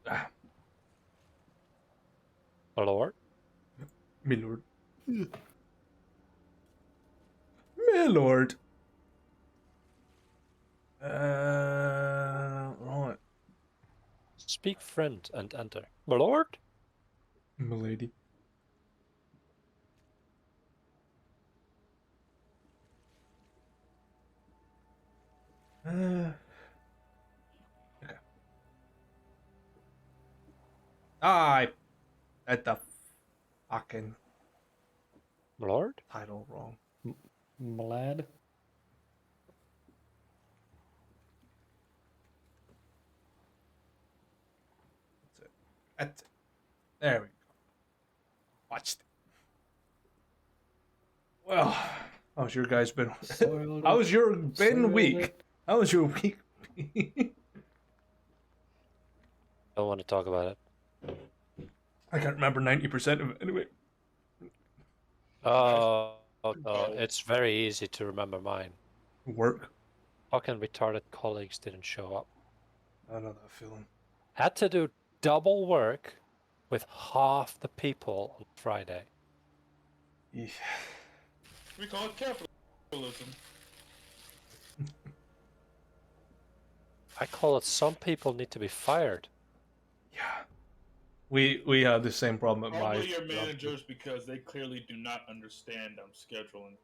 My lord? My lord. My lord. Right. Speak friend and enter. My lord? Milady. Okay. I had the fucking My lord? title wrong. Mlad. That's it. That's it. There we go. Watched it. Well, how's your guys been? Soiled How's it. your been Soiled week? it. How was your week? Don't want to talk about it. I can't remember 90% of it anyway. Oh, it's very easy to remember mine. Work. Fucking retarded colleagues didn't show up. I know that feeling. Had to do double work with half the people on Friday. Yeah. We call it capitalism. I call it some people need to be fired. Yeah. We have the same problem at my Probably your job. managers because they clearly do not understand scheduling.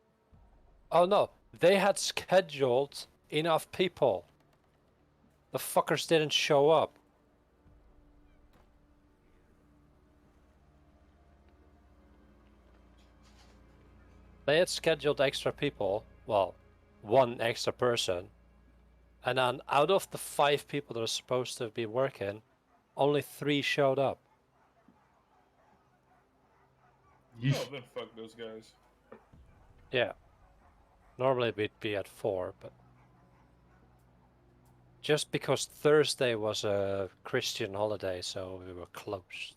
Oh no, they had scheduled enough people. The fuckers didn't show up. They had scheduled extra people, well, one extra person, and then out of the 5 people that are supposed to be working, only 3 showed up. Oh, then fuck those guys. Yeah. Normally we'd be at 4, but just because Thursday was a Christian holiday, so we were closed.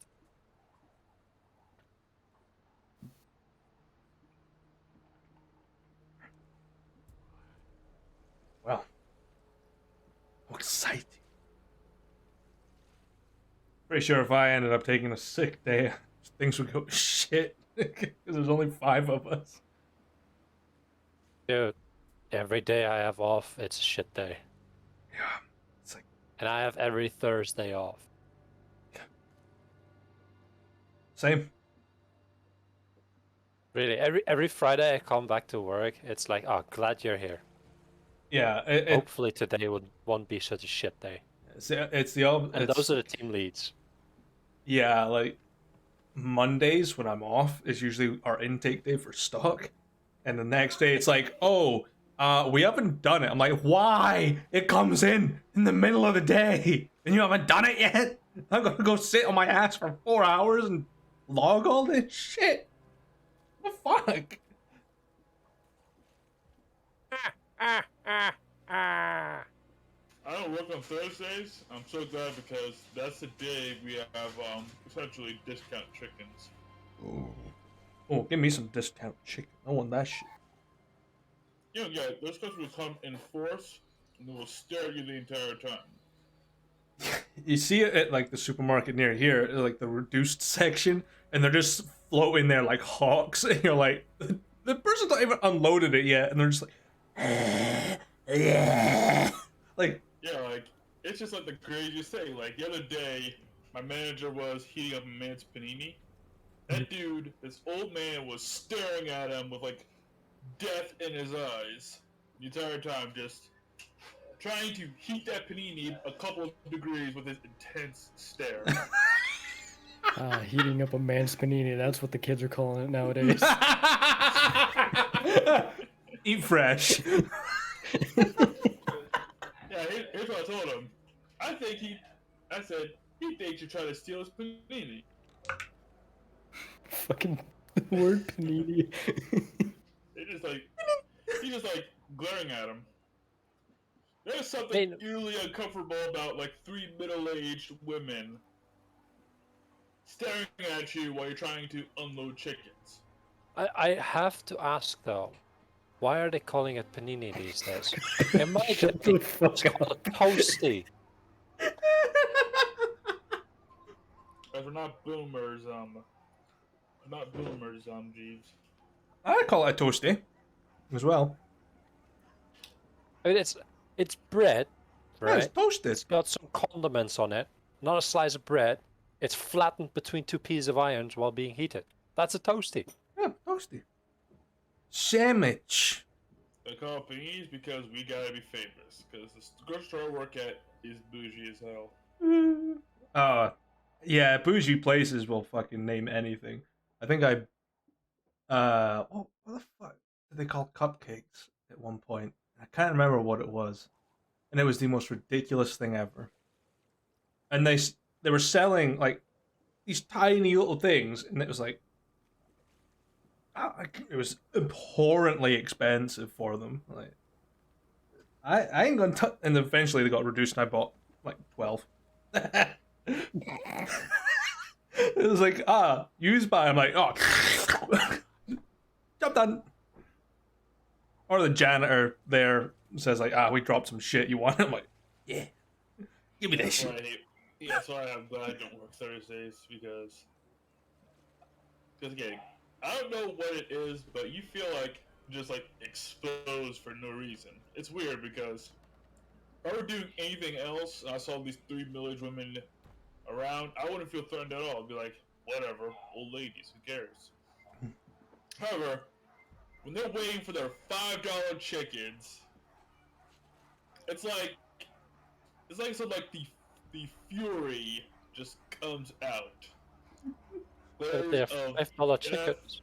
Well, how exciting. Pretty sure if I ended up taking a sick day, things would go shit. Because there's only 5 of us. Dude, every day I have off, it's a shit day. Yeah. It's like, And I have every Thursday off. same. Really, every Friday I come back to work, it's like, oh, glad you're here. Yeah. Hopefully today won't be such a shit day. It's the And those are the team leads. Yeah, like Mondays when I'm off is usually our intake day for stock, and the next day it's like, oh, we haven't done it. I'm like, why? It comes in the middle of the day, and you haven't done it yet. I'm gonna go sit on my ass for 4 hours and log all this shit. What the fuck? I don't work on Thursdays. I'm so glad because that's the day we have essentially discount chickens. Oh, give me some discount chicken. I want that shit. You know, yeah, those customers will come in force and they will stare at you the entire time. You see it at like the supermarket near here, like the reduced section, and they're just floating there like hawks, and you're like, the person's not even unloaded it yet, and they're just like, like, Yeah, like, it's just like the craziest thing. Like, the other day, my manager was heating up a man's panini. That dude, this old man, was staring at him with, like, death in his eyes the entire time, just trying to heat that panini a couple of degrees with his intense stare. Heating up a man's panini. That's what the kids are calling it nowadays. eat fresh. Yeah, here's what I told him. I said, he thinks you're trying to steal his panini. Fucking word panini. He's just like glaring at him. There's something eerily uncomfortable about like 3 middle-aged women staring at you while you're trying to unload chickens. I have to ask though, why are they calling it panini these days? Imagine Shut the fuck it's called a toasty. guys. We're not boomers. We're not boomers. Jeeves. I call it a toasty as well. I mean, it's bread, Yeah, it's right? toasted. It's got some condiments on it. Not a slice of bread. It's flattened between two pieces of irons while being heated. That's a toasty. Yeah, toasty. Sandwich. They call it paninis because we gotta be famous. Because the grocery store I work at is bougie as hell. Yeah, bougie places will fucking name anything. I think what the fuck did they call cupcakes at one point? I can't remember what it was, and it was the most ridiculous thing ever. And they were selling like these tiny little things, and it was like it was abhorrently expensive for them. Like I ain't gonna touch. And eventually they got reduced, and I bought like 12. It was like, used by. I'm like, oh, job done. Or the janitor there says like, we dropped some shit. You want it? I'm like, yeah, give me that shit. That's why I'm glad I don't work Thursdays because again, I don't know what it is, but you feel like just like exposed for no reason. It's weird because if I were doing anything else and I saw these 3 middle-aged women around, I wouldn't feel threatened at all. I'd be like, whatever, old ladies, who cares? However, when they're waiting for their $5 chickens, it's like some like the fury just comes out. They're $5 chickens.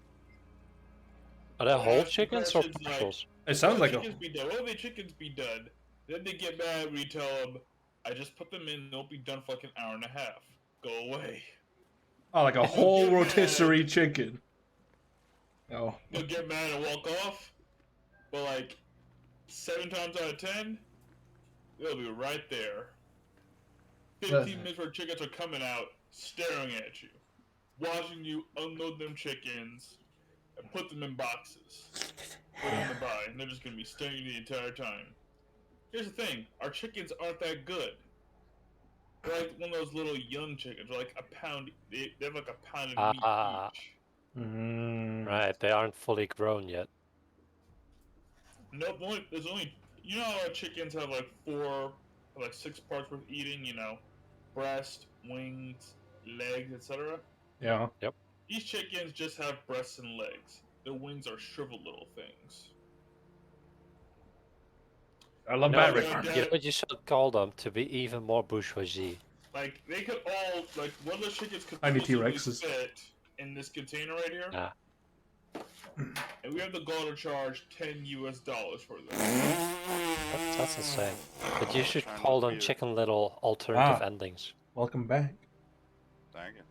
Are they whole chickens or partials? It sounds like chickens be done. Well, the chickens be done. Then they get mad when you tell them, I just put them in, they'll be done for like an hour and a half. Go away. Oh, like a whole rotisserie chicken. Oh. They'll get mad and walk off, but like 7 times out of 10, they'll be right there. 15 minutes where chickens are coming out, staring at you, watching you unload them chickens and put them in boxes. Put them in the buy, and they're just gonna be staring the entire time. Here's the thing: our chickens aren't that good. They're like one of those little young chickens. They're like a pound. They have like a pound of meat each. Right, they aren't fully grown yet. Nope. There's only. You know how chickens have like 6 parts worth eating. You know, breast, wings, legs, etc. Yeah. Yep. These chickens just have breasts and legs. Their wings are shriveled little things. I love No, that, you Rick. know what you should call them to be even more bourgeoisie? Like they could all like one of those chickens could Tiny possibly T-Rexes. fit in this container right here. Ah. And we have the goal to charge $10 for them. That's insane. But you should call them Chicken Little alternative endings. Welcome back. Thank you.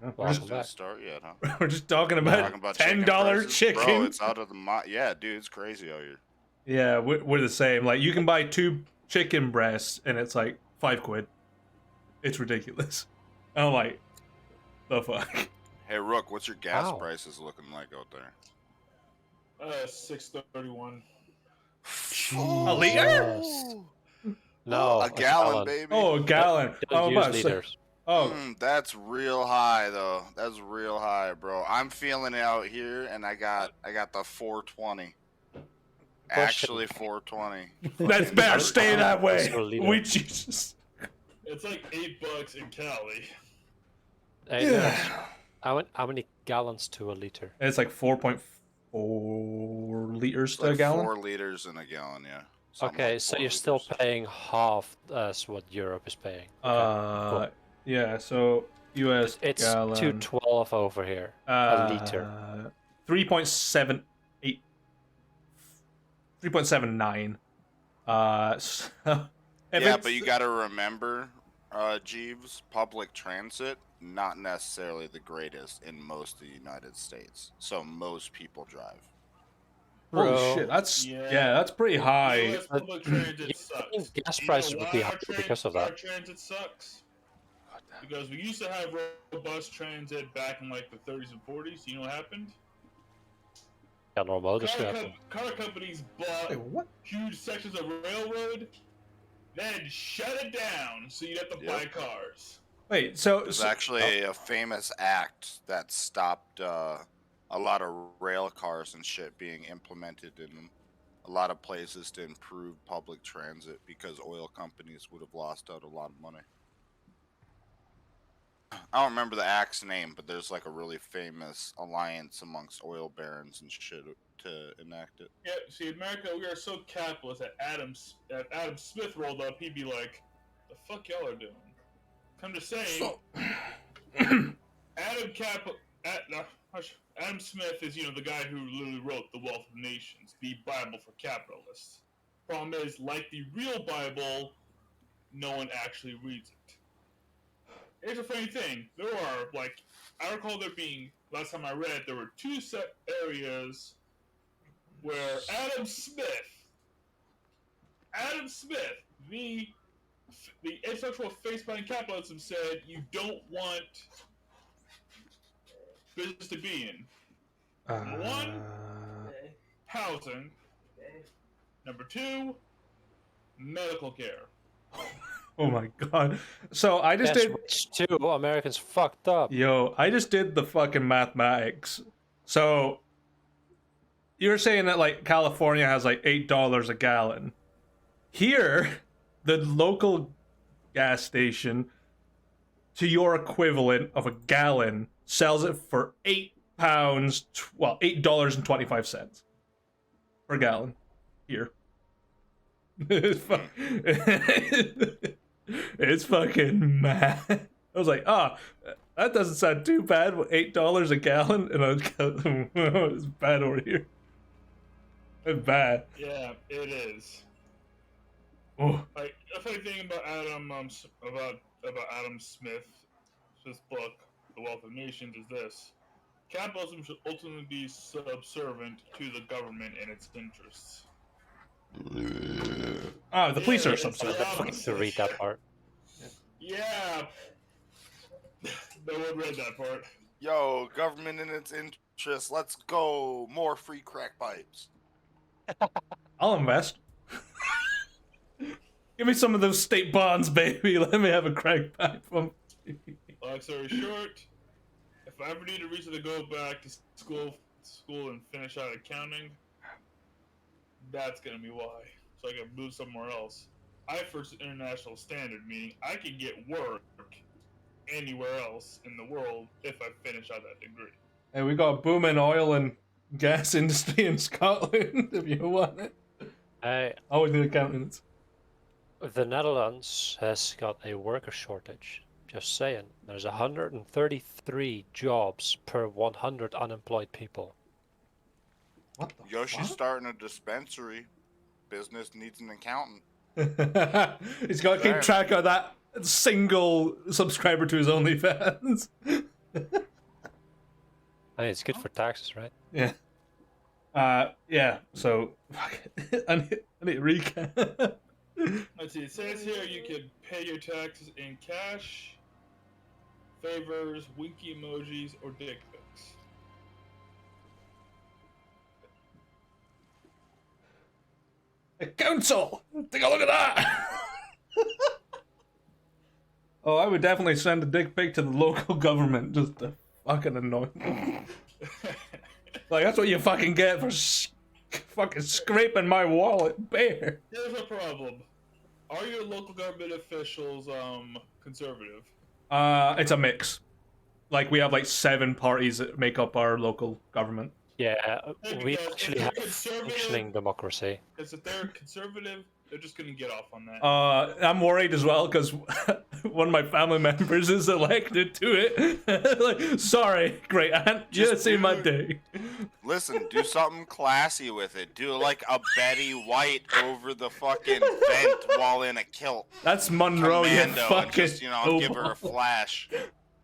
We're Welcome just, back. Start yet, huh? we're just talking about $10 chicken. Bro, it's out of the yeah, dude, it's crazy out here. Yeah, we're the same. Like, you can buy 2 chicken breasts, and it's like £5. It's ridiculous. And I'm like, the fuck? Hey, Rook, what's your gas Wow. prices looking like out there? $6.31. A liter? No, a gallon, baby. Oh, a gallon. Don't Oh, use liters. That's real high though. That's real high, bro. I'm feeling it out here, and I got the 420. Actually, 420. that's better. Stay that way. Per liter. We Jesus. It's like $8 in Cali. Hey, that's- how many gallons to a liter? It's like 4.4 liters It's to a like gallon. 4 liters in a gallon, yeah. Something Okay, like so 4 you're still liters. paying half as what Europe is paying. Cool. Yeah. So U.S. It's gallon. 212 over here. A liter. 3.78. 3.79. Yeah, but you got to remember, Jeeves, public transit, not necessarily the greatest in most of the United States. So most people drive. Holy Bro. shit, that's Yeah. that's pretty high. US public transit You sucks. think gas You know prices would why be our higher tran- because of Our that? transit sucks. Because we used to have robust transit back in like the 30s and 40s. You know what happened? General Motors happened. Car companies bought Wait, what? huge sections of railroad, then shut it down so you'd have to buy cars. Wait, so There's actually a famous act that stopped a lot of rail cars and shit being implemented in a lot of places to improve public transit because oil companies would have lost out a lot of money. I don't remember the act's name, but there's like a really famous alliance amongst oil barons and shit to enact it. Yeah, see, America, we are so capitalist that Adam Smith rolled up, he'd be like, "The fuck y'all are doing?" Come to say, Adam Smith is, the guy who literally wrote The Wealth of Nations, the Bible for capitalists. Problem is, like the real Bible, no one actually reads it. Here's a funny thing. There are, I recall there being, last time I read, there were 2 set areas where Adam Smith, the intellectual face behind capitalism, said you don't want business to be in. Number 1, housing. Number 2, medical care. Oh my god. So I just That's did. rich too. Americans fucked up. Yo, I just did the fucking mathematics. So you're saying that like California has like $8 a gallon. Here, the local gas station to your equivalent of a gallon sells it for $8.25 per gallon here. It's fucking mad. I was like, that doesn't sound too bad. $8 a gallon, and I was it's bad over here. It's bad. Yeah, it is. Oh, Like, the funny thing about Adam Smith's book, The Wealth of Nations, is this: capitalism should ultimately be subservient to the government and its interests. the police are it's subservient. the Fucking to read that part. Yeah. No one read that part. Yo, government in its interest. Let's go. More free crack pipes. I'll invest. Give me some of those state bonds, baby. Let me have a crack pipe. Long story short, if I ever need a reason to go back to school and finish out accounting, that's gonna be why. So I can move somewhere else. I first international standard, meaning I can get work anywhere else in the world if I finish out that degree. Hey, we got a booming oil and gas industry in Scotland. If you want it, Hey, always need accountants. the Netherlands has got a worker shortage. Just saying. There's 133 jobs per 100 unemployed people. What the Yoshi's starting a dispensary. Business needs an accountant. He's got to keep track of that single subscriber to his OnlyFans. Hey, it's good for taxes, right? Yeah. Yeah. So, fuck it. I need to recap. Let's see, it says here you can pay your taxes in cash, favors, winky emojis, or dick pics. A council! Take a look at that! Oh, I would definitely send a dick pic to the local government just to fucking annoy them. Like, that's what you fucking get for fucking scraping my wallet bare. Here's a problem. Are your local government officials conservative? It's a mix. Like, we have like 7 parties that make up our local government. Yeah, we Because if actually they're have conservative- functioning democracy. Because if they're conservative, they're just gonna get off on that. I'm worried as well because one of my family members is elected to it. Like, sorry, great aunt, you Just see my do- day. Listen, do something classy with it. Do like a Betty White over the fucking vent while in a kilt. That's Monroe, you Commando, fucking. and just, give her a flash.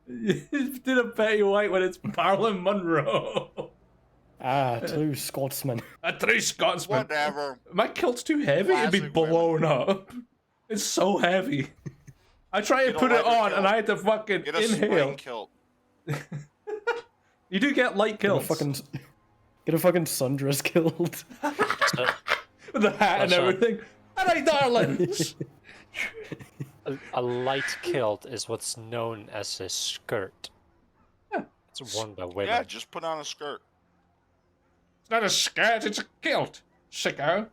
You did a Betty White when it's Marilyn Monroe. True Scotsman. A true Scotsman. Whatever. My kilt's too heavy to be Classic blown up. It's so heavy. I tried to You put don't it like your on and kilt. I had to fucking Get a inhale. spring kilt. You do get light Get a kilts. fucking sundress killed. So, With the hat and That's everything. Alright, darlings. a light kilt is what's known as a skirt. Yeah. It's worn by women. Yeah, just put on a skirt. It's not a skirt, it's a kilt, sicko.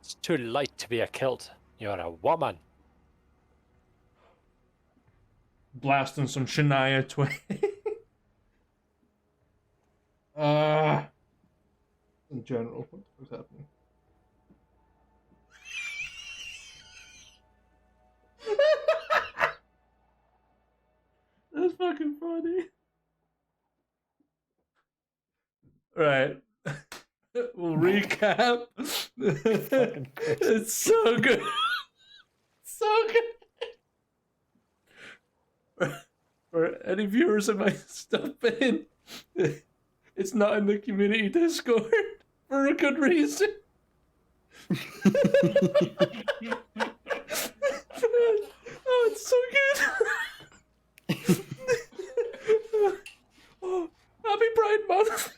It's too light to be a kilt. You're a woman. Blasting some Shania Twain. In general, what's happening? That's fucking funny. Right. We'll recap. Fucking Christ. It's so good. So good. For any viewers that might stop in, it's not in the community Discord for a good reason. Oh, it's so good. Oh, happy Pride Month.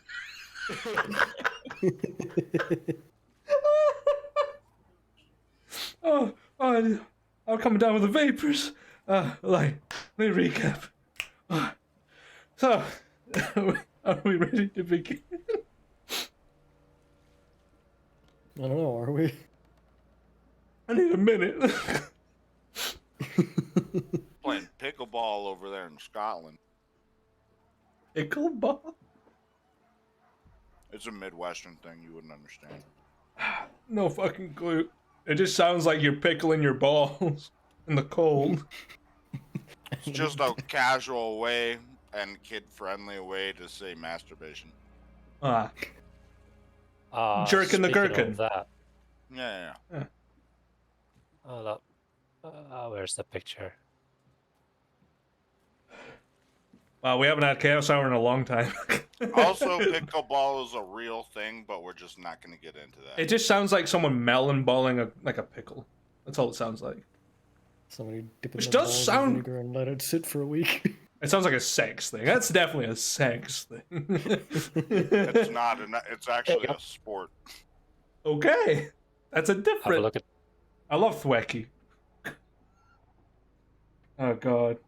I'm coming down with the vapors. Let me recap. So, are we ready to begin? I don't know, are we? I need a minute. Playing pickleball over there in Scotland. Pickleball? It's a Midwestern thing you wouldn't understand. No fucking clue. It just sounds like you're pickling your balls in the cold. It's just a casual way and kid-friendly way to say masturbation. Jerking the Speaking gherkin. of that, Yeah. hold up. Where's the picture? Wow, we haven't had Chaos Hour in a long time. Also, pickleball is a real thing, but we're just not going to get into that. It just sounds like someone melon balling like a pickle. That's all it sounds like. Somebody dip in Which the does balls sound- in vinegar and let it sit for a week. It sounds like a sex thing. That's definitely a sex thing. It's not. It's actually a sport. Okay. That's a Have a different... look at. I love Thwacky. Oh, God.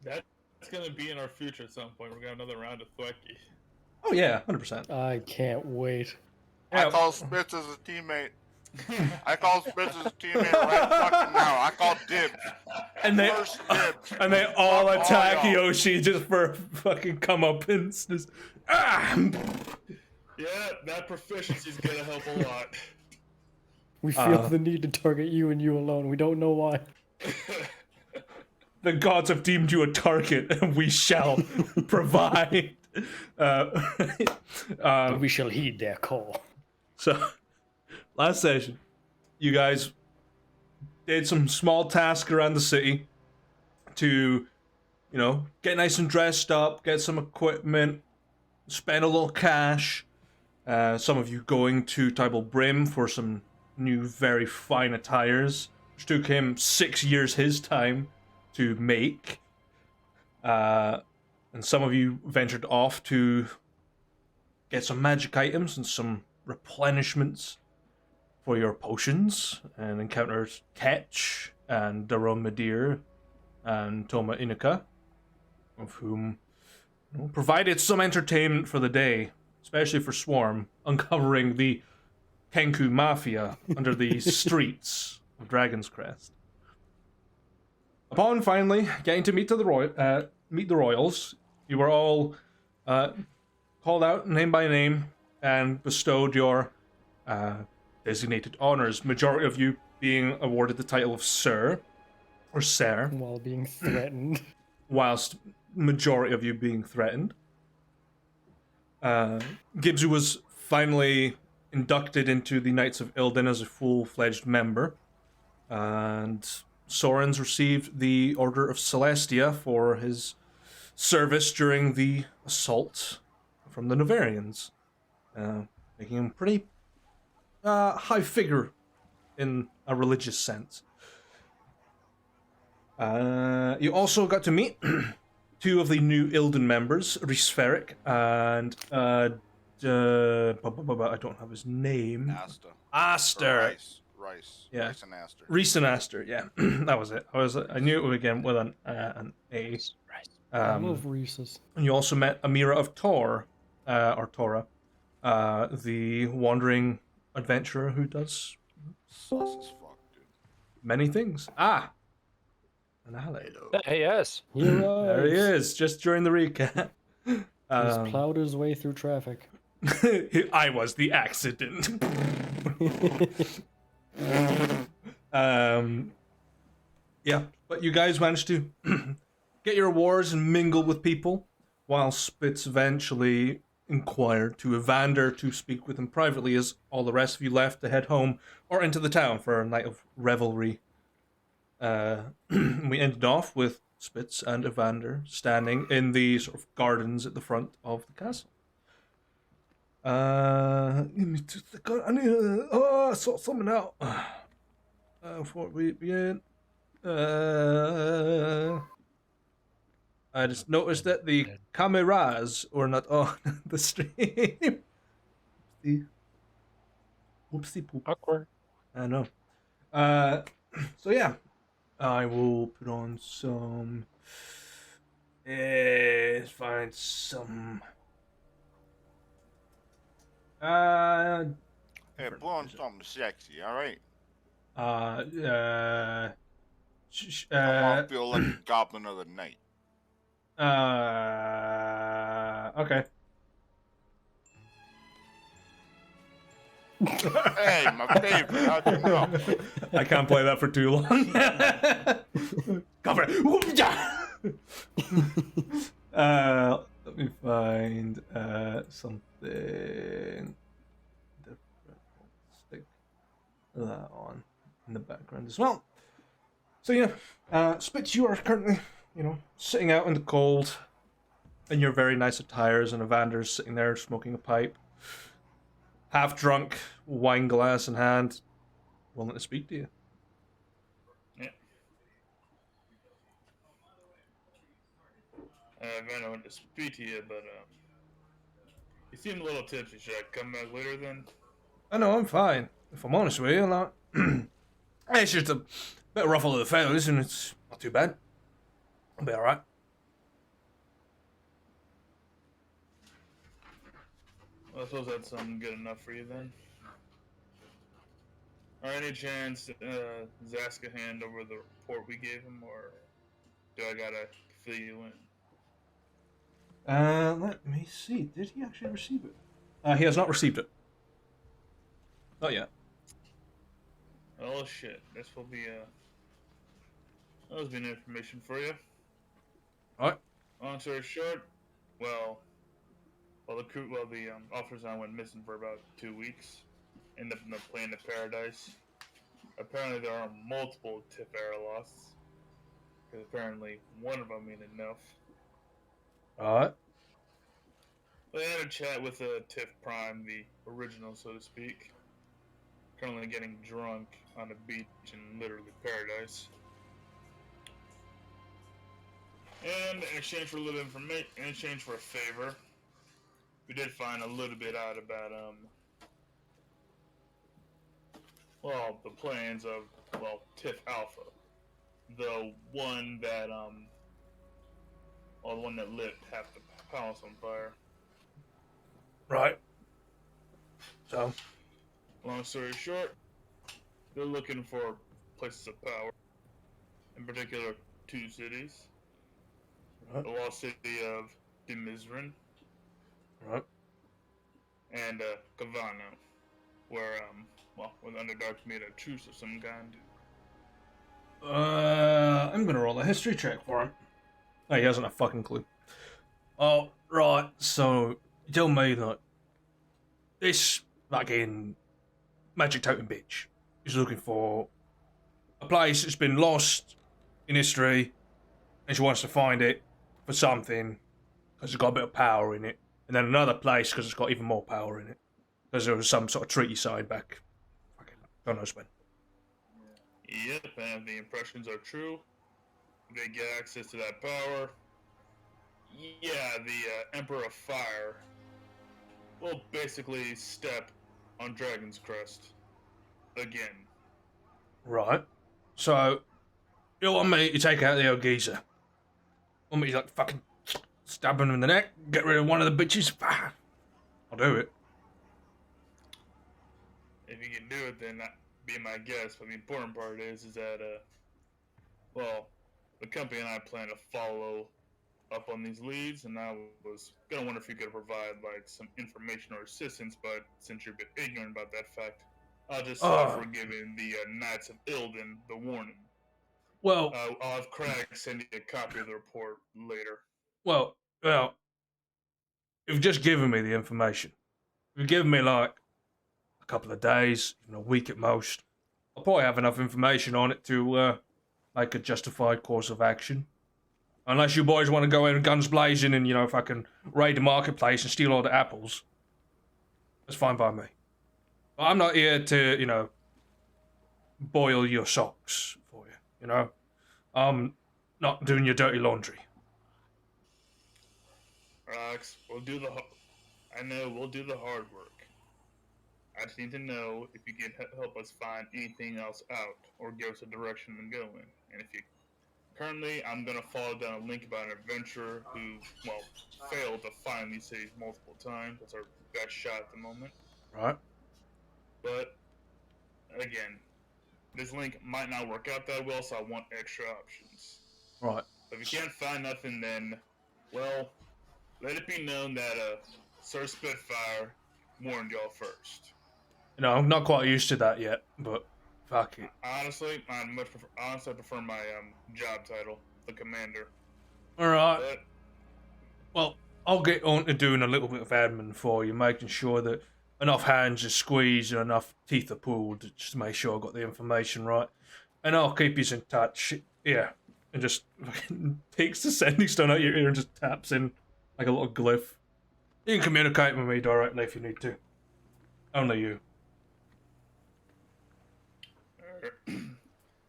That's gonna be in our future at some point. We're gonna have another round of Thwacky. Oh, yeah, 100%. I can't wait. Yeah. I call Spitz as a teammate. I call Spitz as a teammate right fucking now. I call dibs. And they... First dibs. And they all Fuck all attack y'all. Yoshi just for fucking comeuppance. Just, ah! Yeah, that proficiency's gonna help a lot. We feel the need to target you and you alone. We don't know why. The gods have deemed you a target, and we shall provide. We shall heed their call. So, last session, you guys did some small tasks around the city to, get nice and dressed up, get some equipment, spend a little cash. Some of you going to Tybal Brim for some new, very fine attires, which took him 6 years his time to make. And some of you ventured off to get some magic items and some replenishments for your potions, and encountered Ketch and Daron Madir and Toma Inuka, of whom provided some entertainment for the day, especially for Swarm, uncovering the Kenku Mafia under the streets of Dragon's Crest. Upon finally getting to meet the Royals, you were all called out name by name and bestowed your designated honors. Majority of you being awarded the title of Sir or Sir, While being threatened. whilst majority of you being threatened. Gibbsy was finally inducted into the Knights of Ilden as a full-fledged member, and Soren's received the Order of Celestia for his service during the assault from the Novarians, making him pretty high figure in a religious sense. You also got to meet two of the new Ilden members, Rhys Ferric and I don't have his name. Asta. Or Aster. Rice. Yeah. Rice and Aster. Reese and Aster. Yeah, that was it. I knew it would begin with an A. I love Reese's. And you also met Amira of Tor, or Tora, the wandering adventurer who does Sus as fuck, dude. many things. Ah, and Alex. Yes. He There he arrives. is, just during the recap. He's plowed his way through traffic. I was the accident. Yeah, but you guys managed to get your awards and mingle with people, while Spitz eventually inquired to Evander to speak with him privately as all the rest of you left to head home or into the town for a night of revelry. We ended off with Spitz and Evander standing in the sort of gardens at the front of the castle. I need to sort something out before we begin. I just noticed that the cameras were not on the stream. Whoopsie poop. Awkward. I know. So yeah, I will put on some. Let's find some. Hey, put on something sexy, alright? I'm I'm gonna feel like a goblin of the night. Okay. Hey, my favorite. How'd you know? I can't play that for too long. Cover it. Let me find something different. Stick that on in the background as well. So yeah, Spitz, you are currently, sitting out in the cold in your very nice attires, and Evander's sitting there smoking a pipe, half drunk, wine glass in hand, willing to speak to you. Yeah. I don't want to speak to you, but you seem a little tipsy. Should I come back later then? I know, I'm fine. If I'm honest with you, like, it's just a bit ruffle of the feathers, and it's not too bad. I'll be alright. Well, I suppose that's good enough for you then. Or any chance Zaska hand over the report we gave him, or do I gotta fill you in? Let me see. Did he actually receive it? He has not received it. Not yet. Oh shit! This will be that'll be information for you. Alright. Long story short, the officers and I went missing for about 2 weeks. Ended up in the plane of paradise. Apparently there are multiple TIF error loss. Because apparently one of them ain't enough. Alright. I had a chat with TIF Prime, the original, so to speak. Currently getting drunk on a beach in literally paradise. And in exchange for a little information, in exchange for a favor, we did find a little bit out about the plans of TIF Alpha, the one that the one that lit half the palace on fire. Right. So. Long story short, they're looking for places of power, in particular 2 cities. Right. The lost city of Demizrin Right. and Kagarra, where the Underdarks made a truce of some kind. I'm gonna roll a history check for him. Oh, he hasn't a fucking clue. Oh, right. So, you tell me that this fucking Magic Totem bitch is looking for a place that's been lost in history, and she wants to find it for something because it's got a bit of power in it, and then another place because it's got even more power in it because there was some sort of treaty signed back. Fucking God knows when. Yep, and if the impressions are true, they get access to that power. Yeah, the Emperor of Fire will basically step on Dragon's Crest again. Right. So, you want me to take out the old geezer? Want me to, like, fucking stab him in the neck? Get rid of one of the bitches? I'll do it. If you can do it, then be my guest. But the important part is that, well, the company and I plan to follow up on these leads, and I was gonna wonder if you could provide like some information or assistance. But since you're a bit ignorant about that fact, I'll just offer giving the Knights of Ilden the warning. Well, I'll have Craig send you a copy of the report later. well, you've just given me the information. You've given me, like, a couple of days, even a week at most. I'll probably have enough information on it to make a justified course of action. Unless you boys want to go in guns blazing and, fucking raid the marketplace and steal all the apples. That's fine by me. But I'm not here to, boil your socks for you, I'm not doing your dirty laundry. Rox, we'll do the hard work. I just need to know if you can help us find anything else out or give us a direction to go in. And if you currently, I'm gonna follow down a link about an adventurer who, failed to find these cities multiple times. That's our best shot at the moment. Right. But again, this link might not work out that well, so I want extra options. Right. If you can't find nothing, then, let it be known that Sir Spitfire warned y'all first. I'm not quite used to that yet, but fuck it. Honestly, I prefer my job title, the commander. All right. But, well, I'll get on to doing a little bit of admin for you, making sure that enough hands are squeezed and enough teeth are pulled, just to make sure I got the information right. And I'll keep you in touch. Yeah. And just fucking takes the sending stone out your ear and just taps in like a little glyph. You can communicate with me directly if you need to. Only you.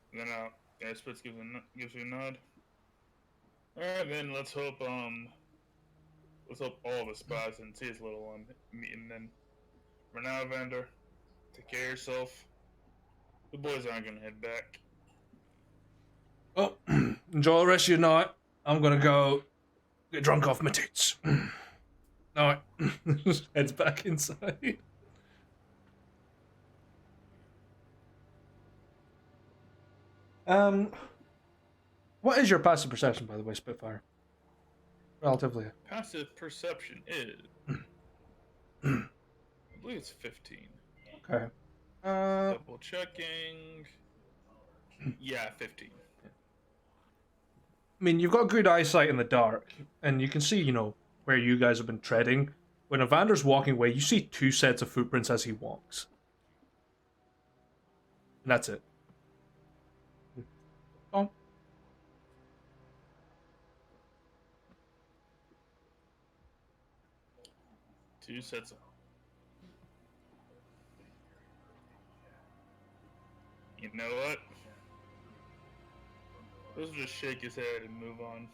Then Spitz gives you a nod. Alright, then let's hope all the spies and see his little meeting then. For now, Vander, take care of yourself. The boys aren't gonna head back. Well, enjoy the rest of your night. I'm gonna go get drunk off my tits. Alright. Heads back inside. What is your passive perception, by the way, Spitfire? Relatively. Passive perception is, I believe it's 15. Okay. Double checking. Yeah, 15. I mean, you've got good eyesight in the dark, and you can see, where you guys have been treading. When Evander's walking away, you see 2 sets of footprints as he walks. And that's it. Oh. Two sets of... You know what? Let's just shake his head and move on.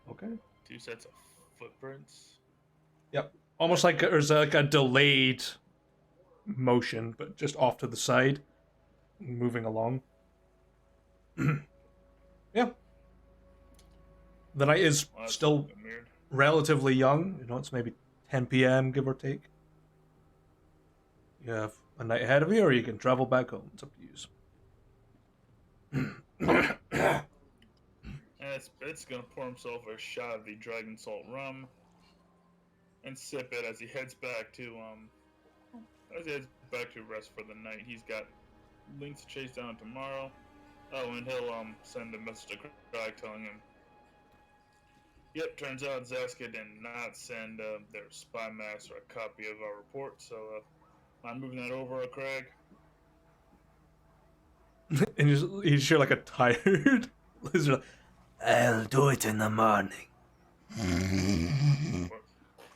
Okay. 2 sets of footprints. Yep. Almost like there's like a delayed motion, but just off to the side, moving along. Yeah. The night is still weird. relatively young. It's maybe 10 p.m., give or take. You have a night ahead of you, or you can travel back home. It's up to you. It's gonna pour himself a shot of the dragon salt rum and sip it as he heads back to rest for the night. He's got links to chase down tomorrow. Oh, and he'll send a message to Craig telling him, yep, turns out Zaska did not send their spy master a copy of our report, so I'm moving that over, Craig. And he's sure like a tired lizard. I'll do it in the morning.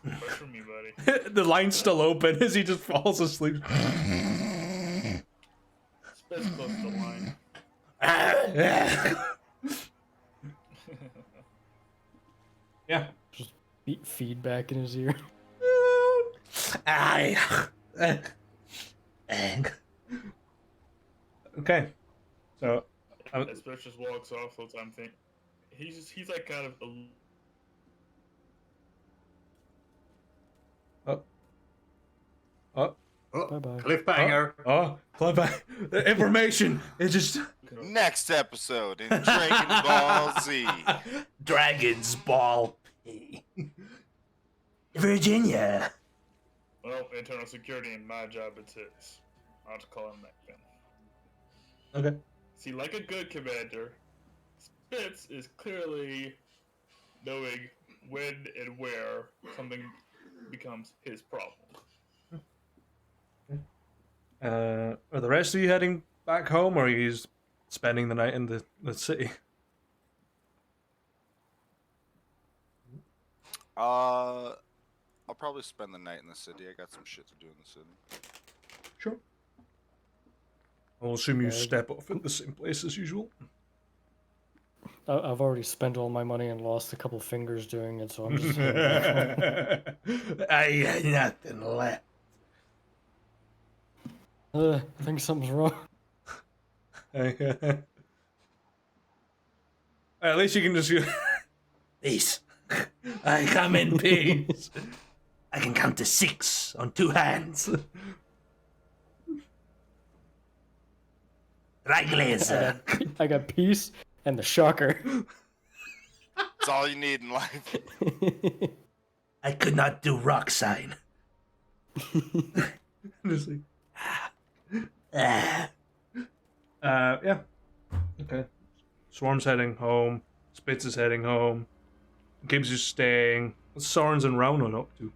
Wait for me, buddy. The line's still open as he just falls asleep. Spit's close to the line. Yeah. Just feedback in his ear. Okay. So, Especially just walks off the time thing. He's like kind of a oh, oh, Oh, Bye-bye. cliffhanger. the information. It just. Next episode in Dragon Ball Z. Dragon's Ball P. Virginia. well, internal security and my job it is. I'll have to call him that then. Okay. See, like a good commander, Spitz is clearly knowing when and where something becomes his problem. Are the rest of you heading back home, or are you spending the night in the city? I'll probably spend the night in the city. I got some shit to do in the city. Sure. I'll assume you Okay. step off at the same place as usual. I've already spent all my money and lost a couple fingers doing it, so I'm just heading back home. I got nothing left. I think something's wrong. At least you can just. Peace. I come in peace. I can count to 6 on 2 hands. Right, laser. I got peace and the shocker. It's all you need in life. I could not do rock sign. Just like, Ah. yeah. Okay. Swarm's heading home. Spitz is heading home. Gibbs is staying. What's Sorens and Raunon up to?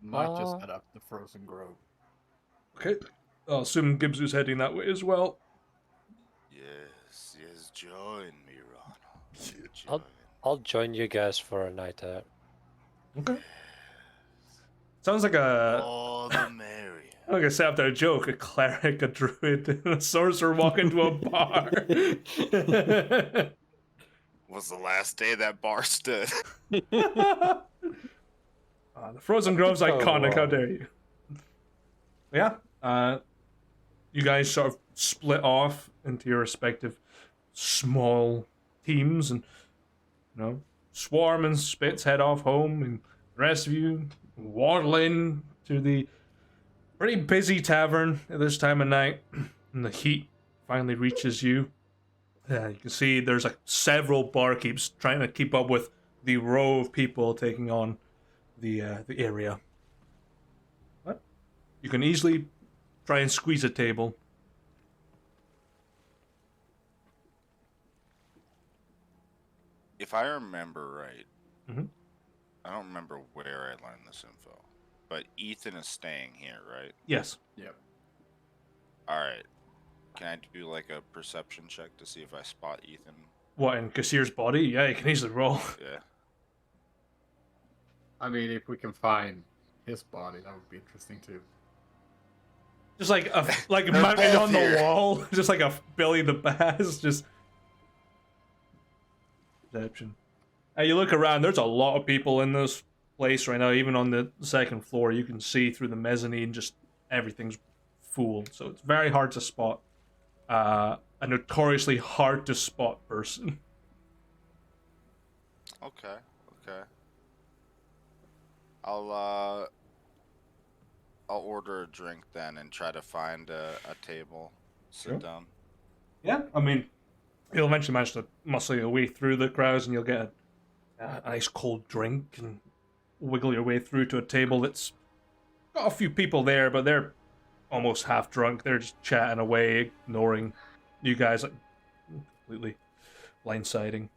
Might just head up the Frozen Grove. Okay. I'll assume Gibbs is heading that way as well. Yes, join me, Ronald. I'll- Join. I'll join you guys for a night out. Okay. Sounds like All the merrier. like a set up there joke. A cleric, a druid, and a sorcerer walk into a bar. Was the last day that bar stood. The Frozen Grove's iconic. How dare you? Yeah. You guys sort of split off into your respective small teams, and Swarm and Spitz head off home, and the rest of you waddle in to the pretty busy tavern at this time of night, and the heat finally reaches you. You can see there's several barkeeps trying to keep up with the row of people taking on the area. What? You can easily try and squeeze a table. If I remember right, Mhm. I don't remember where I learned this info, but Ethan is staying here, right? Yes. Yep. Alright. Can I do like a perception check to see if I spot Ethan? What, in Kassir's body? Yeah, you can easily roll. Yeah. I mean, if we can find his body, that would be interesting too. Just like They're mounted both on the here. wall, just like a Billy the Bass, just perception. You look around. There's a lot of people in this place right now. Even on the second floor, you can see through the mezzanine. Just everything's full, so it's very hard to spot. A notoriously hard to spot person. Okay. I'll order a drink then and try to find a table. Sit Sure. down. Yeah, I mean, you'll eventually manage to muscle your way through the crowds, and you'll get a nice cold drink and wiggle your way through to a table that's got a few people there, but they're almost half drunk. They're just chatting away, ignoring you guys, like completely blindsiding.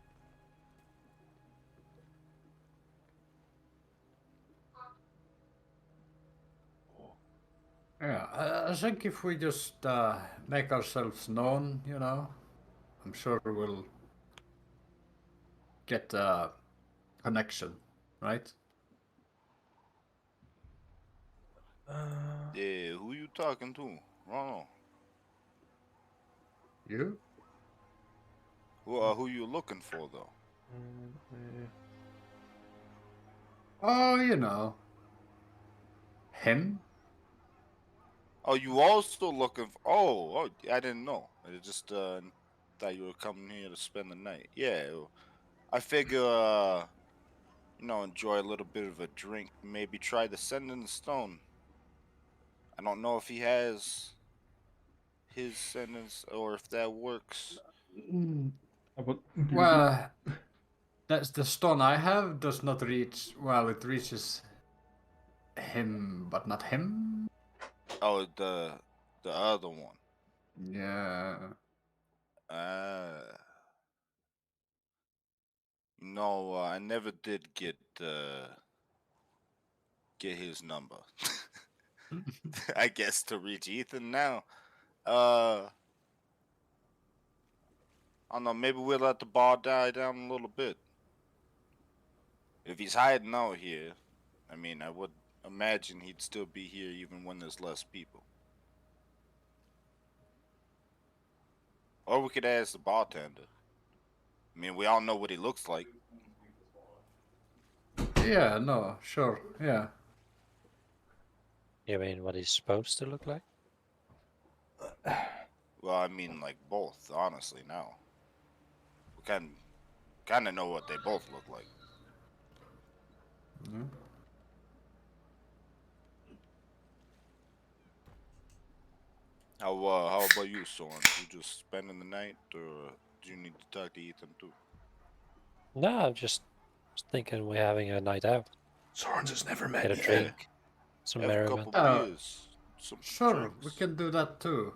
Yeah, I think if we just make ourselves known, I'm sure we'll get a connection, right? Yeah, who you talking to? Ronald. You? Who you looking for though? Oh, him. Oh, you also looking for? Oh, I didn't know. I just thought you were coming here to spend the night. Yeah, I figure enjoy a little bit of a drink. Maybe try the Send in the Stone. I don't know if he has his sentence or if that works. Mm, About Well, that's the stone I have does not reach. Well, it reaches him, but not him. Oh, the other one. Yeah. Uh, no, I never did get his number. I guess to reach Ethan now. I don't know. Maybe we'll let the bar die down a little bit. If he's hiding out here, I mean, I would imagine he'd still be here even when there's less people. Or we could ask the bartender. I mean, we all know what he looks like. Yeah. No. Sure. Yeah. You mean what he's supposed to look like? Well, I mean, like both, honestly. Now we kind of know what they both look like. Mhm. How about you, Soren? You just spending the night, or do you need to talk to Ethan too? No, I'm just thinking we're having a night out. Soren's has never met Get a you. drink, some Have a merriment. couple beers, some Sure. drinks. We can do that too.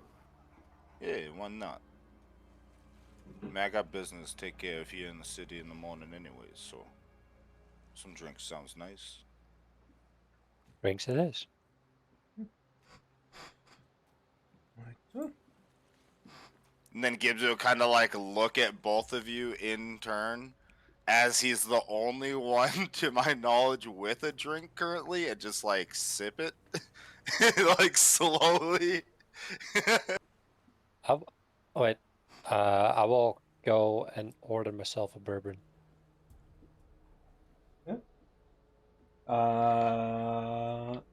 Yeah, why not? I mean, I got business to take care of here in the city in the morning, anyways. So some drinks sounds nice. Drinks it is. Right, so. And then gives you kind of like a look at both of you in turn, as he's the only one, to my knowledge, with a drink currently, and just like sip it, like slowly. Oh, wait. I will go and order myself a bourbon.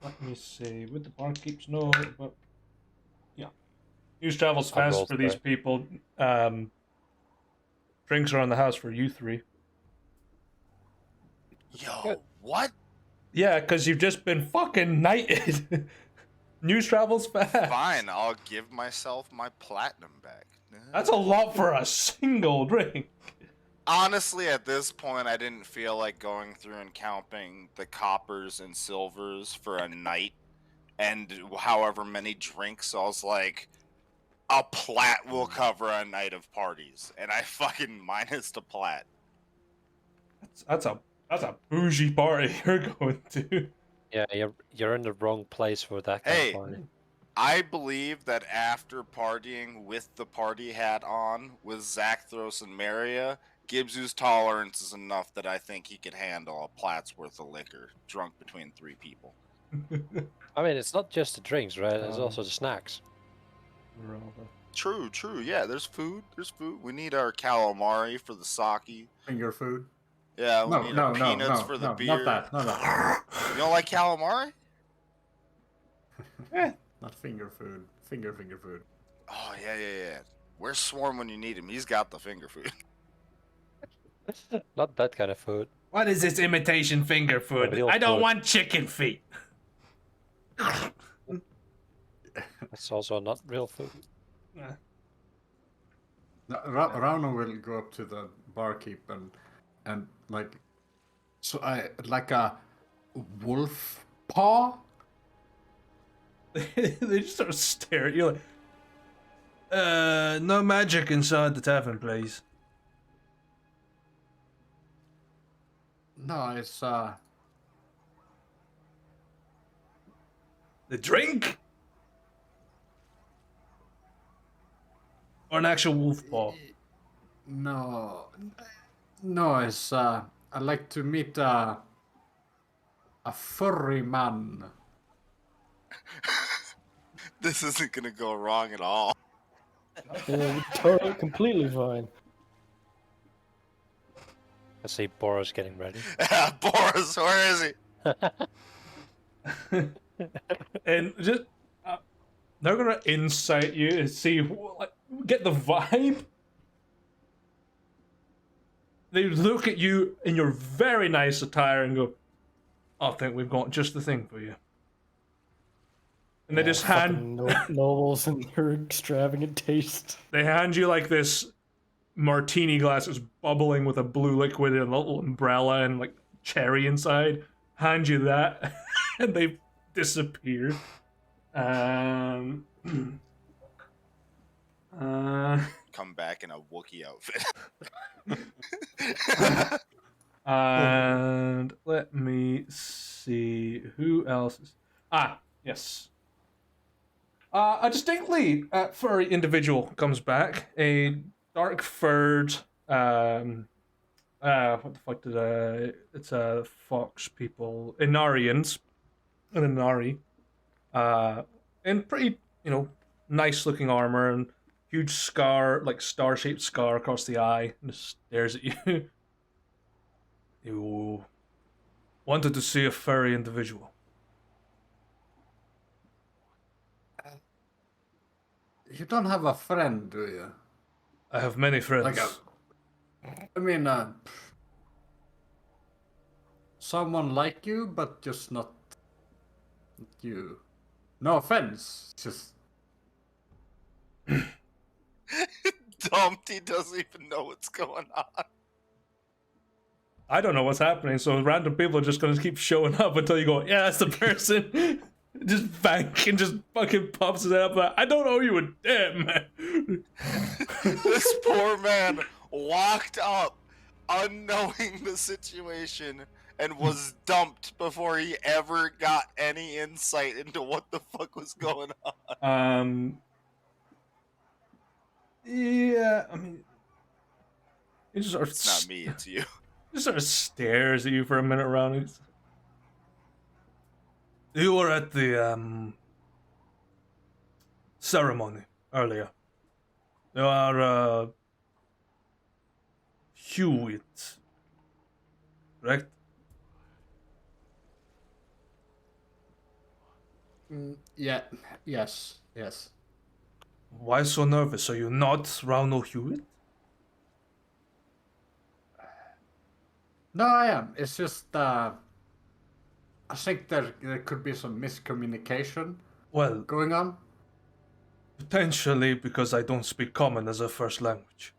Let me see. Would the barkeeps know? But yeah, news travels I'll roll fast for these for it. people. Drinks are on the house for you three. Yo, what? Yeah, because you've just been fucking knighted. News travels fast. Fine, I'll give myself my platinum back. That's a lot for a single drink. Honestly, at this point, I didn't feel like going through and counting the coppers and silvers for a night and however many drinks. So I was like, a plat will cover a night of parties, and I fucking minus the plat. That's a bougie party you're going to. Yeah, you're in the wrong place for that kind Hey, of party. I believe that after partying with the party hat on with Zathros and Maria, Gibbs's tolerance is enough that I think he could handle a plat's worth of liquor drunk between 3 people. I mean, it's not just the drinks, right? It's also the snacks. True. Yeah, there's food. We need our calamari for the sake. Finger food. Yeah, we No, need no, our no, peanuts no, for the no, beer. not that. You don't like calamari? Not finger food. Finger food. Oh, yeah. Where's Swarm when you need him? He's got the finger food. Not that kind of food. What is this imitation finger food? real I don't food. want chicken feet. That's also not real food. Rauno will go up to the barkeep and like, so I like a wolf paw. They just sort of stare at you like, no magic inside the tavern, please. No, it's The drink? Or an actual wolf paw? no, it's I'd like to meet a furry man. This isn't gonna go wrong at all. Yeah, totally, completely fine. I see Boros getting ready. Boris, where is he? And just they're gonna insight you and see, like, get the vibe. They look at you in your very nice attire and go, "I think we've got just the thing for you." And they just hand nobles and their extravagant taste. they hand you like this martini glass that's bubbling with a blue liquid and a little umbrella and like cherry inside. Hand you that, and they disappear. Come back in a Wookiee outfit. And let me see who else is. Yes. A distinctly furry individual comes back. A dark furred. What the fuck did it's fox people. Inarians. An Inari. In pretty, nice looking armor and huge scar, like star-shaped scar across the eye, and just stares at you. You wanted to see a furry individual. You don't have a friend, do you? I have many friends. Someone like you, but just not you. No offense, just... Dumpty doesn't even know what's going on. I don't know what's happening, so random people are just gonna keep showing up until you go, yeah, that's the person. Just bank and just fucking pops it up. Like, I don't owe you a damn, man. This poor man walked up unknowing the situation and was dumped before he ever got any insight into what the fuck was going on. Yeah, I mean, he just sort of It's not me, it's you. Just sort of stares at you for a minute around. You were at the ceremony earlier. You are Hewitt, correct? Yeah, yes. Why so nervous? Are you not Ronald Hewitt? No, I am. It's just, I think there could be some miscommunication Well, going on. potentially because I don't speak Common as a first language.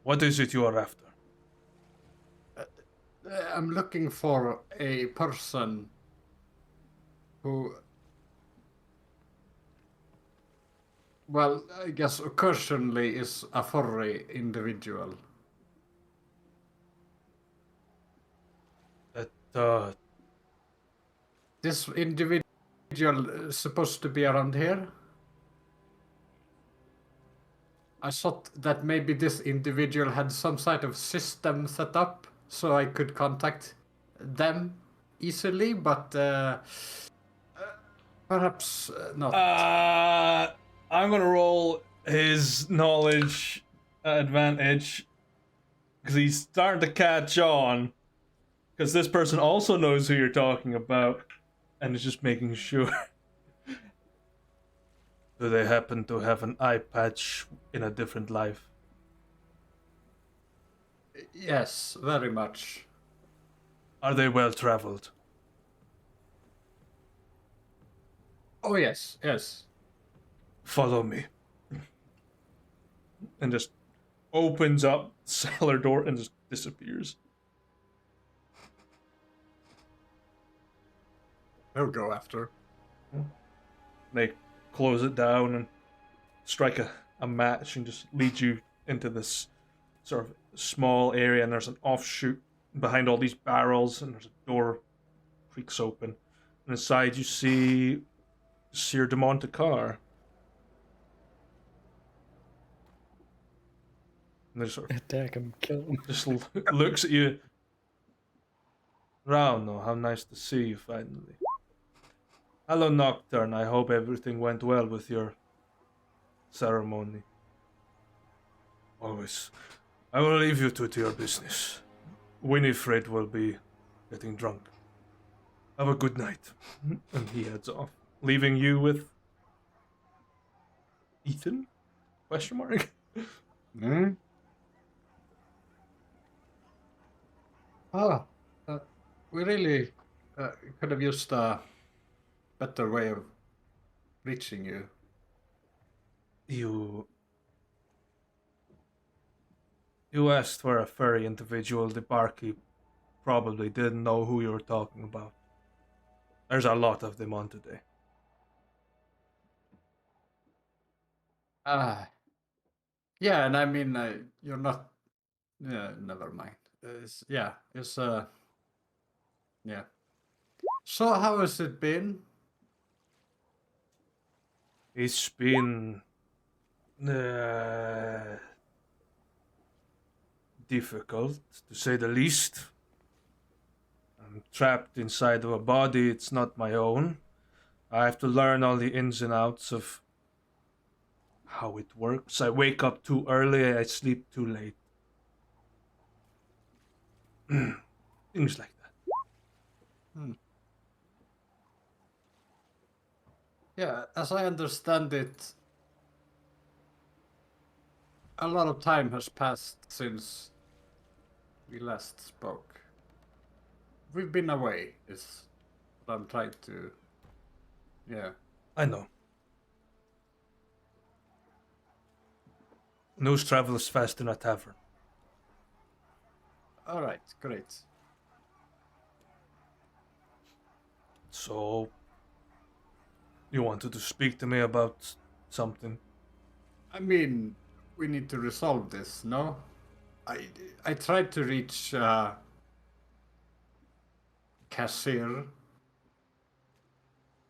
What is it you are after? I'm looking for a person who... Well, I guess occasionally is a furry individual. This individual is supposed to be around here? I thought that maybe this individual had some sort of system set up so I could contact them easily, but perhaps not. I'm gonna roll his knowledge advantage because he's starting to catch on. Because this person also knows who you're talking about, and is just making sure. Do they happen to have an eye patch in a different life? Yes, very much. Are they well traveled? Oh yes. Follow me. And just opens up the cellar door and just disappears. He'll go after. They close it down and strike a match and just lead you into this sort of small area, and there's an offshoot behind all these barrels, and there's a door creaks open. And inside you see Sir de Montecar. And they sort of Attack him, kill him. just looks at you. Rauno, how nice to see you finally. Hello, Nocturne. I hope everything went well with your ceremony. Always. I will leave you to your business. Winifred will be getting drunk. Have a good night. And he heads off, leaving you with Ethan? Question mark? Hmm? Oh, we really could have used a better way of reaching you. You asked for a furry individual. The barkeep probably didn't know who you were talking about. There's a lot of them on today. Yeah, and I mean, you're not. Yeah, never mind. Yeah. So how has it been? It's been uh, difficult, to say the least. I'm trapped inside of a body it's not my own. I have to learn all the ins and outs of how it works. I wake up too early, I sleep too late. Things like that. Yeah, as I understand it, a lot of time has passed since we last spoke. We've been away, is what I'm trying to. Yeah. I know. News travels fast in a tavern. Alright, great. So, you wanted to speak to me about something? I mean, we need to resolve this, no? I tried to reach Casir.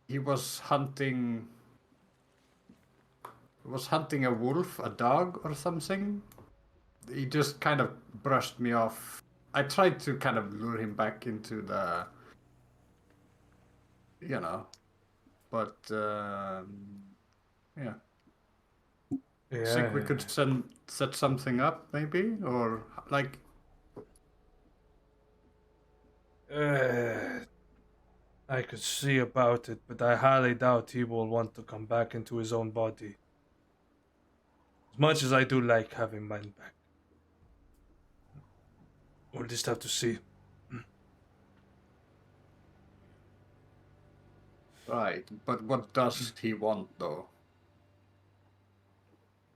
He was hunting a wolf, a dog or something. He just kind of brushed me off. I tried to kind of lure him back into the, but yeah. Think we could set something up, maybe, or like. I could see about it, but I highly doubt he will want to come back into his own body. As much as I do like having mine back. We'll just have to see. Right, but what does he want, though?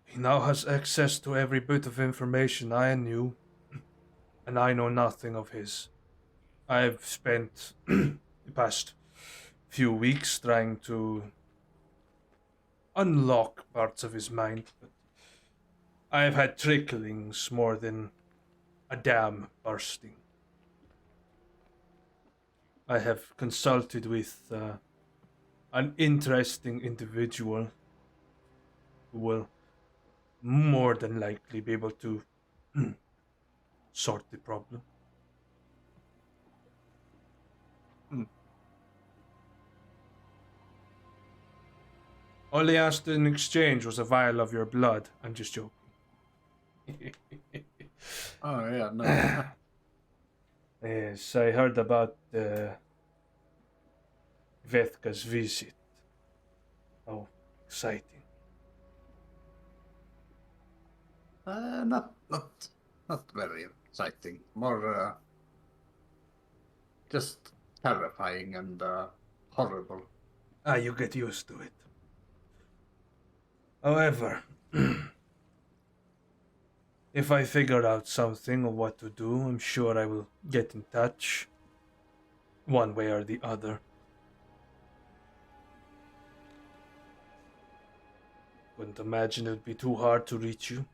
He now has access to every bit of information I knew, and I know nothing of his. I've spent the past few weeks trying to unlock parts of his mind, but I've had tricklings more than a dam bursting. I have consulted with an interesting individual who will more than likely be able to sort the problem. All he asked in exchange was a vial of your blood. I'm just joking. Oh yeah, no. Yes, I heard about Vethka's visit. Oh, exciting. Not very exciting. More just terrifying and horrible. You get used to it. However, if I figure out something or what to do, I'm sure I will get in touch. One way or the other. Couldn't imagine it would be too hard to reach you.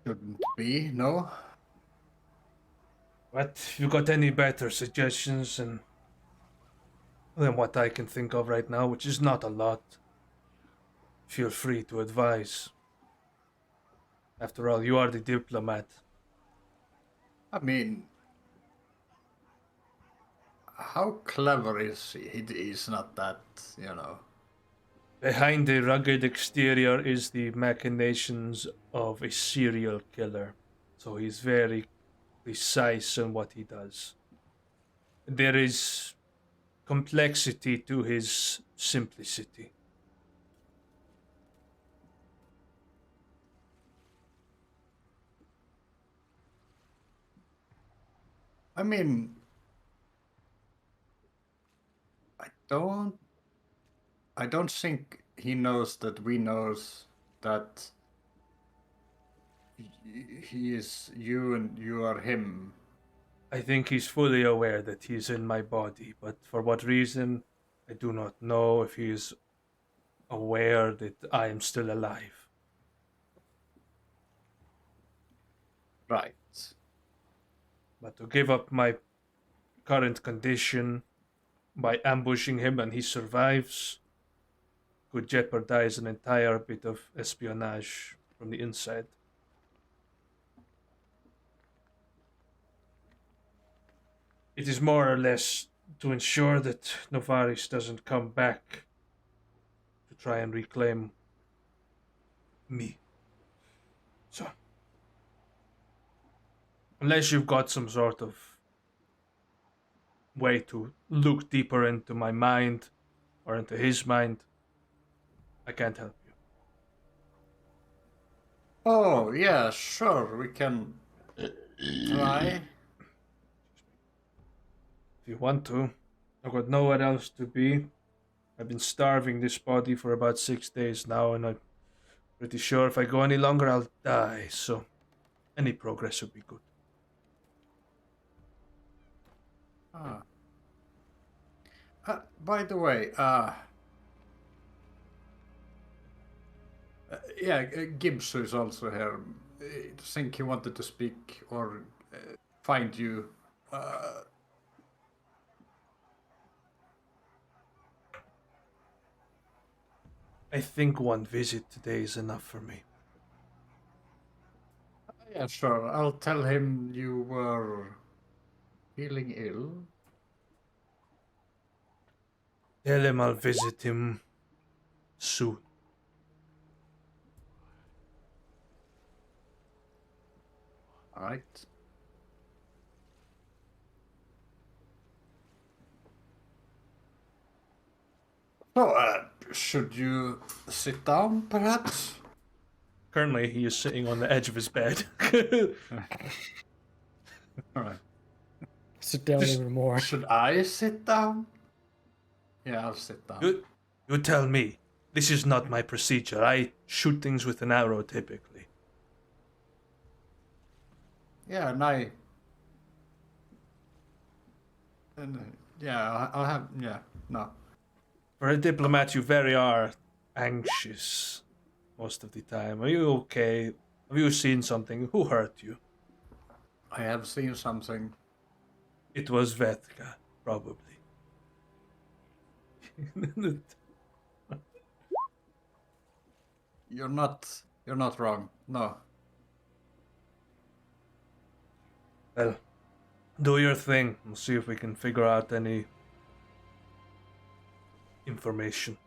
Shouldn't be, no? But if you got any better suggestions than what I can think of right now, which is not a lot, feel free to advise. After all, you are the diplomat. I mean, how clever is he? He's not that, Behind the rugged exterior is the machinations of a serial killer. So he's very precise in what he does. There is complexity to his simplicity. I mean, I don't. I don't think he knows that we knows that he is you and you are him. I think he's fully aware that he's in my body, but for what reason, I do not know if he is aware that I am still alive. Right. But to give up my current condition by ambushing him and he survives could jeopardize an entire bit of espionage from the inside. It is more or less to ensure that Novaris doesn't come back to try and reclaim me. So, unless you've got some sort of way to look deeper into my mind or into his mind, I can't help you. Oh, yeah, sure, we can try. If you want to, I've got nowhere else to be. I've been starving this body for about 6 days now, and I'm pretty sure if I go any longer, I'll die. So, any progress would be good. Ah. By the way, yeah, Gibbs is also here. I think he wanted to speak or find you. I think one visit today is enough for me. Yeah, sure. I'll tell him you were feeling ill. Tell him I'll visit him soon. All right. So, should you sit down, perhaps? Currently, he is sitting on the edge of his bed. All right. Sit down Just- even more. Should I sit down? Yeah, I'll sit down. You tell me. This is not my procedure. I shoot things with an arrow typically. Yeah, and I. And yeah, I'll have. Yeah, no. For a diplomat, you very are anxious most of the time. Are you okay? Have you seen something? Who hurt you? I have seen something. It was Vetka, probably. You're not wrong. No. Well, do your thing. We'll see if we can figure out any information.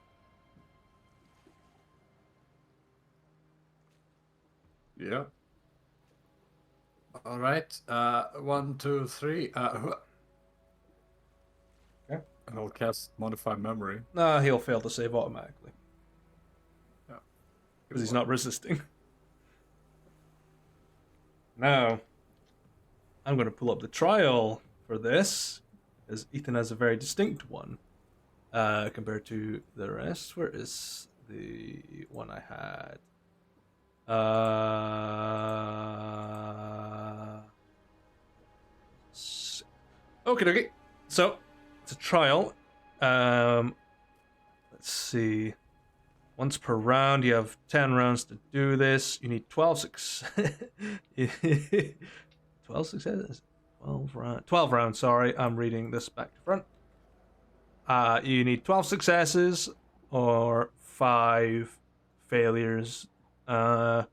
Yeah. All right. 1, 2, 3. Okay. And I'll cast Modify Memory. Nah, he'll fail to save automatically. Yeah. Because he's not resisting. Now, I'm going to pull up the trial for this, as Ethan has a very distinct one compared to the rest. Where is the one I had? Okay. So, it's a trial. Let's see. Once per round, you have 10 rounds to do this. You need 12 successes. 12 successes? 12 rounds, sorry. I'm reading this back to front. You need 12 successes or 5 failures. The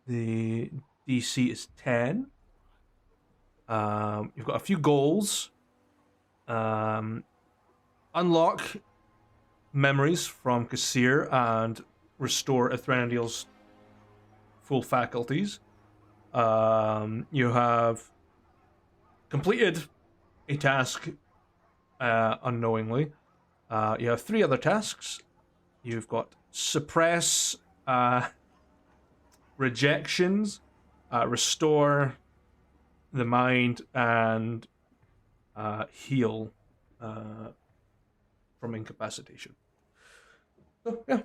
DC is 10. You've got a few goals. Unlock memories from Kassir and restore Ithrandiel's full faculties. You have completed a task unknowingly. You have 3 other tasks. You've got suppress rejections, restore the mind, and heal from incapacitation. So, yeah.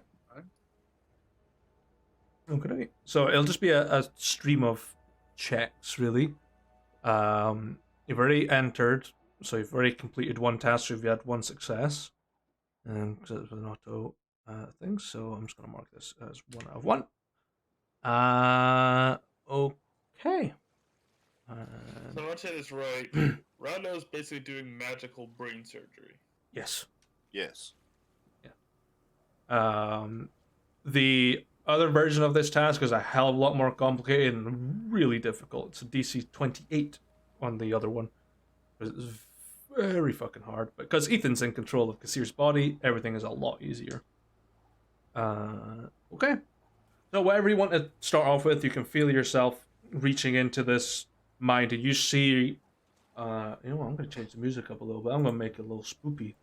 Okay. So it'll just be a stream of checks, really. You've already entered, so you've already completed 1 task, so you've had 1 success. And because it's an auto thing, so I'm just going to mark this as 1 out of 1. Okay. So I want to say this right. Rando is basically doing magical brain surgery. Yes. Yes. The other version of this task is a hell of a lot more complicated and really difficult. It's a DC 28 on the other one. It's very fucking hard. Because Ethan's in control of Kassir's body, everything is a lot easier. Okay. So whatever you want to start off with, you can feel yourself reaching into this mind, and you see, you know what, I'm going to change the music up a little bit. I'm going to make it a little spooky.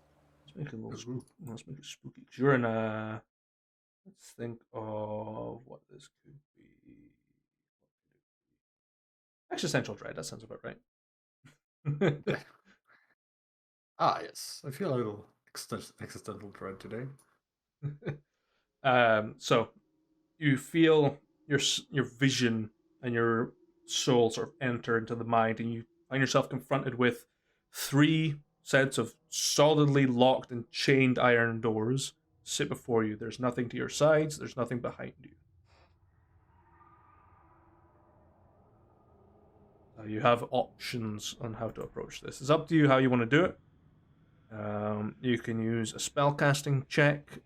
Let's make it a little spooky. Let's make it spooky. 'Cause you're in a... Let's think of what this could be. Existential dread, that sounds about right. Ah, yes. I feel a little existential dread today. So you feel your vision and your soul sort of enter into the mind, and you find yourself confronted with 3 sets of solidly locked and chained iron doors sit before you. There's nothing to your sides, there's nothing behind you. You have options on how to approach this. It's up to you how you want to do it. You can use a spellcasting check.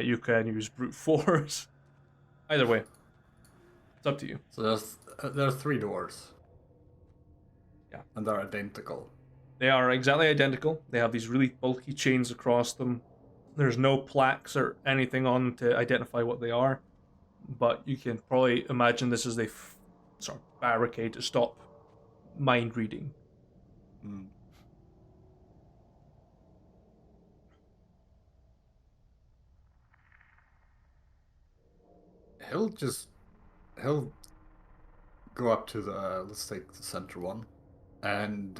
You can use brute force. Either way, it's up to you. So there's 3 doors. Yeah. And they're identical. They are exactly identical. They have these really bulky chains across them. There's no plaques or anything on them to identify what they are. But you can probably imagine this as a sort of barricade to stop mind reading. Mm. He'll go up to the, let's take the center one, and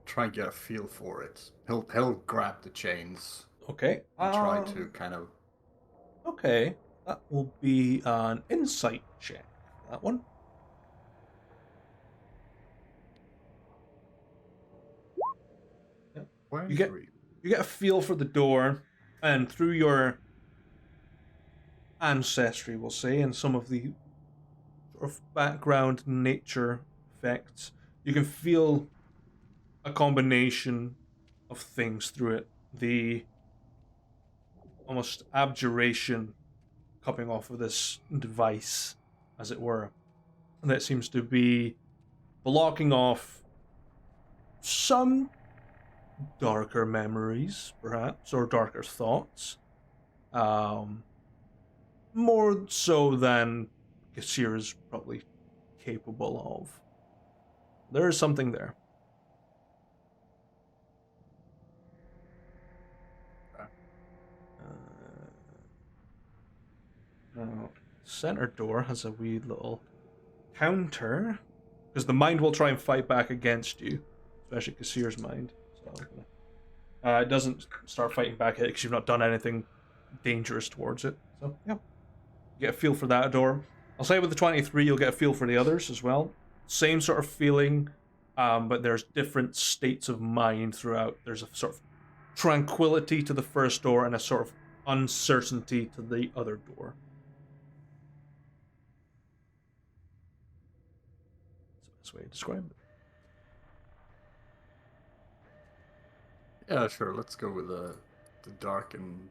try and get a feel for it. He'll grab the chains Okay. and try to kind of... Okay. That will be an insight check. That one. Yeah. You get a feel for the door, and through your ancestry, we'll say, and some of the sort of background nature effects, you can feel a combination of things through it. The almost abjuration coming off of this device, as it were, that seems to be blocking off some darker memories, perhaps, or darker thoughts. More so than Kassir is probably capable of. There is something there. Now, center door has a wee little counter, because the mind will try and fight back against you, especially Kassir's mind. So it doesn't start fighting back at it because you've not done anything dangerous towards it. So yeah, you get a feel for that door. I'll say with the 23, you'll get a feel for the others as well. Same sort of feeling, but there's different states of mind throughout. There's a sort of tranquility to the first door and a sort of uncertainty to the other door. That's the best way to describe it. Yeah, sure. Let's go with the dark and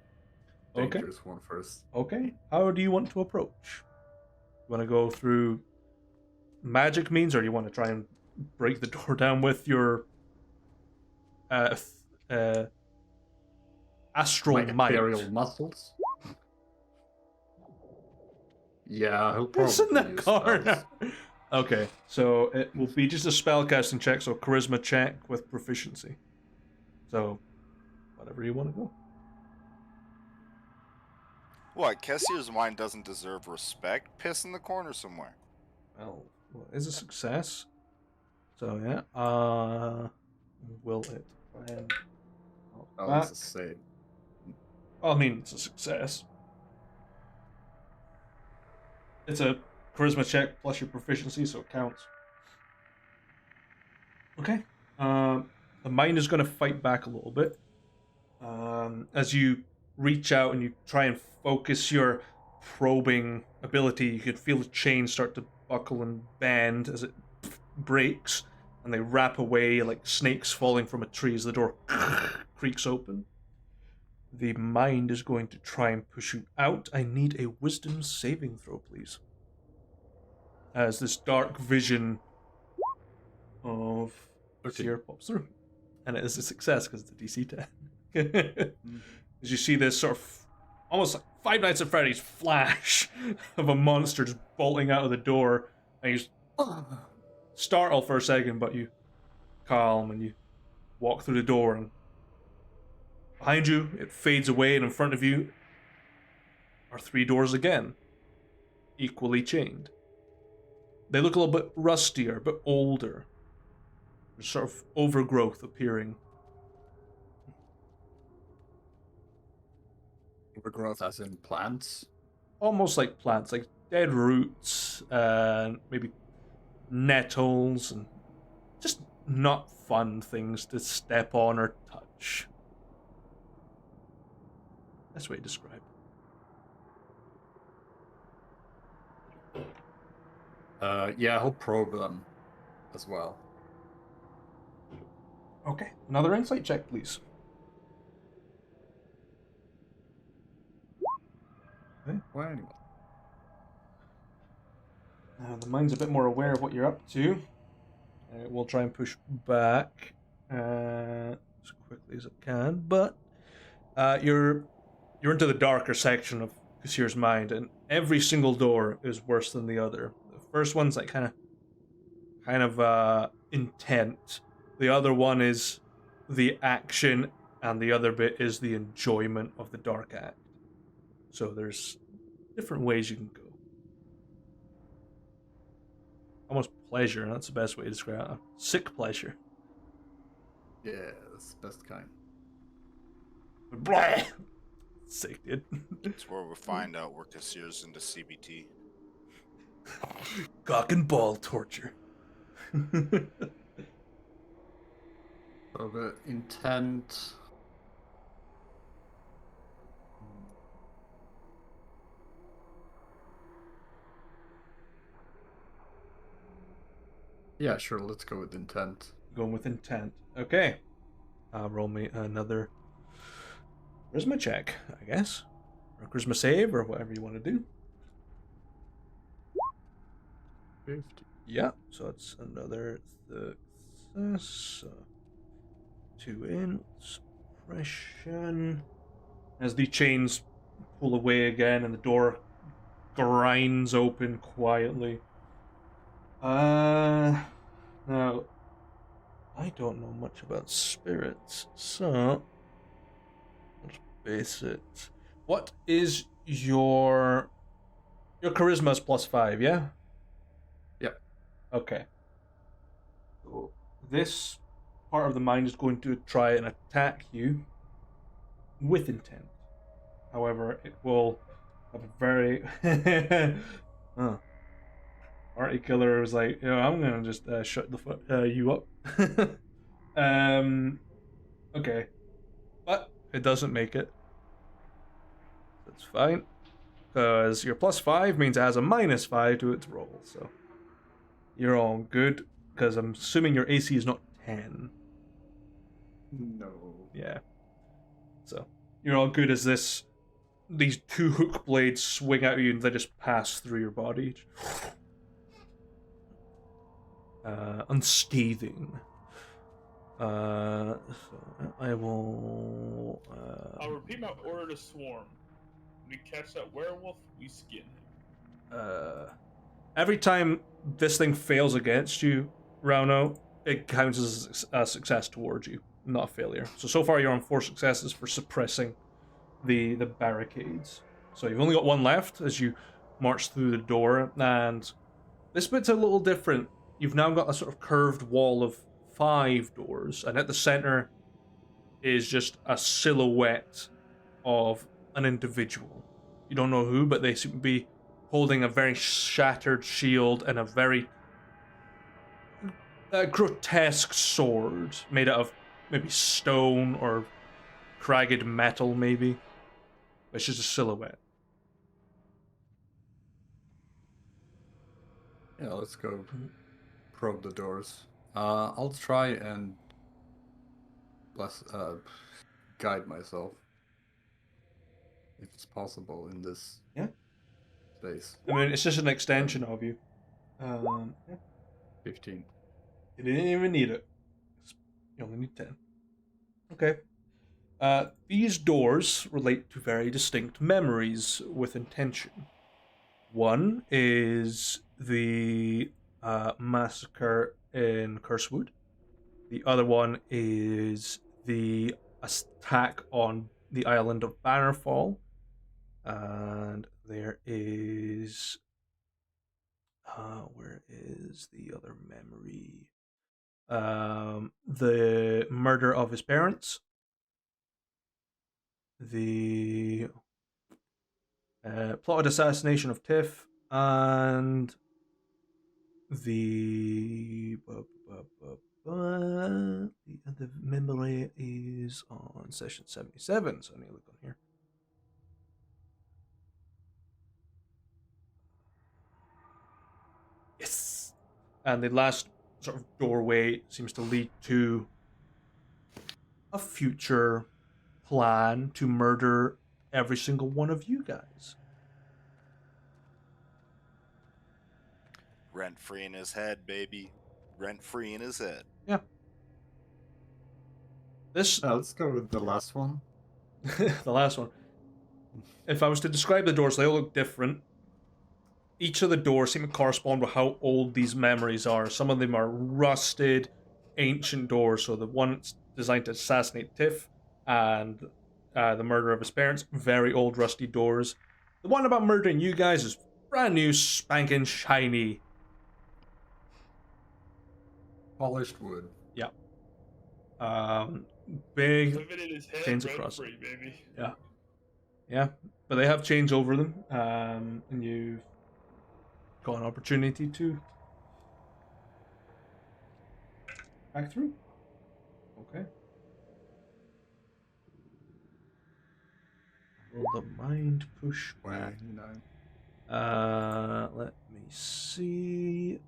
dangerous one first. Okay. How do you want to approach? You want to go through magic means, or do you want to try and break the door down with your astral My might. ethereal muscles. Yeah, he'll probably It's in the use corner. spells. Okay, so it will be just a spellcasting check, so charisma check with proficiency. So, whatever you want to go. What? Kessier's mind doesn't deserve respect? Piss in the corner somewhere. Well, is a success. So yeah, will it land? Oh, Back? that's a save. I mean, it's a success. It's a charisma check plus your proficiency, so it counts. Okay. The mind is going to fight back a little bit. As you reach out and you try and focus your probing ability, you can feel the chain start to buckle and bend as it breaks, and they wrap away like snakes falling from a tree as the door creaks open. The mind is going to try and push you out. I need a wisdom saving throw, please. As this dark vision of Seer pops through. And it is a success because it's a DC 10. As you see this sort of almost like Five Nights at Freddy's flash of a monster just bolting out of the door, and you startle for a second, but you calm and you walk through the door, and behind you it fades away, and in front of you are 3 doors again, equally chained. They look a little bit rustier, a bit older. There's sort of overgrowth appearing. Overgrowth as in plants? Almost like plants, like dead roots, and maybe nettles, and just not fun things to step on or touch. That's what you describe. Yeah, he'll probe them as well. Okay, another insight check, please. Okay. Well, anyway. Now the mind's a bit more aware of what you're up to. We'll try and push back as quickly as it can, but you're into the darker section of Kassir's mind, and every single door is worse than the other. The first one's like kind of intent. The other one is the action, and the other bit is the enjoyment of the dark act. So there's different ways you can go. Almost pleasure, and that's the best way to describe it. Sick pleasure. Yeah, that's the best kind. Blah! Sick, dude. It's where we find out we're Kassir's into CBT. Cock and ball torture. So the intent... Yeah, sure, let's go with intent. Going with intent. Okay. Roll me another charisma check, I guess. Or charisma save, or whatever you want to do. 50. Yeah, so it's another success. 2 in. Suppression. As the chains pull away again and the door grinds open quietly. Now, I don't know much about spirits, so let's base it. What is your charisma's +5, yeah? Yep. Okay. So this part of the mind is going to try and attack you with intent. However, it will have a very Party killer was like, I'm gonna just shut you up. Okay, but it doesn't make it. That's fine, because your +5 means it has a -5 to its roll, so you're all good. Because I'm assuming your AC is not 10. No. Yeah, so you're all good as these 2 hook blades swing at you and they just pass through your body. Unscathing. So I will. I'll repeat my order to swarm. When we catch that werewolf, we skin him. Every time this thing fails against you, Rauno, it counts as a success towards you, not a failure. So far you're on 4 successes for suppressing the barricades. So you've only got 1 left as you march through the door, and this bit's a little different. You've now got a sort of curved wall of 5 doors, and at the center is just a silhouette of an individual. You don't know who, but they seem to be holding a very shattered shield and a very grotesque sword made out of maybe stone or cragged metal, maybe. It's just a silhouette. Yeah, let's go probe the doors. I'll try and guide myself if it's possible in this space. I mean, it's just an extension of you. 15. You didn't even need it. You only need 10. Okay. These doors relate to very distinct memories with intention. One is the massacre in Cursewood. The other one is the attack on the island of Bannerfall. And there is... where is the other memory? The murder of his parents. The plotted assassination of Tiff. And the other memory is on session 77, so I need to look on here. Yes. And the last sort of doorway seems to lead to a future plan to murder every single one of you guys. Rent free in his head, baby. Rent free in his head. Yeah. This Let's go with the last one. the last one. If I was to describe the doors, they all look different. Each of the doors seem to correspond with how old these memories are. Some of them are rusted, ancient doors. So the one that's designed to assassinate Tiff and the murder of his parents, very old, rusty doors. The one about murdering you guys is brand new, spanking, shiny. Polished wood. Yeah. Big Living in his head, chains rent across free, baby. Yeah. Yeah. But they have chains over them. And you've got an opportunity to back through. Okay. Roll the mind push back. 29. Let me see.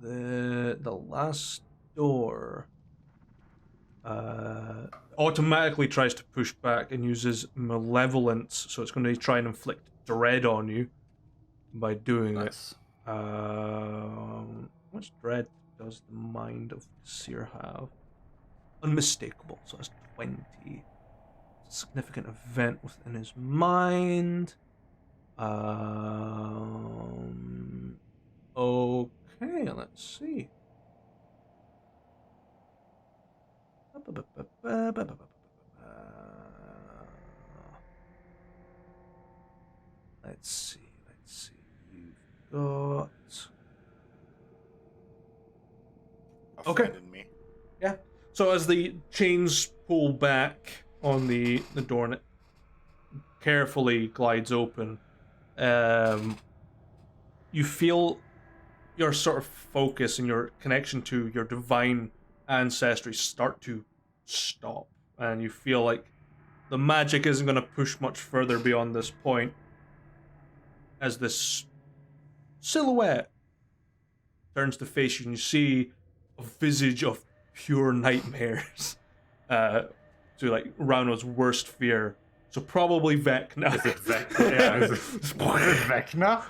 The last door automatically tries to push back and uses malevolence, so it's going to try and inflict dread on you by doing Nice. it. How much dread does the mind of the seer have? Unmistakable, so that's 20. Significant event within his mind. Okay, let's see. Let's see. You've got... Okay. Offended me. Yeah. So as the chains pull back on the door and it carefully glides open, you feel your sort of focus and your connection to your divine ancestry start to stop, and you feel like the magic isn't going to push much further beyond this point as this silhouette turns to face you and you see a visage of pure nightmares to like Rauno's worst fear. So probably Vecna. Is it Vecna? Yeah, is it Vecna?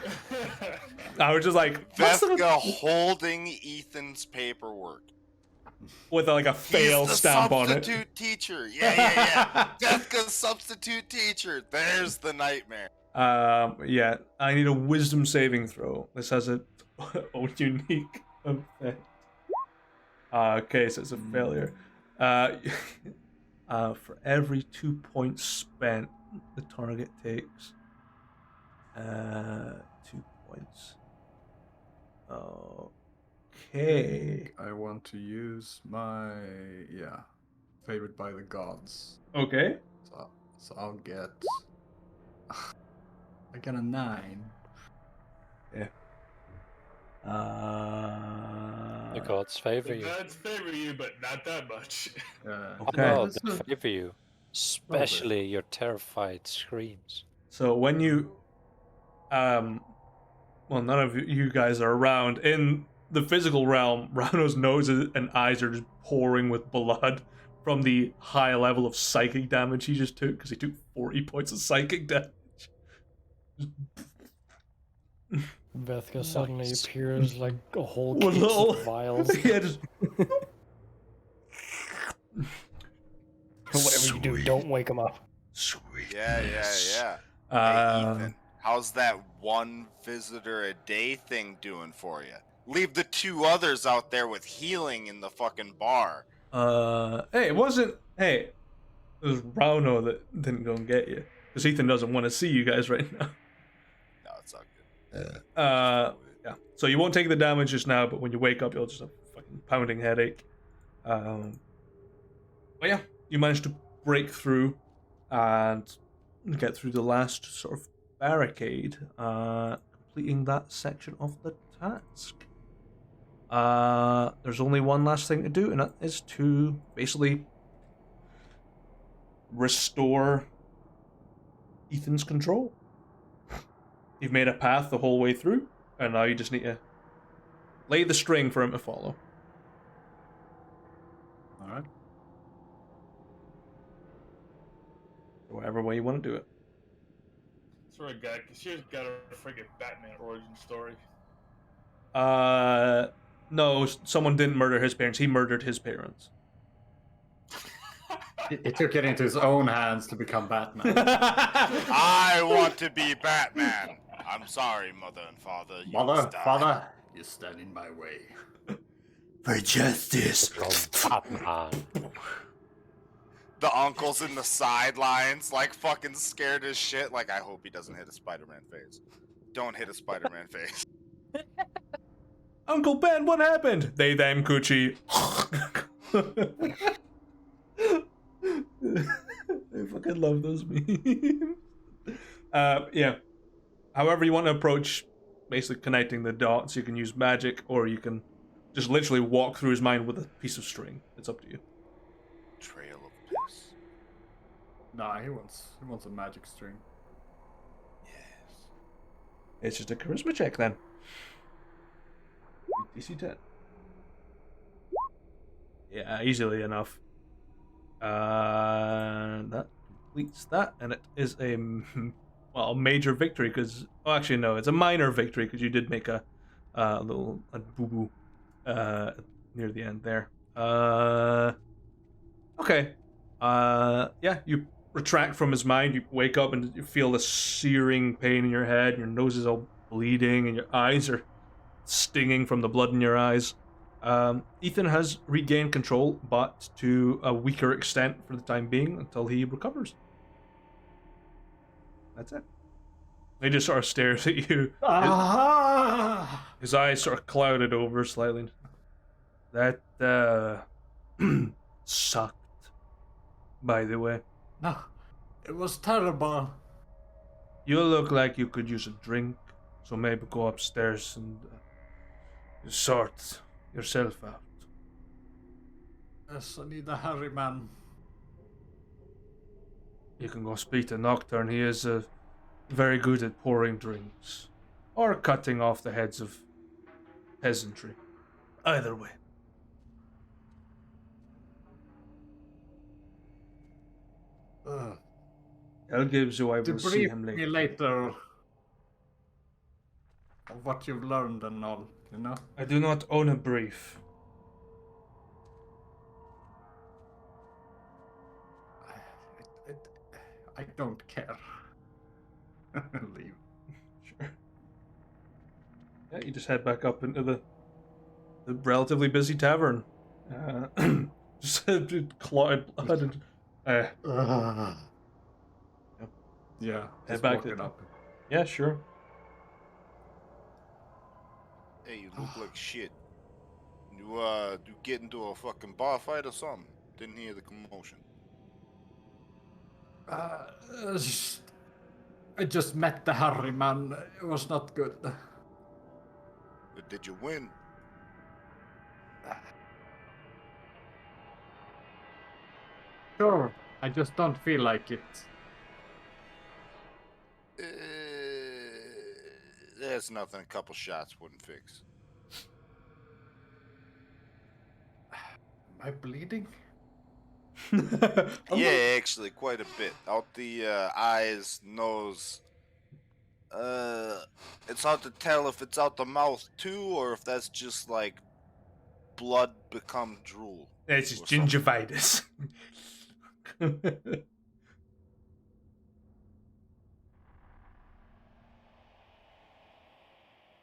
I was just like, what's the- Vethka holding Ethan's paperwork. with like a fail He's the stamp on it. substitute teacher. Yeah. Deathka's substitute teacher. There's the nightmare. Yeah, I need a wisdom saving throw. This has a own unique effect. Okay, so it's a failure. For every 2 points spent, the target takes 2 points. Okay. I want to use my favored by the gods. Okay. So I'll get. I get a 9. Yeah. The gods favor The you. gods favor you, but not that much. Okay. No, That's they a- favor you. Especially your terrified screams. So when you, well, none of you guys are around. In the physical realm, Rano's nose and eyes are just pouring with blood from the high level of psychic damage he just took, because he took 40 points of psychic damage. Vethka suddenly Nice. appears like a whole One case little- of vials. Yeah, just Whatever you do, don't wake him up. Sweet. Yeah. Hey, uh, Ethan, how's that one visitor a day thing doing for you? Leave the 2 others out there with healing in the fucking bar. hey, it wasn't. Hey, it was Rano that didn't go and get you, because Ethan doesn't want to see you guys right now. No, it's all good. Yeah. So you won't take the damage just now, but when you wake up, you'll just have a fucking pounding headache. But yeah, you managed to break through and get through the last sort of barricade, completing that section of the task. There's only one last thing to do, and that is to basically restore Ethan's control. You've made a path the whole way through, and now you just need to lay the string for him to follow. Alright. Whatever way you want to do it. Swear to God, Kashir's got a friggin' Batman origin story. No, someone didn't murder his parents. He murdered his parents. He took it into his own hands to become Batman. I want to be Batman. I'm sorry, mother and father. You must die. Father, you stand in my way. For justice. Batman. The uncle's in the sidelines, like fucking scared as shit. Like, I hope he doesn't hit a Spider-Man face. Don't hit a Spider-Man face. Uncle Ben, what happened? They, them, Coochie. I fucking love those memes. Yeah. However you want to approach basically connecting the dots, you can use magic, or you can just literally walk through his mind with a piece of string. It's up to you. Trail of piss. Nah, he wants a magic string. Yes. It's just a charisma check then. DC 10. Yeah, easily enough. That completes that, and it is a major victory because actually no, it's a minor victory because you did make a little boo boo near the end there. Okay. Yeah, you retract from his mind. You wake up and you feel the searing pain in your head. Your nose is all bleeding, and your eyes are stinging from the blood in your eyes. Ethan has regained control, but to a weaker extent for the time being until he recovers. That's it. He just sort of stares at you. His eyes sort of clouded over slightly. That sucked, by the way. No, it was terrible. You look like you could use a drink, so maybe go upstairs and sort yourself out. Yes, I need a hurry, man. You can go speak to Nocturne. He is very good at pouring drinks. Or cutting off the heads of peasantry. Either way. I'll give you, I will see Debrief him me later. later of what you've learned and all, you know? I do not own a brief. I don't care. Leave. Sure. Yeah, you just head back up into the relatively busy tavern. Just clotted blood and Yeah, head just back walk to it up. Yeah, sure. Hey, you look like shit. You get into a fucking bar fight or something? Didn't hear the commotion. Uh, I just met the Harry man. It was not good. But did you win? Sure. I just don't feel like it. Uh, there's nothing a couple shots wouldn't fix. Am I bleeding? Yeah, actually, quite a bit. Out the eyes, nose. It's hard to tell if it's out the mouth too, or if that's just like blood become drool. It's just or something. gingivitis.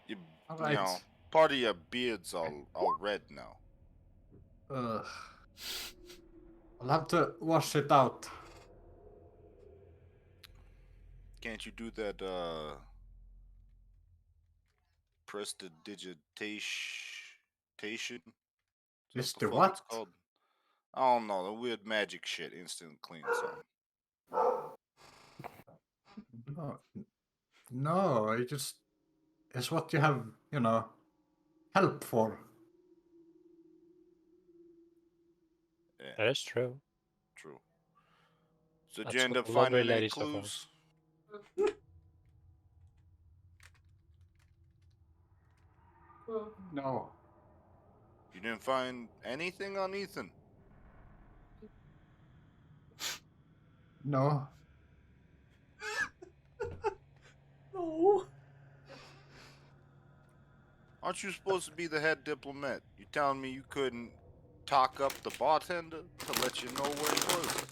You Alright. know, part of your beard's all red now. Ugh. I'll have to wash it out. Can't you do that prestidigitation? Is That's the the fuck it's what? called. I don't know, the weird magic shit, instant clean something. No, no, it's what you have, help for. Yeah, That is true. true. So did That's you end what up the lovely finding any ladies are for. clues? No. You didn't find anything on Ethan? No. No. Aren't you supposed to be the head diplomat? You telling me you couldn't talk up the bartender to let you know where he was?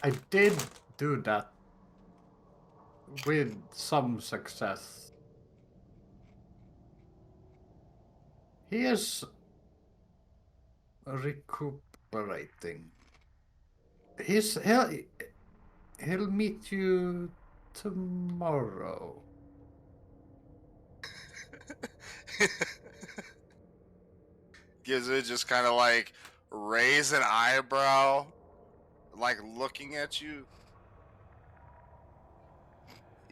I did do that with some success. He is recuperating. He'll meet you tomorrow. Gives it just kind of like raise an eyebrow, like looking at you.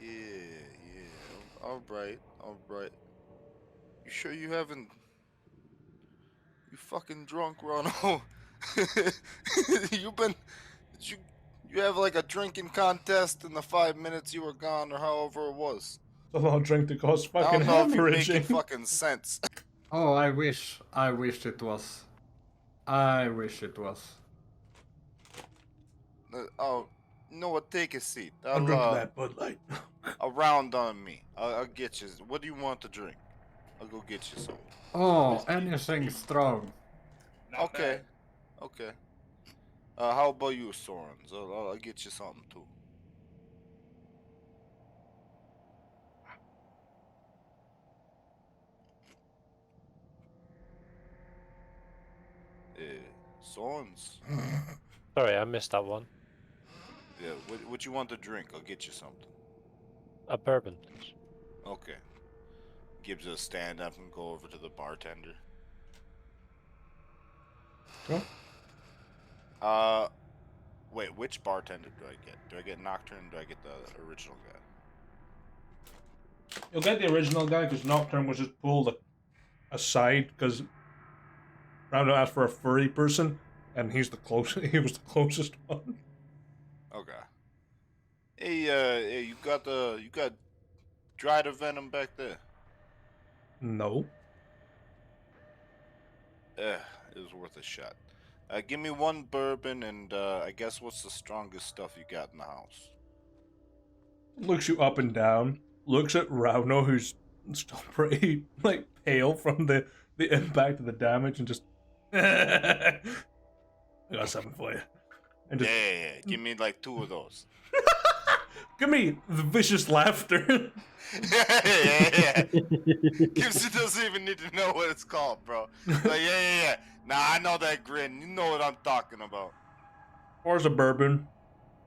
Yeah. All right. You sure you haven't? You fucking drunk, Ronald? you been? Did you have like a drinking contest in the 5 minutes you were gone, or however it was? A lot of drink to cause I fucking don't know if you're making hemorrhaging. fucking sense. Oh, I wish it was. I wish it was. Oh, you know what? Take a seat. I'll drink that Bud Light. I'll round on me. I'll get you. What do you want to drink? I'll go get you some. Oh, Whiskey. anything strong. Not Okay. bad. Okay. How about you, Sorens? I'll get you something too. Sorens. Sorry, I missed that one. Yeah. What you want to drink? I'll get you something. A bourbon, please. Okay. Gives a stand up and go over to the bartender. Cool. Wait. Which bartender do I get? Do I get Nocturne? Or do I get the original guy? You'll get the original guy because Nocturne was just pulled aside because Round asked for a furry person, and he's the closest. He was the closest one. Okay. Hey, you got dried venom back there? No. It was worth a shot. Give me one bourbon and I guess what's the strongest stuff you got in the house? Looks you up and down. Looks at Rauno, who's still pretty pale from the the impact of the damage and just. I got something for you. And just Yeah. Give me like 2 of those. give me the vicious laughter. yeah. Gibson doesn't even need to know what it's called, bro. Like, yeah. Nah, I know that grin. You know what I'm talking about. Pours a bourbon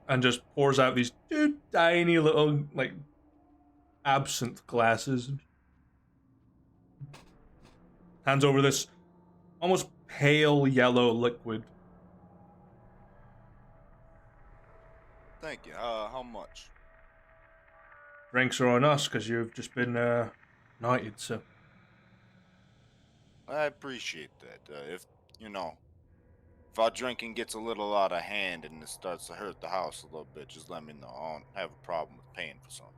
and just pours out these 2 tiny little like absinthe glasses. Hands over this almost pale yellow liquid. Thank you. How much? Drinks are on us because you've just been knighted, so. I appreciate that. If our drinking gets a little out of hand and it starts to hurt the house a little bit, just let me know. I don't have a problem with paying for something.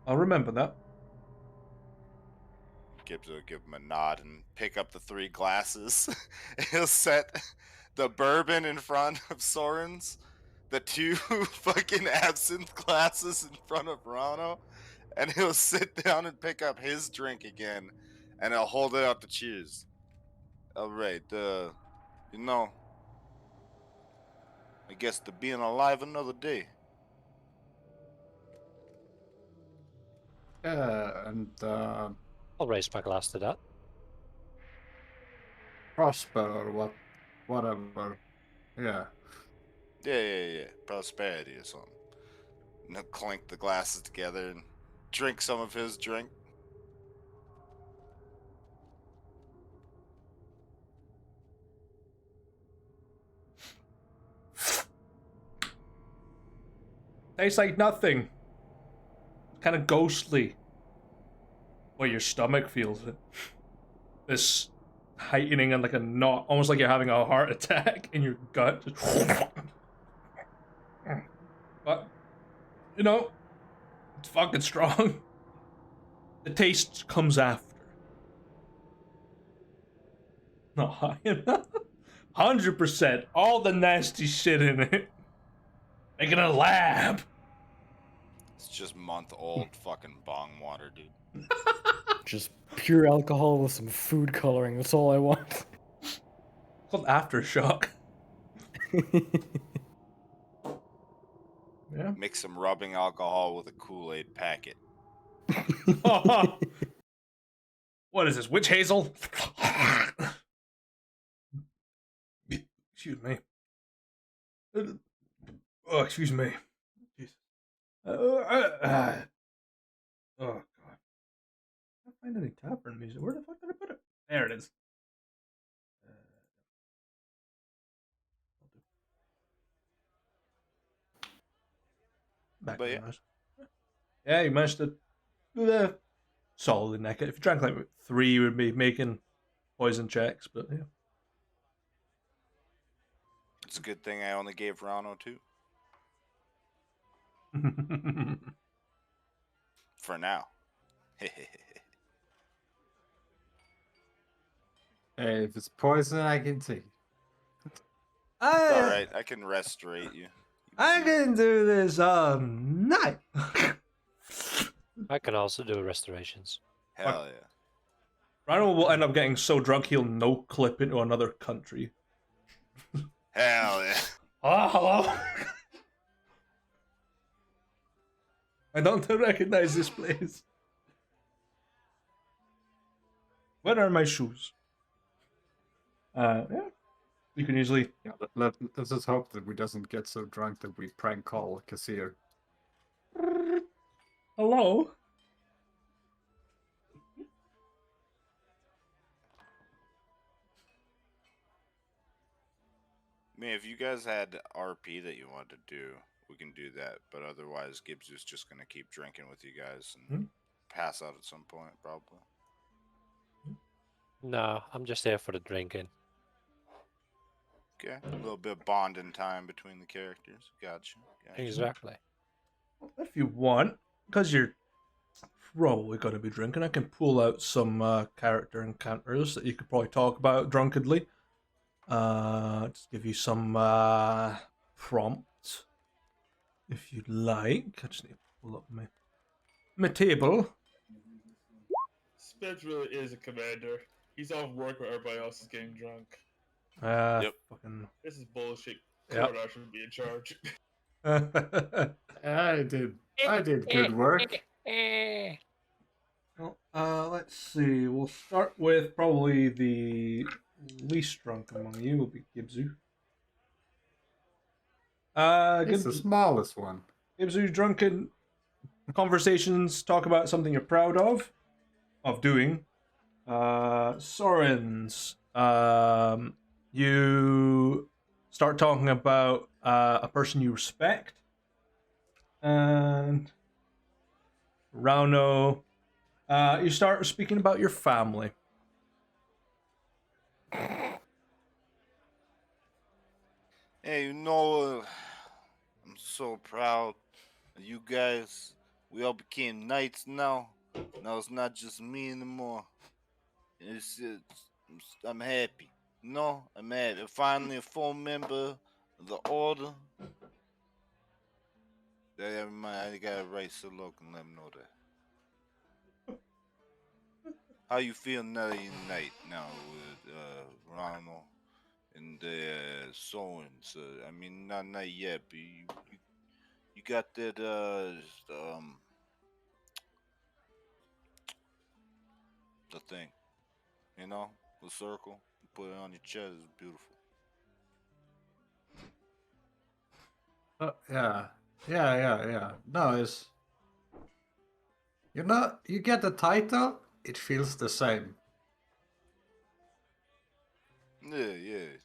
I'll remember that. Gibbs will give him a nod and pick up the 3 glasses. He'll set the bourbon in front of Soren's, the 2 fucking absinthe glasses in front of Rano, and he'll sit down and pick up his drink again, and he'll hold it out to cheers. All right, I guess to being alive another day. Yeah, and I'll raise my glass to that. prosper or whatever. Yeah. Yeah. Prosperity or something. And he'll clink the glasses together and drink some of his drink. Tastes like nothing. Kind of ghostly. Well, your stomach feels it. This heightening and like a knot, almost like you're having a heart attack in your gut. But, it's fucking strong. The taste comes after. Not high enough. 100%. All the nasty shit in it. Making a lab. It's just month-old fucking bong water, dude. Just pure alcohol with some food coloring. That's all I want. It's called Aftershock. Yeah. Mix some rubbing alcohol with a Kool-Aid packet. What is this, witch hazel? Excuse me. Oh, excuse me. Jesus. Oh, God. I can't find any tavern music. Where the fuck did I put it? There it is. Back But to yeah. the mouse. Yeah, you managed to solidly neck it. If you drank like 3, you would be making poison checks, but yeah. It's a good thing I only gave Rano 2. For now. Hey, if it's poison, I can take it. It's alright, I can restorate you. I can do this all night. I can also do restorations. Hell yeah. Rhino will end up getting so drunk he'll no clip into another country. Hell yeah. Oh, hello. I don't recognize this place. Where are my shoes? Yeah. You can usually. Yeah, let's just hope that we doesn't get so drunk that we prank call Kassir. Hello? I mean, if you guys had RP that you wanted to do, we can do that. But otherwise, Gibbs is just going to keep drinking with you guys and pass out at some point, probably. No, I'm just here for the drinking. Okay. A little bit of bonding time between the characters. Gotcha. Exactly. If you want, because you're probably going to be drinking, I can pull out some character encounters that you could probably talk about drunkenly. Just give you some prompts, if you'd like. I just need to pull up my table. Spence really is a commander. He's off work where everybody else is getting drunk. Yep. Fucking. This is bullshit. Yep. Korodar should be in charge. I did good work. Well, let's see. We'll start with probably the least drunk among you will be Gibzu. It's the Gibzu, smallest one. Gibzu, drunken conversations. Talk about something you're proud of doing. Soren's. You start talking about a person you respect, and Rauno. You start speaking about your family. Hey, I'm so proud of you guys. We all became knights now. Now it's not just me anymore. I'm happy. I'm happy. Finally, a full member of the order. I gotta write Silok and let him know that. How you feel now that you're knight now with Ronald and Sowens? I mean, not knight yet, but you got that the thing, the circle. You put it on your chest. It's beautiful. Yeah. No, it's you get the title, it feels the same. Yeah.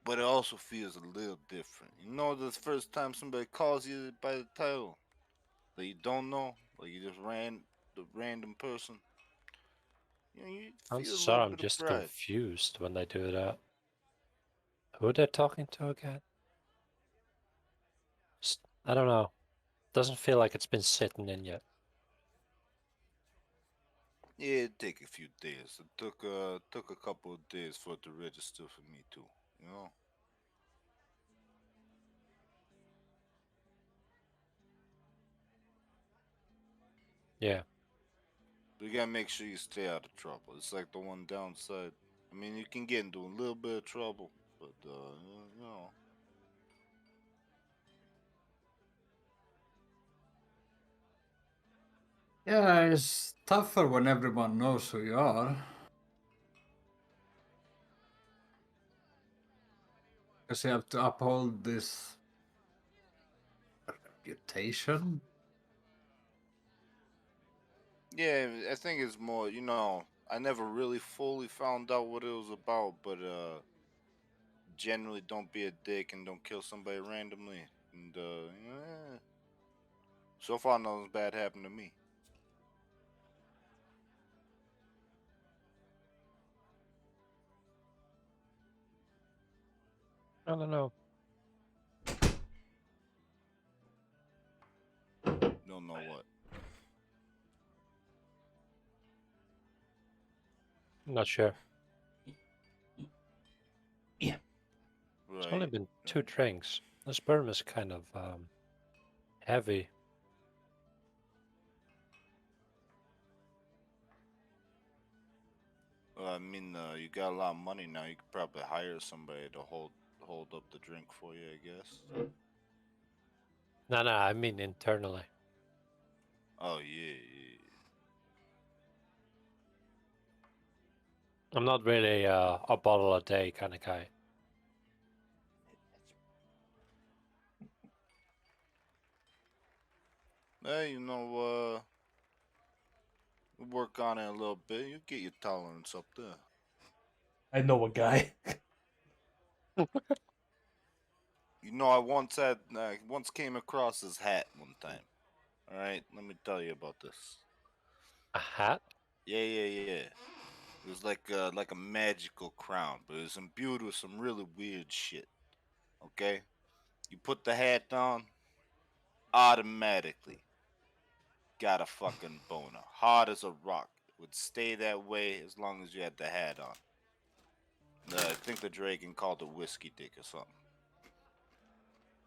But it also feels a little different. The first time somebody calls you by the title that you don't know, like you just ran the random person. You I'm feel a sorry, little I'm bit of just pride. confused when they do that. Who they're talking to again? I don't know. Doesn't feel like it's been sitting in yet. Yeah, it'd take a few days. It took a couple of days for it to register for me too. You know. Yeah. But you gotta make sure you stay out of trouble. It's like the one downside. I mean, you can get into a little bit of trouble, but you know. Yeah, it's tougher when everyone knows who you are. Because you have to uphold this reputation. Yeah, I think it's more. I never really fully found out what it was about, but generally don't be a dick and don't kill somebody randomly. And yeah. So far, nothing's bad happened to me. I don't know. Don't know what. I'm not sure. Right. It's only been 2 drinks. The sperm is kind of heavy. Well, I mean, you got a lot of money now. You could probably hire somebody to hold up the drink for you, I guess. No, I mean internally. Oh yeah. I'm not really a bottle a day kind of guy. Hey, we work on it a little bit. You get your tolerance up there. I know a guy. I once came across his hat one time. All right, let me tell you about this. A hat? Yeah. It was like a magical crown, but it was imbued with some really weird shit. Okay, you put the hat on, automatically got a fucking boner, hard as a rock. It would stay that way as long as you had the hat on. I think the dragon called it whiskey dick or something.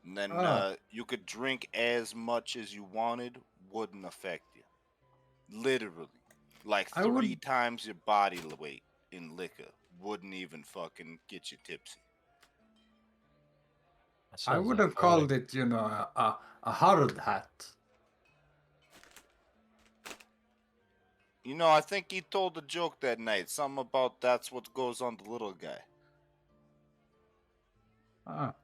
And then Oh. you could drink as much as you wanted, wouldn't affect you. Literally. Like I 3 would- times your body weight in liquor wouldn't even fucking get you tipsy. That I sounds would like have called bowling. it, a hard hat. You know, I think he told a joke that night. Something about that's what goes on the little guy. Ah,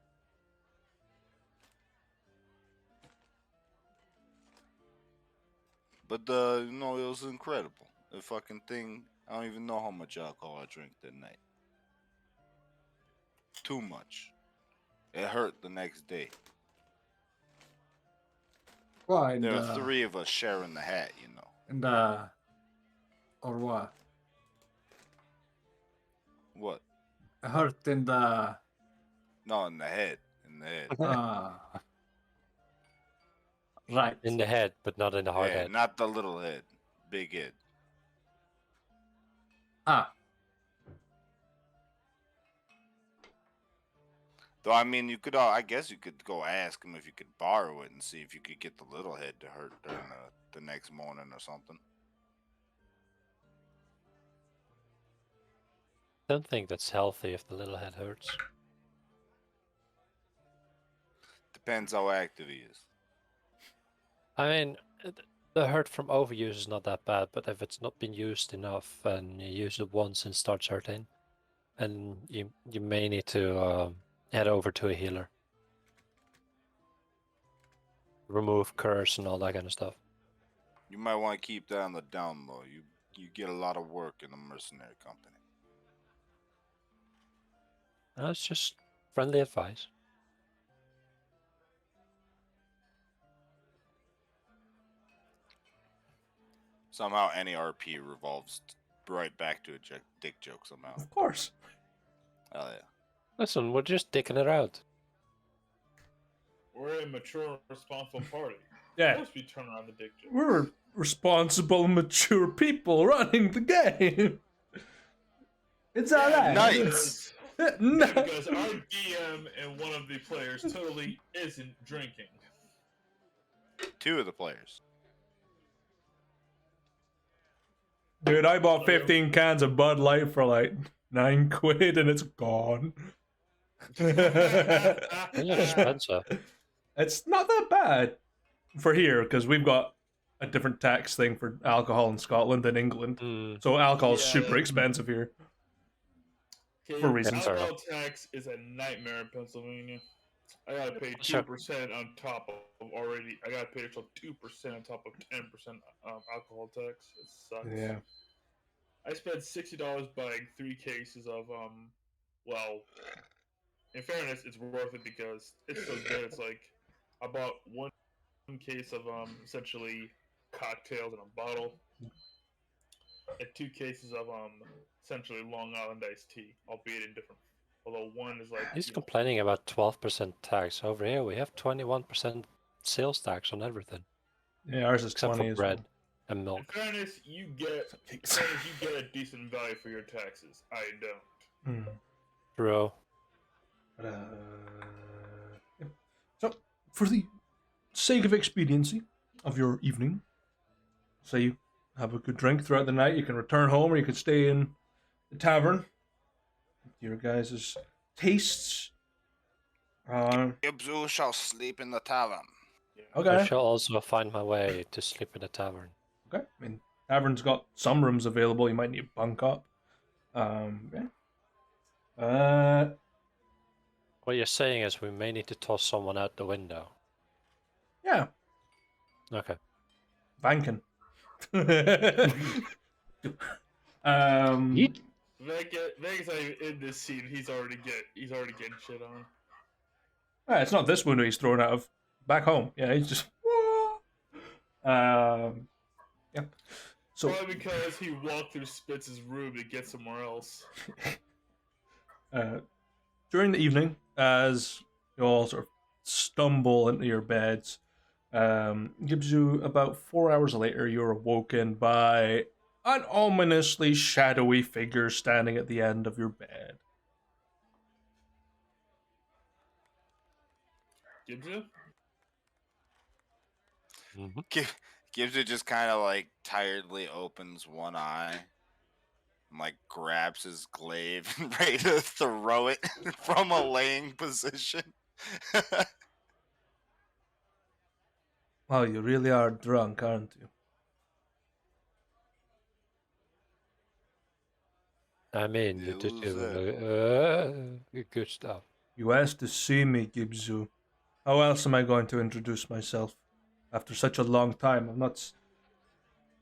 But it was incredible. The fucking thing. I don't even know how much alcohol I drank that night. Too much. It hurt the next day. well, There were 3 of us sharing the hat, you know. in the, or what? What? Hurt in the, No, in the head. In the head. right. In the head, but not in the hard Yeah, head. not the little head. Big head. Ah, Though, I mean, I guess you could go ask him if you could borrow it and see if you could get the little head to hurt during the next morning or something. Don't think that's healthy if the little head hurts. Depends how active he is. I mean, the hurt from overuse is not that bad, but if it's not been used enough and you use it once and starts hurting, and you may need to head over to a healer. Remove curse and all that kind of stuff. You might want to keep that on the down low. You get a lot of work in a mercenary company. That's just friendly advice. Somehow any RP revolves right back to a dick joke somehow. Of course. Hell yeah. Listen, we're just dicking it out. We're a mature, responsible party. Of Yeah. course we turn around the dick joke. We're responsible, mature people running the game. It's alright. Nice. Because our DM and one of the players totally isn't drinking. 2 of the players. Dude, I bought 15 cans of Bud Light for like 9 quid and it's gone. It's expensive. It's not that bad for here because we've got a different tax thing for alcohol in Scotland than England. Mm, So alcohol's Yeah. super expensive here. Okay, For reasons. alcohol tax is a nightmare in Pennsylvania. I gotta pay Sure. 2% on top of already. I gotta pay additional 2% on top of 10% alcohol tax. It sucks. Yeah. I spent $60 buying 3 cases of Well, in fairness, it's worth it because it's so good. It's like I bought one case of essentially cocktails in a bottle, and 2 cases of essentially Long Island iced tea, albeit in different. Although one is like he's you know, complaining about 12% tax. Over here, we have 21% sales tax on everything, Yeah, ours is except 20 for as bread well. and In milk. fairness, you get a decent value for your taxes. I don't. Bro, But, yeah. So, for the sake of expediency of your evening, say you have a good drink throughout the night, you can return home or you can stay in the tavern. Your guys' tastes. Gibbs shall sleep in the tavern. I Okay. shall also find my way to sleep in a tavern. Okay. I mean, tavern's got some rooms available. You might need to bunk up. Yeah. What you're saying is we may need to toss someone out the window. Yeah. Okay. Vankin. Vegas not even in this scene. He's already getting shit on. It's not this window he's thrown out of. Back home. Yeah, he's just. Yeah. So. Probably because he walked through Spitz's room to get somewhere else. During the evening, as you all sort of stumble into your beds, gives you about 4 hours later, you're awoken by an ominously shadowy figure standing at the end of your bed. Gibbs you? Mm-hmm. Gibbs it just kind of like tiredly opens one eye and like grabs his glaive and ready to throw it from a laying position. Wow, you really are drunk, aren't you? I mean, you Yeah, did what was good stuff. You asked to see me, Gibzu. How else am I going to introduce myself? After such a long time, I'm not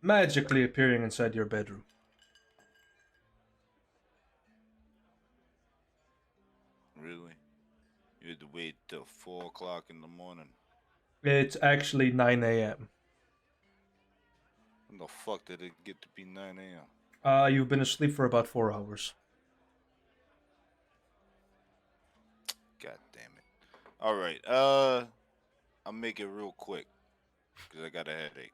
magically appearing inside your bedroom. Really? You had to wait till 4 o'clock in the morning. It's actually 9 a.m. When the fuck did it get to be 9 a.m.? You've been asleep for about 4 hours. God damn it. Alright, I'll make it real quick. Because I got a headache.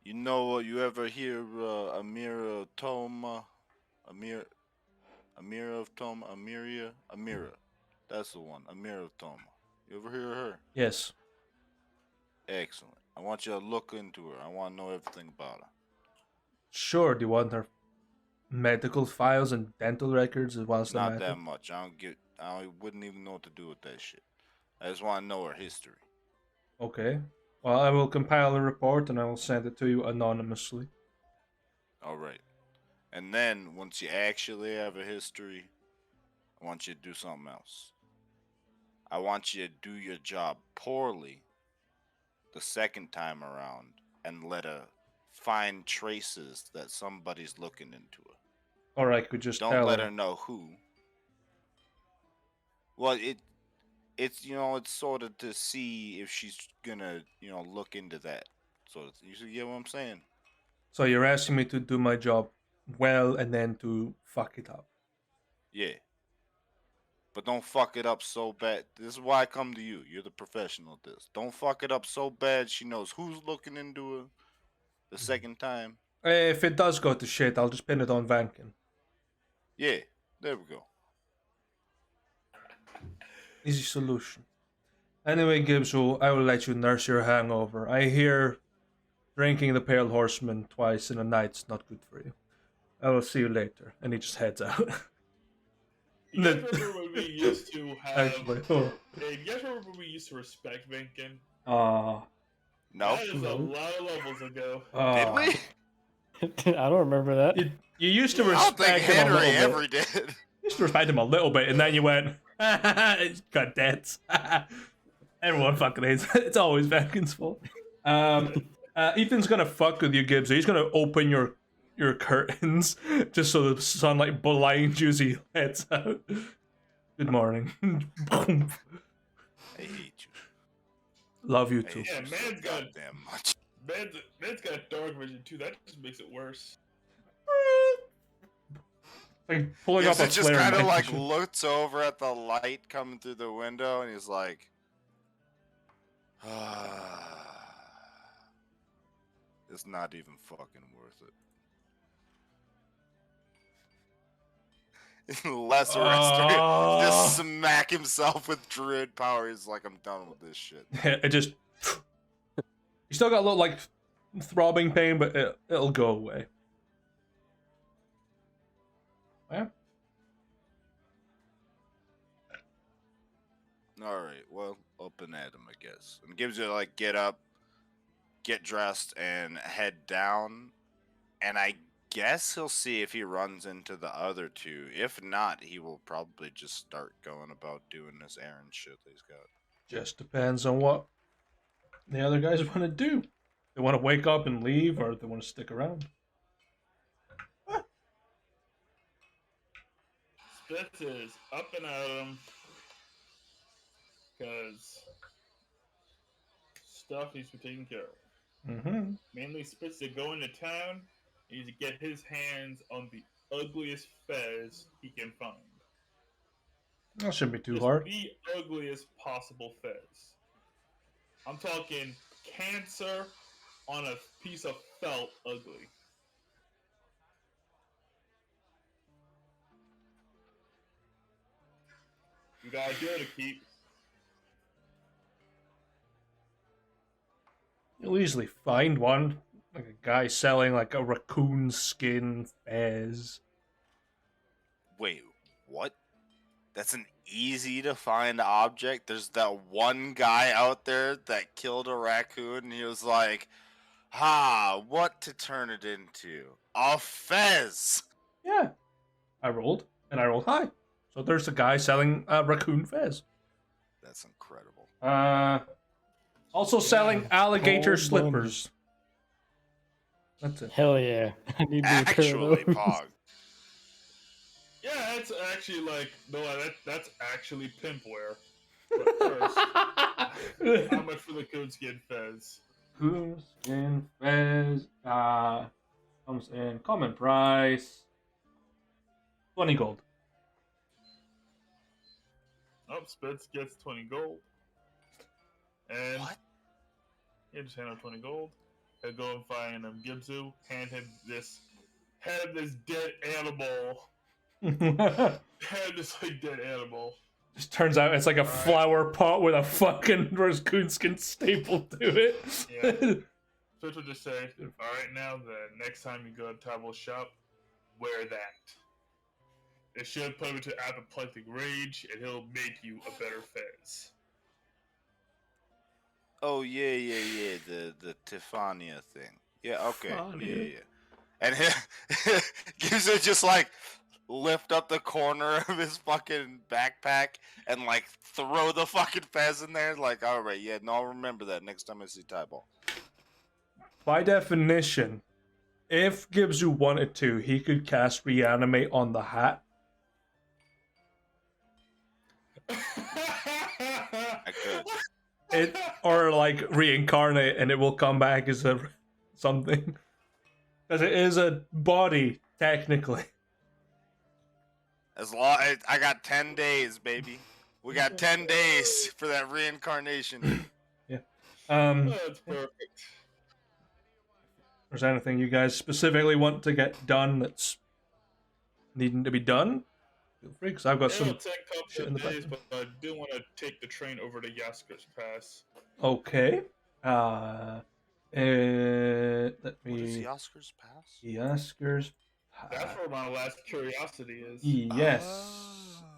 You know, you ever hear Amira Toma? Amira of Toma? Amira. That's the one. Amira of Toma. You ever hear of her? Yes. Excellent. I want you to look into her. I want to know everything about her. Sure, do you want her medical files and dental records as well as the Not matter? that much. I wouldn't even know what to do with that shit. I just want to know her history. Okay. Well, I will compile a report and I will send it to you anonymously. Alright. And then, once you actually have a history, I want you to do something else. I want you to do your job poorly the second time around and let her find traces that somebody's looking into her. Or I could just Don't tell let her. her know who. Well, it's it's sort of to see if she's gonna look into that. So you get what I'm saying? So you're asking me to do my job well and then to fuck it up. Yeah. But don't fuck it up so bad. This is why I come to you. You're the professional at this. Don't fuck it up so bad she knows who's looking into her the second time. If it does go to shit, I'll just pin it on Vankin. Yeah, there we go. Easy solution. Anyway, Gibbswell, I will let you nurse your hangover. I hear drinking the Pale Horseman twice in a night's not good for you. I will see you later. And he just heads out. You guys remember when we used to have? Actually, oh. Hey, you guys remember when we used to respect Vinkin? Ah. No? That is a lot of levels ago. Did we? I don't remember that. You used to I don't think respect him a Henry little ever bit. did. You used to respect him a little bit, and then you went, it's got debts. Everyone fucking hates it. It's always Vankin's fault. Ethan's gonna fuck with you, Gibbs. He's gonna open your curtains just so the sunlight blinds you as he heads out. Good morning. I hate you. Love you I too. hate Yeah, you so man's got- goddamn much. Man's got dark vision too. That just makes it worse. Like pulling Yes, up a it just flare kind of knife like and shit. looks over at the light coming through the window and he's like, it's not even fucking worth it. Lesser restoration. Just smack himself with druid power. He's like, I'm done with this shit. It just. You still got a little like throbbing pain, but it'll go away. Yeah. Alright, well, up and at him, I guess. And gives you like get up, get dressed, and head down. And I guess he'll see if he runs into the other two. If not, he will probably just start going about doing this errand shit that he's got. Just depends on what the other guys want to do. They want to wake up and leave, or they want to stick around. Spitz is up and at him because stuff needs to be taken care of. Mm-hmm. Mainly Spitz to go into town. He needs to get his hands on the ugliest fez he can find. That shouldn't be too Just hard. the ugliest possible fez. I'm talking cancer on a piece of felt ugly. You gotta do it to keep. You'll easily find one. Like a guy selling like a raccoon skin fez. Wait, what? That's an easy to find object. There's that one guy out there that killed a raccoon, and he was like, what to turn it into? A fez! Yeah. I rolled, and I rolled high. So there's a guy selling a raccoon fez. That's incredible. Also selling alligator Cold slippers. That's it. Hell yeah. I need me a pair of Actually, those. Pog. Yeah, that's actually like no, that's actually pimp wear. But first, how much for the coonskin fez? Coon skin fez comes in common price 20 gold. Oh, Spitz gets 20 gold. And What? you just hand him 20 gold. He'll go and find Gibzu, hand him this dead animal. Hand this like dead animal. Just turns out it's like a flower pot with a fucking raccoon skin stapled to it. Yeah. Spitz will just say, alright, now the next time you go to Table's shop, wear that. It should put him into apoplectic rage, and he'll make you a better fez. Oh, yeah. The Tiffania thing. Yeah, okay. Tiffania. Yeah. And gives it just like lift up the corner of his fucking backpack and like throw the fucking fez in there. Like, alright, yeah, no, I'll remember that next time I see Tyball. By definition, if Gibzu wanted to, he could cast Reanimate on the hat. I could. Or like reincarnate and it will come back as a something. Because it is a body, technically. As long I got 10 days, baby. We got 10 days for that reincarnation. Yeah. That's perfect. Is there anything you guys specifically want to get done that's needing to be done? Feel free, because I've got It'll some take a shit in couple the of days, back. but I do want to take the train over to Yasker's Pass. Okay. Let What is me. the Oscars pass? Yasker's That's where my last curiosity is. Yes.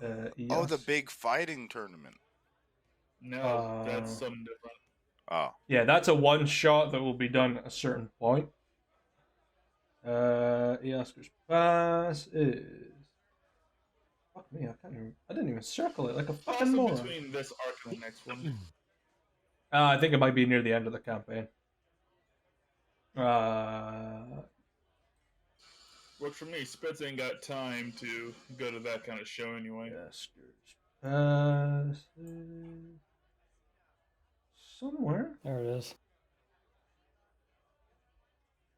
Oh, the Yes. big fighting tournament. No, that's something different. Oh. Yeah, that's a one shot that will be done at a certain point. Yasker's Pass is. Fuck me, I didn't even circle it like a fucking Also moron. between this arc and the next one. I think it might be near the end of the campaign. Works for me. Spitz ain't got time to go to that kind of show anyway. Yasker's Pass is somewhere. There it is.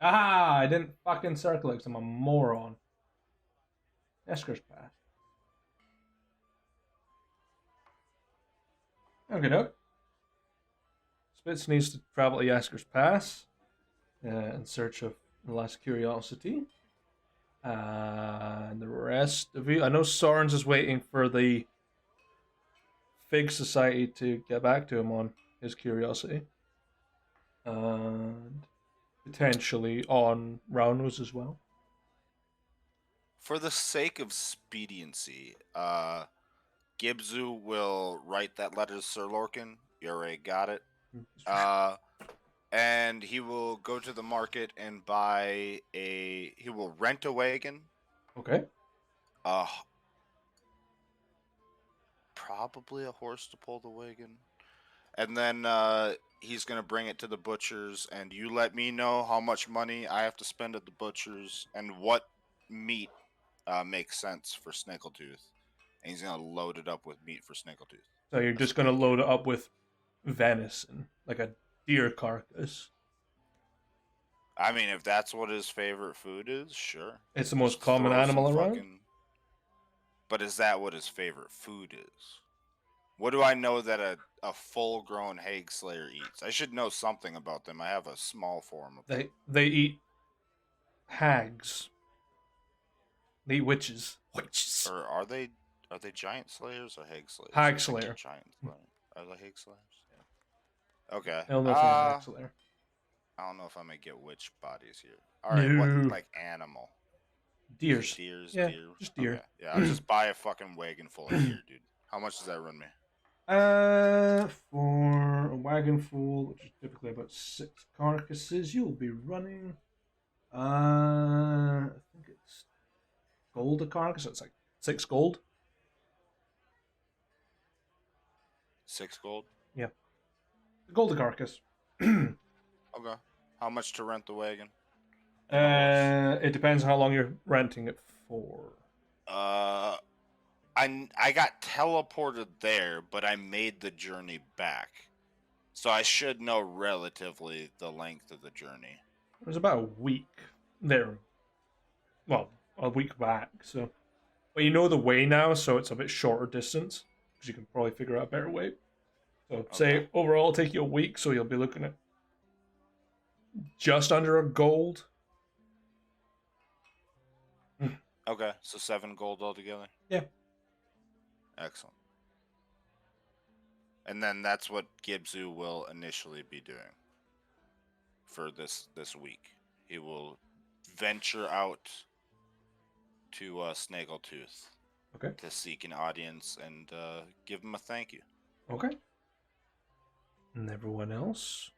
Ah, I didn't fucking circle it because I'm a moron. Yasker's Pass. Okay, doke. Spitz needs to travel to Yasker's Pass in search of the last curiosity. And the rest of you, I know Sorens is waiting for the Fig Society to get back to him on his curiosity. And potentially on Roundwas as well. For the sake of expediency, Gibzu will write that letter to Sir Lorcan. You already got it. And he will go to the market and he will rent a wagon. Okay. Probably a horse to pull the wagon. And then he's going to bring it to the butchers, and you let me know how much money I have to spend at the butchers and what meat makes sense for Snaggletooth. And he's going to load it up with meat for Snaggletooth. So you're just going to load it up with venison, like a deer carcass. I mean, if that's what his favorite food is, sure. It's the most Just common throw animal some around? But is that what his favorite food is? What do I know that a full-grown hag slayer eats? I should know something about them. I have a small form of them. They eat hags. They eat witches. Witches. Or are they giant slayers or hag slayers? Hag I think slayer. they're Giant slayer. Are they hag slayers? Yeah. Okay. Illness and hag slayer. I don't know if I'm gonna get witch bodies here. All right, what No. like animal? Is it Deers. deers, Yeah, deer. just deer. Okay. Yeah, I'll just buy a fucking wagon full of deer, dude. How much does that run me? For a wagon full, which is typically about 6 carcasses, you'll be running. I think it's gold a carcass. It's like 6 gold. 6 gold. Yeah, gold a carcass. Okay. How much to rent the wagon? And the horse? It depends on how long you're renting it for. I got teleported there, but I made the journey back, so I should know relatively the length of the journey. It was about a week there. Well, a week back. So, but you know the way now, so it's a bit shorter distance because you can probably figure out a better way. So, say Okay. overall it'll take you a week, so you'll be looking at just under a gold. Okay, so 7 gold altogether. Yeah. Excellent. And then that's what Gibzu will initially be doing for this week. He will venture out to Snaggletooth Okay. to seek an audience and give him a thank you. Okay. And everyone else?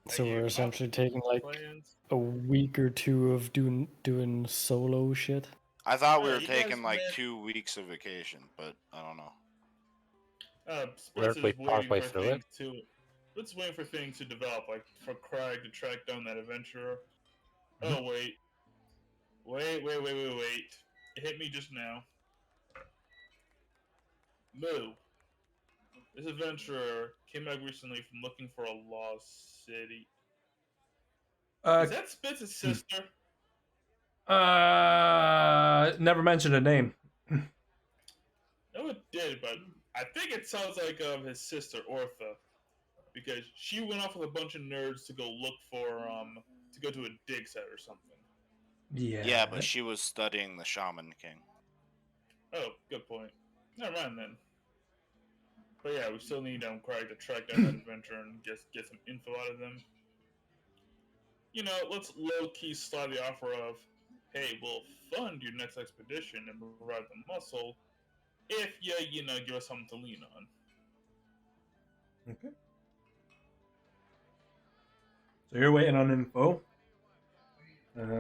So we're essentially taking like Plans. a week or two of doing solo shit. I thought we Yeah, were you taking guys like met- 2 weeks of vacation, but I don't know. Weren't we Spence is partway waiting for through it? things to. Let's wait for things to develop, like for Craig to track down that adventurer. Oh wait. It hit me just now. Moo. This adventurer came back recently from looking for a lost city. Is that Spitz's sister? Never mentioned a name. No, it did, but I think it sounds like his sister Ortha, because she went off with a bunch of nerds to go look for to go to a dig site or something. Yeah. Yeah, but she was studying the Shaman King. Oh, good point. Never mind then. But yeah, we still need Craig to track down that adventurer and get some info out of them. You know, let's low key slide the offer of, hey, we'll fund your next expedition and provide the muscle if you give us something to lean on. Okay. So you're waiting on info. But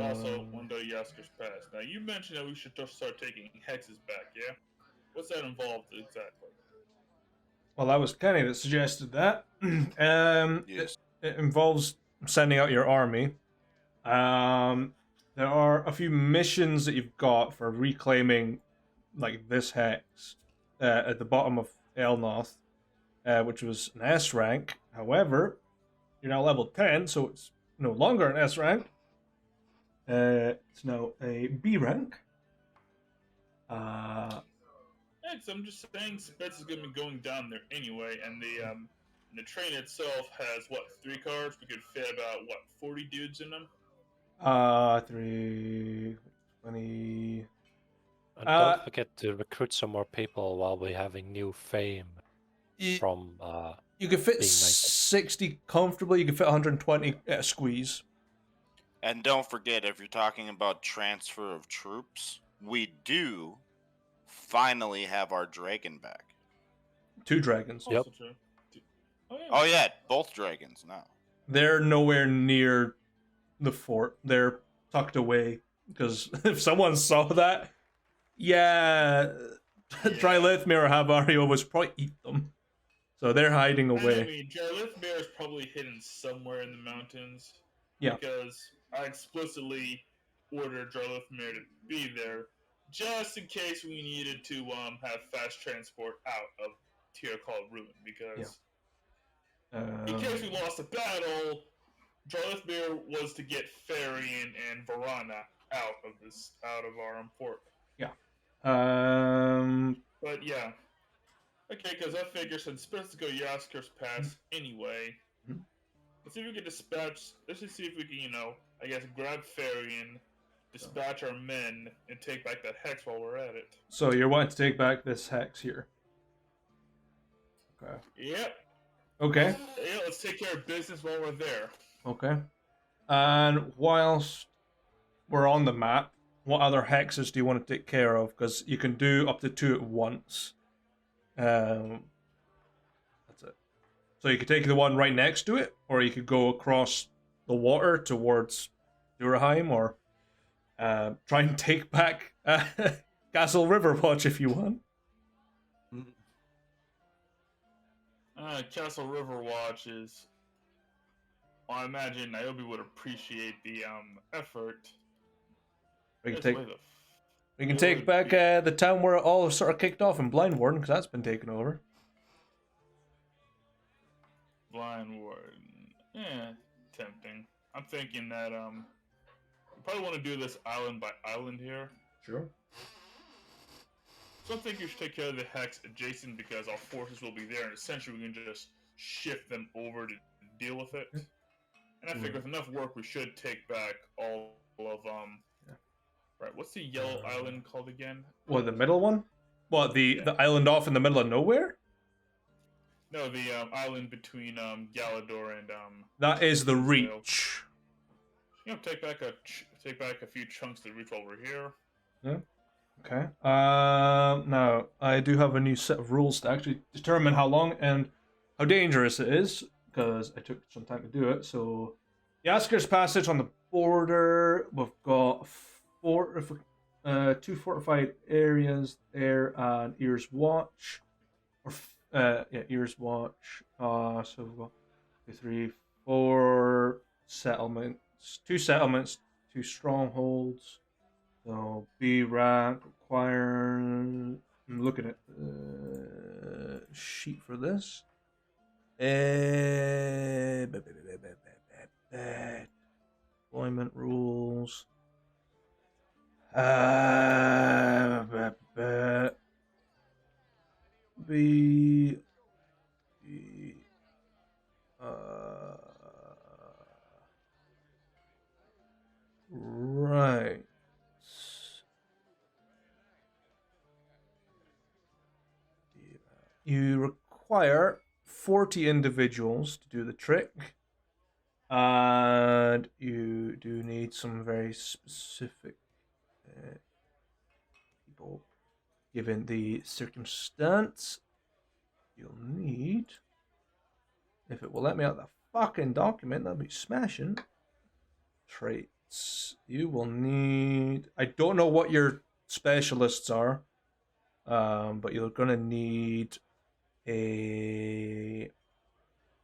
also, one day Yasker's passed. Now, you mentioned that we should just start taking hexes back, yeah? What's that involved exactly? Well, that was Kenny that suggested that. Yes. It involves sending out your army. There are a few missions that you've got for reclaiming, like this hex, at the bottom of Elnoth, which was an S rank. However, you're now level 10, so it's no longer an S rank. It's now a B rank. Yeah, because I'm just saying Spitz is going to be going down there anyway, and the train itself has, 3 cars? We could fit about, 40 dudes in them? 3, 20. And don't forget to recruit some more people while we're having new fame from You can fit being knighted. 60 comfortably. You can fit 120 at a squeeze. And don't forget, if you're talking about transfer of troops, we do finally have our dragon back. 2 dragons. Yep. Also true. Oh, yeah. Oh yeah, both dragons now. They're nowhere near the fort. They're tucked away. Because if someone saw that, Drylathmere or Havario was probably eat them. So they're hiding I away. mean, Jarlithmere is probably hidden somewhere in the mountains. Yeah. Because I explicitly ordered Jarlithmere to be there, just in case we needed to have fast transport out of Tier called Ruin. Because in case we lost a battle, Jarlithmere was to get Farian and Varana out of our port. But yeah. Okay, because I figure since Spitzico Yasker's pass anyway, let's see if we can dispatch. Let's just see if we can, I guess, grab Farian, dispatch our men and take back that hex while we're at it. So you're wanting to take back this hex here. Okay. Yep. Okay. Yeah, let's take care of business while we're there. Okay. And whilst we're on the map, what other hexes do you want to take care of? Because you can do up to 2 at once. That's it. So you could take the one right next to it, or you could go across the water towards Durheim, or try and take back Castle Riverwatch if you want. Castle Riverwatch is. Well, I imagine Niobe would appreciate the effort. We can This take way the we can it take would back be- the town where it all sort of kicked off in Blindwarden, because that's been taken over. Blind Warden. Yeah, tempting. I'm thinking that we probably want to do this island by island here. Sure. So I think you should take care of the hex adjacent because our forces will be there, and essentially we can just shift them over to deal with it. And I figure with enough work, we should take back all of Right, what's the yellow island called again? What, the middle one? What, the island off in the middle of nowhere? No, the island between Galador and That is the Sail. Reach. take back a few chunks to reach while we're here. Yeah. Okay. Now I do have a new set of rules to actually determine how long and how dangerous it is, because I took some time to do it. So, the Asker's Passage on the border. We've got 2 fortified areas there, and Ears Watch, Ears Watch. So we've got 2, 3, 4 settlements, 2 settlements, 2 strongholds. So B rank require. I'm looking at the sheet for this. Deployment rules. B. Right. You require 40 individuals to do the trick, and you do need some very specific people. Given the circumstance, you'll need, if it will let me out the fucking document, that'll be smashing. Traits. You will need, I don't know what your specialists are, but you're gonna need a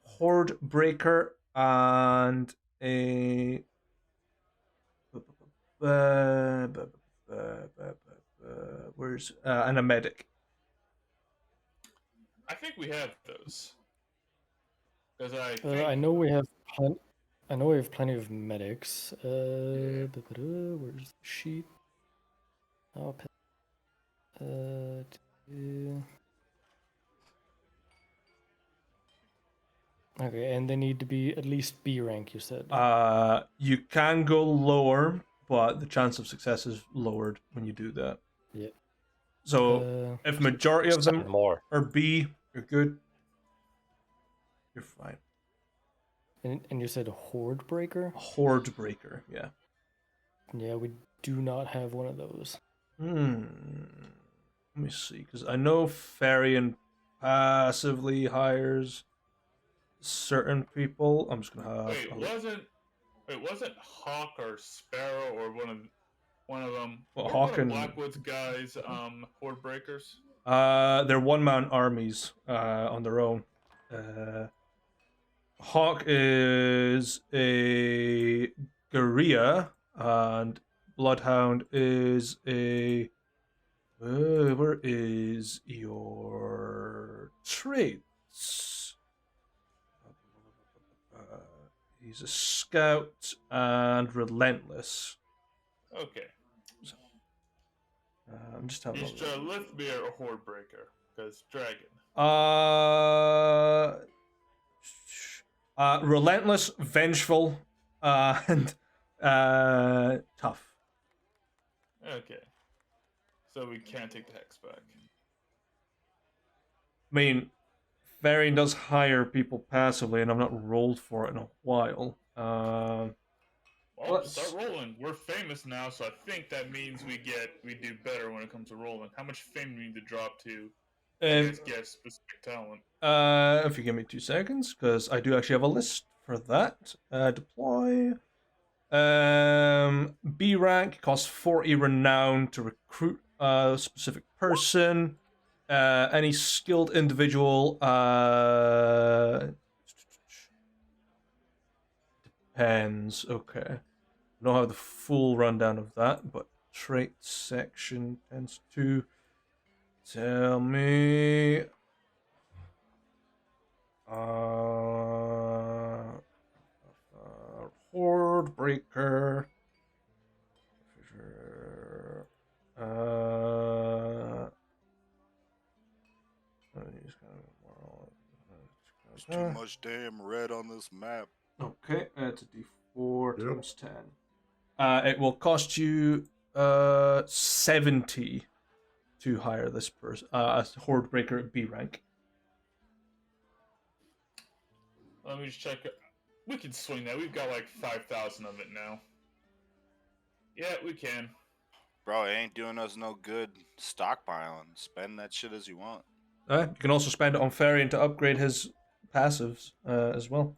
horde breaker and a where's and a medic. I think we have those. Because I know we have plenty of medics. Where's the sheet? Oh, okay, and they need to be at least B rank, you said. You can go lower, but the chance of success is lowered when you do that. Yeah. So if majority of them more. are B, you're good. You're fine. And you said horde breaker? Horde breaker, yeah. Yeah, we do not have one of those. Let me see, because I know Farian passively hires certain people. I'm just gonna have. wasn't Hawk or Sparrow or one of them? Well, weren't Hawk one of and Blackwood's guys, horde breakers. they're one-man armies on their own. Hawk is a guerrilla, and Bloodhound is a. Where is your traits? He's a scout and relentless. Okay. I'm just having. Is Lithmere a horde breaker? Because dragon. Relentless, vengeful, and tough. Okay. So we can't take the hex back. I mean, Varian does hire people passively, and I've not rolled for it in a while. Well, Let's- start rolling. We're famous now, so I think that means we do better when it comes to rolling. How much fame do we need to drop to? I guess get specific talent. If you give me 2 seconds, because I do actually have a list for that. Deploy. B rank costs 40 renown to recruit a specific person. Any skilled individual. Depends. Okay. I don't have the full rundown of that, but trait section tends to tell me. Horde breaker. There's too much damn red on this map. Okay, it's a D4 Yep. times 10. It will cost you 70 to hire this person, a Horde breaker at B rank. Let me just check. We can swing that. We've got like 5,000 of it now. Yeah, we can. Bro, it ain't doing us no good stockpiling. Spend that shit as you want. You can also spend it on Farian to upgrade his passives as well.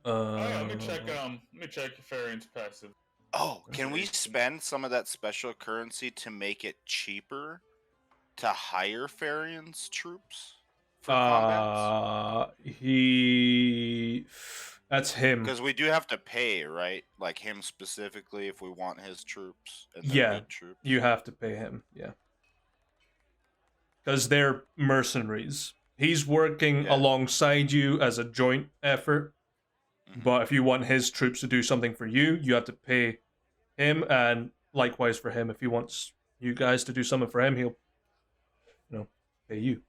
Oh yeah, let me check Farian's passive. Oh, can we spend some of that special currency to make it cheaper to hire Farian's troops for combats? That's him. Because we do have to pay, right? Like him specifically, if we want his troops. And they're Yeah, good troops. you have to pay him. Yeah, because they're mercenaries. He's working alongside you as a joint effort. Mhm. But if you want his troops to do something for you, you have to pay him, and likewise for him. If he wants you guys to do something for him, he'll, pay you.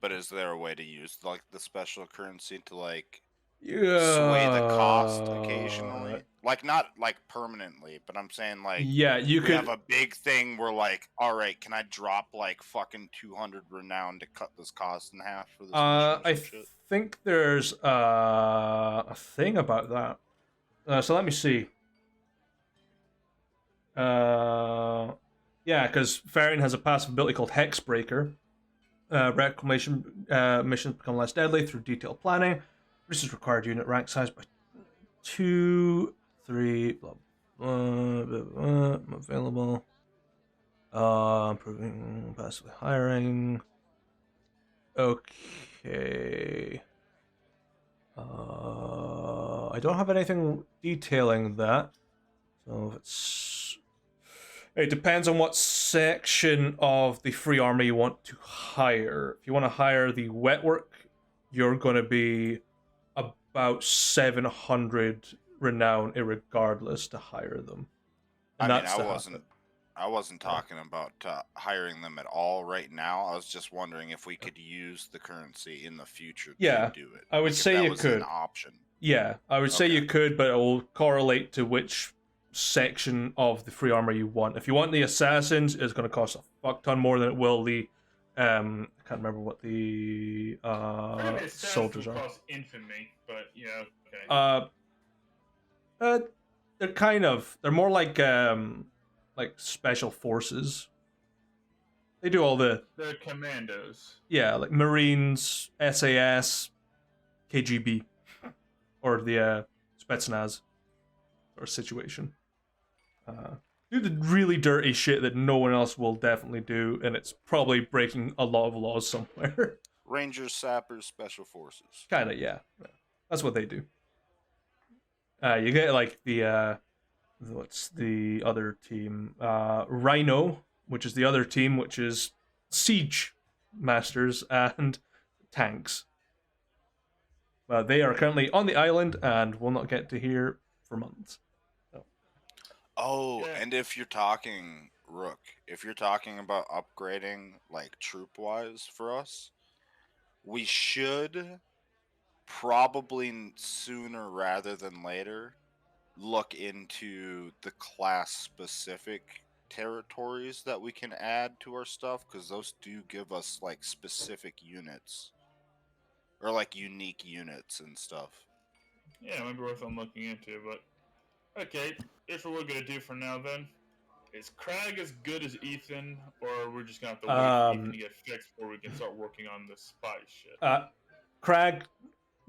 But is there a way to use like the special currency to like Yeah. sway the cost occasionally? Like not like permanently, but I'm saying like Yeah, you we could. have a big thing where like, all right, can I drop like fucking 200 renown to cut this cost in half for this mission or I some shit? think there's a thing about that. So let me see. Yeah, because Farian has a passive ability called Hexbreaker. Reclamation missions become less deadly through detailed planning. Reduces required unit rank size by 2, 3, blah, blah, blah, blah, available. Improving passively hiring. Okay. I don't have anything detailing that. So it depends on what section of the free army you want to hire. If you want to hire the wet work, you're going to be about 700 renown irregardless to hire them. And I mean, that's I wasn't talking about hiring them at all right now. I was just wondering if we could use the currency in the future to do it. I would Like, if say that you was could. an option. Yeah, I would say Okay. you could, but it will correlate to which section of the free armor you want. If you want the assassins, it's going to cost a fuck ton more than it will the I can't remember what the soldiers are. Cost infamy, but okay. They're more like special forces. They do all the They're commandos. like Marines, SAS, KGB, or the Spetsnaz or situation. Do the really dirty shit that no one else will definitely do, and it's probably breaking a lot of laws somewhere. Rangers, sappers, special forces. Kinda, yeah. That's what they do. You get like the what's the other team? Rhino, which is the other team, which is siege masters and tanks. They are currently on the island and will not get to here for months. Oh, Yeah. and if you're talking Rook, if you're talking about upgrading like troop wise for us, we should probably sooner rather than later look into the class-specific territories that we can add to our stuff, because those do give us like specific units or like unique units and stuff. Yeah, maybe worth I'm looking into. But okay, here's what we're gonna do for now. Then is Crag as good as Ethan, or we're just gonna have to wait for Ethan to get fixed before we can start working on this spy shit? Crag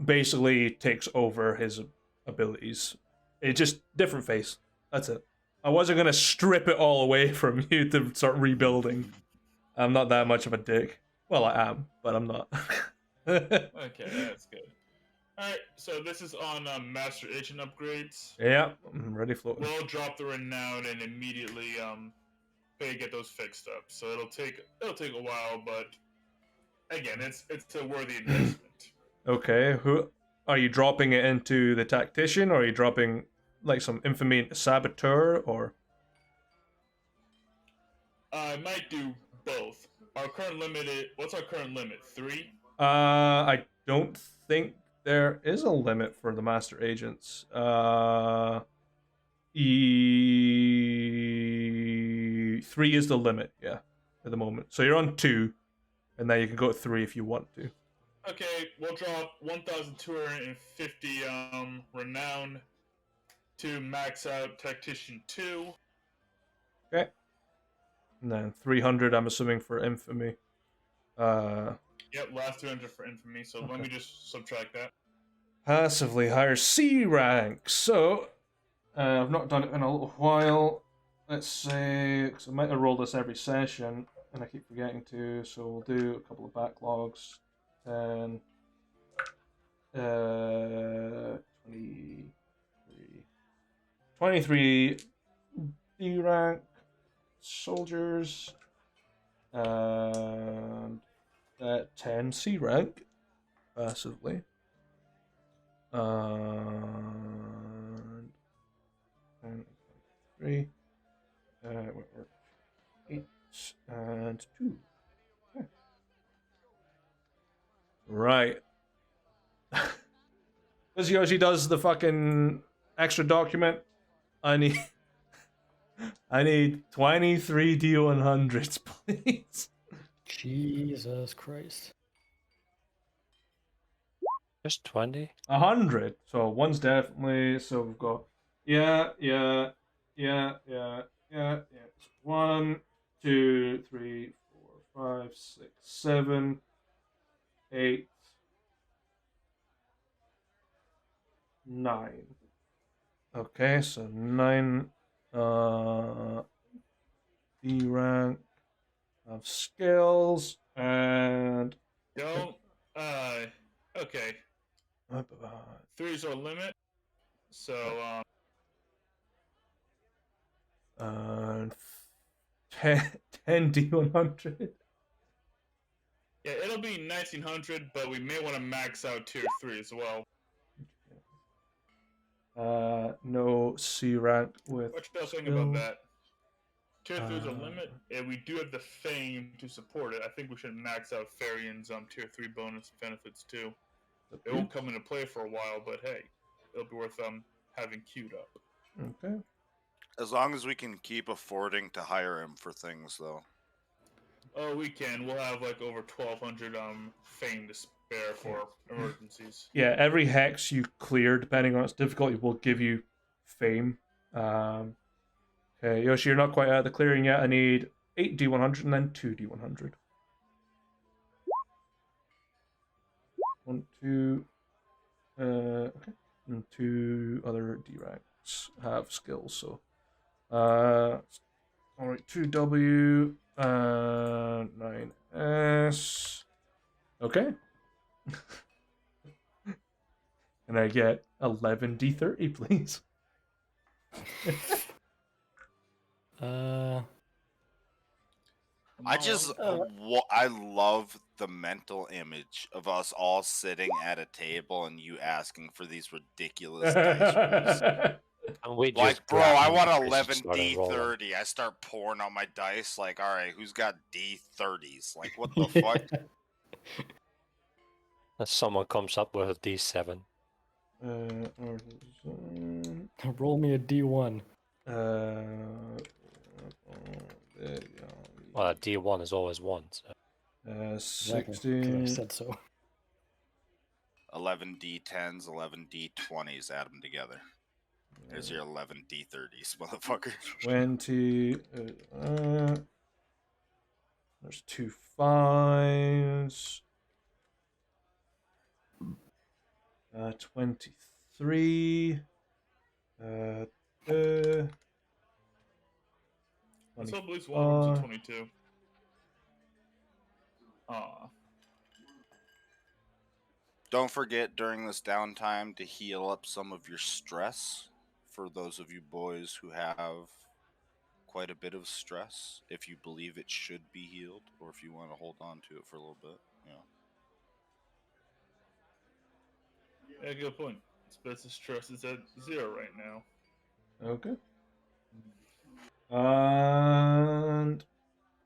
basically takes over his abilities. It's just different face. That's it. I wasn't gonna strip it all away from you to start rebuilding. I'm not that much of a dick. Well, I am, but I'm not. Okay, that's good. Alright, so this is on Master Agent upgrades. Yeah, I'm ready floating. We'll drop the Renown and immediately get those fixed up. So it'll take a while, but again, it's a worthy investment. Okay, who are you dropping it into the tactician, or are you dropping like some infamy into saboteur, or? I might do both. Our current limit what's our current limit? 3? I don't think there is a limit for the master agents. 3 is the limit, yeah, at the moment. So you're on 2, and then you can go to 3 if you want to. Okay, we'll drop 1,250 Renown to max out Tactician 2. Okay. And then 300, I'm assuming, for infamy. Yep, last 200 for infamy, so Okay. let me just subtract that. Passively higher C rank. So, I've not done it in a little while. Let's say, because I might have rolled this every session, and I keep forgetting to, so we'll do a couple of backlogs. 10, 23 D rank soldiers, and 10 C rank passively. And 3, 8 and 2. Okay. Right. Because Yoshi does the fucking extra document, I need 23 D100s, please. Jesus Christ. Just 20? 100. So one's definitely. So we've got. Yeah. 1, 2, 3, 4, 5, 6, 7, 8, 9. Okay, so 9 D rank of skills and Don't. Okay. 3 is our limit. So, and 10 D100. yeah, it'll be 1900, but we may want to max out tier 3 as well. No C rank with. What y'all think skill. about that? Tier 3 is our limit, and we do have the fame to support it. I think we should max out Farian's tier 3 bonus benefits too. It won't come into play for a while, but hey, it'll be worth having queued up. Okay. As long as we can keep affording to hire him for things, though. Oh, we can. We'll have like over 1,200 fame to spare for emergencies. Yeah, every hex you clear, depending on its difficulty, will give you fame. Okay, Yoshi, you're not quite out of the clearing yet. I need 8 D100 and then 2 D100. 1, 2. Okay. And 2 other D ranks have skills, so. Alright, 2W, 9S. Okay. And I get 11 D30, please. I just, I love the mental image of us all sitting at a table and you asking for these ridiculous dice rolls. And we Like, just bro, grab I them want and just 11 started rolling. D30. I start pouring out my dice. Like, all right, who's got D30s? Like, what the fuck? And someone comes up with a D7. Artisan. Roll me a D1. There Well, D1 is always 1. So. Exactly. 'Cause I 60. said so. 11 D10s, 11 D20s, add them together. There's your 11 D30s, motherfucker. 20. There's 2 5s. 23. Let's hope at least one of them's a 22. Aw. Don't forget during this downtime to heal up some of your stress for those of you boys who have quite a bit of stress, if you believe it should be healed, or if you want to hold on to it for a little bit. Yeah, good point. Space's stress is at 0 right now. Okay. And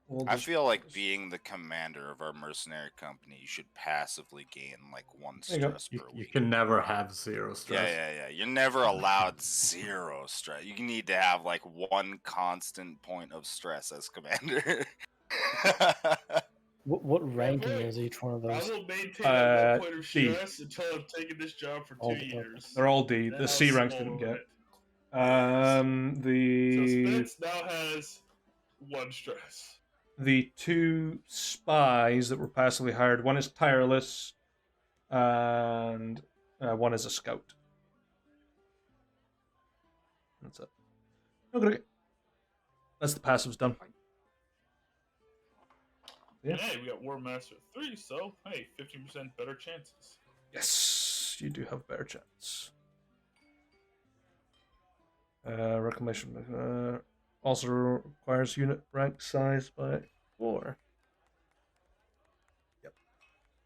we'll I just feel like being the commander of our mercenary company, you should passively gain like 1 There you go. stress per You week. can never have 0 stress. Yeah. You're never allowed 0 stress. You need to have like 1 constant point of stress as commander. What ranking right. is each one of I those? will maintain that 1 point of D. stress until I've taken this job for 2 Oh, okay. years. They're all D. Then The I'll C ranks swallow didn't get. it. So The Spence now has 1 stress. 2 spies that were passively hired. One is tireless, and one is a scout. That's it. Okay. That's the passives done. Yeah. And hey, we got War Master 3, so hey, 15% better chances. Yes, you do have a better chance. Reclamation also requires unit rank size by 4. Yep.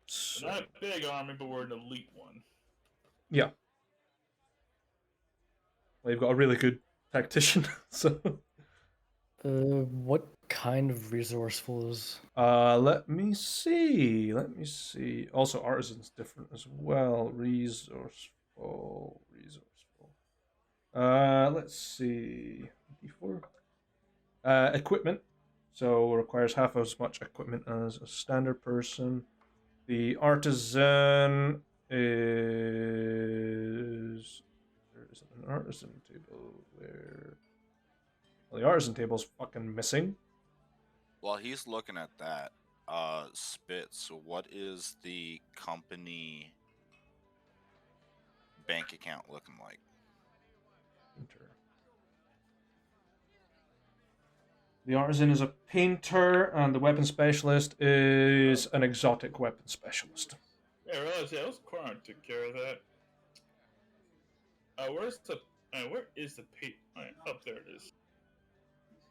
So, We're not a big army, but we're an elite one. yeah. Well, you've got a really good tactician, so. What kind of resourcefuls? Let me see. Also, artisan's different as well. Resourceful. Let's see. D4. Equipment. So requires half as much equipment as a standard person. The artisan is. There isn't an artisan table there. Well, the artisan table's fucking missing. While he's looking at that, Spitz, what is the company bank account looking like? Enter. The artisan is a painter, and the weapon specialist is an exotic weapon specialist. Yeah, I realized, yeah, those Coron took care of that. Where is the page? Alright, up there it is.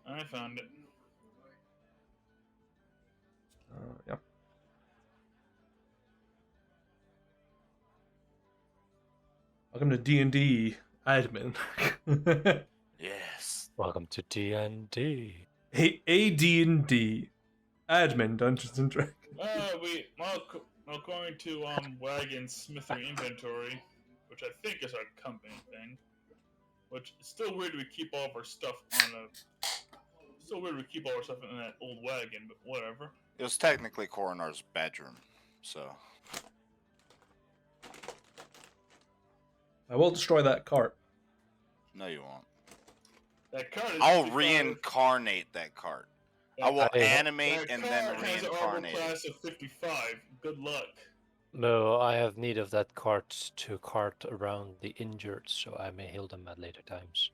I found it. Yeah. Welcome to D&D admin. Yes. Welcome to D&D. AD&D admin Dungeons and Dragons. According to Wagon's Smithery inventory, which I think is our company thing, which is still weird we keep all of our stuff on a. Still weird we keep all our stuff in that old wagon, but whatever. It was technically Coronar's bedroom, so. I will destroy that cart. No, you won't. That card is I'll 55. reincarnate that cart. I will animate and then reincarnate Has an armor it. class of 55. Good luck. No, I have need of that cart to cart around the injured, so I may heal them at later times.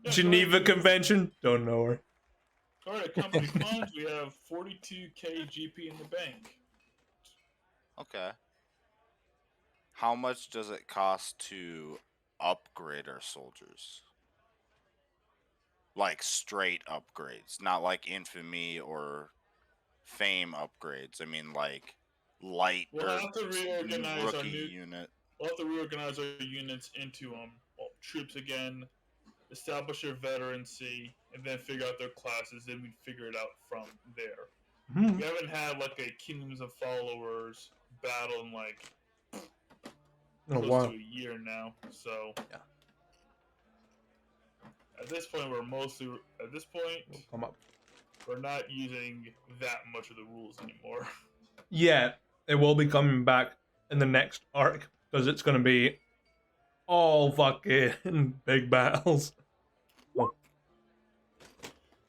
Yeah, Geneva Convention? Don't know her. According to company funds, we have 42k GP in the bank. Okay. How much does it cost to upgrade our soldiers? Like straight upgrades, not like infamy or fame upgrades. I mean like light We'll or have to reorganize our rookie new. unit. We'll have to reorganize our units into troops again, establish their veterancy, and then figure out their classes. Then we figure it out from there. Hmm. We haven't had like a Kingdoms of Followers battle in like In a close while. to a year now. So Yeah. at this point, Will come up. we're not using that much of the rules anymore. Yeah, it will be coming back in the next arc because it's going to be all fucking big battles.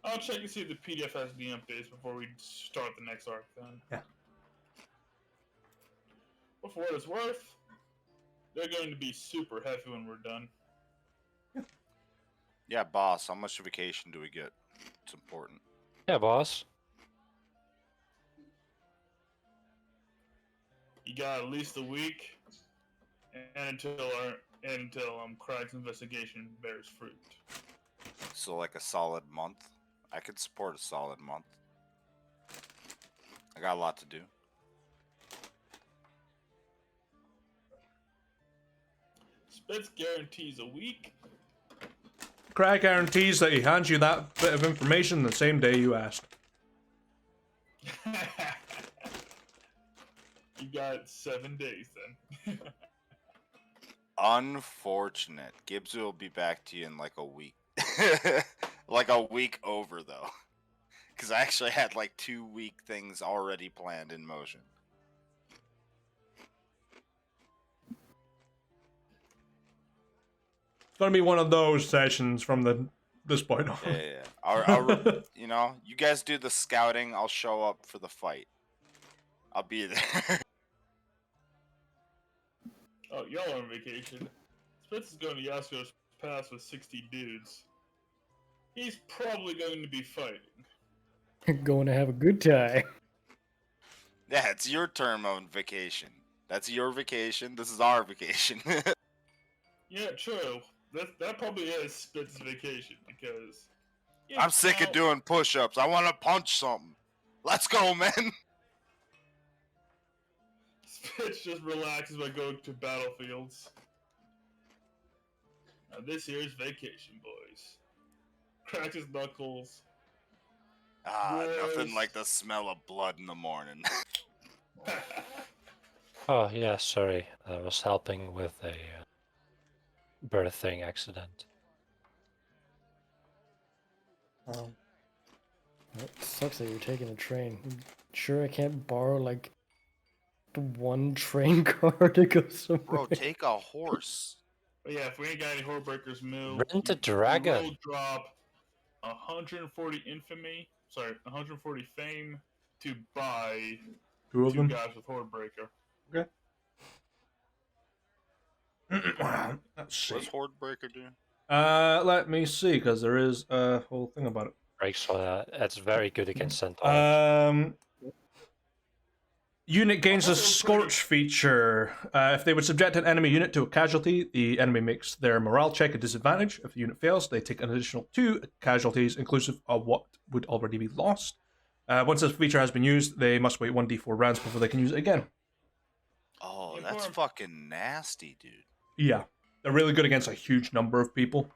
I'll check and see if the PDF has any updates before we start the next arc then. Yeah. But for what it's worth, they're going to be super heavy when we're done. Yeah, boss, how much vacation do we get? It's important. Yeah, boss. You got at least a week, and until Craig's investigation bears fruit. So like a solid month. I could support a solid month. I got a lot to do. Spitz guarantees a week. Craig guarantees that he hands you that bit of information the same day you asked. You got 7 days then. Unfortunate. Gibbs will be back to you in like a week. Like a week over though. Because I actually had like 2-week things already planned in motion. It's going to be one of those sessions from this point on. Yeah. I'll you know, you guys do the scouting. I'll show up for the fight. I'll be there. Oh, y'all are on vacation. Spitz is going to Yasuo's Pass with 60 dudes. He's probably going to be fighting. Going to have a good time. Yeah, it's your term on vacation. That's your vacation. This is our vacation. Yeah, true. That probably is Spitz's vacation because I'm sick of doing push-ups. I want to punch something. Let's go, man. Spitz just relaxes by going to battlefields. Now this here's vacation, boys. Cracks his knuckles. Nothing like the smell of blood in the morning. Oh, yeah, sorry. I was helping with a birthing accident. It sucks that you're taking a train. Sure, I can't borrow like the one train car to go somewhere. Bro, take a horse. But yeah, if we ain't got any Hornbreakers Mill, Rent a dragon. We'll drop 140 infamy. Sorry, 140 fame to buy Two of two them. guys with Hornbreaker. Okay. Let's see. What's Hordebreaker do? Let me see, because there is a whole thing about it. Breaks for that. It's very good against centaurs. Unit gains a Scorch feature. If they would subject an enemy unit to a casualty, the enemy makes their morale check a disadvantage. If the unit fails, they take an additional 2 casualties, inclusive of what would already be lost. Once this feature has been used, they must wait 1d4 rounds before they can use it again. Oh, that's fucking nasty, dude. Yeah, they're really good against a huge number of people.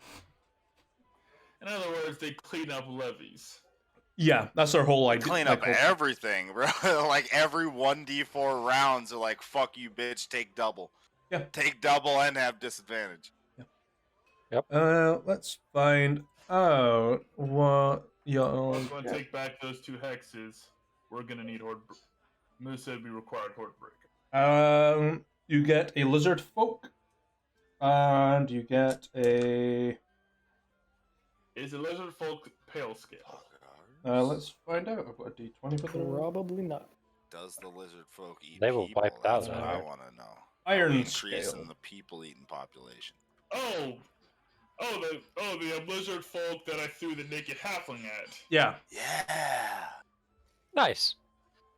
In other words, they clean up levies. Yeah, that's their whole idea. Clean up everything, bro. Like every 1d4 rounds are like, fuck you, bitch, take double. Yeah. Take double and have disadvantage. Let's find out what y'all. Once we take back those 2 hexes, we're gonna need Hordebreaker. Moose said we required Hordebreaker. You get a lizard folk, and you get a. Is a lizard folk pale scale? Let's find out. I've got a d20 for the Probably not. Does the lizard folk eat They will people? wipe That's out, what I right? want to know. iron Increase scale. in the people eating population. The lizard folk that I threw the naked halfling at. Yeah. Yeah. Nice.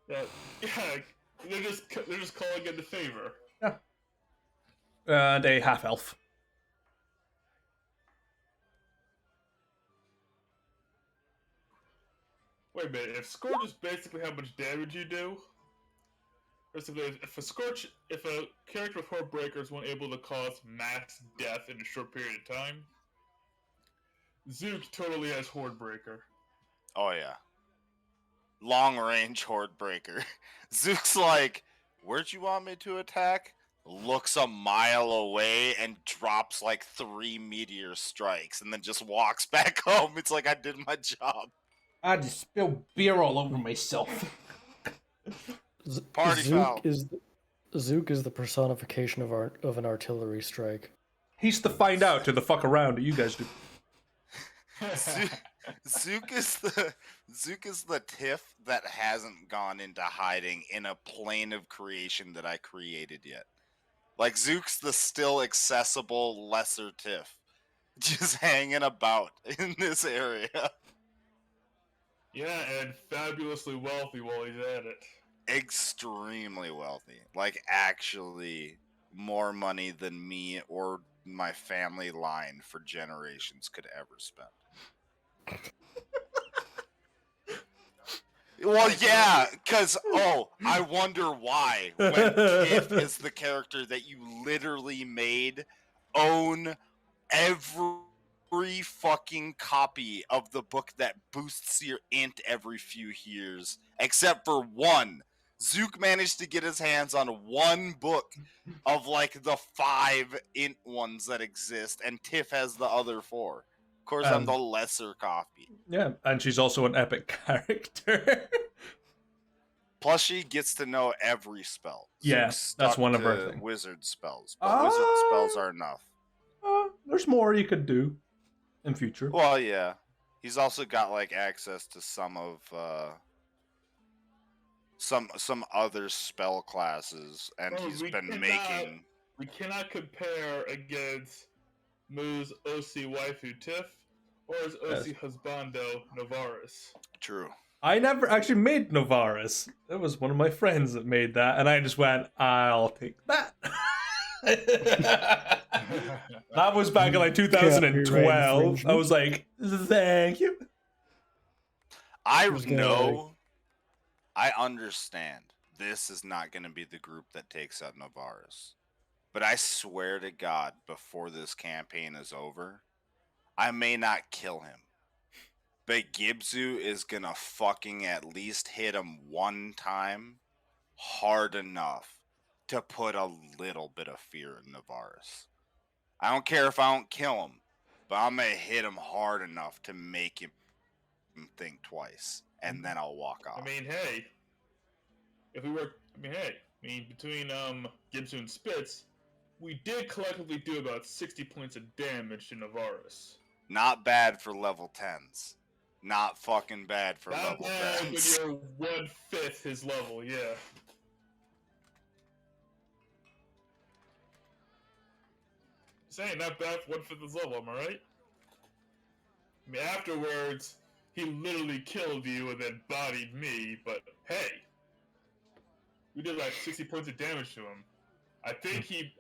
Yeah, they're just calling it the favor. And a half elf. Wait a minute, if Scorch is basically how much damage you do, basically, if a character with Hornbreaker is one able to cause mass death in a short period of time, Zook totally has Hornbreaker. Oh, yeah. Long range horde breaker. Zook's like, where'd you want me to attack? looks a mile away and drops like 3 meteor strikes and then just walks back home. It's like I did my job. I just spilled beer all over myself. Party foul. Zook is the personification of an artillery strike. He's the find out to the fuck around that you guys do. Zook is the Tiff that hasn't gone into hiding in a plane of creation that I created yet. Like Zook's the still accessible lesser Tiff, just hanging about in this area. Yeah, and fabulously wealthy while he's at it. Extremely wealthy, like actually more money than me or my family line for generations could ever spend. Well, yeah, because, I wonder why, when Tiff is the character that you literally made own every fucking copy of the book that boosts your int every few years, except for one. Zook managed to get his hands on one book of, like, the 5 int ones that exist, and Tiff has the other 4. Of course, I'm the lesser copy. Yeah, and she's also an epic character. Plus, she gets to know every spell. Yes, that's one of her things. Wizard spells, but wizard spells are enough. There's more you could do in future. Well, yeah. He's also got like access to some of some other spell classes, and he's been making. We cannot compare against Moo's OC waifu Tiff or his OC husbando Novaris. True. I never actually made Novaris. That was one of my friends that made that, and I just went, I'll take that. That was back in like 2012. I was like, thank you. I understand this is not going to be the group that takes out Novaris. But I swear to God, before this campaign is over, I may not kill him. But Gibzu is going to fucking at least hit him one time hard enough to put a little bit of fear in Novaris. I don't care if I don't kill him, but I'm going to hit him hard enough to make him think twice, and then I'll walk off. I mean, hey, between Gibzu and Spitz, we did collectively do about 60 points of damage to Novaris. Not bad for level 10s. Not fucking bad for level 10s. When you're 1/5 his level, yeah. Saying not bad for 1/5 his level, am I right? I mean, afterwards, he literally killed you and then bodied me, but hey, we did like 60 points of damage to him. I think he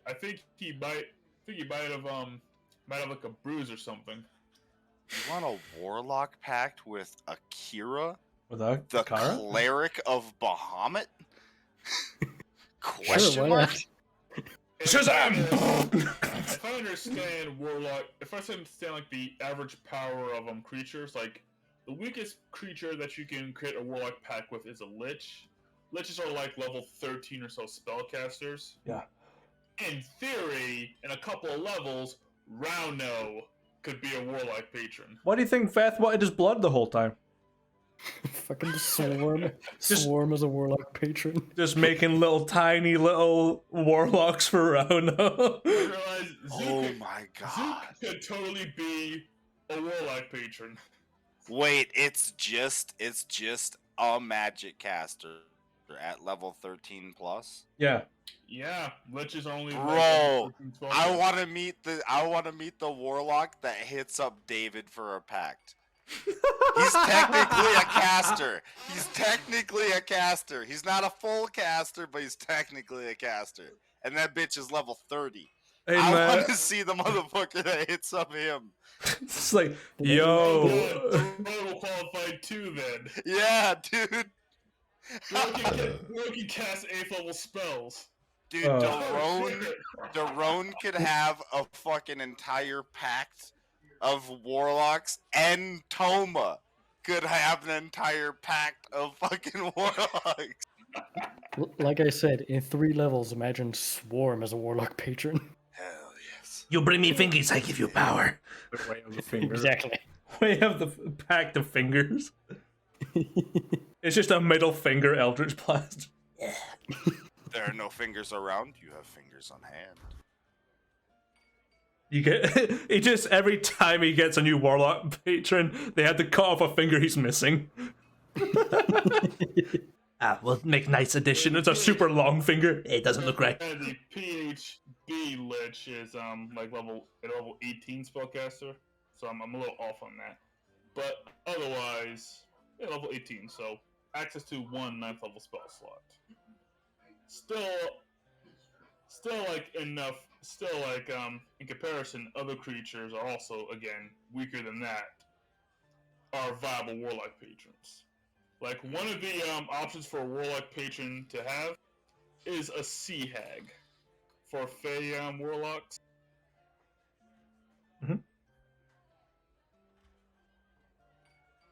might have like a bruise or something. You want a warlock pact with Akira? With the Kagarra? cleric of Bahamut? Question mark? Shazam! If I understand warlock, if I understand like the average power of creatures, like the weakest creature that you can create a warlock pact with is a lich. Liches are like level 13 or so spellcasters. Yeah. In theory, in a couple of levels, Rauno could be a warlock patron. Why do you think Feth wanted his blood the whole time? Fucking Swarm. Swarm is a warlock patron. Just making tiny little warlocks for Rauno. Oh my god. Zook could totally be a warlock patron. Wait, it's just a magic caster at level 13 plus? Yeah. Yeah, liches are only. Bro, I want to meet the warlock that hits up David for a pact. He's technically a caster. He's not a full caster, but he's technically a caster. And that bitch is level 30. Hey, I want to see the motherfucker that hits up him. It's like, yo. Total qualified too, then. Yeah, dude. Bro can cast 8th level spells. Dude, Daron could have a fucking entire pact of warlocks, and Toma could have an entire pact of fucking warlocks. Like I said, in 3 levels, imagine Swarm as a Warlock patron. Hell yes. You bring me fingies, I give you power. The way of the finger. Exactly. We have the pact of fingers. It's just a middle finger Eldritch Blast. There are no fingers around. You have fingers on hand. You get he just every time he gets a new Warlock patron, they have to cut off a finger he's missing. We'll make nice addition. It's a super long finger. It doesn't look right. And the PHB Lich is like level 18 spellcaster, so I'm a little off on that. But otherwise, yeah, level 18, so access to 1 9th level spell slot. Still like enough. Still like in comparison, other creatures are also again weaker than that. Are viable Warlock patrons. Like, one of the options for a Warlock patron to have is a Sea Hag for Fey Warlocks.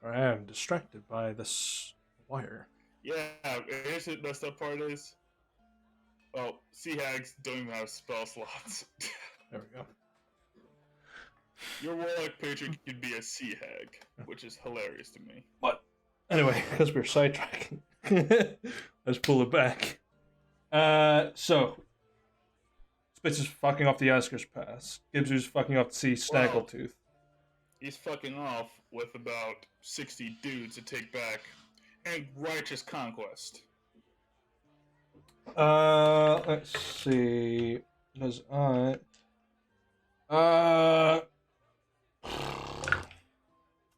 I am distracted by this wire. Yeah, here's the messed up part is, well, Sea Hags don't even have spell slots. There we go. Your Warlock patron could be a Sea Hag, which is hilarious to me. But anyway, because we're sidetracking, let's pull it back. So Spitz is fucking off the Asker's Pass. Gibbs fucking off the Sea Snaggletooth. He's fucking off with about 60 dudes to take back, and Righteous Conquest. Let's see. Does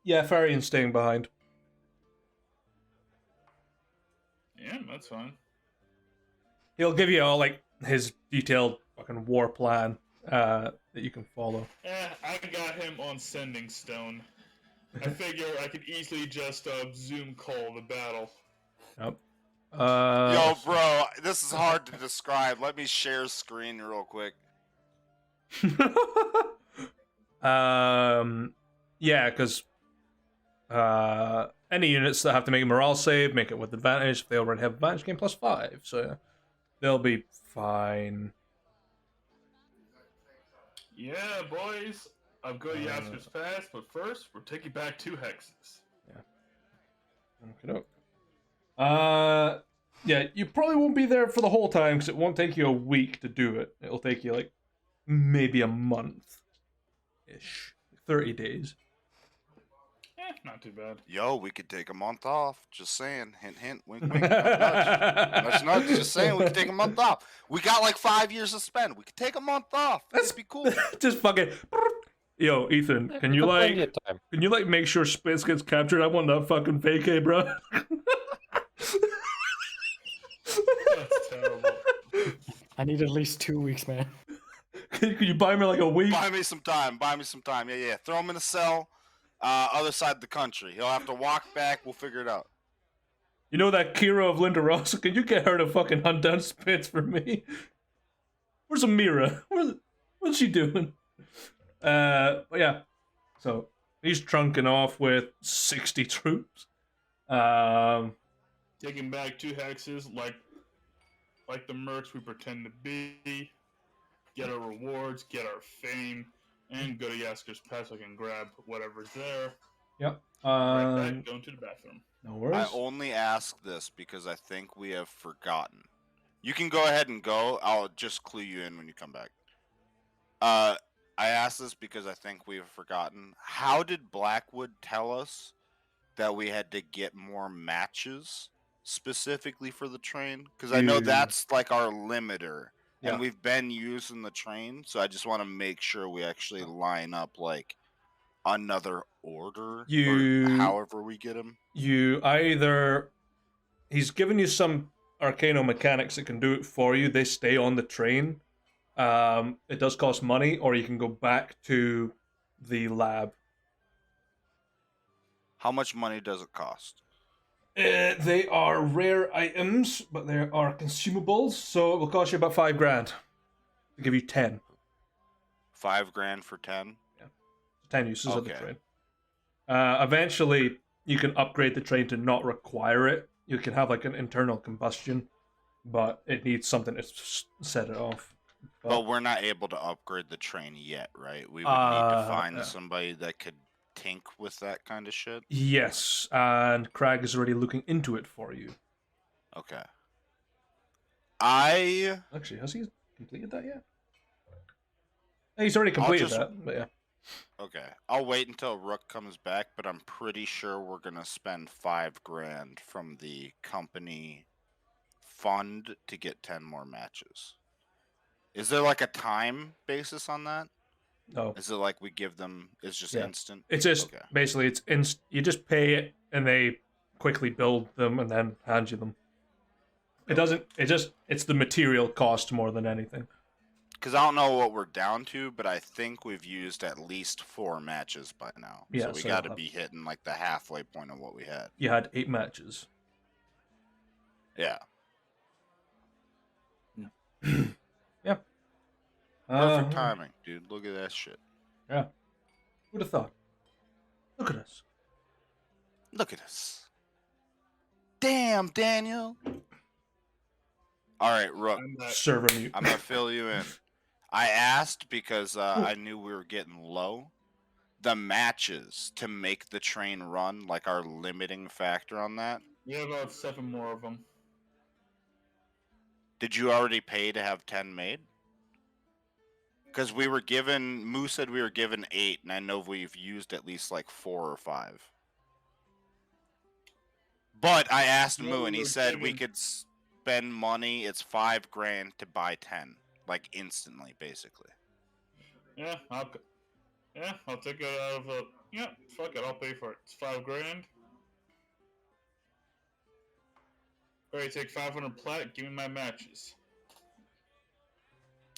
yeah, Farian's staying behind. Yeah, that's fine. He'll give you all like his detailed fucking war plan that you can follow. I got him on Sending Stone. I figure I could easily just Zoom call the battle. Yep. Yo, bro, this is hard to describe. Let me share screen real quick. Yeah, because any units that have to make a morale save make it with advantage. If they already have advantage, gain +5, so they'll be fine. Yeah, boys. I'll go to Yasker's Pass, but first, we're taking back 2 hexes. Yeah, you probably won't be there for the whole time because it won't take you a week to do it. It'll take you like maybe a month-ish, 30 days. Not too bad. Yo, we could take a month off. Just saying. Hint, hint. Wink, wink. Nudge, nudge. Just saying. We could take a month off. We got like 5 years to spend. We could take a month off. That'd be cool. Just fucking. Yo, Ethan, can you make sure Spitz gets captured? I want that fucking vacay, bro. That's terrible. I need at least 2 weeks, man. Could you buy me like a week? Buy me some time. Buy me some time. Yeah. Throw him in a cell. Other side of the country. He'll have to walk back. We'll figure it out. You know that Kira of Linda Ross? Can you get her to fucking hunt down Spitz for me? Where's Amira? What's she doing? But yeah. So he's trunking off with 60 troops. Taking back 2 hexes, like the mercs we pretend to be. Get our rewards, get our fame, and go to Yasker's Pass. I can grab whatever's there. Yep. Right back, going to the bathroom. No worries. I only ask this because I think we have forgotten. You can go ahead and go. I'll just clue you in when you come back. I ask this because I think we have forgotten. How did Blackwood tell us that we had to get more matches specifically for the train? Because I know that's like our limiter. Yeah. And we've been using the train, so I just want to make sure we actually line up like another order or however we get him. He's given you some Arcano mechanics that can do it for you. They stay on the train. It does cost money, or you can go back to the lab. How much money does it cost? They are rare items, but they are consumables, so it will cost you about $5 grand. I'll give you 10. $5 grand for 10? Yeah. 10 uses of the Okay. train. Eventually, you can upgrade the train to not require it, You can have like an internal combustion, but it needs something to set it off. But we're not able to upgrade the train yet, right? We would need to find yeah. somebody that could tink with that kind of shit. Yes, and Crag is already looking into it for you. Okay. Actually, has he completed that yet? He's already completed just- that, but yeah. Okay. I'll wait until Rook comes back, but I'm pretty sure we're gonna spend $5,000 from the company fund to get 10 more matches. Is there like a time basis on that? No, Is it like we give them? It's just Yeah. instant. it's just Okay. basically you just pay it and they quickly build them and then hand you them. It doesn't. It's the material cost more than anything. Because I don't know what we're down to, but I think we've used at least 4 matches by now. Yeah, so we so got to be hitting like the halfway point of what we had. You had 8 matches. Yeah. Yeah. Perfect timing, dude. Look at that shit. Yeah. Who'd have thought? Look at us. Look at us. Damn, Daniel. All right, Rook. Server mute. I'm gonna fill you in. I asked because I knew we were getting low. The matches to make the train run, like our limiting factor on that. We have about 7 more of them. Did you already pay to have 10 made? Because we were given, Moo said we were given 8, and I know we've used at least like 4 or 5. But I asked No, Moo, and he we're said we given- could spend money. It's $5,000 to buy 10, like instantly, basically. Yeah, I'll take it out of yeah, fuck it, I'll pay for it. It's $5,000. Alright, take 500 plat, give me my matches.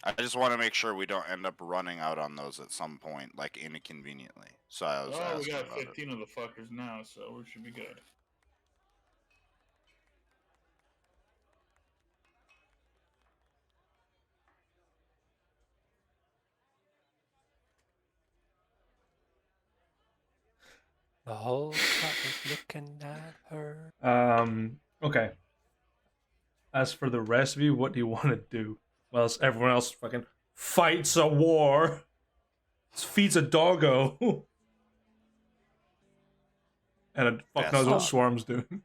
I just want to make sure we don't end up running out on those at some point, like inconveniently. So I was Oh, we asking got about it. 15 of the fuckers now, so we should be good. The whole crowd is looking at her. Okay. As for the rest of you, what do you want to do? Well, everyone else fucking fights a war. Feeds a doggo. And a fuck knows what Yes. Swarm's doing.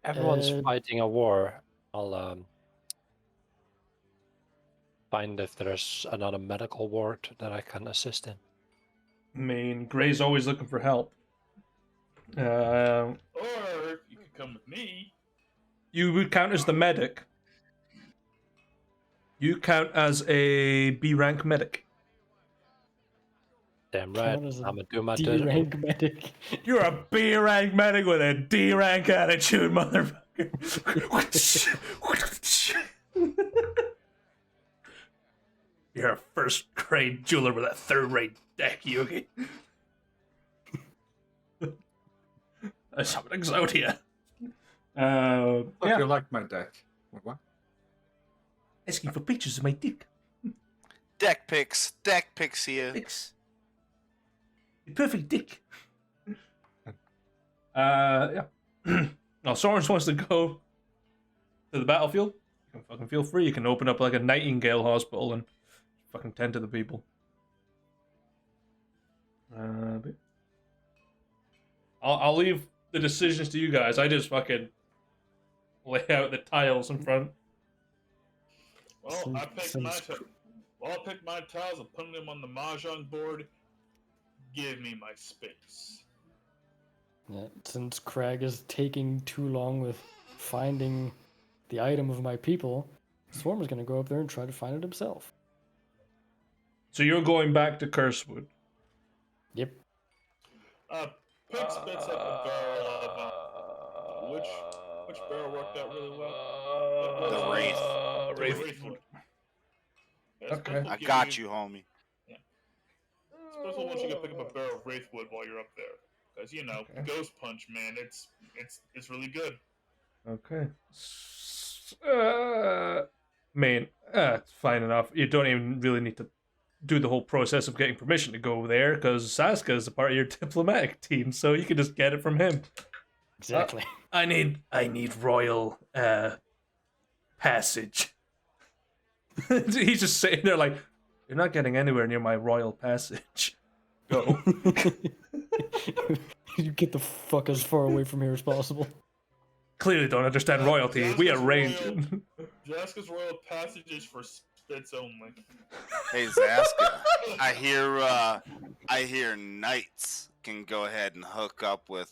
Everyone's Uh, fighting a war. I'll find if there's another medical ward that I can assist in. I mean, Gray's always looking for help. Or you could come with me. You would count as the medic. You count as a B rank medic. Damn right, Count as a I'm gonna do my D duty. rank medic. You're a B rank medic with a D rank attitude, motherfucker. You're a first grade jeweler with a third rate deck, Yugi. That's how it Exodia. Look, Yeah. you like my deck. What? Asking for pictures of my dick. Deck picks here. Pics. The perfect dick. Yeah. Now, Sorensen wants to go to the battlefield. You can fucking feel free. You can open up like a Nightingale hospital and fucking tend to the people. But I'll leave the decisions to you guys. I just fucking lay out the tiles in front. Well, I picked my Since- I'll pick my tiles and put them on the mahjong board. Give me my space. Yeah, since Crag is taking too long with finding the item of my people, Swarm is going to go up there and try to find it himself. So you're going back to Cursewood. Yep. Pig spits up a barrel of which barrel worked out really well? The Wraith. Wraithwood. Yeah, Okay. Spitz will I give got you, homie. Spitz will want you to pick up a barrel of Wraithwood while you're up there, because you know, Okay. Ghost Punch, man, it's really good. Okay. It's fine enough. You don't even really need to do the whole process of getting permission to go there, because Saska is a part of your diplomatic team, so you can just get it from him. Exactly. I need royal passage. He's just sitting there like, you're not getting anywhere near my royal passage. Go. You get the fuck as far away from here as possible. Clearly don't understand royalty. We arrange. Jaska's royal passage is for spits only. Hey Zaska, I hear knights can go ahead and hook up with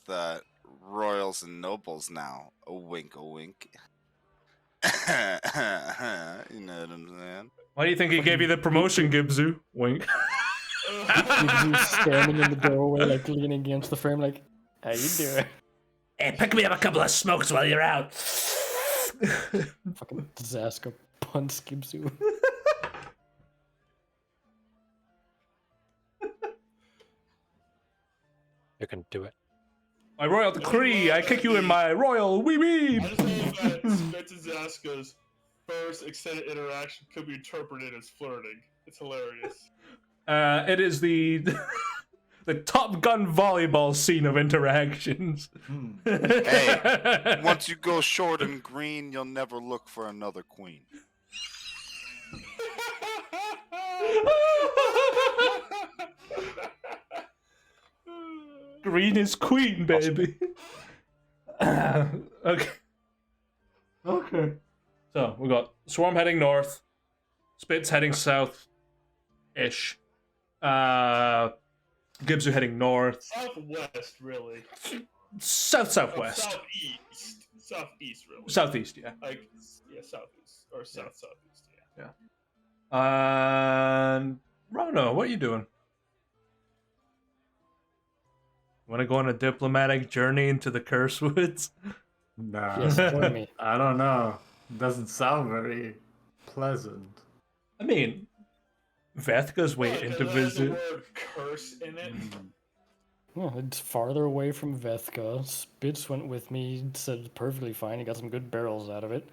royals and nobles now. A wink, a wink. You know what I'm saying? Why do you think he gave you the promotion, Gibzu? Wink. He's standing in the doorway, like leaning against the frame, like, how you doing? Hey, pick me up a couple of smokes while you're out. Fucking Zaska punts Gibsu. You can do it. My royal decree, I kick you in my royal wee wee. I just know that Spits and Zaska's first extended interaction could be interpreted as flirting. It's hilarious. It is the the Top Gun volleyball scene of interactions. Hey, once you go short and green, you'll never look for another queen. Green is queen, baby. Okay. Okay. So we got Swarm heading north, Spitz heading south-ish. Gibsu heading north. Southwest, really. Southwest. Southeast. Southeast, really. Southeast, yeah. Like, yeah, southeast. Or southeast, yeah. And Rono, what are you doing? Want to go on a diplomatic journey into the Curse Woods? Nah. Yes, join me. I don't know. Doesn't sound very pleasant. I mean, Vethka's waiting to It has visit. the word curse in it. Yeah, it's farther away from Vethka. Spitz went with me, said it's perfectly fine. He got some good barrels out of it.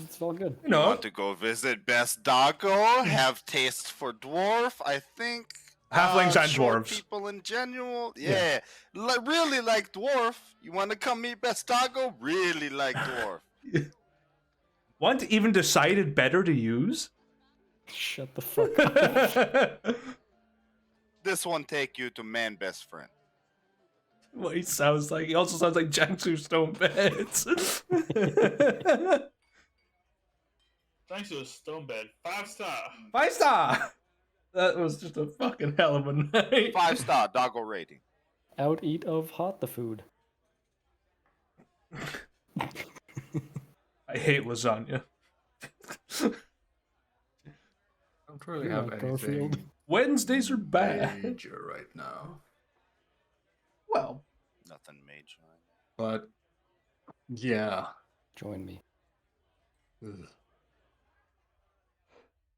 It's all good. You know, Want to go visit Best Doggo? Have taste for dwarf? I think halflings and short dwarves. people in general, yeah. Really like dwarf. You want to come meet Best Doggo? Really like dwarf. Want even decided better to use? Shut the fuck up. This one take you to man best friend. What he sounds like. He also sounds like Jiangsu Stone Beds. Thanks to a stone bed. 5-star. 5-star! That was just a fucking hell of a night. 5-star doggo rating. Out eat of hot the food. I hate lasagna. I don't really Yeah, have Garfield. anything Wednesdays are bad. major right now. Well, Nothing major. But yeah. Join me. Ugh.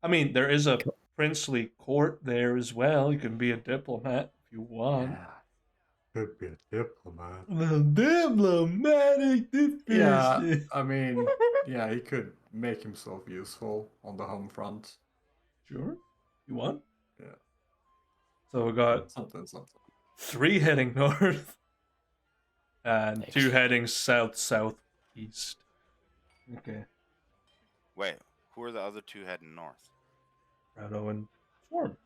I mean, there is a princely court there as well. You can be a diplomat if you want. Yeah. Could be a diplomat. The diplomatic Yeah, division. I mean, yeah, he could make himself useful on the home front. Sure. You want? Yeah. So we got Something. 3 heading north and Nice. 2 heading south-southeast. Okay. Wait, who are the other 2 heading north? Rado and Swarm.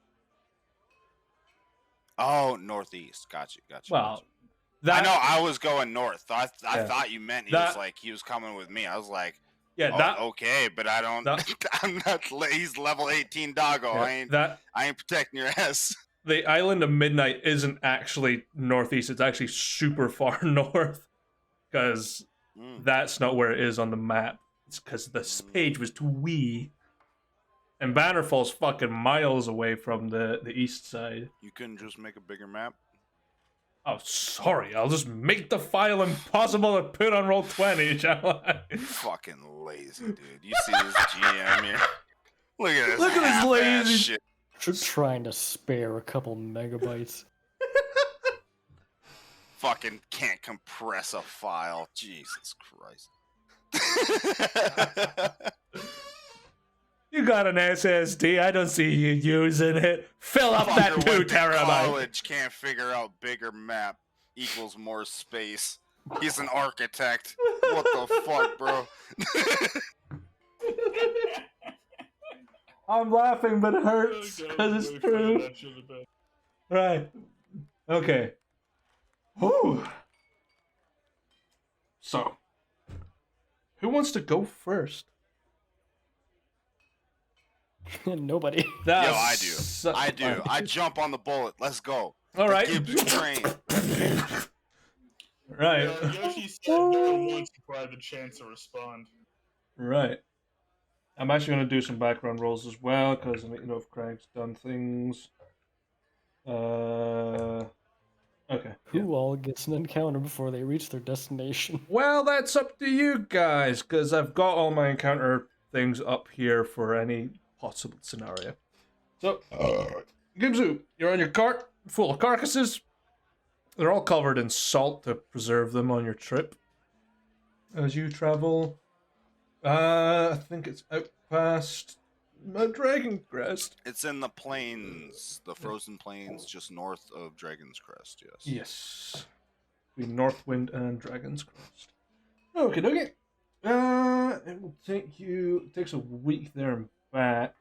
Oh, northeast. Gotcha. Well, I that know. I was going north. I Yeah. thought you meant he was coming with me. I was like, yeah, oh, that okay, but I don't. that- I'm not. He's level 18 doggo. yeah, I ain't protecting your ass. the island of Midnight isn't actually northeast. It's actually super far north because that's not where it is on the map. It's because the page was too wee. And Bannerfall's fucking miles away from the east side. You couldn't just make a bigger map. Oh, sorry. I'll just make the file impossible to put on roll 20, shall I? Fucking lazy, dude. You see this GM here? Look at this. Look at this half-ass lazy- shit. You're trying to spare a couple megabytes. Fucking can't compress a file. Jesus Christ. You got an SSD. I don't see you using it. Fill up that Fucker 2 went to terabyte. College can't figure out bigger map equals more space. He's an architect. What the fuck, bro? I'm laughing, but it hurts because it's true. Right. Okay. Whew. So, who wants to go first? Nobody. Yo, I do. I do. I jump on the bullet. Let's go. All right. The Gibbs train. Right. Yoshi said no one wants to provide the chance to respond. Right. I'm actually going to do some background rolls as well, because I need to know if Craig's done things. Okay. Who all gets an encounter before they reach their destination? Well, that's up to you guys, because I've got all my encounter things up here for any possible scenario. So, Gimzu, you're on your cart full of carcasses. They're all covered in salt to preserve them on your trip. As you travel, I think it's out past Dragon Crest. It's in the plains, the frozen plains just north of Dragon's Crest, yes. Yes. Between Northwind and Dragon's Crest. Okay, okay. It will take you. It takes a week there and back.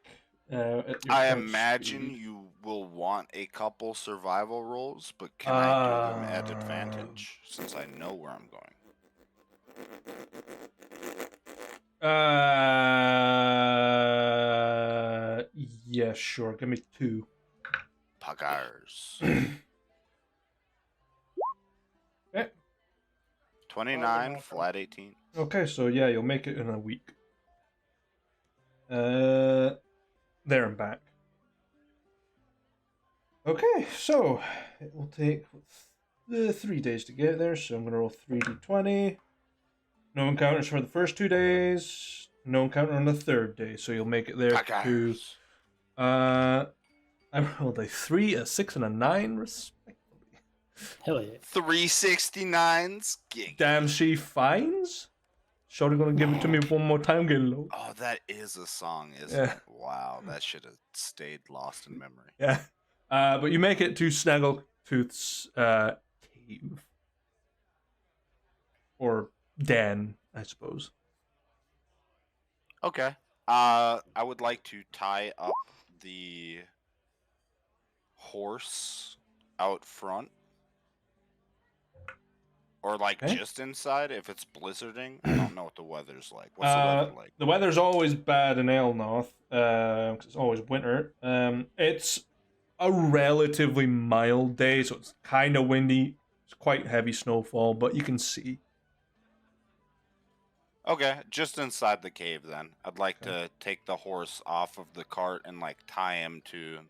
At your I current imagine speed. you will want a couple survival rolls, but can I do them at advantage since I know where I'm going? Yeah, sure. Give me 2. Pagars. Okay. 29, flat 18. Okay, so yeah, you'll make it in a week. There and back. Okay, so it will take 3 days to get there, so I'm going to roll 3d20. No encounters for the first 2 days. No encounter on the 3rd day, so you'll make it there too. Pagars. I rolled a 3, a 6, and a 9, respectively. Hell yeah. 369s. Gig. Damn, she finds? Shorty gonna give it to me one more time, get low. Oh, that is a song, isn't Yeah. it? Wow, that should have stayed lost in memory. Yeah. But you make it to Snaggletooth's cave. Or den, I suppose. Okay. I would like to tie up the horse out front. Or like Okay. just inside if it's blizzarding. I don't know what the weather's like. What's the weather like? The weather's always bad in Elnorth, 'cause it's always winter. It's a relatively mild day, so it's kind of windy. It's quite heavy snowfall, but you can see. Okay, just inside the cave then. I'd like to take the horse off of the cart and like tie him to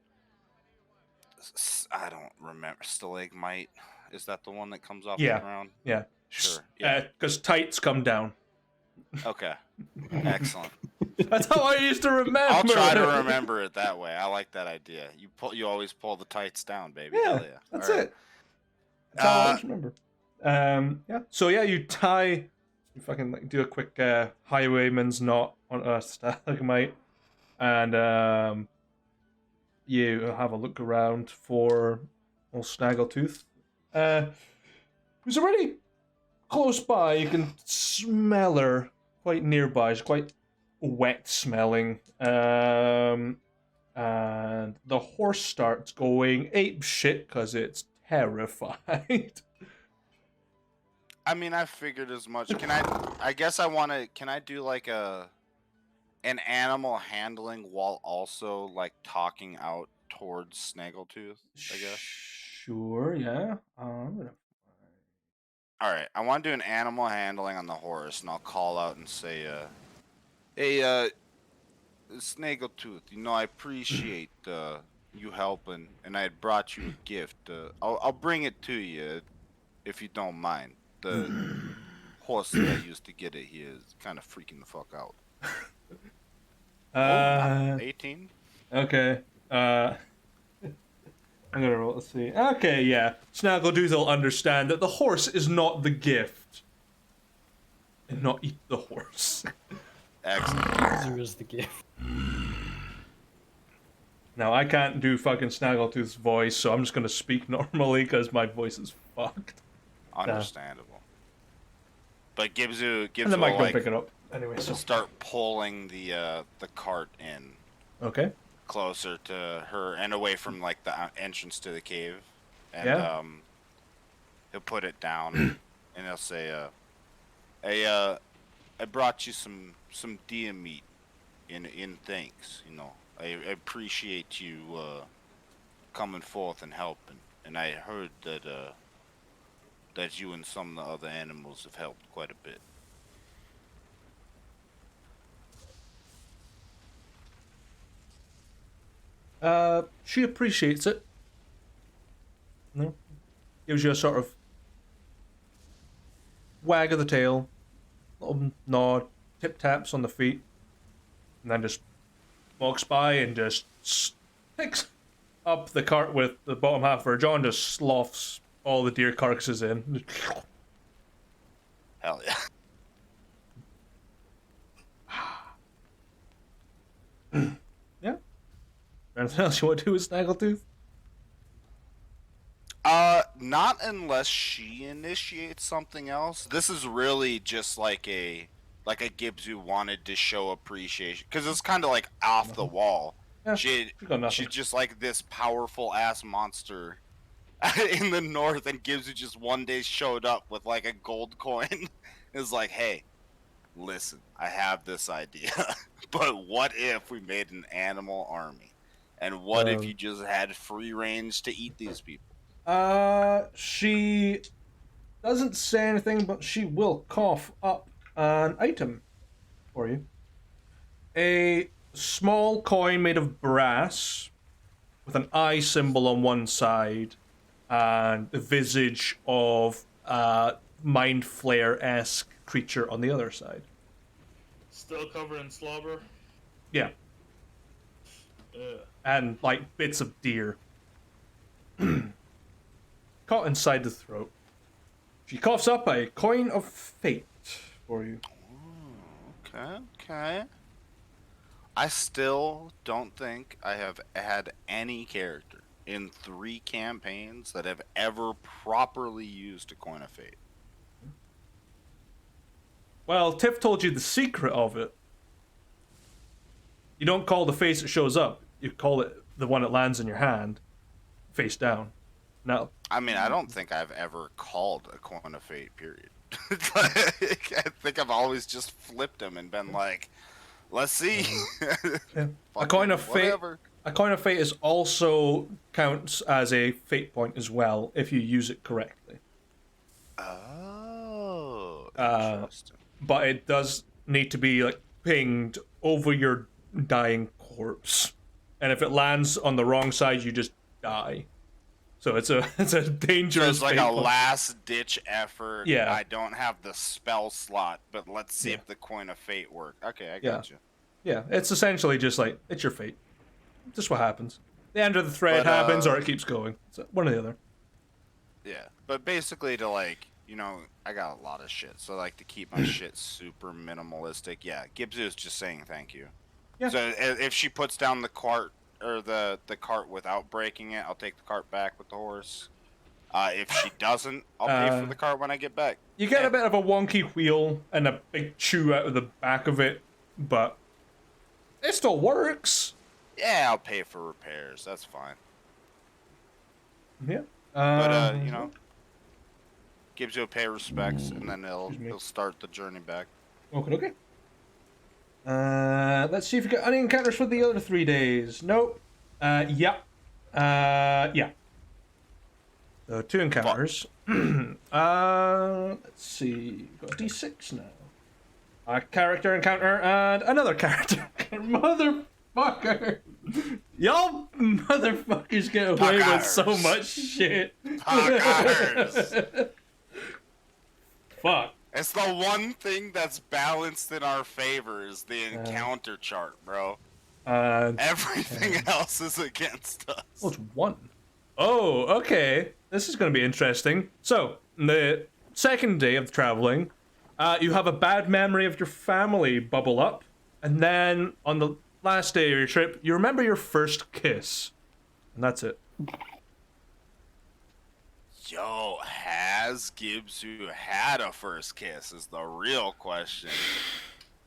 I don't remember. Stalagmite. Is that the one that comes off Yeah. the ground? Yeah. Sure. Yeah. Because tights come down. Okay. Excellent. That's how I used to remember. I'll try to remember it that way. I like that idea. You always pull the tights down, baby. Yeah, Hell yeah. that's All right. it. That's how I always remember. Yeah. So yeah, you fucking like do a quick highwayman's knot on a stalagmite, and you have a look around for old Snaggletooth. Who's already close by. You can smell her quite nearby. She's quite wet smelling. And the horse starts going ape shit because it's terrified. I mean, I figured as much. I guess I want to. Can I do like an animal handling while also like talking out towards Snaggletooth? I guess. Sure, yeah. I'm gonna... All right, I want to do an animal handling on the horse, and I'll call out and say, "Hey, Snaggletooth, you know I appreciate you helping, and I had brought you a gift. I'll bring it to you if you don't mind. The horse that I used to get it here is kind of freaking the fuck out." 18. Okay. I'm gonna roll. Let's see. Okay, yeah. Snaggletooth will understand that the horse is not the gift, and not eat the horse. Excellent. User is the gift. Now I can't do fucking Snaggletooth's voice, so I'm just gonna speak normally because my voice is fucked. Understandable. But Gibzu And the mic will don't like pick it up. Anyway, so. start pulling the cart in Okay. closer to her and away from like the entrance to the cave, and Yeah. he'll put it down and he'll say, I brought you some deer meat in thanks. You know, I appreciate you coming forth and helping, and I heard that you and some of the other animals have helped quite a bit. She appreciates it. No, gives you a sort of wag of the tail, little nod, tip taps on the feet, and then just walks by and just picks up the cart with the bottom half of her jaw and just sloughs all the deer carcasses in. Hell yeah. Yeah. Anything else you want to do with Snaggletooth? Not unless she initiates something else. This is really just like a Gibbs who wanted to show appreciation, because it's kind of like off the wall. Yeah, She's nothing. just like this powerful ass monster in the north, and Gibbs who just one day showed up with like a gold coin. Is like, hey, listen, I have this idea, but what if we made an animal army, and what if you just had free range to eat these people? She doesn't say anything, but she will cough up an item for you. A small coin made of brass with an eye symbol on one side and the visage of a mind flare-esque creature on the other side. Still covered in slobber. Yeah. And like bits of deer. Caught inside the throat. She coughs up a coin of fate for you. Okay. I still don't think I have had any character in 3 campaigns that have ever properly used a coin of fate. Well, Tiff told you the secret of it. You don't call the face that shows up. You call it the one that lands in your hand, face down. Now, I mean, I don't think I've ever called a coin of fate, period. I think I've always just flipped them and been like, let's see. yeah. A coin of fate. Whatever. A coin of fate is also counts as a fate point as well if you use it correctly. Oh, interesting. But it does need to be like pinged over your dying corpse, and if it lands on the wrong side, you just die. So it's a dangerous. So it's like fate a point. last ditch effort. Yeah. I don't have the spell slot, but let's see if the coin of fate works. Okay, I got you. Yeah, it's essentially just like it's your fate. Just what happens. The end of the thread happens, or it keeps going. So one or the other. Yeah, but basically to like, you know, I got a lot of shit, so like to keep my shit super minimalistic. Yeah, Gibbs is just saying thank you. Yeah. So if she puts down the cart or the cart without breaking it, I'll take the cart back with the horse. If she doesn't, I'll pay for the cart when I get back. You get a bit of a wonky wheel and a big chew out of the back of it, but it still works. Yeah, I'll pay for repairs. That's fine. Yeah. But you know, gives you a pay respects, and then he'll start the journey back. Okay. Let's see if you got any encounters for the other 3 days. Nope. Yeah. Yeah. So 2 encounters. Let's see. Got a D6 now. A character encounter and another character. Motherfucker. Y'all motherfuckers get away with so much shit. Fuckers. Fuck. It's the one thing that's balanced in our favor is the encounter chart, bro. Everything else is against us. Oh, it's 1. Oh, okay. This is going to be interesting. So, the second day of traveling, you have a bad memory of your family bubble up, and then on the last day of your trip, you remember your first kiss, and that's it. Yo, had has Gibbs who had a first kiss is the real question.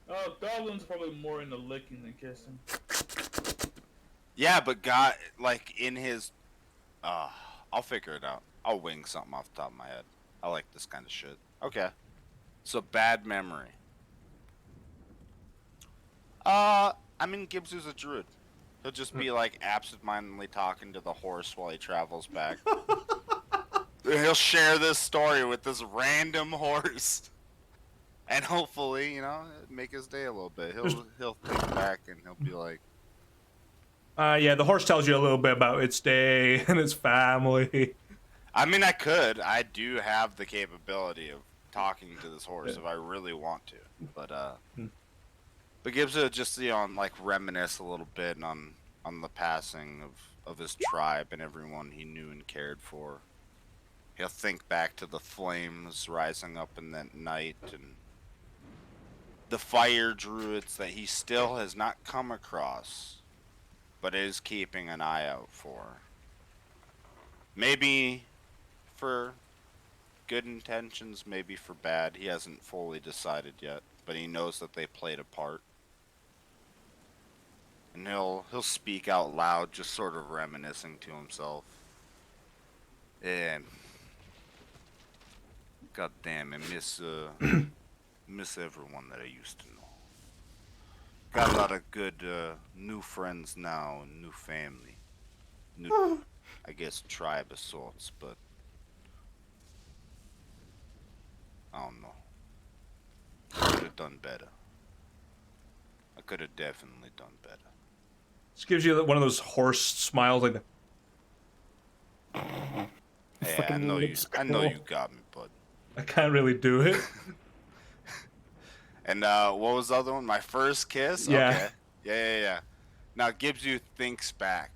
Oh, Goblin's probably more into licking than kissing. Yeah, but God, like in his, I'll figure it out. I'll wing something off the top of my head. I like this kind of shit. Okay, so bad memory. I mean, Gibbs is a druid. He'll just be like absentmindedly talking to the horse while he travels back. He'll share this story with this random horse, and hopefully, you know, make his day a little bit. He'll think back and he'll be like, yeah, the horse tells you a little bit about its day and its family. I mean, I do have the capability of talking to this horse if I really want to, but Gibbs will just, you know, like reminisce a little bit on the passing of his tribe and everyone he knew and cared for. He'll think back to the flames rising up in that night and the fire druids that he still has not come across, but is keeping an eye out for. Maybe for good intentions, maybe for bad. He hasn't fully decided yet, but he knows that they played a part. And he'll speak out loud, just sort of reminiscing to himself. And God damn, I miss everyone that I used to know. Got a lot of good new friends now and new family. New, I guess, tribe of sorts, but I don't know. I could have done better. I could have definitely done better. This gives you one of those horse smiles, like. Hey, I know you got me, bud. I can't really do it. And what was the other one? My first kiss? Yeah. Okay. Yeah. Now Gibbs thinks back.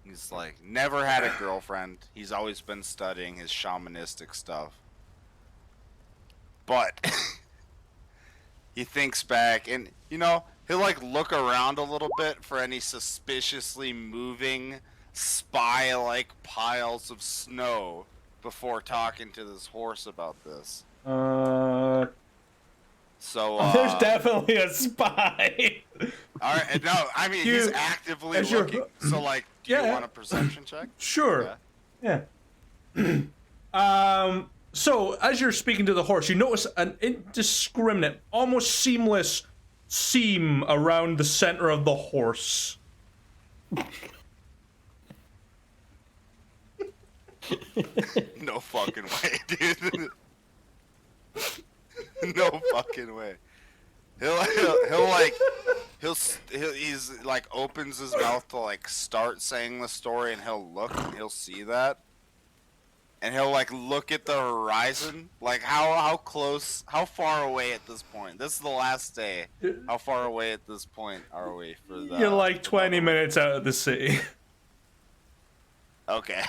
He's like, never had a girlfriend. He's always been studying his shamanistic stuff. But he thinks back and, you know, he'll like look around a little bit for any suspiciously moving spy-like piles of snow before talking to this horse about this. So there's definitely a spy. All right, no, I mean he's actively looking. So like, do you want a perception check? Sure. Yeah. So as you're speaking to the horse, you notice an indiscriminate, almost seamless seam around the center of the horse. No fucking way, dude. No fucking way. He's like opens his mouth to like start saying the story, and he'll look and he'll see that, and he'll like look at the horizon, like how close, how far away at this point? This is the last day. How far away at this point are we for the? You're like 20 minutes out of the city. Okay.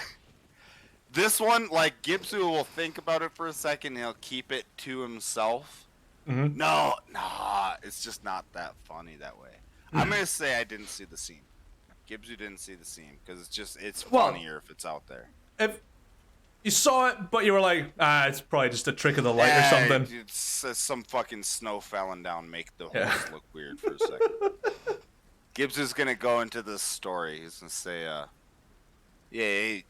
This one, like, Gibsu will think about it for a second, and he'll keep it to himself. Mm-hmm. No, it's just not that funny that way. I'm gonna say I didn't see the scene. Gibsu didn't see the scene, because it's funnier if it's out there. If you saw it, but you were like, it's probably just a trick of the light or something. It's some fucking snow falling down make the horse look weird for a second. Gibsu's gonna go into this story. He's gonna say, hey,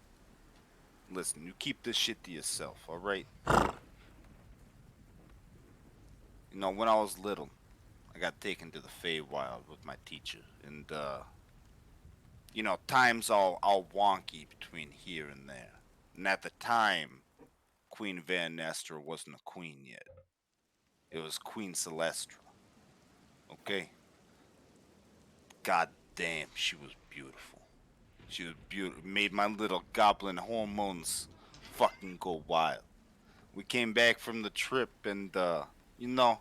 listen, you keep this shit to yourself, alright? You know, when I was little, I got taken to the Feywild with my teacher, and, you know, time's all wonky between here and there. And at the time, Queen Van Nestor wasn't a queen yet. It was Queen Celestra. Okay? God damn, she was beautiful. She was beautiful. Made my little goblin hormones fucking go wild. We came back from the trip and, you know,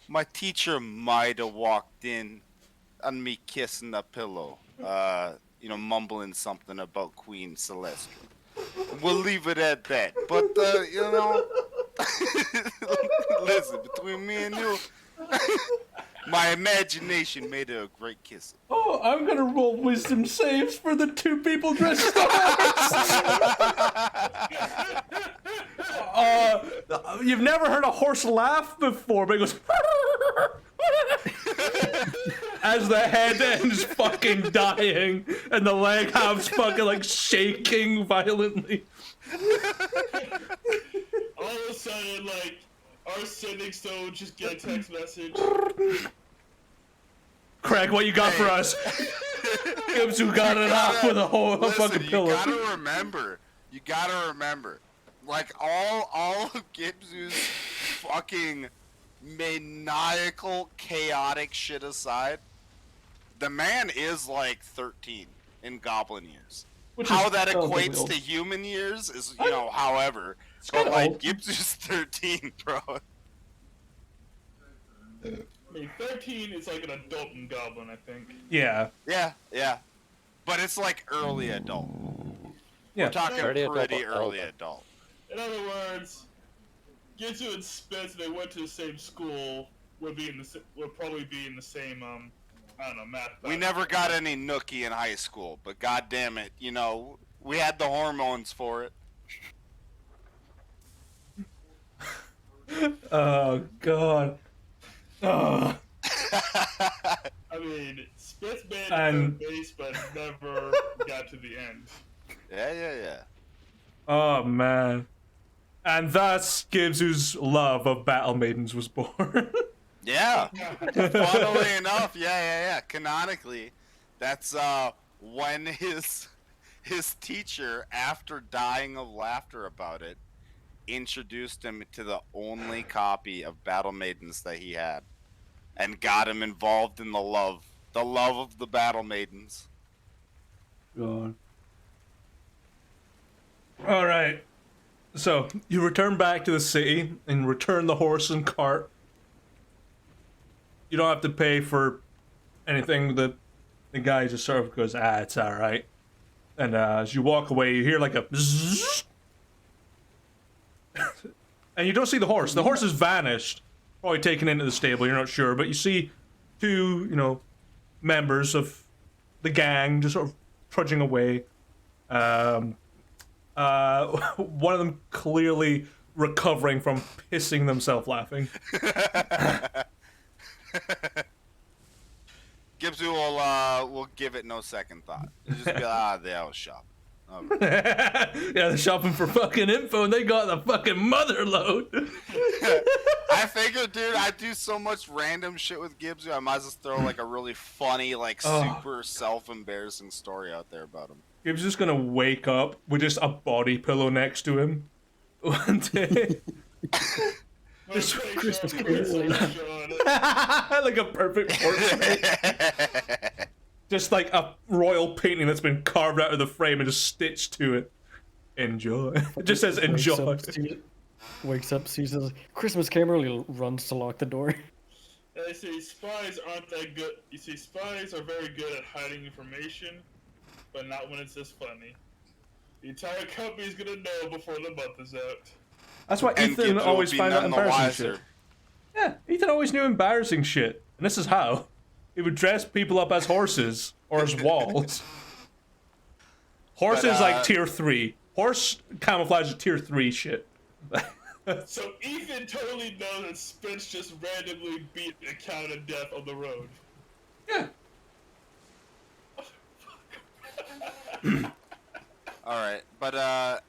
my teacher might have walked in on me kissing the pillow, you know, mumbling something about Queen Celestra. We'll leave it at that. But, you know, listen, between me and you, my imagination made her a great kisser. Oh, I'm gonna roll wisdom saves for the two people dressed as the horse. You've never heard a horse laugh before, but it goes as the head ends fucking dying and the leg half's fucking like shaking violently. All of a sudden, like, our sending stone just get a text message. Craig, what you got for us? Gibbs, who got it off with a whole fucking pillow. You gotta remember, like all of Gibbs's fucking maniacal, chaotic shit aside, the man is like 13 in goblin years. How that equates to human years is, however. But like, Gibbs is 13, bro. I mean, 13 is like an adult in goblin, I think. Yeah. Yeah. But it's like early adult. Yeah. We're talking Early pretty adult, early older. adult. In other words, Gitsu and Spitz, they went to the same school, would probably be in the same, I don't know, math. We never got any nookie in high school, but goddamn it, we had the hormones for it. Oh god. Oh. I mean, Spitz made And- the base, but never got to the end. Yeah. Oh man. And thus Gibbs' love of Battle Maidens was born. Yeah. Funnily enough, yeah. Canonically, that's when his teacher, after dying of laughter about it, introduced him to the only copy of Battle Maidens that he had, and got him involved in the love of the Battle Maidens. God. All right. So you return back to the city and return the horse and cart. You don't have to pay for anything. The guy just sort of goes, it's all right. And as you walk away, you hear like a bzzz. And you don't see the horse. The horse has vanished. Probably taken into the stable, you're not sure. But you see two, members of the gang just sort of trudging away. One of them clearly recovering from pissing themselves laughing. Gibbs will give it no second thought. He'll just be like, they all shop. Yeah, they're shopping for fucking info and they got the fucking mother load. I figured, dude, I do so much random shit with Gibbs, I might as well throw like a really funny, like super self-embarrassing story out there about him. Gibbs is gonna wake up with just a body pillow next to him one day. Just Christmas Like a perfect portrait. Just like a royal painting that's been carved out of the frame and just stitched to it. Enjoy. It just says enjoy. Wakes up, sees the Christmas came early, runs to lock the door. They say spies aren't that good. You see, spies are very good at hiding information, but not when it's this funny. The entire company's gonna know before the month is out. That's why And Ethan Gibbs will always be finds out none the embarrassing wiser. shit. Yeah, Ethan always knew embarrassing shit. And this is how. He would dress people up as horses or as walls. Horse But, is like tier 3. Horse camouflage is tier 3 shit. So Ethan totally knows that Spitz just randomly beat a cow to death on the road. Yeah. Alright, but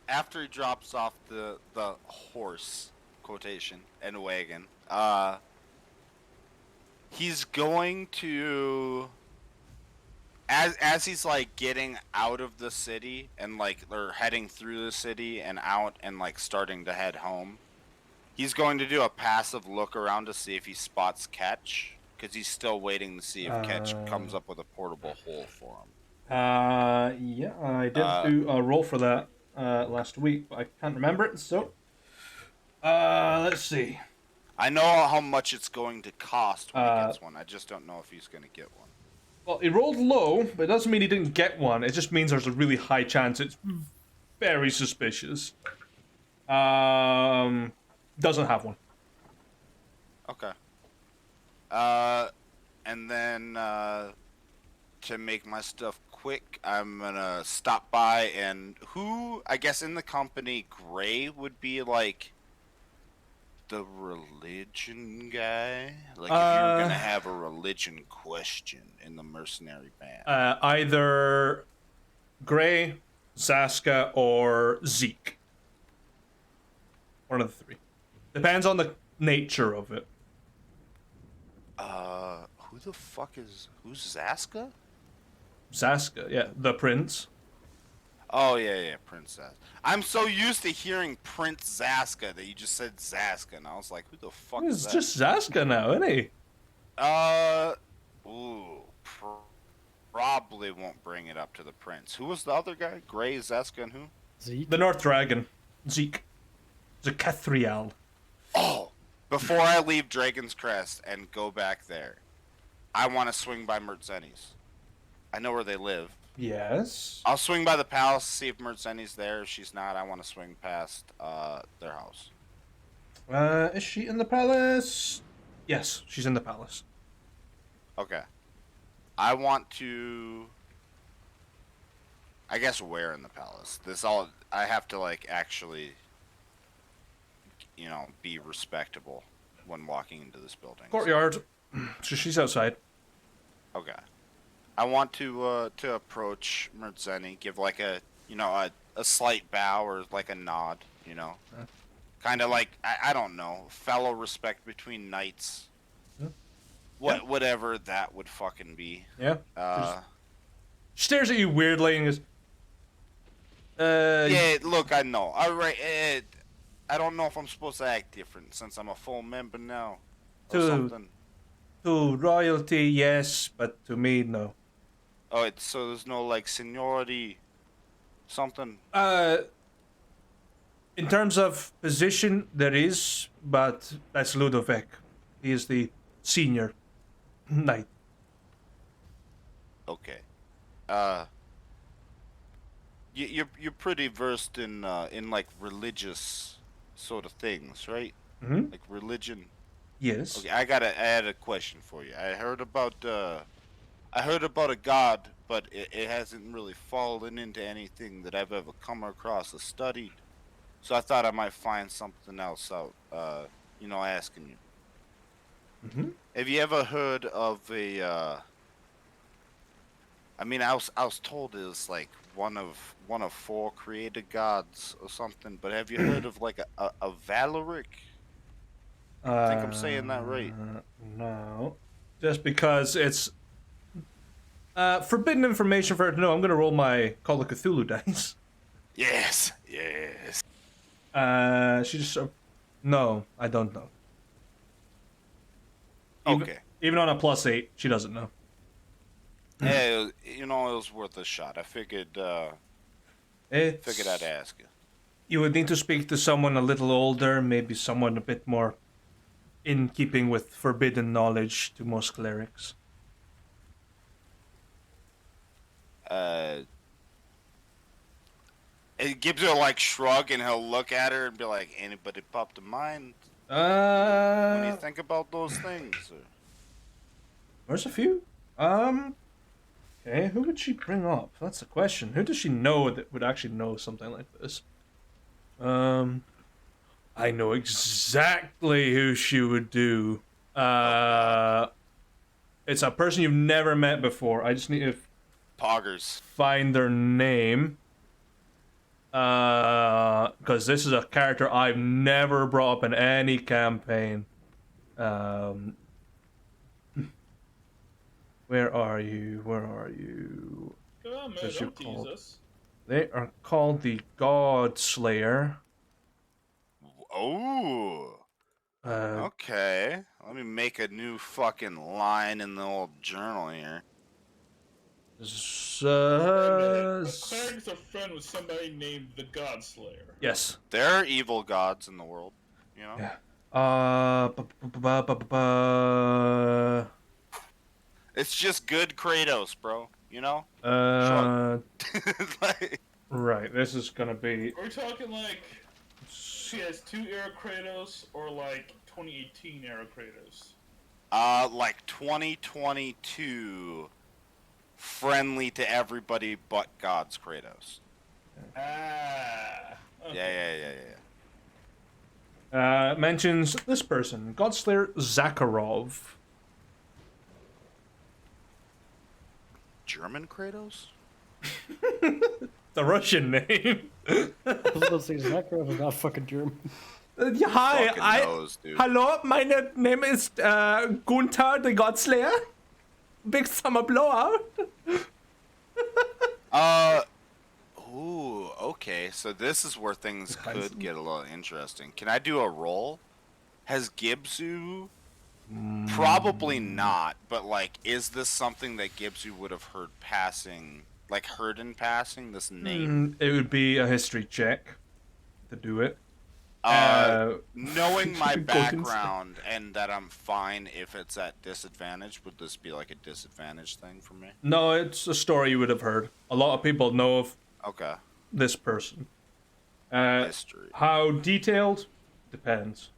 after he drops off the horse, quotation, and wagon, he's going to, as he's like getting out of the city and like they're heading through the city and out and like starting to head home, he's going to do a passive look around to see if he spots Ketch, because he's still waiting to see if Ketch comes up with a portable hole for him. Yeah, I did do a roll for that last week, but I can't remember it, so let's see. I know how much it's going to cost when he gets one. I just don't know if he's going to get one. Well, he rolled low, but it doesn't mean he didn't get one. It just means there's a really high chance it's very suspicious. Doesn't have one. Okay. And then to make my stuff quick, I'm gonna stop by and I guess in the company, Gray would be like the religion guy? Like, if you were gonna have a religion question in the mercenary band. Either Gray, Zaska, or Zeke. One of the three. Depends on the nature of it. Who the fuck who's Zaska? Zaska, yeah, the prince. Oh, yeah, Princess. I'm so used to hearing Prince Zaska that you just said Zaska, and I was like, who the fuck is It's that? just Zaska now, isn't he? Probably won't bring it up to the prince. Who was the other guy? Gray, Zaska, and who? Zeke. The North Dragon. Zeke. Zekathriel. Oh! Before I leave Dragon's Crest and go back there, I want to swing by Mertzeni's. I know where they live. Yes. I'll swing by the palace, see if Mertzeni's there. If she's not, I want to swing past their house. Is she in the palace? Yes, she's in the palace. Okay. I want to... I guess where in the palace? I have to, like, actually, be respectable when walking into this building. Courtyard. So she's outside. Okay. I want to approach Mertzeni, give like a slight bow or like a nod, kind of like I don't know, fellow respect between knights. Whatever that would fucking be. Yeah. She stares at you weirdly and goes, Yeah, look, I know. All right, I don't know if I'm supposed to act different since I'm a full member now, or something. To royalty, yes, but to me, no. Oh, so there's no like seniority, something. In terms of position, there is, but that's Ludovic. He is the senior knight. Okay. You're pretty versed in like religious sort of things, right? Mm-hmm. Like religion. Yes. Okay, I had a question for you. I heard about a god, but it hasn't really fallen into anything that I've ever come across or studied. So I thought I might find something else out. Asking you. Mm-hmm. Have you ever heard of a? I was told it was like one of four created gods or something. But have you heard of like a Valeric? I think I'm saying that right. No. Just because it's forbidden information for her to know, I'm going to roll my Call of Cthulhu dice. Yes. She just... no, I don't know. Okay. Even on a +8, she doesn't know. Yeah, it was worth a shot. I figured I'd ask you. You would need to speak to someone a little older, maybe someone a bit more in keeping with forbidden knowledge to most clerics. Gibbs will like shrug and he'll look at her and be like, "Anybody pop to mind? When you think about those things?" There's a few. Okay, who would she bring up? That's the question. Who does she know that would actually know something like this? I know exactly who she would do. It's a person you've never met before. I just need to Poggers. find their name. Because this is a character I've never brought up in any campaign. Where are you? Oh man, As you're don't tease called. us. They are called the God Slayer. Oh. Uh, Okay. Let me make a new fucking line in the old journal here. Wait a minute. A cleric's a friend with somebody named the God Slayer. Yes. There are evil gods in the world, Yeah. It's just good Kratos, bro. Like, Right. This is gonna be. Are we talking like PS2 era Kratos or like 2018 era Kratos? like 2022, friendly to everybody but gods Kratos. Ah. Okay. Yeah. Mentions this person, Godslayer Zakharov. German Kratos? The Russian name. I was about to say Zakharov is not fucking German. Yeah, hi, Fucking knows, dude. Hello, my name is Gunther the Godslayer. Big summer blowout. Ooh, okay. So this is where things could get a little interesting. Can I do a roll? Has Gibzu? Probably not, but like, is this something that Gibzu would have heard passing, like heard in passing, this name? It would be a history check to do it. Knowing my Golden background and that I'm fine if it's at disadvantage, would this be like a disadvantage thing for me? No, it's a story you would have heard. A lot of people know of Okay. this person. History. How detailed? Depends.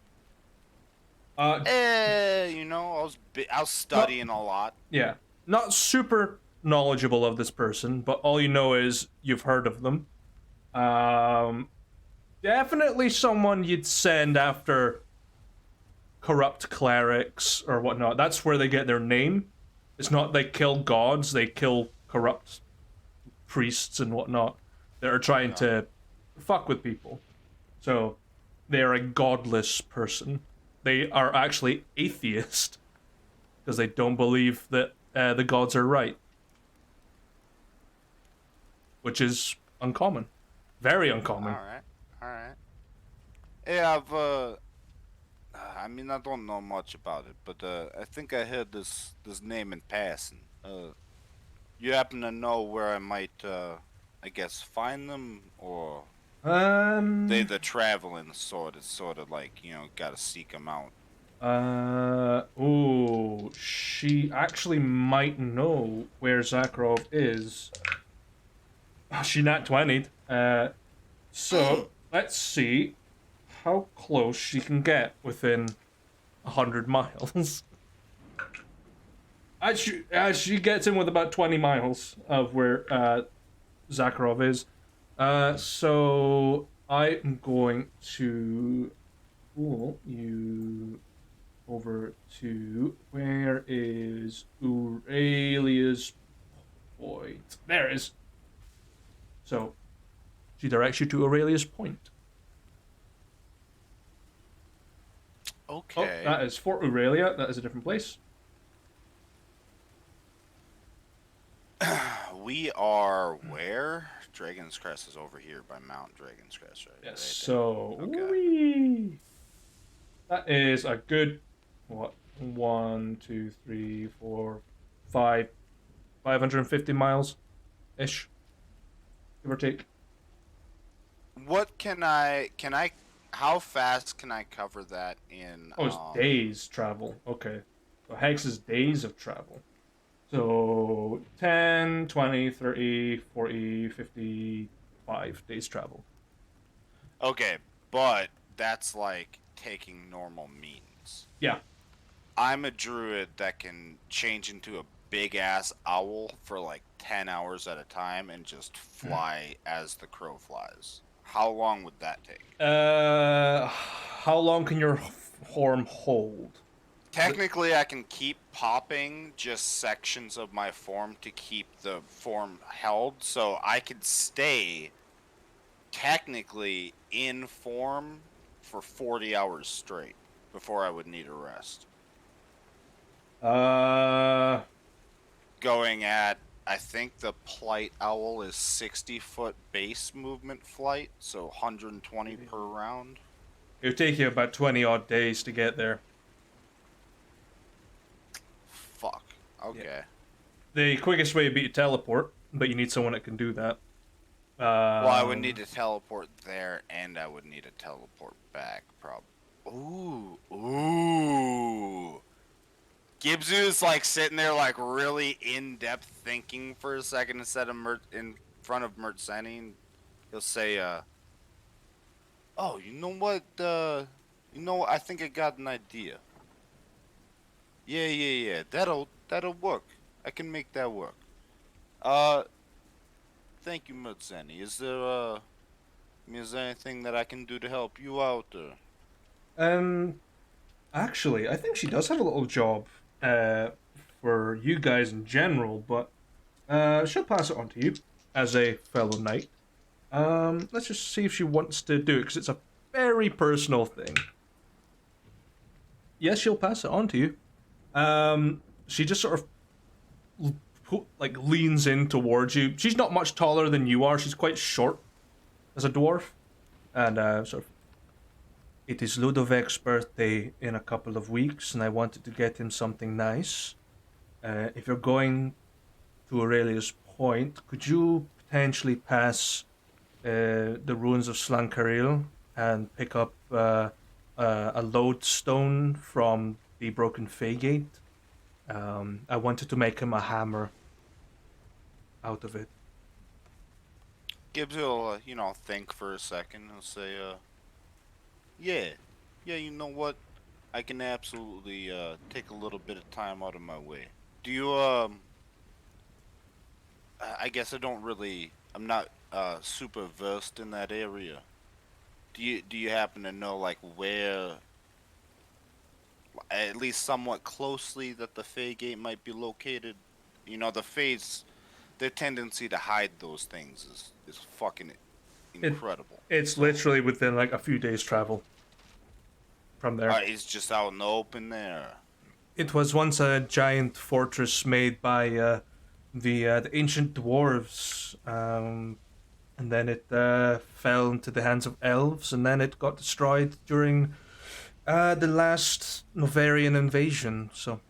You know, I was studying a lot. Yeah, not super knowledgeable of this person, but all you know is you've heard of them. Definitely someone you'd send after corrupt clerics or whatnot. That's where they get their name. It's not they kill gods, they kill corrupt priests and whatnot that are trying to fuck with people. So they're a godless person. They are actually atheist because they don't believe that the gods are right, which is uncommon, very uncommon. All right. Yeah, I mean, I don't know much about it, but I think I heard this name in passing. You happen to know where I might, I guess, find them, or the traveling sort of like, you know, gotta seek them out. She actually might know where Zakharov is. She nat 20'd. So let's see how close she can get within 100 miles. As she gets in with about 20 miles of where Zakharov is. So I am going to pull you over to, where is Aurelia's point? There it is. So she directs you to Aurelia's point. Okay. Oh, that is Fort Aurelia. That is a different place. We are where? Dragon's Crest is over here by Mount Dragon's Crest, right? Yes. Right So Okay. whee! That is a good, what? 1, 2, 3, 4, 5, 550 miles ish, give or take. What how fast can I cover that in? Oh, it's days travel. Okay. So Hex is days of travel. So 10, 20, 30, 40, 55 days travel. Okay, but that's like taking normal means. Yeah. I'm a druid that can change into a big ass owl for like 10 hours at a time and just fly as the crow flies. How long would that take? How long can your form hold? Technically, I can keep popping just sections of my form to keep the form held, so I could stay technically in form for 40 hours straight before I would need a rest. Going at, I think the Plight Owl is 60-foot base movement flight, so 120 per round. It would take you about 20 odd days to get there. Fuck. Okay. Yeah. The quickest way would be to teleport, but you need someone that can do that. Well, I would need to teleport there, and I would need to teleport back, probably. Ooh. Gibzu's like sitting there, like really in-depth thinking for a second instead of in front of Mertzani. He'll say, "Oh, you know what? I think I got an idea. Yeah. That'll work. I can make that work. Thank you, Mertzani. Is there anything that I can do to help you out, or?" Actually, I think she does have a little job for you guys in general, but she'll pass it on to you as a fellow knight. Let's just see if she wants to do it, because it's a very personal thing. Yes, she'll pass it on to you. She just sort of like leans in towards you. She's not much taller than you are. She's quite short as a dwarf, and sort of. It is Ludovic's birthday in a couple of weeks, and I wanted to get him something nice. If you're going to Aurelia's Point, could you potentially pass the ruins of Slankaril and pick up a lodestone from the Broken Fey Gate? I wanted to make him a hammer out of it. Gibbs will, think for a second. He'll say, yeah, you know what? I can absolutely take a little bit of time out of my way. Do you, I guess I'm not super versed in that area. Do you happen to know, like, where, at least somewhat closely, that the Fey Gate might be located? You know, the Fays, their tendency to hide those things is fucking incredible. It's literally within like a few days' travel from there. It's just out in the open there. It was once a giant fortress made by the ancient dwarves, and then it fell into the hands of elves, and then it got destroyed during the last Novarian invasion. So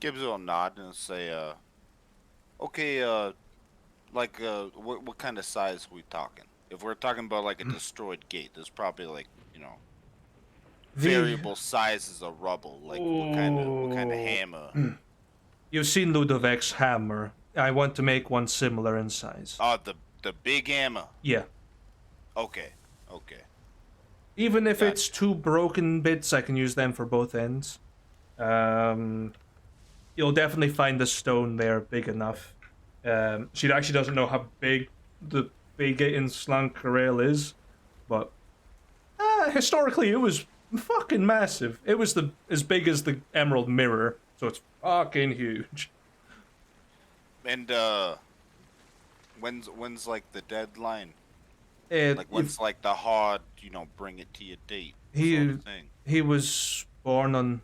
Gibbs will nod and say, okay, what kind of size are we talking? If we're talking about like a destroyed gate, there's probably like, variable sizes of rubble. Like what kind of hammer? You've seen Ludovic's hammer. I want to make one similar in size. Oh, the big hammer. Yeah. Okay. Even if Gotcha. it's two broken bits, I can use them for both ends. You'll definitely find the stone there big enough. She actually doesn't know how big the Fey Gate in Slankarel is, but historically it was fucking massive. It was as big as the Emerald Mirror, so it's fucking huge. And when's like the deadline? Like If what's like the hard, bring it to your date sort of thing? he was born on,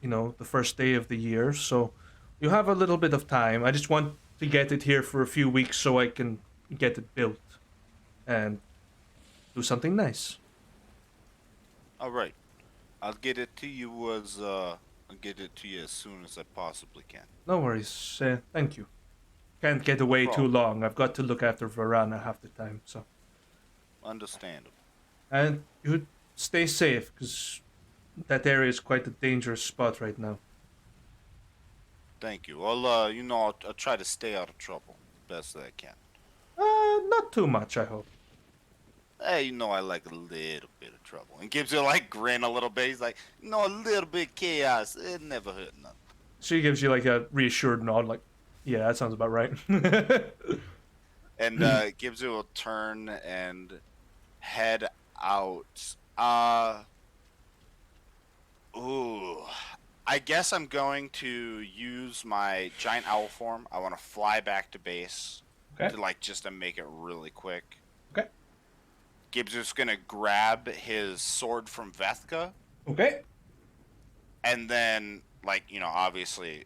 the first day of the year, so you have a little bit of time. I just want to get it here for a few weeks so I can get it built and do something nice. All right, I'll get it to you as soon as I possibly can. No worries. Thank you. Can't get away too problem. long. I've got to look after Varana half the time, so. Understandable. And you stay safe, because that area is quite a dangerous spot right now. Thank you. I'll try to stay out of trouble best that I can. Not too much, I hope. Hey, I like a little bit of trouble. And Gibbs will like grin a little bit. He's like, a little bit of chaos. It never hurt nothing. She gives you like a reassured nod, like, yeah, that sounds about right. And Gibbs will turn and head out. I guess I'm going to use my giant owl form. I want to fly back to base. Okay. Just to make it really quick. Okay. Gibbs is gonna grab his sword from Vethka. Okay. And then, obviously,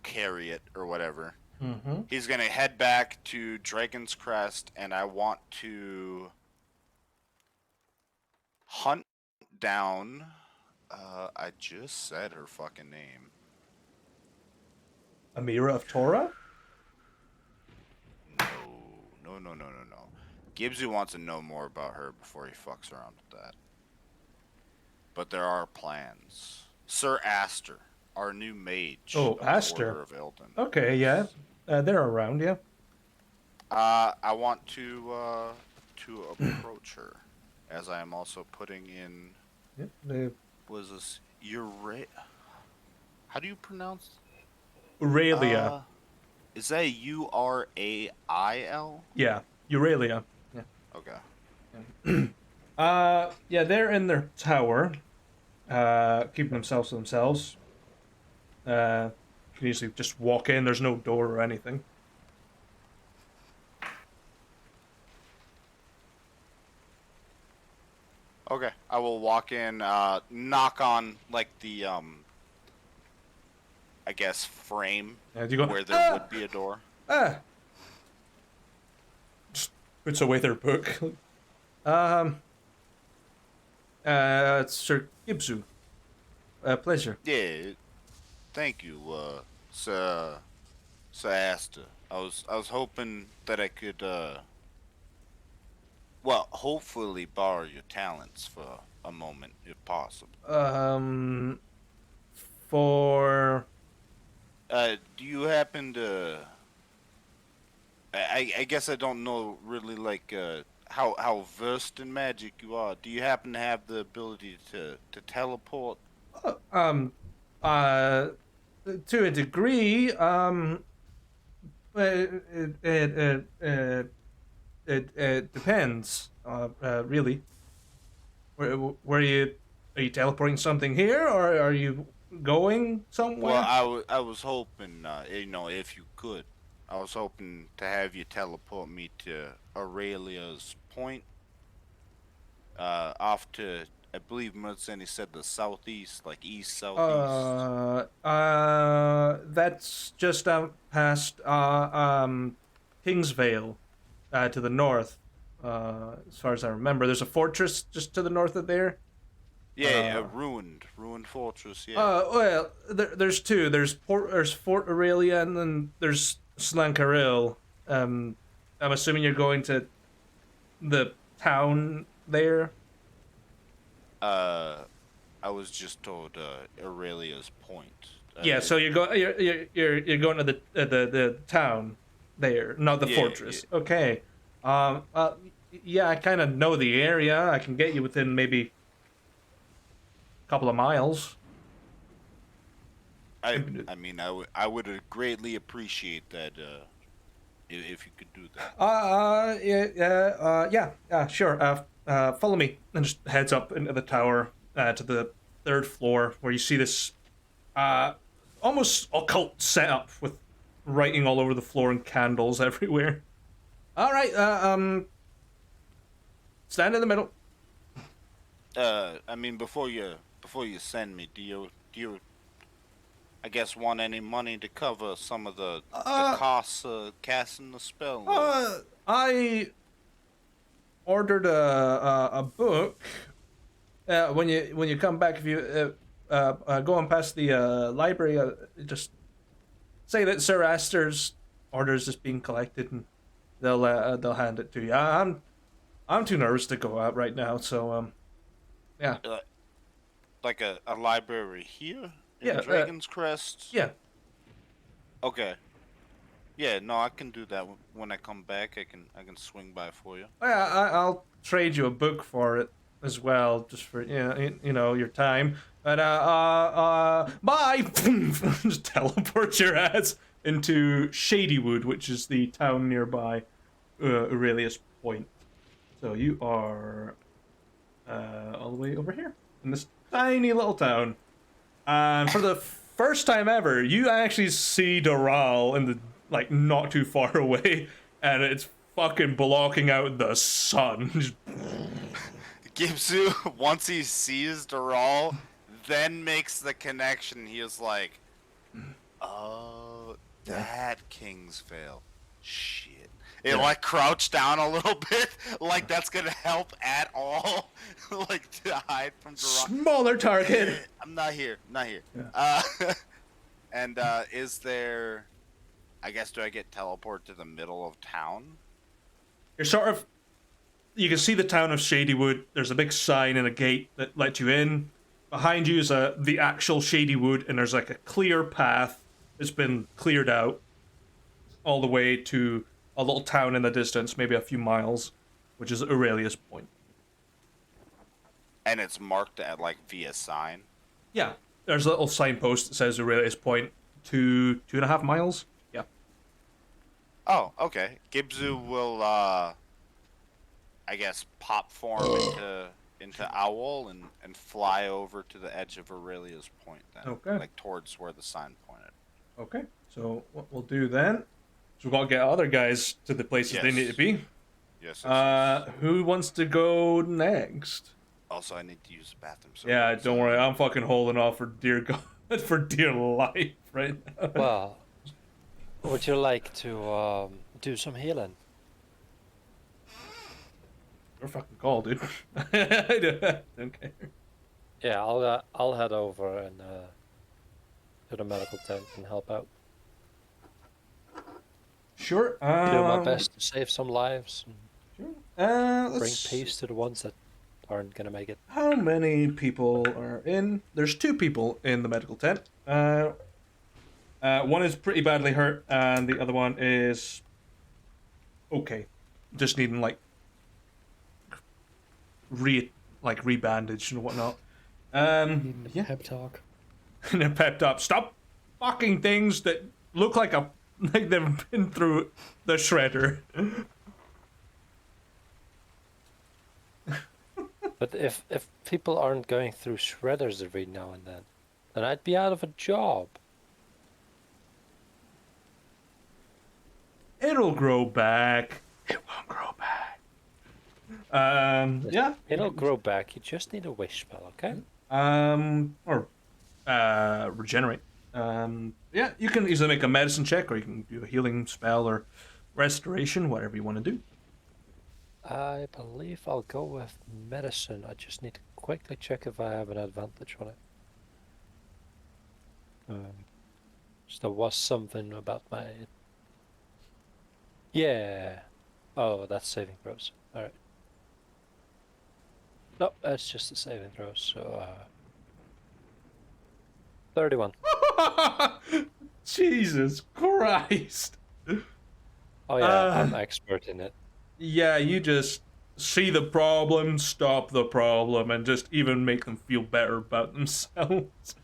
carry it or whatever. Mm-hmm. He's gonna head back to Dragon's Crest, and I want to hunt down. I just said her fucking name. Amira of Torah? No. Gibbsy wants to know more about her before he fucks around with that. But there are plans. Sir Aster, our new mage. Oh, of the Aster. Order of Eldon. Okay, yeah. They're around, yeah. I want to approach her, as I am also putting in. Yep, Was this How do you pronounce? Aurelia. Is that Urail? Yeah, Aurelia. Yeah. Okay. Yeah, they're in their tower, keeping themselves to themselves. You can easily just walk in. There's no door or anything. Okay, I will walk in, knock on like the I guess frame And you go where there would be a door. ah. Just puts away their book. Sir Gibsu. Pleasure. Yeah, thank you, Sir Asta. I was hoping that I could well, hopefully borrow your talents for a moment, if possible. For Do you happen to? I guess I don't know really like how versed in magic you are. Do you happen to have the ability to teleport? um, to a degree, it depends. Really. Where are you teleporting something here, or are you going somewhere? Well, I was hoping, you know, if you could, I was hoping to have you teleport me to Aurelia's Point. Off to, I believe Mercedes said the southeast, like east southeast. That's just out past Kingsvale, to the north. As far as I remember, there's a fortress just to the north of there. Yeah, a ruined fortress. Yeah. Well, there's two. There's Fort Aurelia, and then there's Slankaril. I'm assuming you're going to the town there. I was just told Aurelia's Point. Yeah, so you're going to the town there, not the Yeah, fortress. Yeah. Okay. Yeah, I kind of know the area. I can get you within maybe a couple of miles. I mean, I would greatly appreciate that if you could do that. Yeah, sure. Follow me, and just heads up into the tower to the third floor, where you see this almost occult setup with writing all over the floor and candles everywhere. All right, stand in the middle. I mean, before you send me, do you I guess want any money to cover some of the costs of casting the spell? I ordered a book. When you come back, if you go on past the library, just say that Sir Astor's orders is being collected, and they'll hand it to you. I'm too nervous to go out right now, so yeah. Like a library here in Yeah, Dragon's Crest. Yeah. Okay. Yeah, no, I can do that when I come back. I can swing by for you. I'll trade you a book for it as well, just for you know your time. But bye. Just teleport your ass into Shadywood, which is the town nearby Aurelius Point. So you are all the way over here in this tiny little town. And for the first time ever, you actually see Doral in the not too far away, and it's fucking blocking out the sun. Gibsu, once he sees Doral, then makes the connection. He was like, "Oh, that Kingsvale, shit." It crouched down a little bit, like that's gonna help at all, like to hide from Doral. Smaller target. I'm not here. Yeah. And is there? I guess, do I get teleported to the middle of town? You can see the town of Shadywood. There's a big sign and a gate that lets you in. Behind you is the actual Shadywood, and there's a clear path. It's been cleared out all the way to a little town in the distance, maybe a few miles, which is Aurelius Point. And it's marked at via sign? Yeah, there's a little signpost that says Aurelius Point, 2.5 miles. Yeah. Oh, okay. Gibsu will, I I guess, pop form into Owl and fly over to the edge of Aurelia's Point then. Okay. Like towards where the sign pointed. Okay. So what we'll do then is we've got to get other guys to the places they need to be. Yes. Yes. Who wants to go next? Also, I need to use the bathroom. So Yeah, don't worry. I'm fucking holding off for dear God, for dear life right now. Well, would you like to do some healing? Your fucking call, dude. I don't care. Yeah, I'll head over and to the medical tent and help out. Sure. Do my best to save some lives and Sure. bring peace to the ones that aren't gonna make it. How many people are in? There's 2 people in the medical tent. One is pretty badly hurt, and the other one is okay, just needing like rebandaged and whatnot. Needing a Yeah. pep talk. And a pep talk. Stop fucking things that look like they've been through the shredder. But if people aren't going through shredders every now and then I'd be out of a job. It'll grow back. It won't grow back. Yeah. It'll grow back. You just need a wish spell, okay? Or regenerate. Yeah, you can easily make a medicine check, or you can do a healing spell or restoration, whatever you want to do. I believe I'll go with medicine. I just need to quickly check if I have an advantage on it. So there was something about my... Yeah. Oh, that's saving throws. Alright. No, that's just a saving throw, so 31. Jesus Christ. Oh yeah, I'm expert in it. Yeah, you just see the problem, stop the problem, and just even make them feel better about themselves.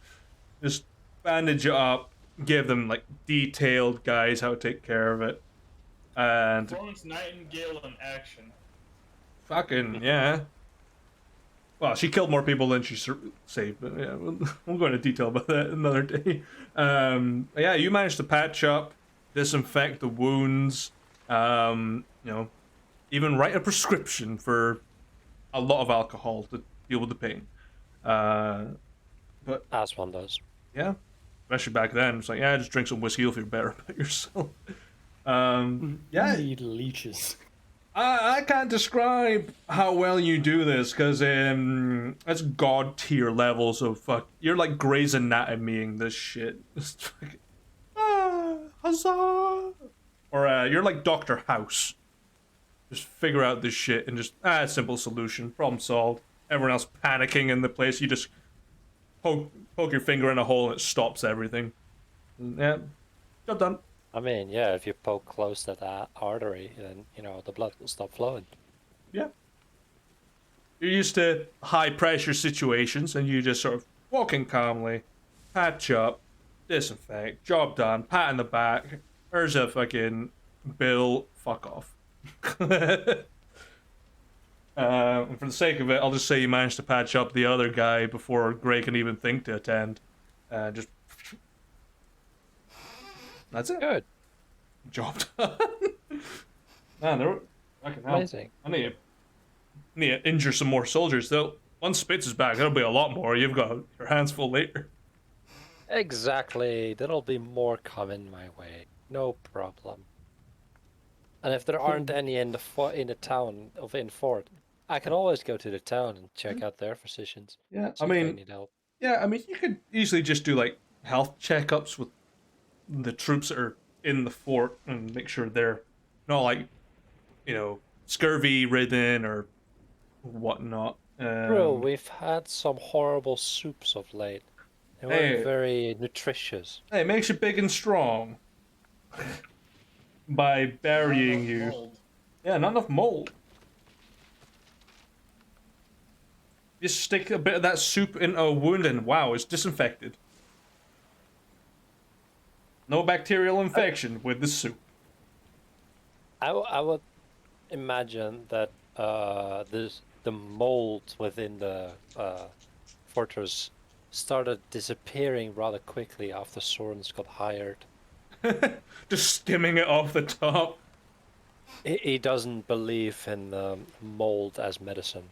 Just bandage it up, give them like detailed guys how to take care of it. And Florence Nightingale in action. fucking yeah. Well, she killed more people than she saved, but yeah, we'll go into detail about that another day. Yeah, you managed to patch up, disinfect the wounds, you know, even write a prescription for a lot of alcohol to deal with the pain. But As one does. yeah, especially back then, it's like, yeah, just drink some whiskey, you'll feel better about yourself. Yeah, Need leeches. I can't describe how well you do this, because that's god tier levels of fuck. You're like Grey's Anatomy-ing this shit. Just fucking, huzzah! Or you're like Dr. House. Just figure out this shit and just, simple solution, problem solved. Everyone else panicking in the place, you just poke your finger in a hole and it stops everything. Yeah, job done. I mean, yeah, if you poke close to that artery, then, you know, the blood will stop flowing. Yeah. You're used to high pressure situations and you just sort of walk in calmly, patch up, disinfect, job done, pat in the back. There's a fucking bill, fuck off. And for the sake of it, I'll just say you managed to patch up the other guy before Gray can even think to attend. Just that's it. Good. Job done. Man, fucking hell. Amazing. I need to injure some more soldiers, though. Once Spitz is back, there'll be a lot more. You've got your hands full later. Exactly. There'll be more coming my way. No problem. And if there aren't any in the town of Fort, I can always go to the town and check out their physicians. Yeah, See I if they mean, need help. you could easily just do like health checkups with the troops that are in the fort and make sure they're not like, you know, scurvy ridden or whatnot. Bro, we've had some horrible soups of late. They weren't Hey. very nutritious. Hey, it makes you big and strong by burying you. Mold. Yeah, not enough mold. Just stick a bit of that soup in a wound and wow, it's disinfected. No bacterial infection with the soup. I would imagine that the mold within the fortress started disappearing rather quickly after Sorens got hired. Just skimming it off the top. He doesn't believe in mold as medicine.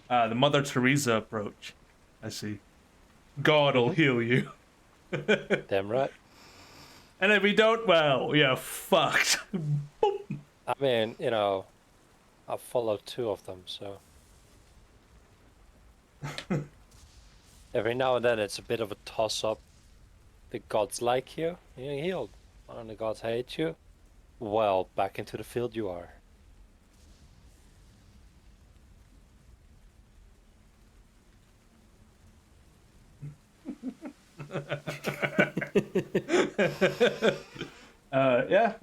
The Mother Teresa approach. I see. God'll heal you. Damn right. And if we don't, well, yeah, fucked. I mean, I've followed 2 of them, so every now and then it's a bit of a toss-up. The gods like you, you're healed. And the gods hate you, well, back into the field you are. Yeah.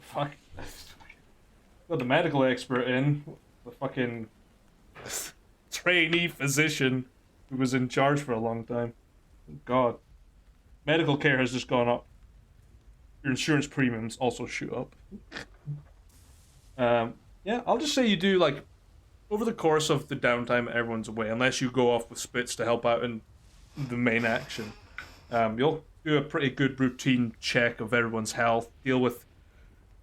Fuck. Got the medical expert in, the fucking trainee physician who was in charge for a long time. God. Medical care has just gone up. Your insurance premiums also shoot up. Yeah, I'll just say you do, like, over the course of the downtime everyone's away, unless you go off with Spitz to help out in the main action, you'll do a pretty good routine check of everyone's health, deal with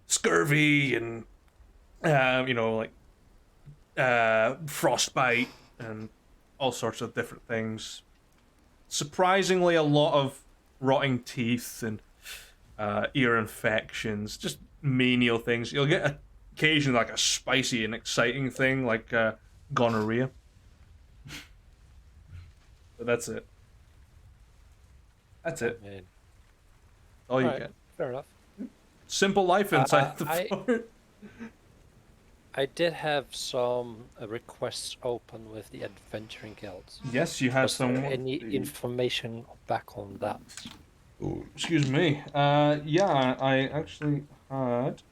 scurvy and, frostbite and all sorts of different things. Surprisingly, a lot of rotting teeth and ear infections, just menial things. You'll get occasionally like a spicy and exciting thing like gonorrhea. But that's it. That's it. Man. All you Alright, get. fair enough. Simple life inside the I- fort. I did have some requests open with the Adventuring Guilds. Yes, you have Was there some. any information back on that? Ooh, excuse me. Yeah, I actually had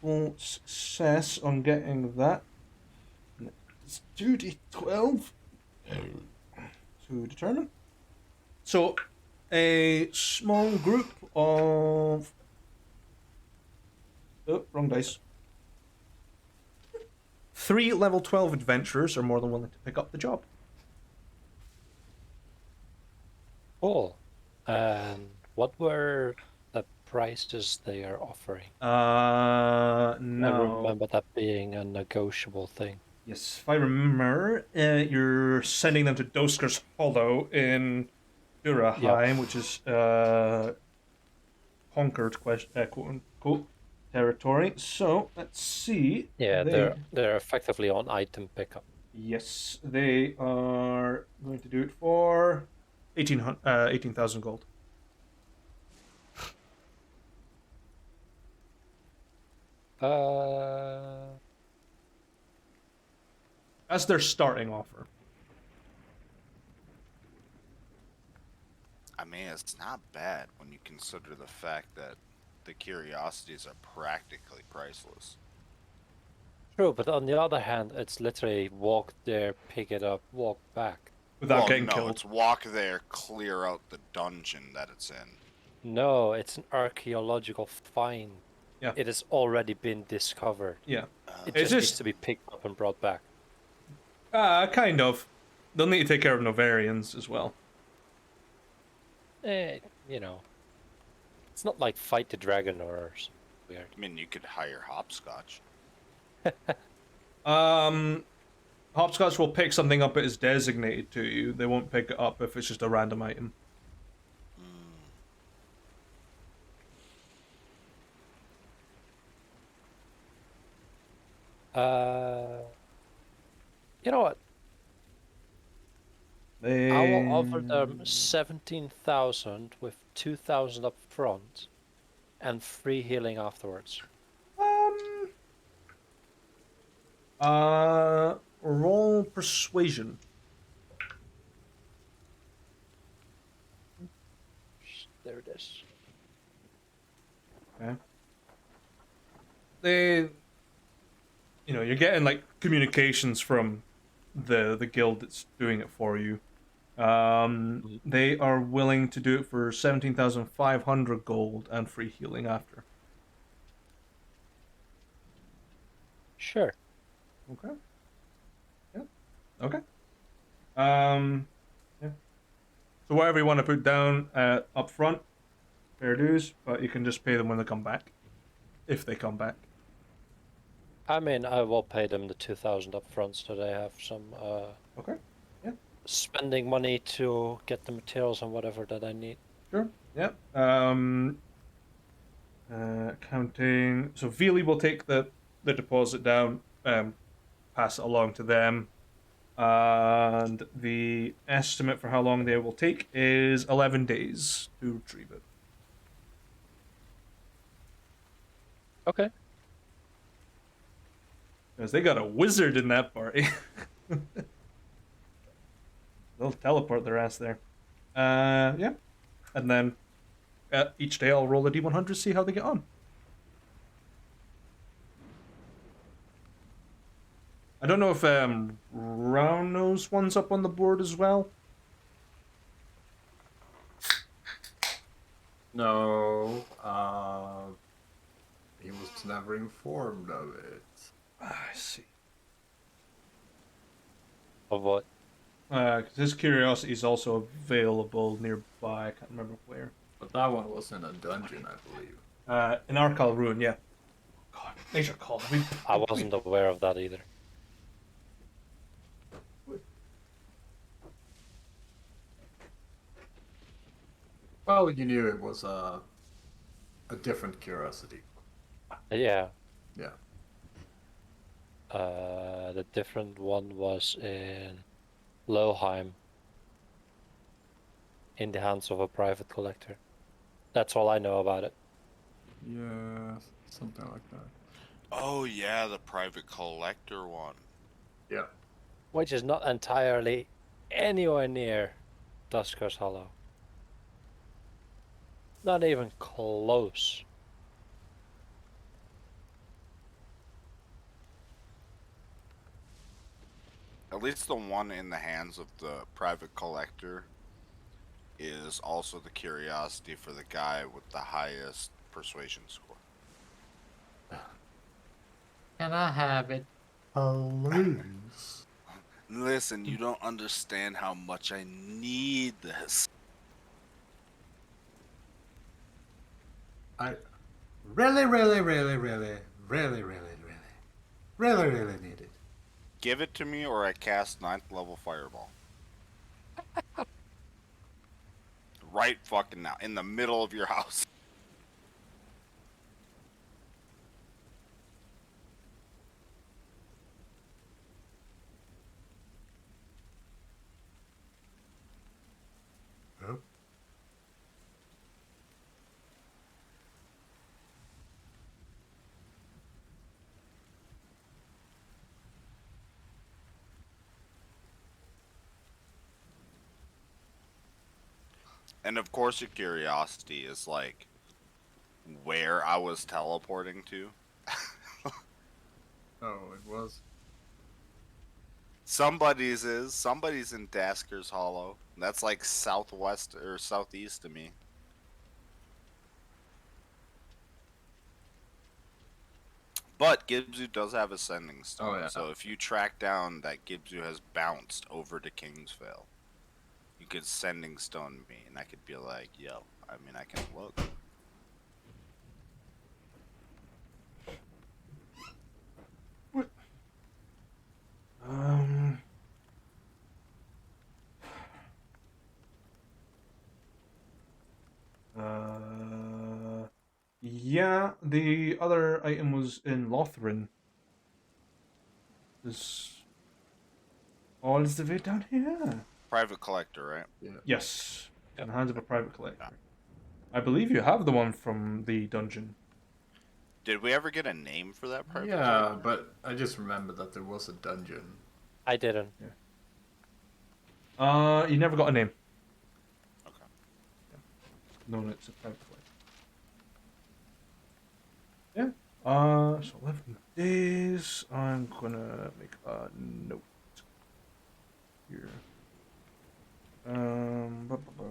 full success on getting that. It's 2d12 to determine. So, a small group of. Oh, wrong dice. 3 level 12 adventurers are more than willing to pick up the job. Cool. And what were the prices they are offering? No. I remember that being a negotiable thing. Yes, if I remember, you're sending them to Dosker's Hollow in Duraheim, which is conquered, quote unquote, territory. So let's see. Yeah, they're effectively on item pickup. Yes, they are going to do it for 18,000 gold. That's their starting offer. I mean, it's not bad when you consider the fact that the curiosities are practically priceless. True, but on the other hand, it's literally walk there, pick it up, walk back. Without Well, getting no, killed. it's walk there, clear out the dungeon that it's in. No, it's an archaeological find. Yeah. It has already been discovered. Yeah. It It's just needs just- to be picked up and brought back. Kind of. They'll need to take care of Novarians as well. It's not like Fight the Dragon or something weird. I mean, you could hire hopscotch. Hopscotch will pick something up that is designated to you. They won't pick it up if it's just a random item. You know what? They... I will offer them 17,000 with 2,000 up front and free healing afterwards. Roll persuasion. There it is. Okay. You're getting like communications from the guild that's doing it for you. They are willing to do it for 17,500 gold and free healing after. Sure. Okay. Yeah. Okay. Yeah. So whatever you want to put down up front, fair dues, but you can just pay them when they come back, if they come back. I mean, I will pay them the 2,000 up front, so they have some Okay. Yeah. spending money to get the materials and whatever that I need. Sure. Yeah. Counting. So Veely will take the deposit down, pass it along to them, and the estimate for how long they will take is 11 days to retrieve it. Okay. Because they got a wizard in that party. They'll teleport their ass there. Yeah. And then each day I'll roll a D100, see how they get on. I don't know if Round Nose one's up on the board as well. No, he was never informed of it. I see. Of what? Because his curiosity is also available nearby. I can't remember where. But that one was in a dungeon, I believe. In Arkal Ruin, yeah. God, nature called. I wasn't aware of that either. Well, you knew it was a different curiosity. Yeah. Yeah. The different one was in Loheim, in the hands of a private collector. That's all I know about it. Yeah, something like that. Oh yeah, the private collector one. Yeah. Which is not entirely anywhere near Dusker's Hollow. Not even close. At least the one in the hands of the private collector is also the curiosity for the guy with the highest persuasion score. Can I have it, please? Listen, you don't understand how much I need this. I really need it. Give it to me or I cast 9th level fireball. Right fucking now, in the middle of your house. Yep. And of course your curiosity is like where I was teleporting to. Oh, it was. Somebody's in Dasker's Hollow. That's like southwest or southeast of me. But Gibzu does have Ascending Stone. Oh, yeah. So if you track down that Gibzu has bounced over to Kingsvale, you could Sending Stone me, and I could be like, yo, I mean, I can look. Um. Yeah, the other item was in Lothrin. Is all is the way down here? Private collector, right? Yeah. Yes, in the hands of a private collector. Yeah. I believe you have the one from the dungeon. Did we ever get a name for that private Yeah, collector? but I just remembered that there was a dungeon. I didn't. You never got a name. Okay. No, it's a private collector. Yeah. So 11 days. I'm gonna make a note here. Bu- bu- bu.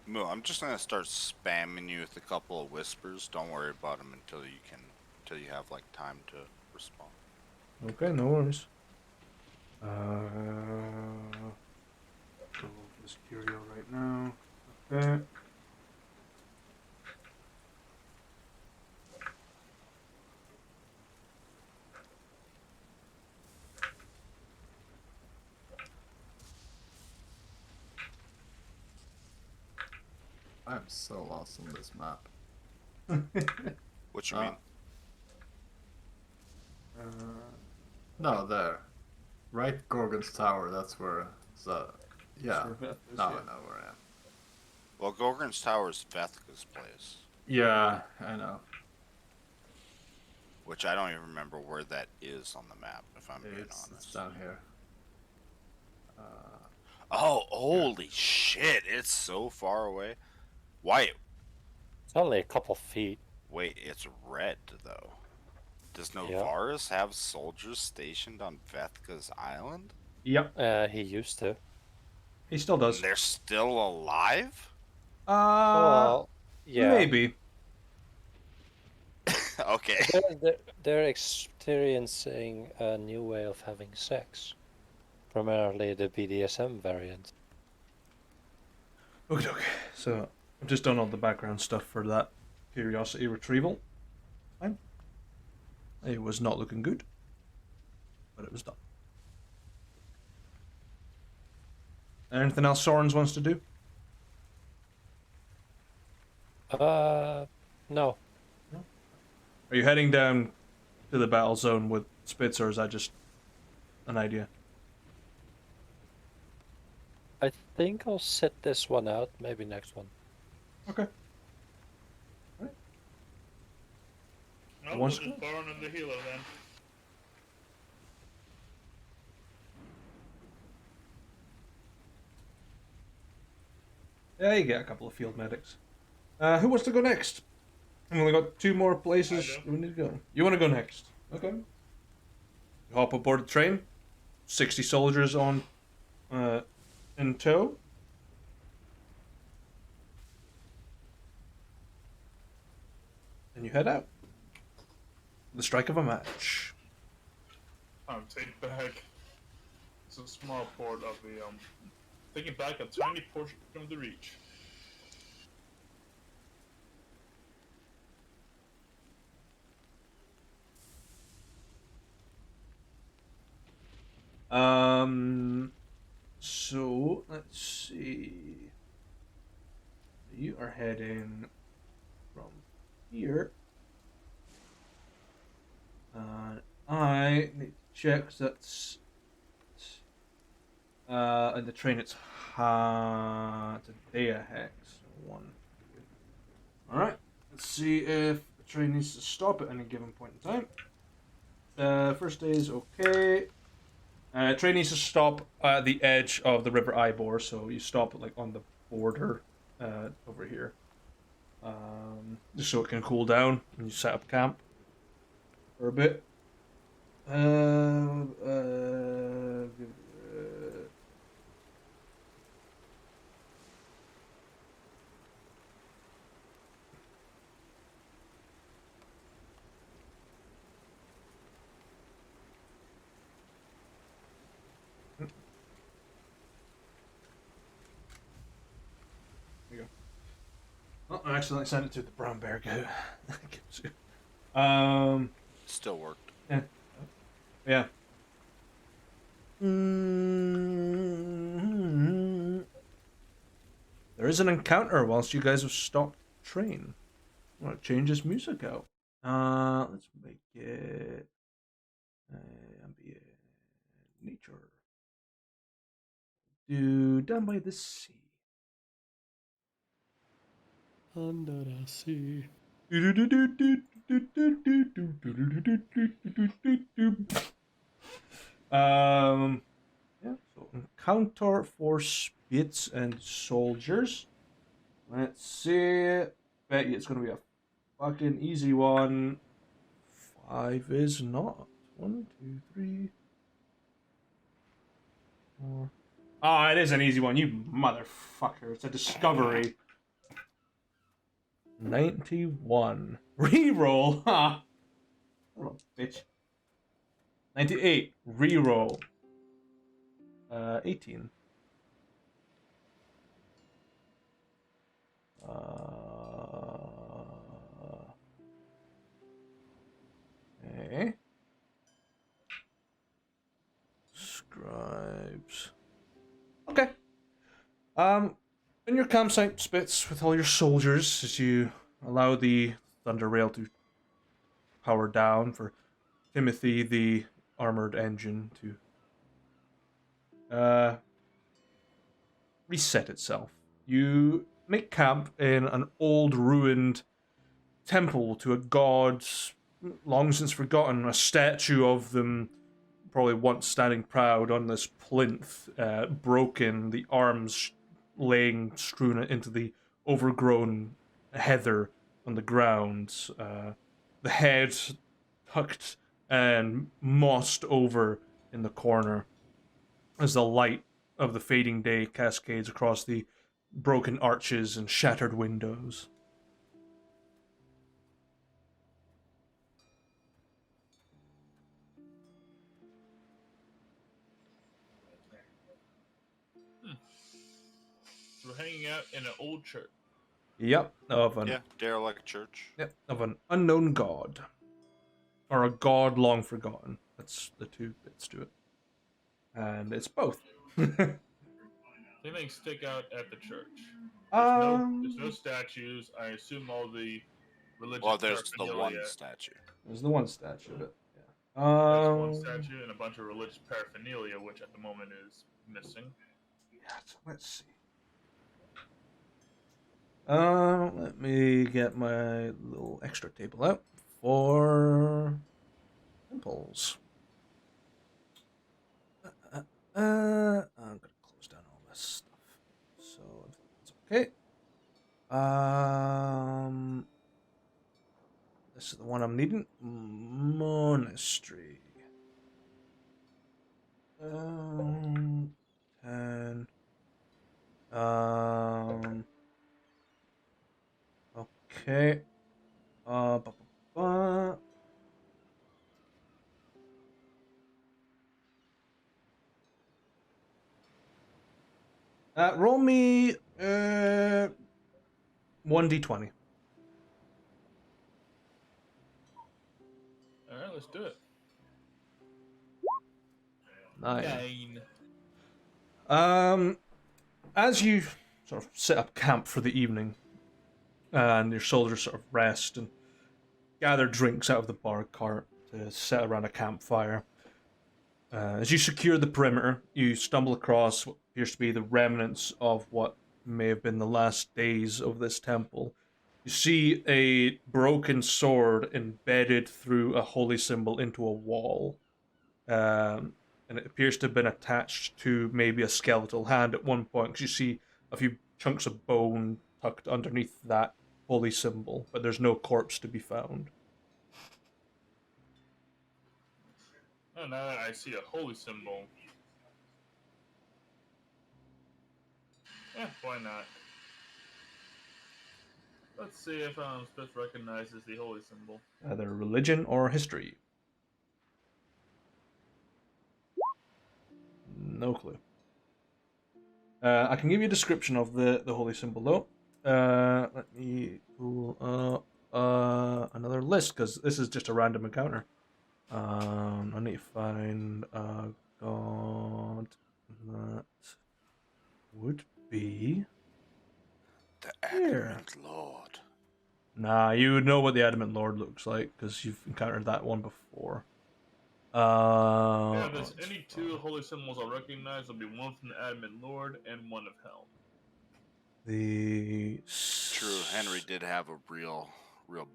Moo, I'm just gonna start spamming you with a couple of whispers. Don't worry about them until you have like time to respond. Okay, no worries. Go for this curio right now. Okay. I'm so lost on this map. What you Ah. mean? No, there. Right Gorgon's Tower, that's where. So, yeah. Sure, Beth is, Now yeah. I know where I am. Well, Gorgon's Tower is Vethka's place, Yeah, I know. which I don't even remember where that is on the map, if I'm being It's honest. down here. Oh, holy shit! It's so far away. Wait, It's only a couple feet. wait, it's red though. Does Yeah. Novaris have soldiers stationed on Vethka's island? Yep, He used to. he still does. And they're still alive? Well, yeah. Maybe. Okay. They're experiencing a new way of having sex. Primarily the BDSM variant. Okay, so I've just done all the background stuff for that curiosity retrieval. Fine. It was not looking good, but it was done. Anything else Sorens wants to do? No. Are you heading down to the battle zone with Spitz, or is that just an idea? I think I'll sit this one out, maybe next one. Okay. No, we'll Once- just burn in the healer then. Yeah, you get a couple of field medics. Who wants to go next? We've only got 2 more places I do. we need to go. You want to go next? Okay. You hop aboard the train. 60 soldiers on, in tow. And you head out. The strike of a match. Take back. It's a small port of the taking back a tiny portion of the reach. So let's see. You are heading from here. I need to check 'cause that's. And the train it's a day ahead. So 1. Alright. Let's see if the train needs to stop at any given point in time. First day is okay. Train needs to stop at the edge of the River Ivor, so you stop like on the border over here. Just so it can cool down and you set up camp for a bit. Oh, I accidentally sent it to the brown bear guy. Still worked. Yeah. There is an encounter whilst you guys have stopped train. Well, it changes music out. Let's make it ambient nature. Do down by the sea. Under the sea. Yeah, so encounter for spits and soldiers. Let's see. Bet you it's gonna be a fucking easy one. 5 is not. 1, 2, 3, 4. Oh, it is an easy one, you motherfucker. It's a discovery. 91. Reroll, huh? What a bitch. 98. Reroll. 18. Okay. Scribes. Okay. In your campsite, Spitz, with all your soldiers, as you allow the thunder rail to power down for Timothy, the armored engine, to reset itself. You make camp in an old ruined temple to a god long since forgotten, a statue of them probably once standing proud on this plinth, broken, the arms laying strewn into the overgrown heather on the ground, the head tucked and mossed over in the corner as the light of the fading day cascades across the broken arches and shattered windows. So we're hanging out in an old church. Yep, of an derelict church. Yep, of an unknown god. Or a god long forgotten. That's the two bits to it. And it's both. Anything stick out at the church? There's no statues. I assume all the religious Well, there's the paraphernalia. one statue. There's the one statue of it. There's one statue and a bunch of religious paraphernalia, which at the moment is missing. Yeah, so let's see. Let me get my little extra table out for temples. I'm gonna close down all this stuff, so it's okay. This is the one I'm needing. Monastery. 10. Okay. Roll me 1d20. Alright, let's do it. 9. 9. As you sort of set up camp for the evening, and your soldiers sort of rest and gather drinks out of the bar cart to set around a campfire, as you secure the perimeter, you stumble across what appears to be the remnants of what may have been the last days of this temple. You see a broken sword embedded through a holy symbol into a wall. And it appears to have been attached to maybe a skeletal hand at one point, because you see a few chunks of bone tucked underneath that holy symbol, but there's no corpse to be found. Oh, now that I see a holy symbol. Why not? Let's see if Spitz recognizes the holy symbol. Either religion or history. No clue. I can give you a description of the holy symbol, though. Let me pull up another list, because this is just a random encounter. I need to find a god that would be The here. Adamant Lord. Nah, you would know what the Adamant Lord looks like, because you've encountered that one before. If there's any two holy symbols I'll recognize, there'll be one from the Adamant Lord and one of Hell. True, Henry did have a real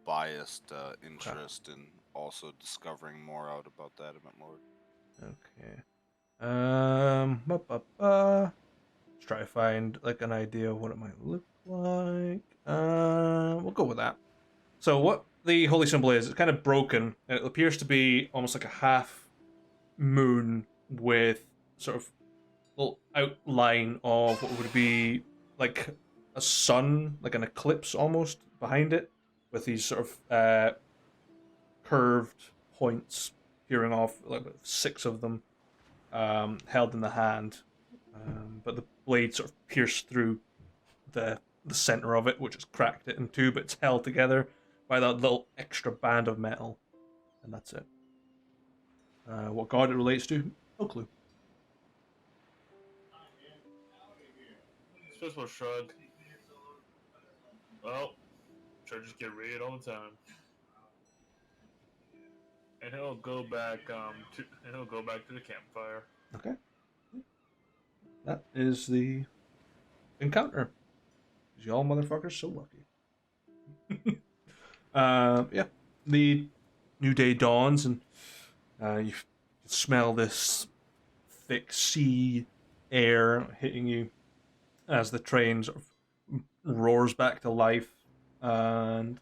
biased interest in also discovering more out about the Adamant Lord. Okay. Let's try to find like an idea of what it might look like we'll go with that. So what the holy symbol is, it's kind of broken. And it appears to be almost like a half moon with sort of little outline of what would be like a sun, like an eclipse almost behind it, with these sort of curved points peering off, like 6 of them, held in the hand. But the blade sort of pierced through the center of it, which has cracked it in two, but it's held together by that little extra band of metal, and that's it. What god it relates to, no clue. Fistful shrug. Well, churches get raided all the time. And he'll go back to the campfire. Okay. That is the encounter. Y'all motherfuckers so lucky. Yeah. The new day dawns, and you smell this thick sea air hitting you as the train sort of roars back to life, and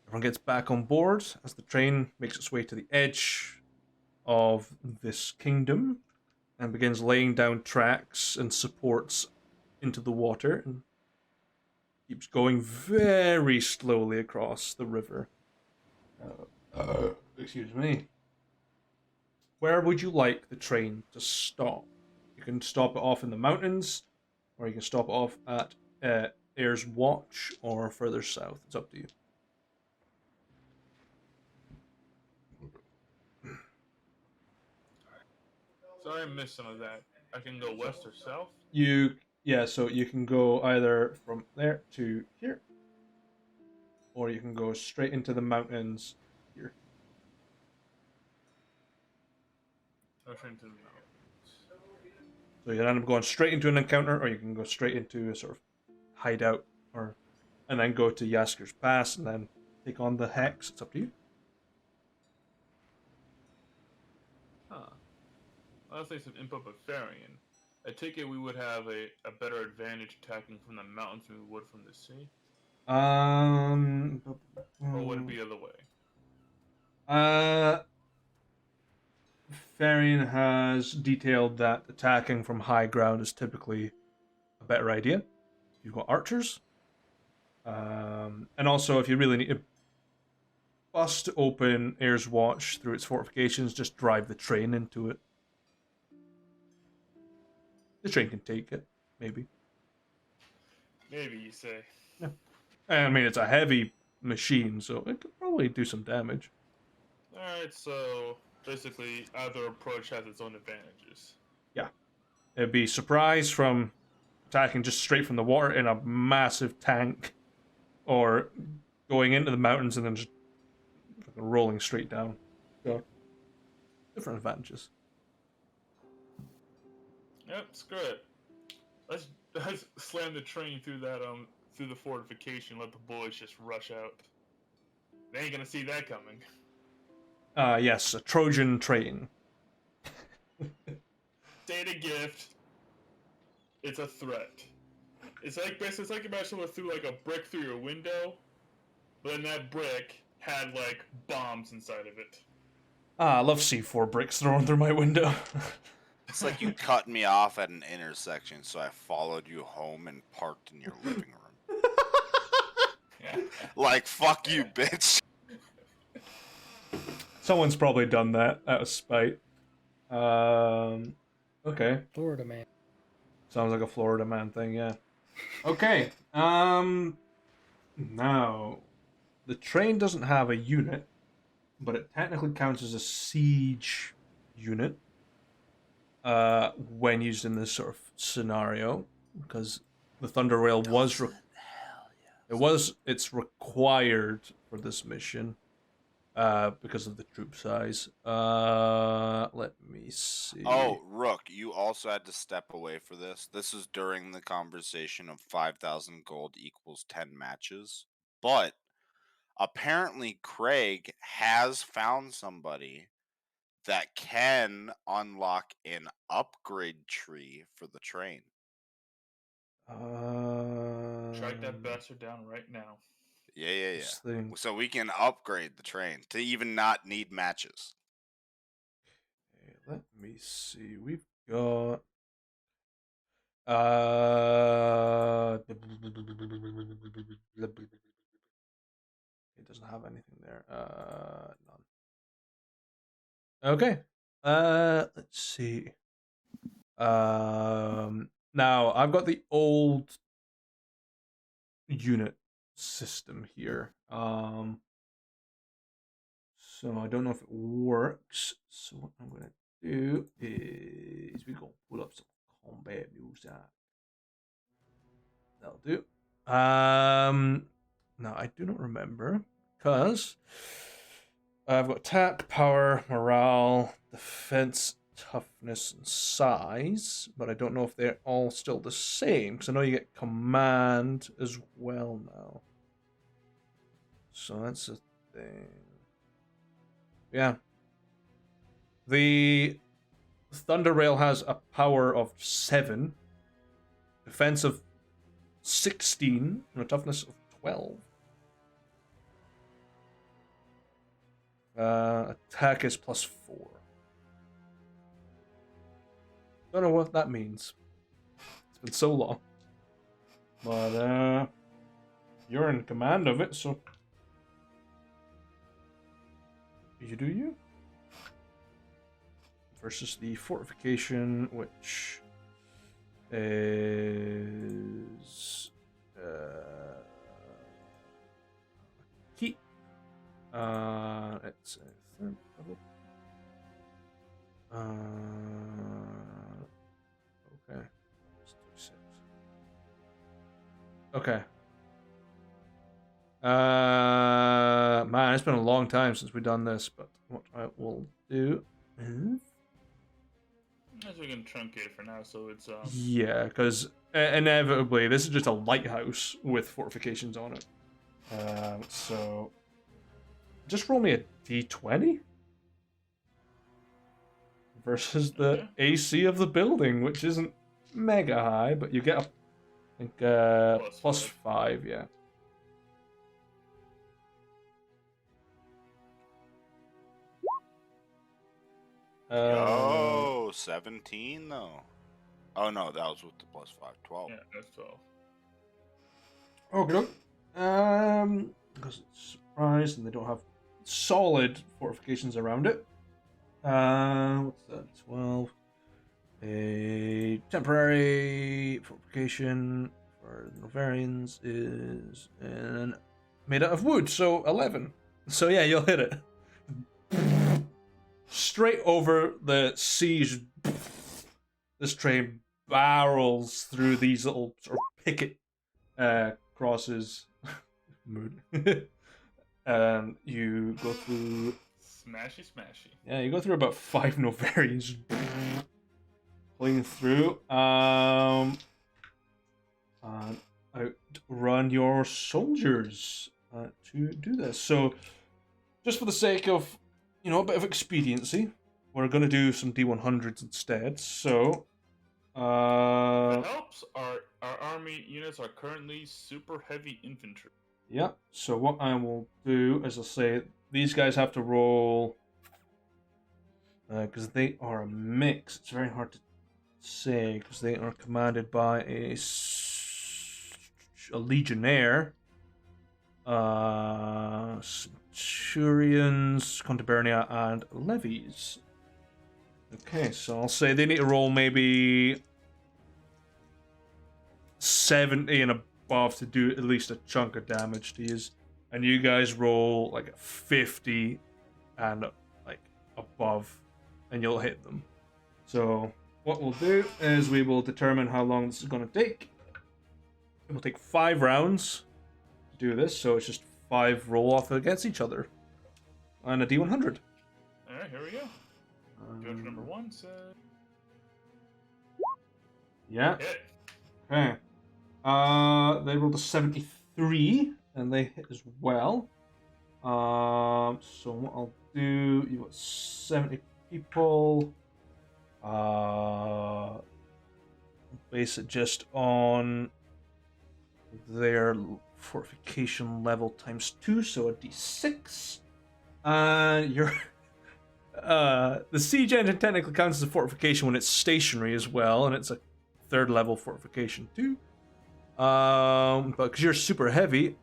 everyone gets back on board as the train makes its way to the edge of this kingdom and begins laying down tracks and supports into the water and keeps going very slowly across the river. Excuse me. Where would you like the train to stop? You can stop it off in the mountains, or you can stop it off at Ayers Watch, or further south. It's up to you. Sorry, I missed some of that. I can go west or south. So you can go either from there to here, or you can go straight into the mountains here. Into the mountains. So you can end up going straight into an encounter, or you can go straight into a sort of hideout, and then go to Yasker's Pass, and then take on the Hex. It's up to you. Huh. I'll say some input with Varian. I take it we would have a better advantage attacking from the mountains than we would from the sea? Or would it be the other way? Varian has detailed that attacking from high ground is typically a better idea. You've got archers. And also, if you really need to bust open Ayers Watch through its fortifications, just drive the train into it. The train can take it, maybe. Maybe, you say. Yeah. I mean, it's a heavy machine, so it could probably do some damage. Alright, so basically either approach has its own advantages. Yeah. It'd be surprise from attacking just straight from the water in a massive tank, or going into the mountains and then just rolling straight down. So, different advantages. Yep, screw it. Let's slam the train through that through the fortification. Let the boys just rush out. They ain't gonna see that coming. Yes, a Trojan train. Data gift. It's a threat. It's like imagine someone threw like a brick through your window, but then that brick had like bombs inside of it. I love C4 bricks thrown through my window. It's like you cut me off at an intersection, so I followed you home and parked in your living room. Like, fuck you, bitch. Someone's probably done that out of spite. Okay. Florida man. Sounds like a Florida man thing, yeah. Okay. Now, the train doesn't have a unit, but it technically counts as a siege unit when used in this sort of scenario, because the Thunder Rail it's required for this mission because of the troop size. Let me see. Oh, Rook, you also had to step away for this. This is during the conversation of 5,000 gold equals 10 matches. But apparently Craig has found somebody that can unlock an upgrade tree for the train. Track that bastard down right now. Yeah. this thing. So we can upgrade the train to even not need matches. Okay, let me see. We've got. It doesn't have anything there. None. Okay. Let's see. Now I've got the old unit system here. So I don't know if it works. So what I'm gonna do is we're gonna pull up some combat music. That'll do. Now I do not remember because I've got attack, power, morale, defense, toughness, and size, but I don't know if they're all still the same because I know you get command as well now. So that's a thing. Yeah. The Thunder Rail has a power of 7, defense of 16, and a toughness of 12. Attack is +4. Don't know what that means. It's been so long. But, you're in command of it, so... You do you? Versus the fortification, which is keep. It's a third level. Okay. It's 36. Okay. Man, it's been a long time since we've done this, but what I will do is... As we can truncate for now, so it's Yeah, because inevitably this is just a lighthouse with fortifications on it. So just roll me a d20 versus the AC of the building, which isn't mega high, but you get a, I think plus 5, yeah. Oh, 17 though. Oh no, that was with the +5, 12. yeah, that's 12. Okay. Because it's surprised and they don't have solid fortifications around it. What's that? 12. A temporary fortification for the Novarians is made out of wood, so 11. So yeah, you'll hit it. Straight over the siege. This train barrels through these little sort of picket crosses. Mood. You go through. Smashy. Yeah, you go through about 5 Novarians. Pulling through. And outrun your soldiers to do this. So, just for the sake of, a bit of expediency, we're going to do some D100s instead. So, That helps. Our army units are currently super heavy infantry. Yeah, so what I will do is I'll say these guys have to roll, because they are a mix. It's very hard to say because they are commanded by a legionnaire, centurions, contubernia, and levies. Okay, so I'll say they need to roll maybe 70 and above to do at least a chunk of damage to use, and you guys roll like 50 and like above, and you'll hit them. So what we'll do is we will determine how long this is going to take. It will take 5 rounds to do this, so it's just 5 roll off against each other, and a D100. All right, here we go. Judge number 1 said. Yeah. Hit. Okay. They rolled a 73, and they hit as well. So what I'll do, you got 70 people. Base it just on their fortification level times 2, so a d6. And your the siege engine technically counts as a fortification when it's stationary as well, and it's a 3rd level fortification too. But because you're super heavy,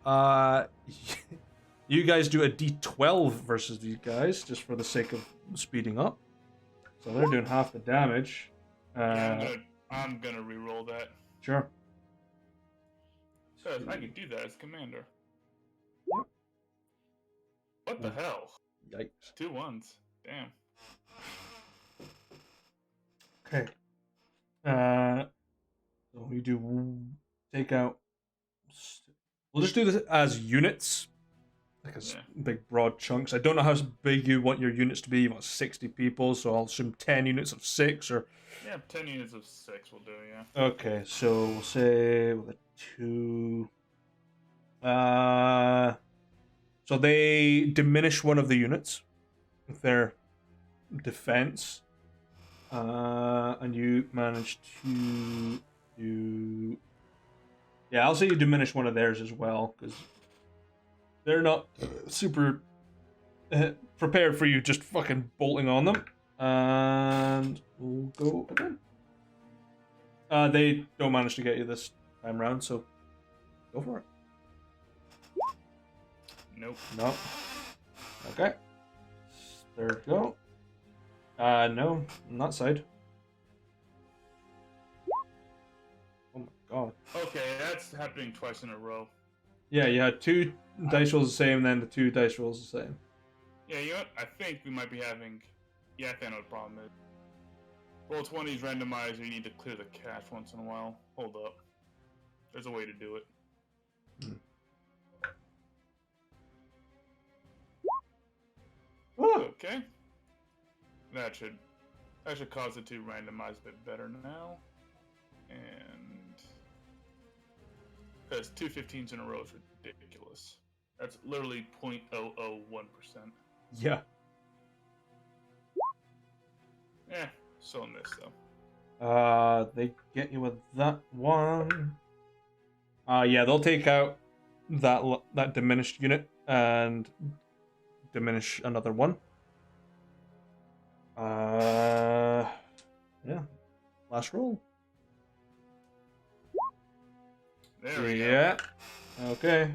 you guys do a d12 versus these guys just for the sake of speeding up. So they're doing half the damage. I'm gonna re-roll that. Sure. Says I can do that as commander. Yep. What the hell? Yikes. 2 1s. Damn. Okay. So we do take out. We'll just do this as units, like as big broad chunks. I don't know how big you want your units to be. You want 60 people, so I'll assume 10 units of 6 or. Yeah, 10 units of 6 will do. Yeah. Okay, so we'll say with a 2. So they diminish one of the units with their defense. And you manage to do. Yeah, I'll say you diminish one of theirs as well, because they're not super prepared for you just fucking bolting on them. And we'll go again. They don't manage to get you this time round, so go for it. Nope. No. Okay. 3rd go. No, on that side. Oh my god. Okay, that's happening twice in a row. Yeah, you had 2 dice rolls the same, then the 2 dice rolls the same. Yeah, you know what? I think we might be having. Yeah, I think I know what the problem is. Roll 20s randomizer, you need to clear the cache once in a while. Hold up. There's a way to do it. Okay. That should cause it to randomize a bit better now. And because 2 15s in a row is ridiculous. That's literally 0.001%. Yeah. Still a miss though. They get you with that one. Yeah, they'll take out that diminished unit and diminish another one. Yeah. Last roll. There we go. Yeah. Okay.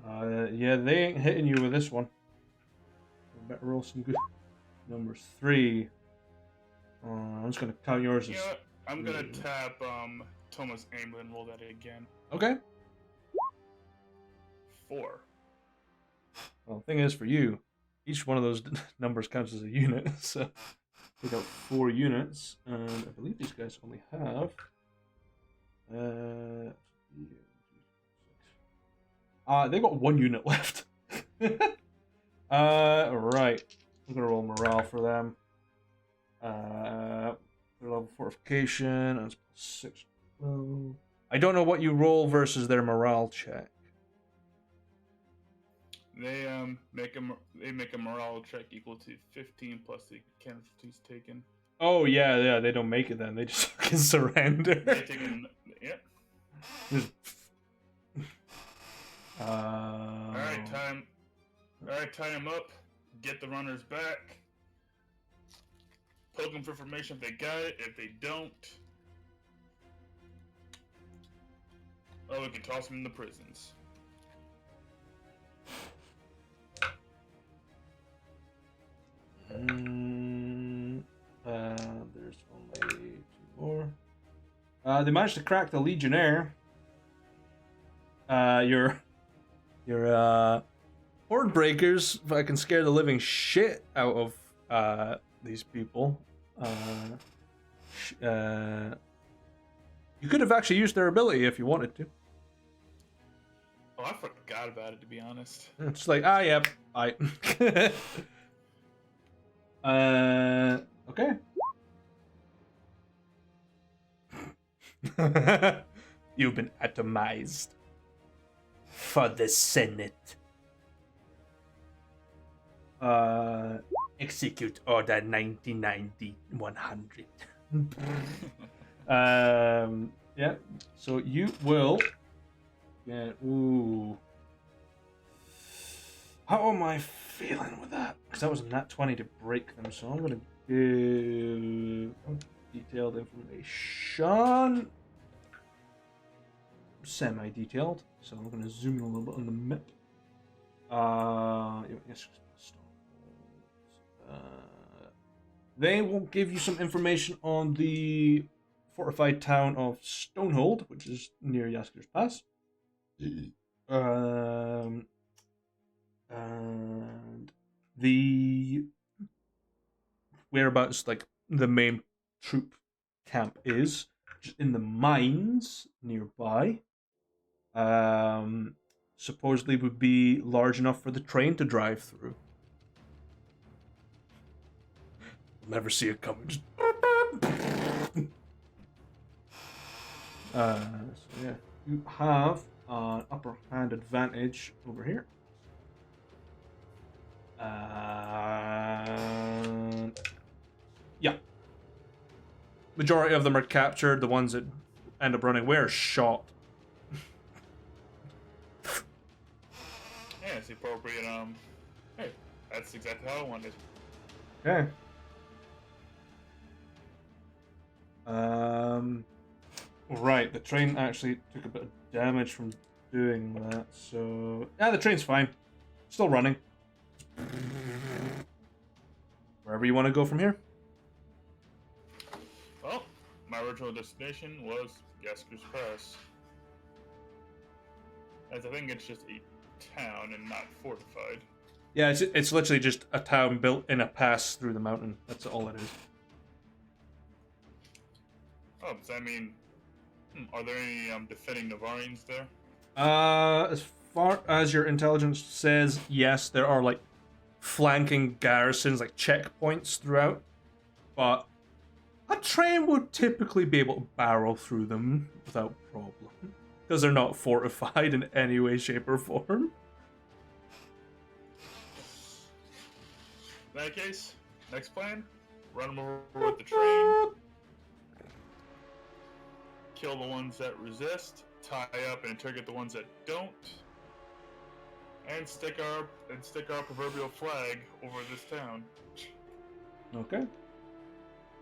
Yeah, they ain't hitting you with this one. I better roll some good numbers. 3. I'm just gonna count yours You as. know what? I'm gonna tap Thomas Aimlin and roll that again. Okay. 4. Well, the thing is, for you, each one of those numbers counts as a unit, so take out 4 units, and I believe these guys only have. They got 1 unit left. Right. I'm gonna roll morale for them. Their level fortification, and it's +6. Well, I don't know what you roll versus their morale check. They make a morale check equal to 15 plus the casualties taken. Oh yeah, they don't make it then. They just fucking surrender. They take yeah. All right, tie them up. Get the runners back. Poke them for information if they got it. If they don't, we can toss them in the prisons. There's only 2 more. They managed to crack the Legionnaire. Your Horde Breakers fucking scare the living shit out of these people. You could have actually used their ability if you wanted to. Oh, I forgot about it, to be honest. It's like, yep, okay. You've been atomized. For the Senate. Execute Order 9090-100. Yeah. So you will get. Ooh. How am I feeling with that? Because that was a nat 20 to break them, so I'm going to give detailed information. Semi-detailed, so I'm going to zoom in a little bit on the map. Yes, they will give you some information on the fortified town of Stonehold, which is near Yasker's Pass. And the whereabouts, like the main troop camp is, just in the mines nearby. Supposedly would be large enough for the train to drive through. You'll never see it coming. Just... so yeah, you have an upper hand advantage over here. Yeah. Majority of them are captured. The ones that end up running away are shot. Yeah, it's appropriate. Hey, that's exactly how I wanted. Okay. Right, the train actually took a bit of damage from doing that, so... Yeah, the train's fine. Still running. Wherever you want to go from here. Well, my original destination was Gasker's Pass. As I think it's just a town and not fortified. Yeah, it's literally just a town built in a pass through the mountain. That's all it is. Oh, does that mean... are there any defending Novarians there? As far as your intelligence says, yes, there are like flanking garrisons, like checkpoints throughout, but a train would typically be able to barrel through them without problem, because they're not fortified in any way, shape, or form. In that case, next plan, run them over with the train, kill the ones that resist, tie up and interrogate the ones that don't, and stick our proverbial flag over this town. Okay.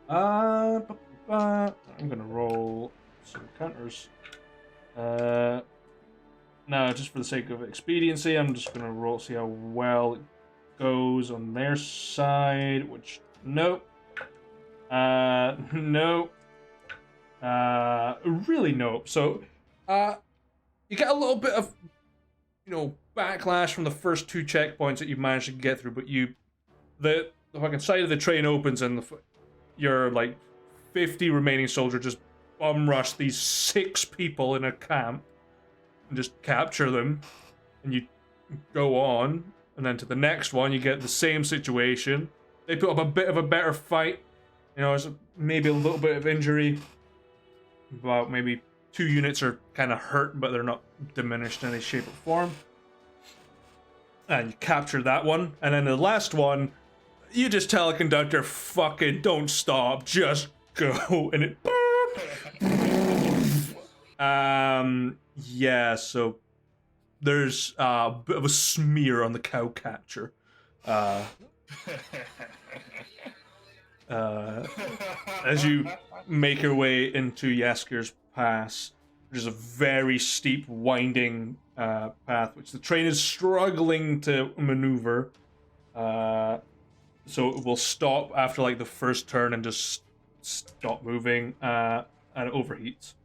I'm gonna roll some counters. No, just for the sake of expediency, I'm just gonna roll, see how well it goes on their side. Which nope. Nope. Really nope. So, you get a little bit of, backlash from the first two checkpoints that you managed to get through, but the fucking side of the train opens and your like 50 remaining soldiers just bum rush these 6 people in a camp and just capture them, and you go on, and then to the next one you get the same situation. They put up a bit of a better fight, there's maybe a little bit of injury, about maybe 2 units are kind of hurt, but they're not diminished in any shape or form. And you capture that one, and then the last one, you just tell a conductor, fucking don't stop, just go, and it... yeah, so there's a bit of a smear on the cow catcher. As you make your way into Yasker's Pass, which is a very steep, winding path, which the train is struggling to maneuver. So it will stop after like the first turn and just stop moving, and it overheats.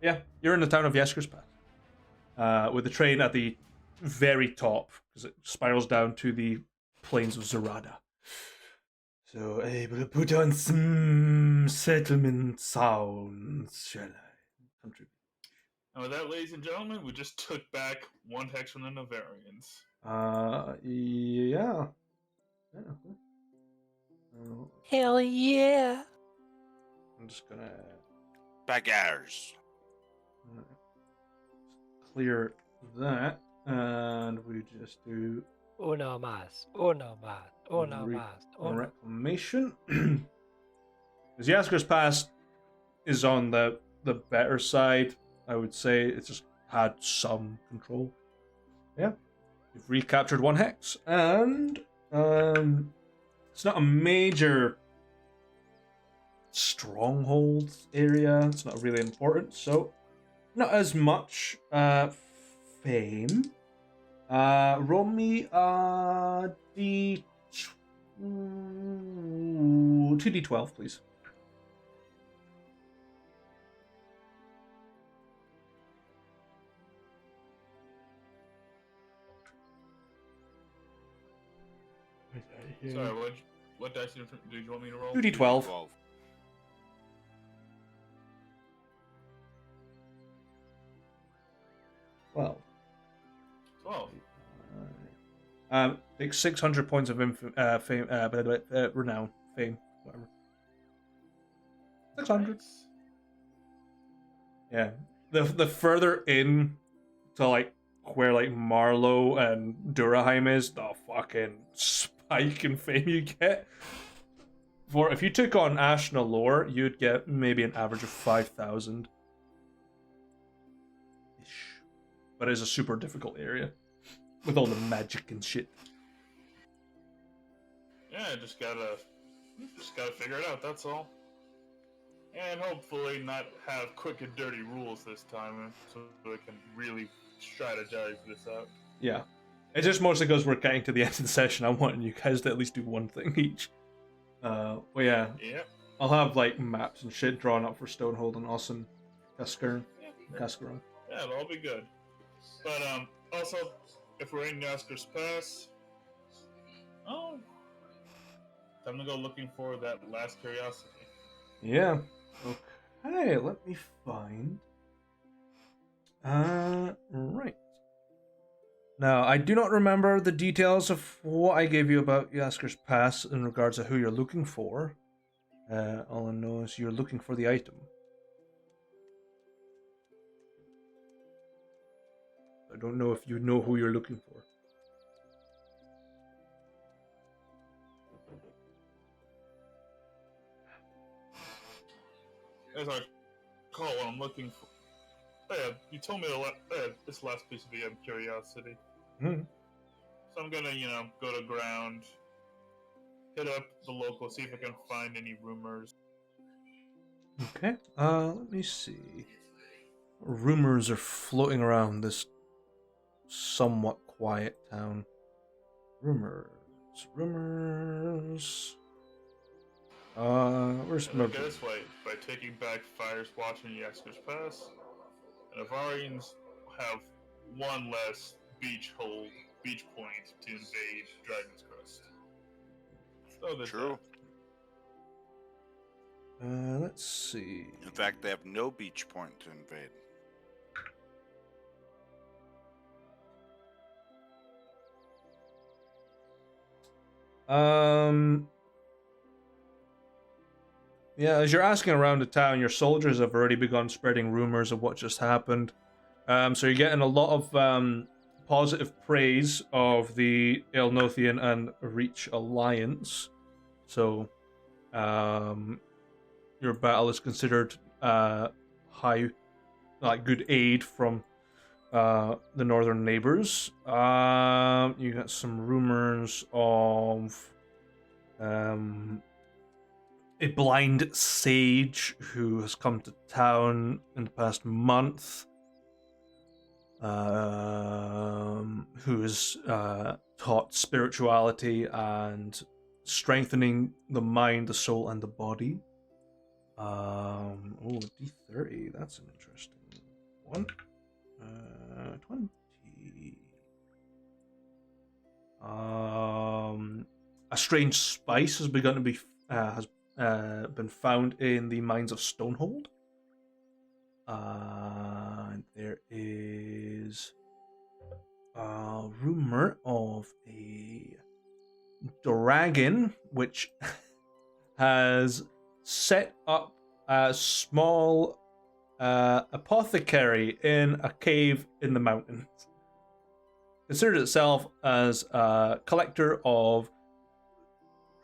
Yeah, you're in the town of Yasker's Pass, with the train at the very top, because it spirals down to the plains of Zarada. So, able to put on some settlement sounds, shall I? Contribute. And with that, ladies and gentlemen, we just took back 1 hex from the Novarians. Yeah. Hell yeah! I'm just gonna Baggers. clear that, and we just do Uno más, uno más, uno más, uno. reclamation. Because Yasker's Pass is on the the better side. I would say it's just had some control. Yeah, you've recaptured 1 hex, and it's not a major stronghold area. It's not really important, so not as much fame. Roll me d 2d12, please. Sorry, what dice did you want me to roll? 2d12. 12. Well, 12. take 600 points of fame, renown, fame, whatever. 600. Nice. Yeah. The further in to like where like Marlow and Duraheim is, the fucking spike in fame you get. For if you took on Ashna lore, you'd get maybe an average of 5,000. But it's a super difficult area with all the magic and shit. Yeah, just gotta figure it out. That's all. And hopefully not have quick and dirty rules this time, so we can really strategize this out. Yeah. It just mostly goes we're getting to the end of the session. I'm wanting you guys to at least do one thing each. Well, yeah. Yep. I'll have like maps and shit drawn up for Stonehold and Awesome Cascaron. Yeah, it'll all be good. But also, if we're in Yasker's Pass, time to go looking for that last curiosity. Yeah. Okay, let me find. Right. Now, I do not remember the details of what I gave you about Yasker's Pass in regards to who you're looking for. All I know is you're looking for the item. I don't know if you know who you're looking for. As I recall, what I'm looking for. Yeah, you told me this last piece of the curiosity. Hmm. So I'm gonna, go to ground, hit up the local, see if I can find any rumors. Okay. Let me see. Rumors are floating around this somewhat quiet town. Rumors. Where's And look at it this way: by taking back Fire's Watch and Yasker's Pass, the Novarians have one less beach point to invade Dragon's Crest. So True. Let's see. In fact, they have no beach point to invade. Yeah, as you're asking around the town, your soldiers have already begun spreading rumors of what just happened. So you're getting a lot of positive praise of the Elnothian and Reach alliance. So, your battle is considered good aid from the northern neighbors. You got some rumors of a blind sage who has come to town in the past month, who has taught spirituality and strengthening the mind, the soul, and the body. D30, that's an interesting one. 20. A strange spice has begun to be been found in the mines of Stonehold. There is a rumor of a dragon which has set up a small apothecary in a cave in the mountains. Considered itself as a collector of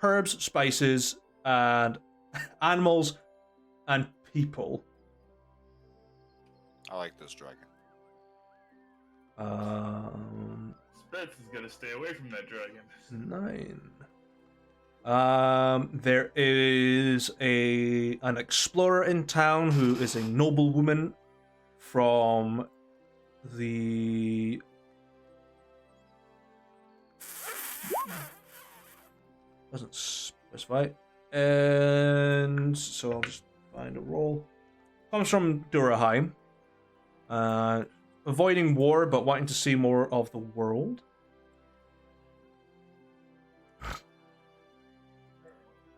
herbs, spices, and animals and people. I like this dragon. Spence is gonna stay away from that dragon. 9. There is an explorer in town who is a noblewoman from the doesn't specify, and so I'll just find a role. Comes from Duraheim, avoiding war but wanting to see more of the world.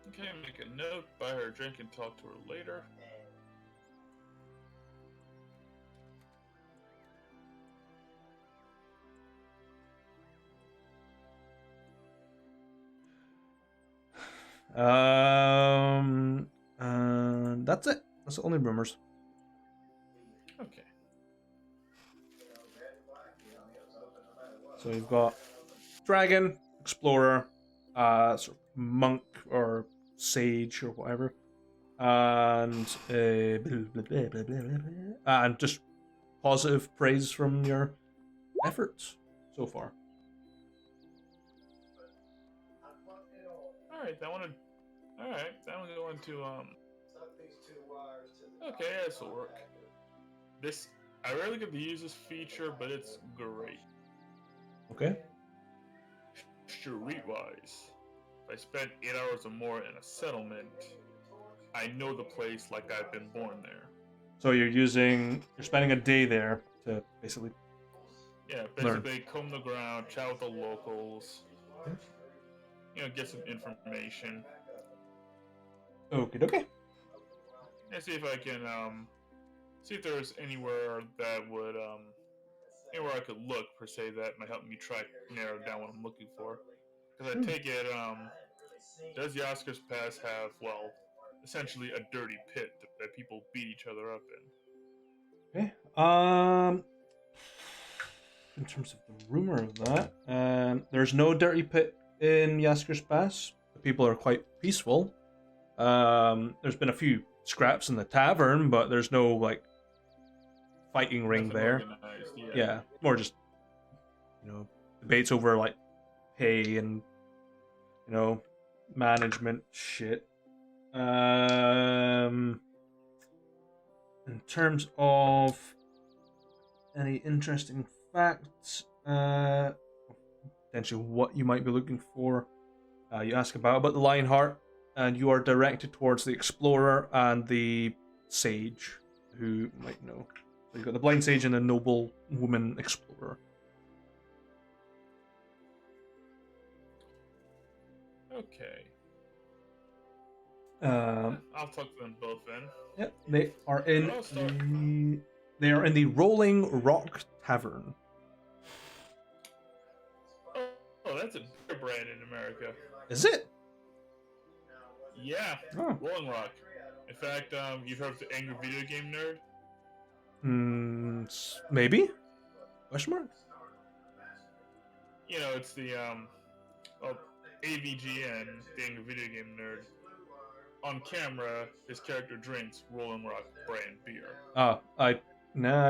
Okay, make a note, buy her a drink, and talk to her later. And that's it. That's the only rumors. Okay. So you've got dragon, explorer, sort of monk or sage or whatever, and and just positive praise from your efforts so far. Alright, that one go into okay, this will work. This I rarely get to use this feature, but it's great. Okay. Streetwise. If I spend 8 hours or more in a settlement, I know the place like I've been born there. So you're spending a day there to basically. Yeah, basically comb the ground, chat with the locals, get some information. Okay. And see if I can see if there's anywhere that would anywhere I could look per se that might help me narrow down what I'm looking for. Because I take it does the Oscars Pass have essentially a dirty pit that people beat each other up in? Okay. In terms of the rumor of that, there's no dirty pit in Yasker's Pass. The people are quite peaceful. There's been a few scraps in the tavern, but there's no fighting ring Nothing there. organized, Yeah, more just debates over pay and management shit. In terms of any interesting facts, potentially what you might be looking for, you ask about the Lionheart, and you are directed towards the Explorer and the Sage, who might know. So you've got the Blind Sage and the Noble Woman Explorer. Okay. Um, I'll talk to them both then. Yep, they are in the Rolling Rock Tavern. Oh, that's a beer brand in America. Is it? Yeah, Oh. Rolling Rock. In fact, you've heard of the Angry Video Game Nerd? Maybe? Question mark? It's the AVGN, the Angry Video Game Nerd. On camera, his character drinks Rolling Rock brand beer. I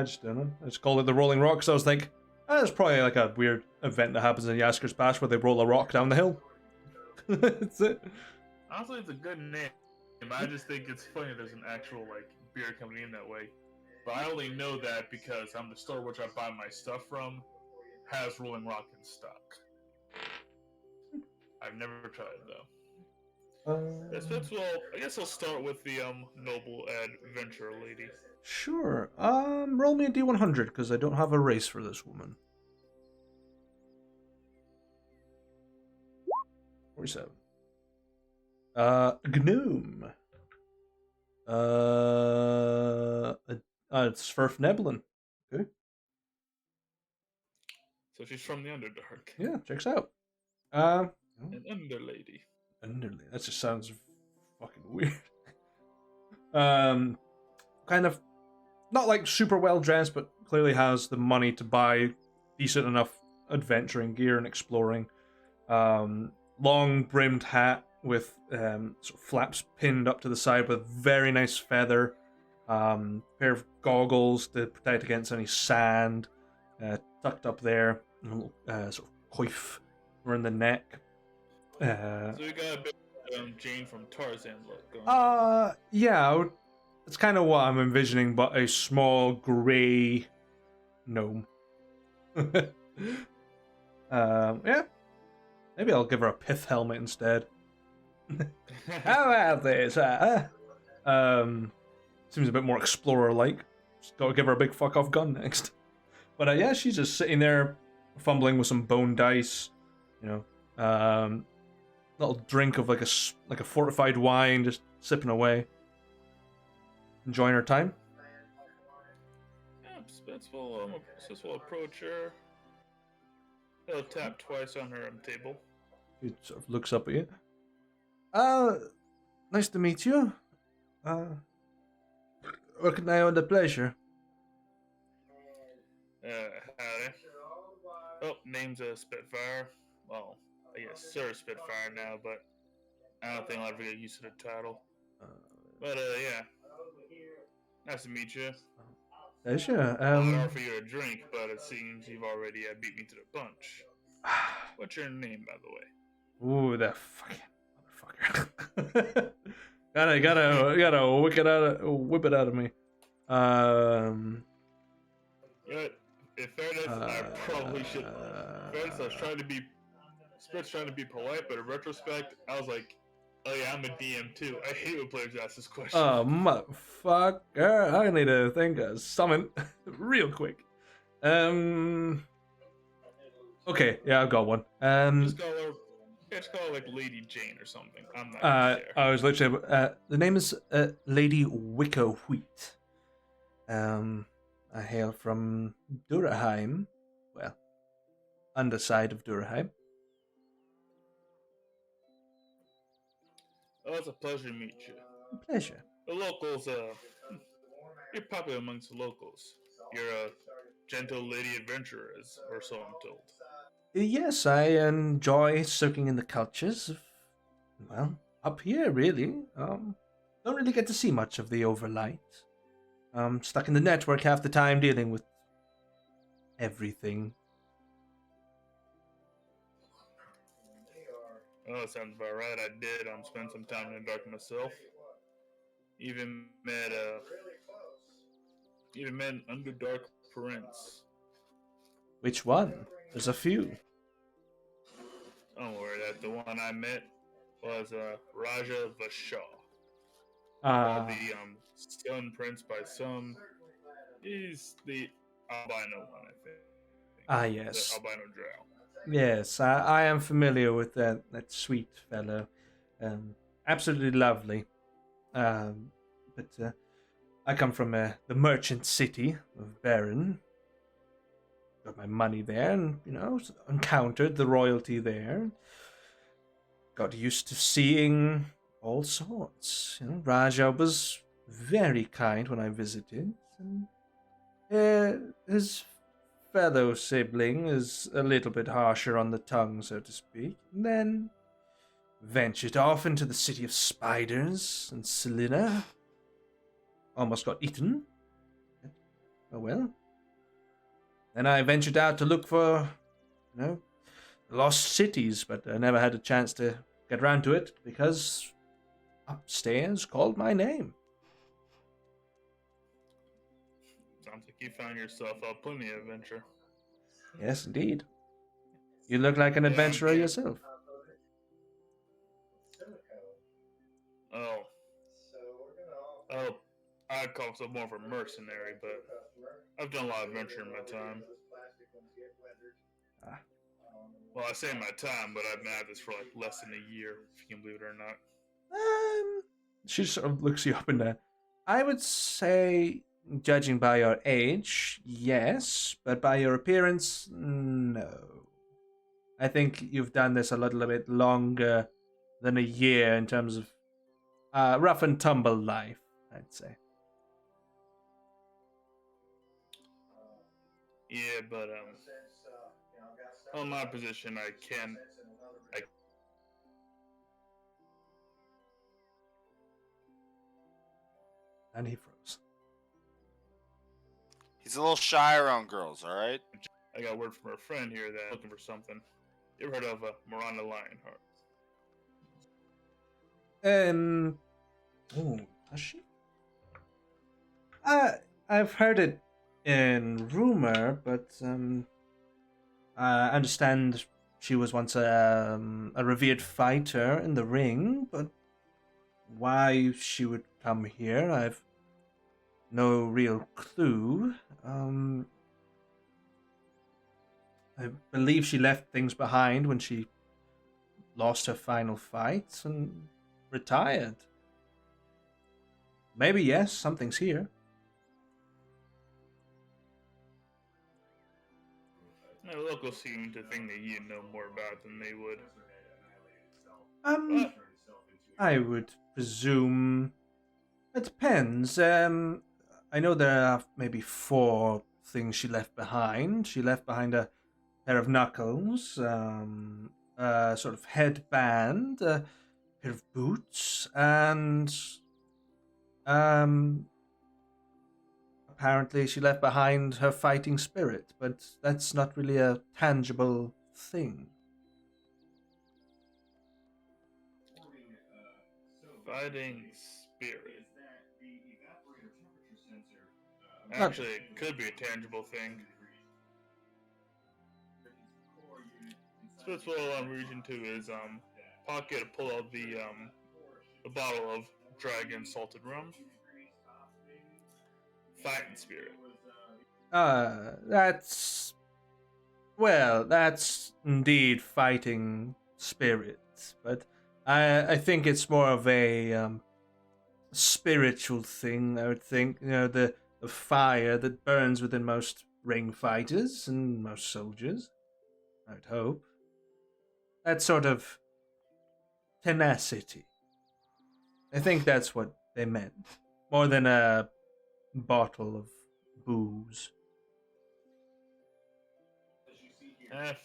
just don't know. I just called it the Rolling Rock, because I was like, it's probably a weird event that happens in Yasker's Pass where they roll a rock down the hill. That's it. Honestly, it's a good name. I just think it's funny there's an actual beer company in that way. But I only know that because the store which I buy my stuff from has Rolling Rock in stock. I've never tried it though. I guess I'll start with the noble adventurer lady. Sure. Roll me a D100, because I don't have a race for this woman. 47. Gnome. It's Sverf Neblin. Okay. So she's from the Underdark. Yeah, checks out. An Underlady. Underlady. That just sounds fucking weird. Kind of not super well dressed, but clearly has the money to buy decent enough adventuring gear and exploring. Long brimmed hat with sort of flaps pinned up to the side with very nice feather. Pair of goggles to protect against any sand, tucked up there, a little sort of coif around the neck. So we got a bit Jane from Tarzan look going on. Yeah, it's kind of what I'm envisioning, but a small grey gnome. Yeah, maybe I'll give her a pith helmet instead. How about this? Seems a bit more explorer-like. Just gotta give her a big fuck off gun next. But yeah, she's just sitting there, fumbling with some bone dice. You know, little drink of like a fortified wine, just sipping away, enjoying her time. Yeah, Spence will approach her. He'll tap twice on her table. She sort of looks up at you. Nice to meet you. Where can I owe the pleasure? Howdy. Oh, name's Spitfire. Well, I guess Sir Spitfire now, but I don't think I'll ever get used to the title. But yeah, nice to meet you. Pleasure. I'd offer you a drink, but it seems you've already beat me to the punch. What's your name, by the way? Ooh, that fucking motherfucker. gotta whip it out of me. You know what? In fairness, I probably should. In fairness, I was trying to be. Spit's trying to be polite, but in retrospect, I was like, oh yeah, I'm a DM too. I hate when players ask this question. Oh, motherfucker. I need to think of something real quick. Okay, yeah, I've got one. Just call her like Lady Jane or something. I'm not gonna share. I was literally the name is Lady Wickerwheat. I hail from Durheim. Well, underside of Durheim. Oh, it's a pleasure to meet you. Pleasure. The locals, you're popular amongst the locals. You're a gentle lady adventurer, or so I'm told. Yes, I enjoy soaking in the cultures of, well, up here, really. Don't really get to see much of the overlight. Stuck in the network half the time dealing with everything. Oh, that sounds about right. I did spend some time in the dark myself. Even met an Underdark prince. Which one? There's a few. Don't worry, that the one I met was Raja Vashar. The Sun Prince by some. He's the albino one, I think. Yes. The albino drow. Yes, I am familiar with that sweet fellow. Absolutely lovely. But I come from the merchant city of Baron. Got my money there and, encountered the royalty there. Got used to seeing all sorts. Raja was very kind when I visited. And, his fellow sibling is a little bit harsher on the tongue, so to speak. And then ventured off into the city of spiders and Selena. Almost got eaten. Oh well. Then I ventured out to look for, the lost cities, but I never had a chance to get around to it because upstairs called my name. Sounds like you found yourself plenty of adventure. Yes, indeed. You look like an adventurer yourself. Oh, I'd call myself more of a mercenary, but I've done a lot of adventure in my time. Well, I say my time, but I've been at this for like less than a year, if you can believe it or not. She sort of looks you up and down. I would say, judging by your age, yes, but by your appearance, no. I think you've done this a little bit longer than a year in terms of rough and tumble life, I'd say. Yeah, but on my position, I And he froze. He's a little shy around girls, all right? I got word from her friend here that looking for something. You ever heard of Miranda Lionheart? Oh, has she? I've heard it in rumor, but I understand she was once a revered fighter in the ring, but why she would come here, I've no real clue. I believe she left things behind when she lost her final fight and retired. Maybe yes, something's here. The locals seem to think that you know more about than they would. Um, I would presume it depends. I know there are maybe 4 things she left behind. She left behind a pair of knuckles, a sort of headband, a pair of boots, and apparently she left behind her fighting spirit, but that's not really a tangible thing. Fighting spirit. Actually, it could be a tangible thing. Spitz will reach into his pocket to pull out the bottle of dragon salted rum. Fighting spirit. That's indeed fighting spirit, but I think it's more of a spiritual thing. I would think, the fire that burns within most ring fighters and most soldiers. I would hope that sort of tenacity. I think that's what they meant, more than a bottle of booze.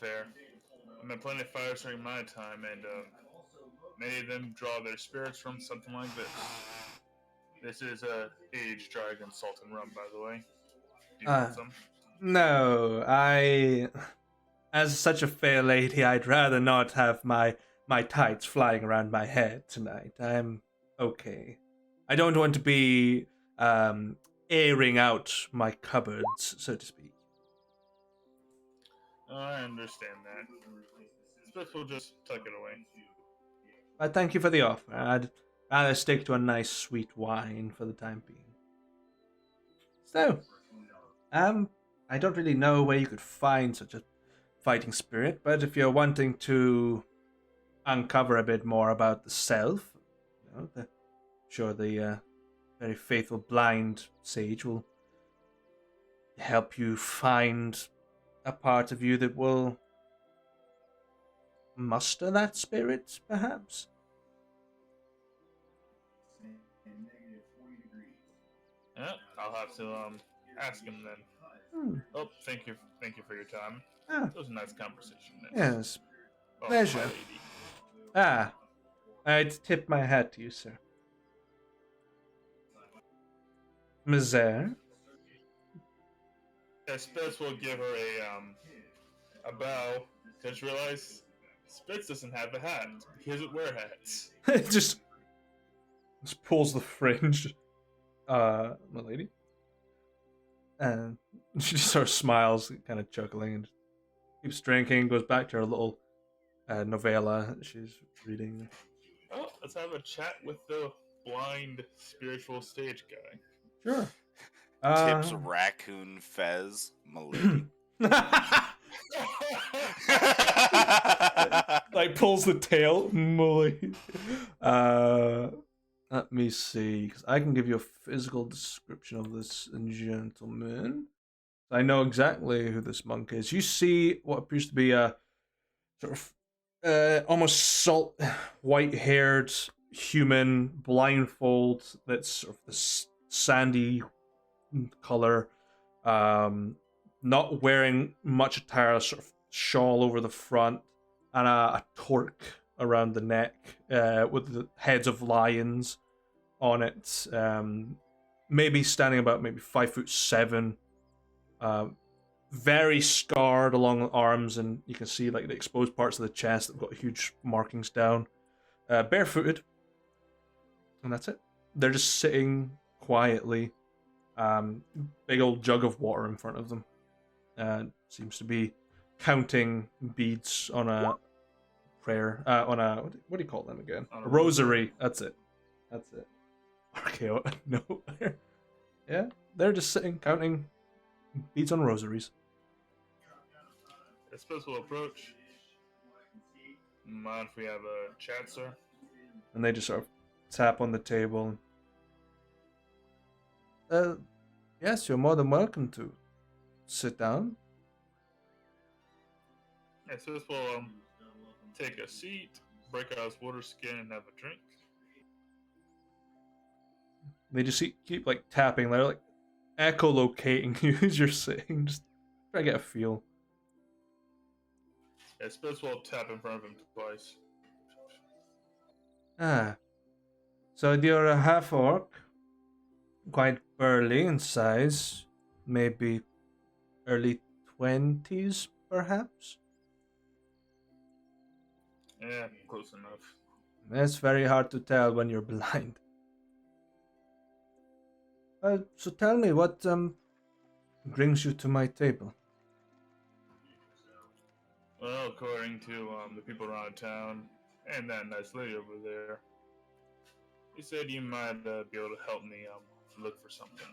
Fair. I met plenty of fires during my time, and many of them draw their spirits from something like this. This is aged dragon salt and rum, by the way. Do you want some? No, as such a fair lady, I'd rather not have my tights flying around my head tonight. I'm okay. I don't want to be airing out my cupboards, so to speak. I understand that. Spitz will just tuck it away. But thank you for the offer. I'd rather stick to a nice sweet wine for the time being. So, I don't really know where you could find such a fighting spirit, but if you're wanting to uncover a bit more about the self, sure the very faithful blind sage will help you find a part of you that will muster that spirit, perhaps. Yeah, I'll have to ask him then. Oh, thank you for your time. It was a nice conversation. Yes, Oh, pleasure. I'd tip my hat to you, sir. Misère. Yeah, Spitz will give her a bow. Just realize Spitz doesn't have a hat. He doesn't wear hats. just pulls the fringe. My lady. And she just sort of smiles, kind of chuckling, and keeps drinking, goes back to her little novella that she's reading. Oh, let's have a chat with the blind spiritual stage guy. Sure. Tips raccoon fez, milady. Like pulls the tail. Let me see, because I can give you a physical description of this gentleman. I know exactly who this monk is. You see what appears to be a sort of almost salt white-haired human, blindfold, that's sort of this sandy color, not wearing much attire, sort of shawl over the front, and a torque around the neck, with the heads of lions on it. Maybe standing about maybe 5'7", Very scarred along the arms, and you can see like the exposed parts of the chest that have got huge markings down. Barefooted, and that's it. They're just sitting quietly. Big old jug of water in front of them. Seems to be counting beads on a prayer. On a what do you call them again? On A a rosary. That's it. That's it. Okay, no. Yeah, they're just sitting counting beads on rosaries. A special approach. Mind if we have a chat, sir? And they just sort of tap on the table. Yes, you're more than welcome to sit down. Yeah, so this will take a seat, break out his water skin, and have a drink. They just keep like tapping. They're like echolocating you as you're sitting. Just try to get a feel. Yeah, Spitz will tap in front of him twice. Ah, so you're a half orc, quite burly in size, maybe early 20s, perhaps. Yeah, close enough. It's very hard to tell when you're blind. So tell me, what brings you to my table? Well, according to the people around town and that nice lady over there, he said you might be able to help me look for something.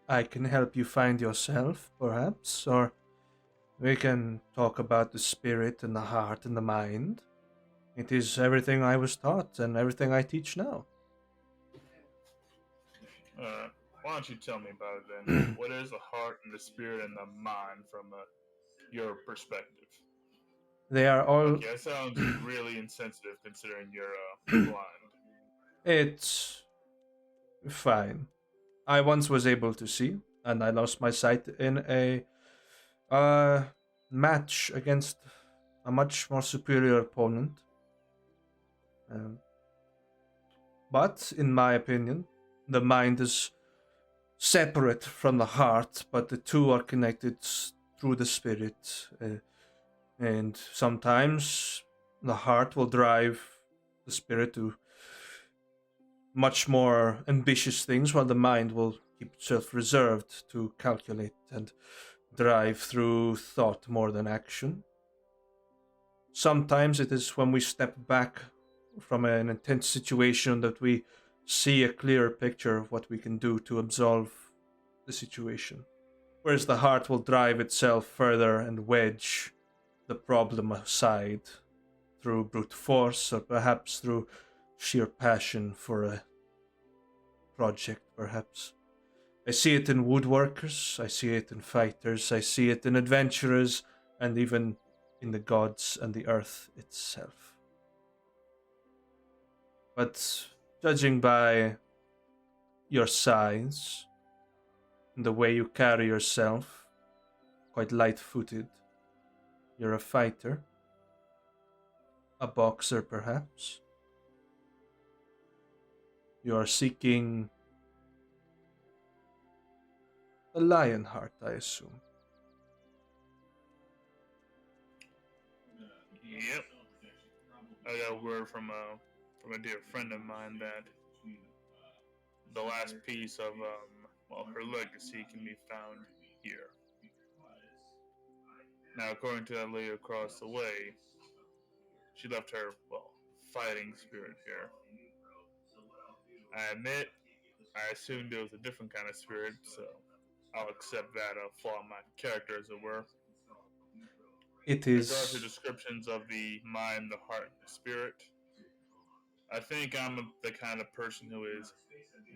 I can help you find yourself, perhaps, or we can talk about the spirit and the heart and the mind. It is everything I was taught and everything I teach now. Why don't you tell me about it then? What is the heart and the spirit and the mind from your perspective? They are all... Okay, that sounds really insensitive considering you're blind. It's fine. I once was able to see, and I lost my sight in a match against a much more superior opponent. But, in my opinion, the mind is separate from the heart, but the two are connected through the spirit. And sometimes the heart will drive the spirit to much more ambitious things, while the mind will keep itself reserved to calculate and drive through thought more than action. Sometimes it is when we step back from an intense situation that we see a clearer picture of what we can do to absolve the situation, whereas the heart will drive itself further and wedge the problem aside through brute force, or perhaps through sheer passion for a project, perhaps. I see it in woodworkers, I see it in fighters, I see it in adventurers, and even in the gods and the earth itself. But judging by your size and the way you carry yourself, quite light-footed, you're a fighter, a boxer perhaps. You are seeking a lion heart, I assume. Yep. I got word from a dear friend of mine that the last piece of her legacy can be found here. Now, according to that lady across the way, she left her fighting spirit here. I admit, I assumed it was a different kind of spirit, so I'll accept that flaw in my character, as it were. It In regards to is... descriptions of the mind, the heart, and the spirit, I think I'm the kind of person who is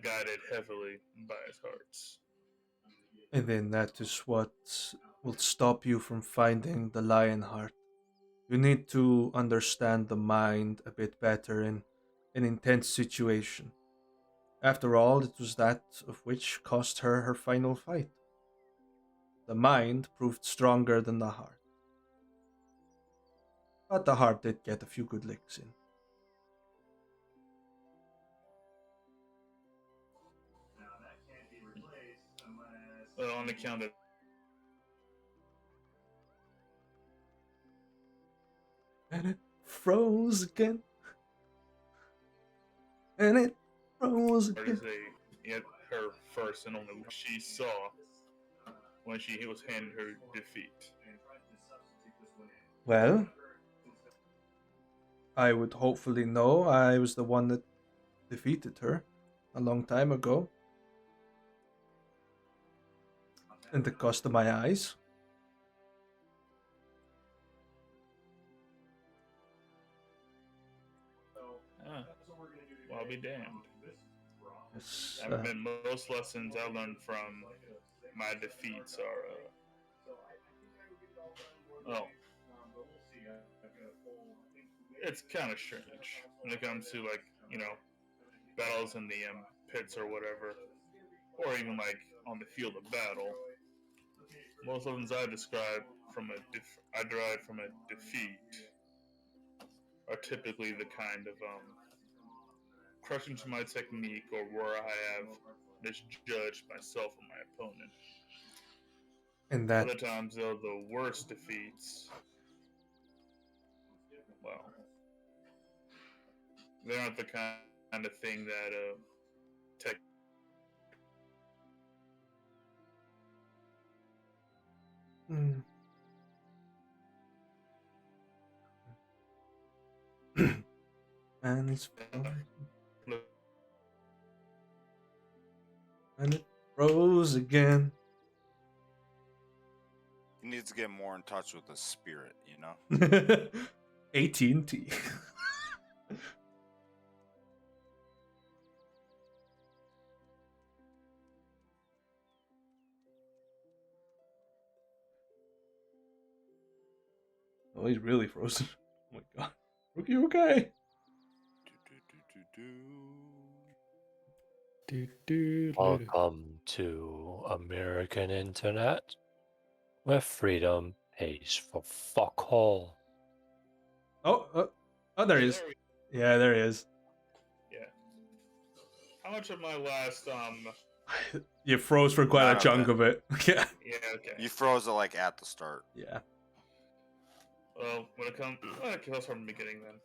guided heavily by his hearts. And then that is what will stop you from finding the lion heart. You need to understand the mind a bit better in an intense situation. After all, it was that of which cost her her final fight. The mind proved stronger than the heart. But the heart did get a few good licks in. On account of And it froze again. And it froze again. her first and only she saw when she was handed her defeat. Well, I would hopefully know I was the one that defeated her a long time ago. And the cost of my eyes. Well, I'll be damned. Yes, I mean, most lessons I learned from my defeats are, it's kind of strange when it comes to battles in the pits or whatever, or even on the field of battle. Most lessons I derived from a defeat are typically the kind of crushing to my technique or where I have misjudged myself or my opponent. and that Other times, though, the worst defeats, well, they aren't the kind of thing that tech. Hmm. And it's and it froze again. He needs to get more in touch with the spirit, you know? AT&T. Oh, he's really frozen. Oh my god. Rookie, okay? Welcome to American Internet, where freedom pays for fuck all. Oh, there he is. Yeah, there he is. Yeah. How much of my last You froze for quite None a of chunk it. of it. Yeah. Yeah, okay. You froze it like at the start. Yeah. Well, when it comes, okay, let's start from the beginning then.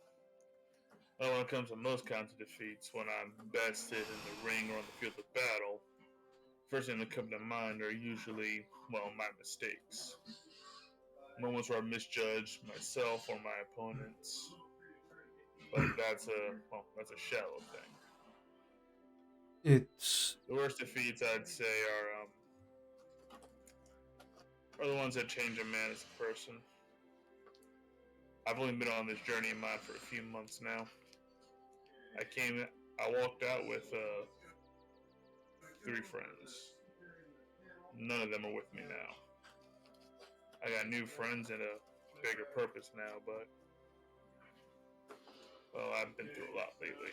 Well, when it comes to most kinds of defeats, when I'm bested in the ring or on the field of battle, first thing that come to mind are usually, well, my mistakes. Moments where I misjudged myself or my opponents. But that's a shallow thing. It's The worst defeats I'd say are the ones that change a man as a person. I've only been on this journey of mine for a few months now. I walked out with 3 friends. None of them are with me now. I got new friends and a bigger purpose now, but well, I've been through a lot lately.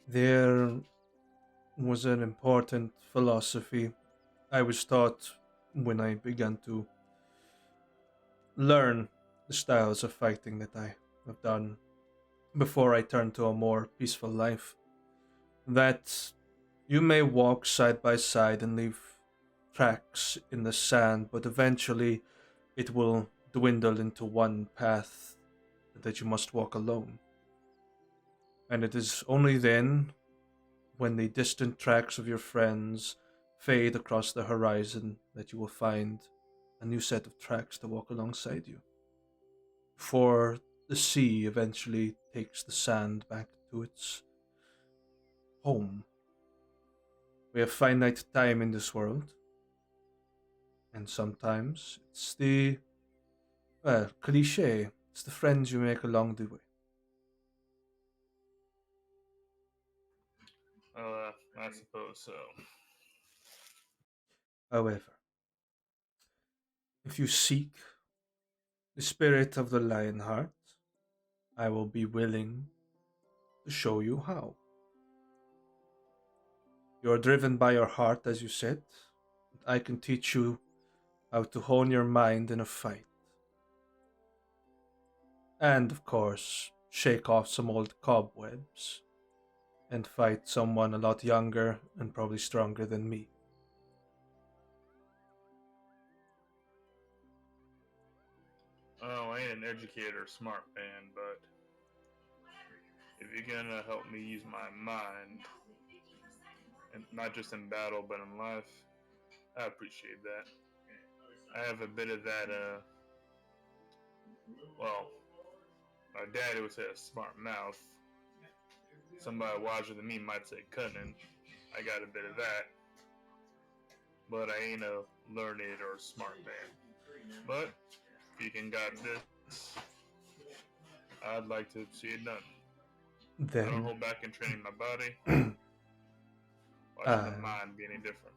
there was an important philosophy I was taught when I began to learn the styles of fighting that I have done before I turned to a more peaceful life. That you may walk side by side and leave tracks in the sand, but eventually it will dwindle into one path that you must walk alone. And it is only then, when the distant tracks of your friends fade across the horizon, that you will find a new set of tracks to walk alongside you. For the sea eventually takes the sand back to its home. We have finite time in this world, and sometimes it's the, well, cliche, it's the friends you make along the way. I suppose so. However, if you seek the spirit of the Lionheart, I will be willing to show you how. You are driven by your heart, as you said. I can teach you how to hone your mind in a fight. And, of course, shake off some old cobwebs and fight someone a lot younger and probably stronger than me. Oh, I ain't an educator or smart man, but if you're gonna help me use my mind, and not just in battle but in life, I appreciate that. I have a bit of that, well, my daddy would say a smart mouth. Somebody wiser than me might say cunning. I got a bit of that. But I ain't a learned or smart man. But if you can got this, I'd like to see it done. I don't Then, hold back in training my body. Why should the mind be any different?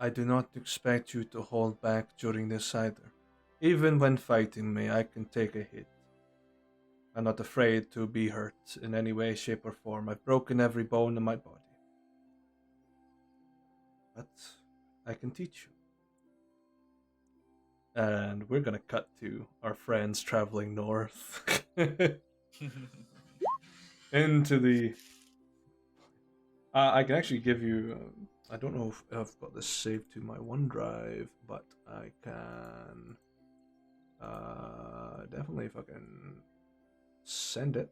I do not expect you to hold back during this either. Even when fighting me, I can take a hit. I'm not afraid to be hurt in any way, shape, or form. I've broken every bone in my body. But I can teach you. And we're gonna cut to our friends traveling north. Into the... I can actually give you... I don't know if I've got this saved to my OneDrive, but I can... definitely if I can send it.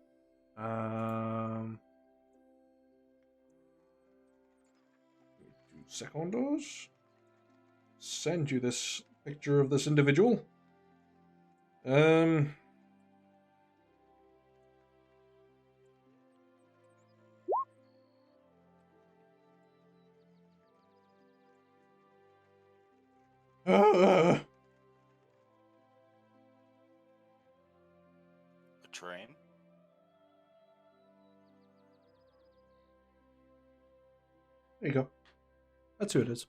2 seconds. Send you this picture of this individual. A train? There you go. That's who it is.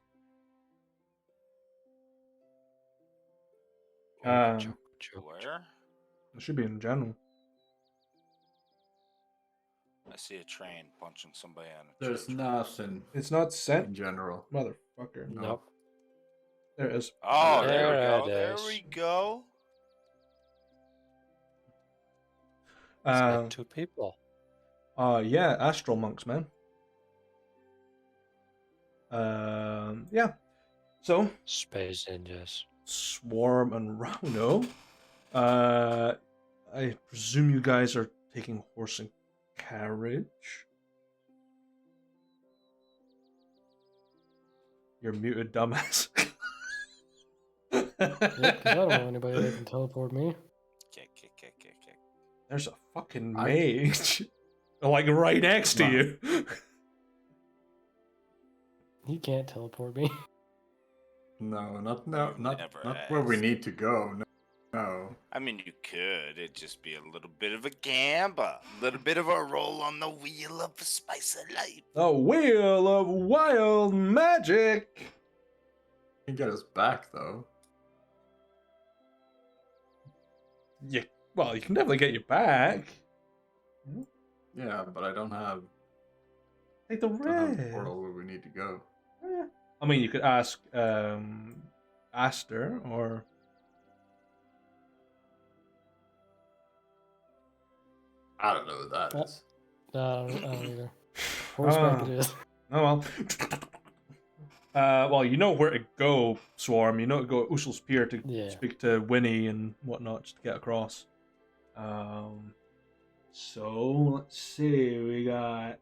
Where? It should be in general. I see a train punching somebody on a There's train. nothing It's not in sent, general. motherfucker. No. Nope. There it is. Oh, there we There go. it There is. we go. It's got 2 people. Yeah, astral monks, man. Yeah. So, Space ninjas. Swarm and Rauno. I presume you guys are taking horse and carriage. You're muted, dumbass. Yep, 'cause I don't know anybody that can teleport me. Kick. There's a fucking I- mage. Like right next to Wow. you. He can't teleport me. No, not You not never where we asked. need to go. No. I mean, you could. It'd just be a little bit of a gamble. A little bit of a roll on the wheel of the spice of life. The wheel of wild magic. Can get us back though. Yeah, well, you can definitely get you back. Yeah, but I don't have Take the the red. portal where we need to go. I mean, you could ask Aster or I don't know who that is. No, I don't either. Horseback it is. Oh well. Well, you know where to go, Swarm. You know to go to Ushel's Pier to Yeah. speak to Winnie and whatnot just to get across. So let's see. We got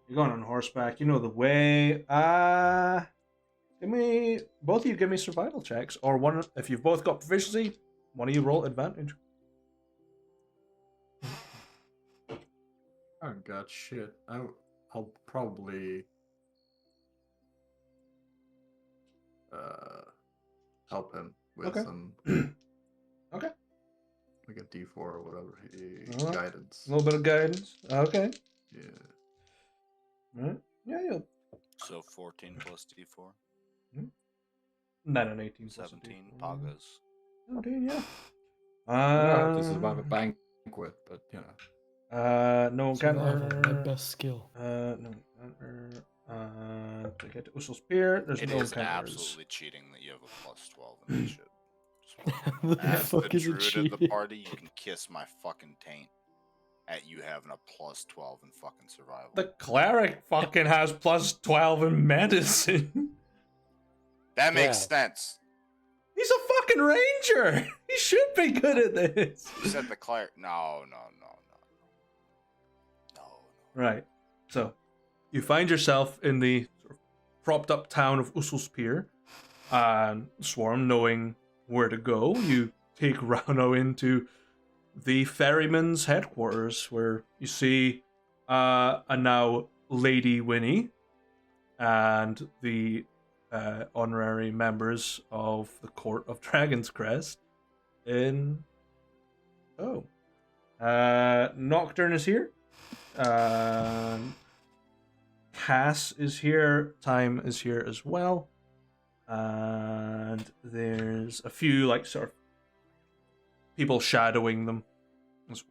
you're going on horseback. You know the way. Give me both of you. Give me survival checks, or one if you've both got proficiency. One of you roll advantage. Oh god, shit. I'll probably help him with Okay. some Okay. like a D4 or whatever. Alright. Guidance. A little bit of guidance. Okay. Yeah. Right. Yeah. You'll... So 14 plus D4. 9 and 18. plus a 17 D4. pagas. 17, yeah. No, this is about a banquet, but you know. No Survival, my Ganter. best skill. No Ganter. To get to Ushel's Pier, there's It no is Ganters. absolutely cheating that you have a plus 12 in that shit. What the As the fuck is it druid of the cheating? party, you can kiss my fucking taint at you having a plus 12 in fucking survival. The cleric fucking has plus 12 in medicine. That makes Yeah. sense. He's a fucking ranger. He should be good at this. You said the cleric. No. Right. So, you find yourself in the sort of propped up town of Usselspier, and Swarm, knowing where to go, you take Rauno into the ferryman's headquarters, where you see a now Lady Winnie and the honorary members of the Court of Dragon's Crest in... Nocturne is here. Cass is here. Time is here as well. And there's a few, like, sort of people shadowing them as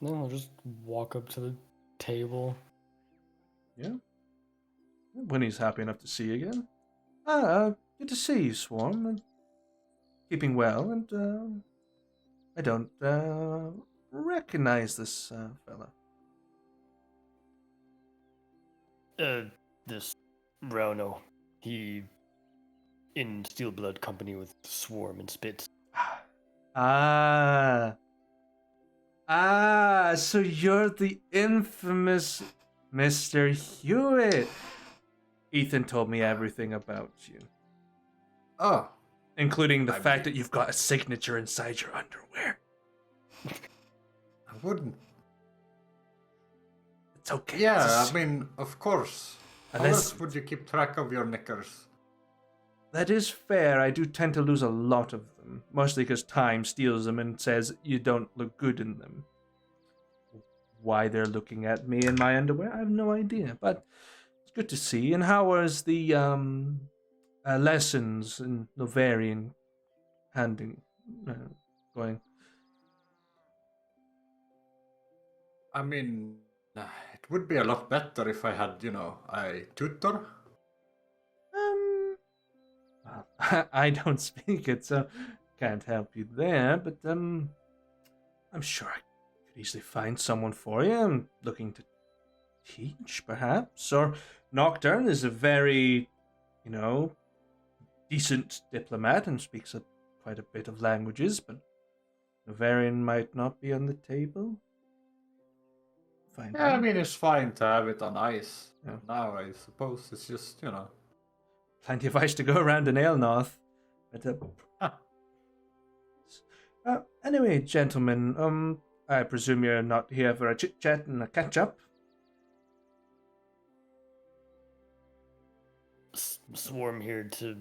well. No, I'll just walk up to the table. Yeah. Winnie's happy enough to see you again. Good to see you, Swarm. And keeping well, and I don't recognize this fella. This Rauno, he in Steelblood company with Swarm and Spitz. So you're the infamous Mr. Hewitt. Ethan told me everything about you. Oh, Including the fact that you've got a signature inside your underwear. I wouldn't. It's okay. Yeah, I mean, of course. How Unless- else would you keep track of your knickers? That is fair. I do tend to lose a lot of them. Mostly because time steals them and says you don't look good in them. Why they're looking at me in my underwear, I have no idea. But it's good to see. And how was the lessons in Novarian going? I mean, it would be a lot better if I had, a tutor. Well, I don't speak it, so can't help you there. But I'm sure I could easily find someone for you. I'm looking to teach, perhaps. Or Nocturne is a very, decent diplomat and speaks quite a bit of languages, but Novarian might not be on the table. Find Yeah, I out. mean, it's fine to have it on ice. Yeah. Now, I suppose it's just, Plenty of ice to go around in Elnorth. But, anyway, gentlemen, I presume you're not here for a chit-chat and a catch-up? Swarm here to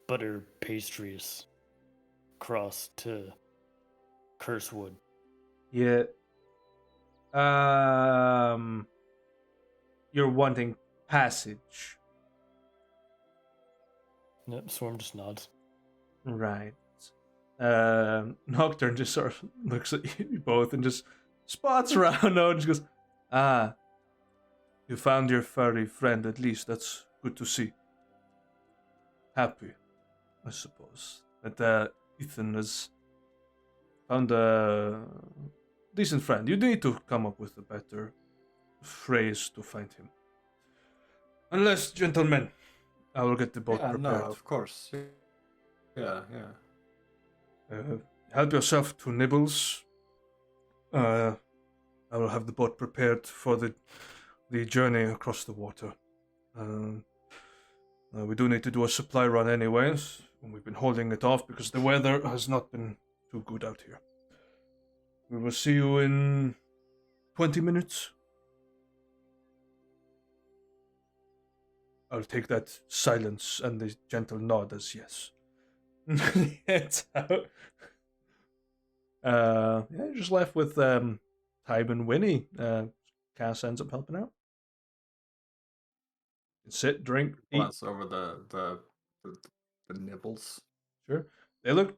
butter pastries across to Cursewood. Yeah. You're wanting passage. Yep, Swarm just nods. Right. Nocturne just sort of looks at you both and just spots around and just goes, you found your furry friend at least. That's good to see. Happy, I suppose, that Ethan has found a decent friend. You need to come up with a better phrase to find him. Unless, gentlemen, I will get the boat yeah, no, prepared. of course. Yeah. Help yourself to nibbles. I will have the boat prepared for the journey across the water. We do need to do a supply run anyways. We've been holding it off because the weather has not been too good out here. We will see you in 20 minutes. I'll take that silence and the gentle nod as yes. Heads out. You're just left with Time and Winnie. Cass ends up helping out. Sit, drink, eat. Glance over the nibbles. Sure. They look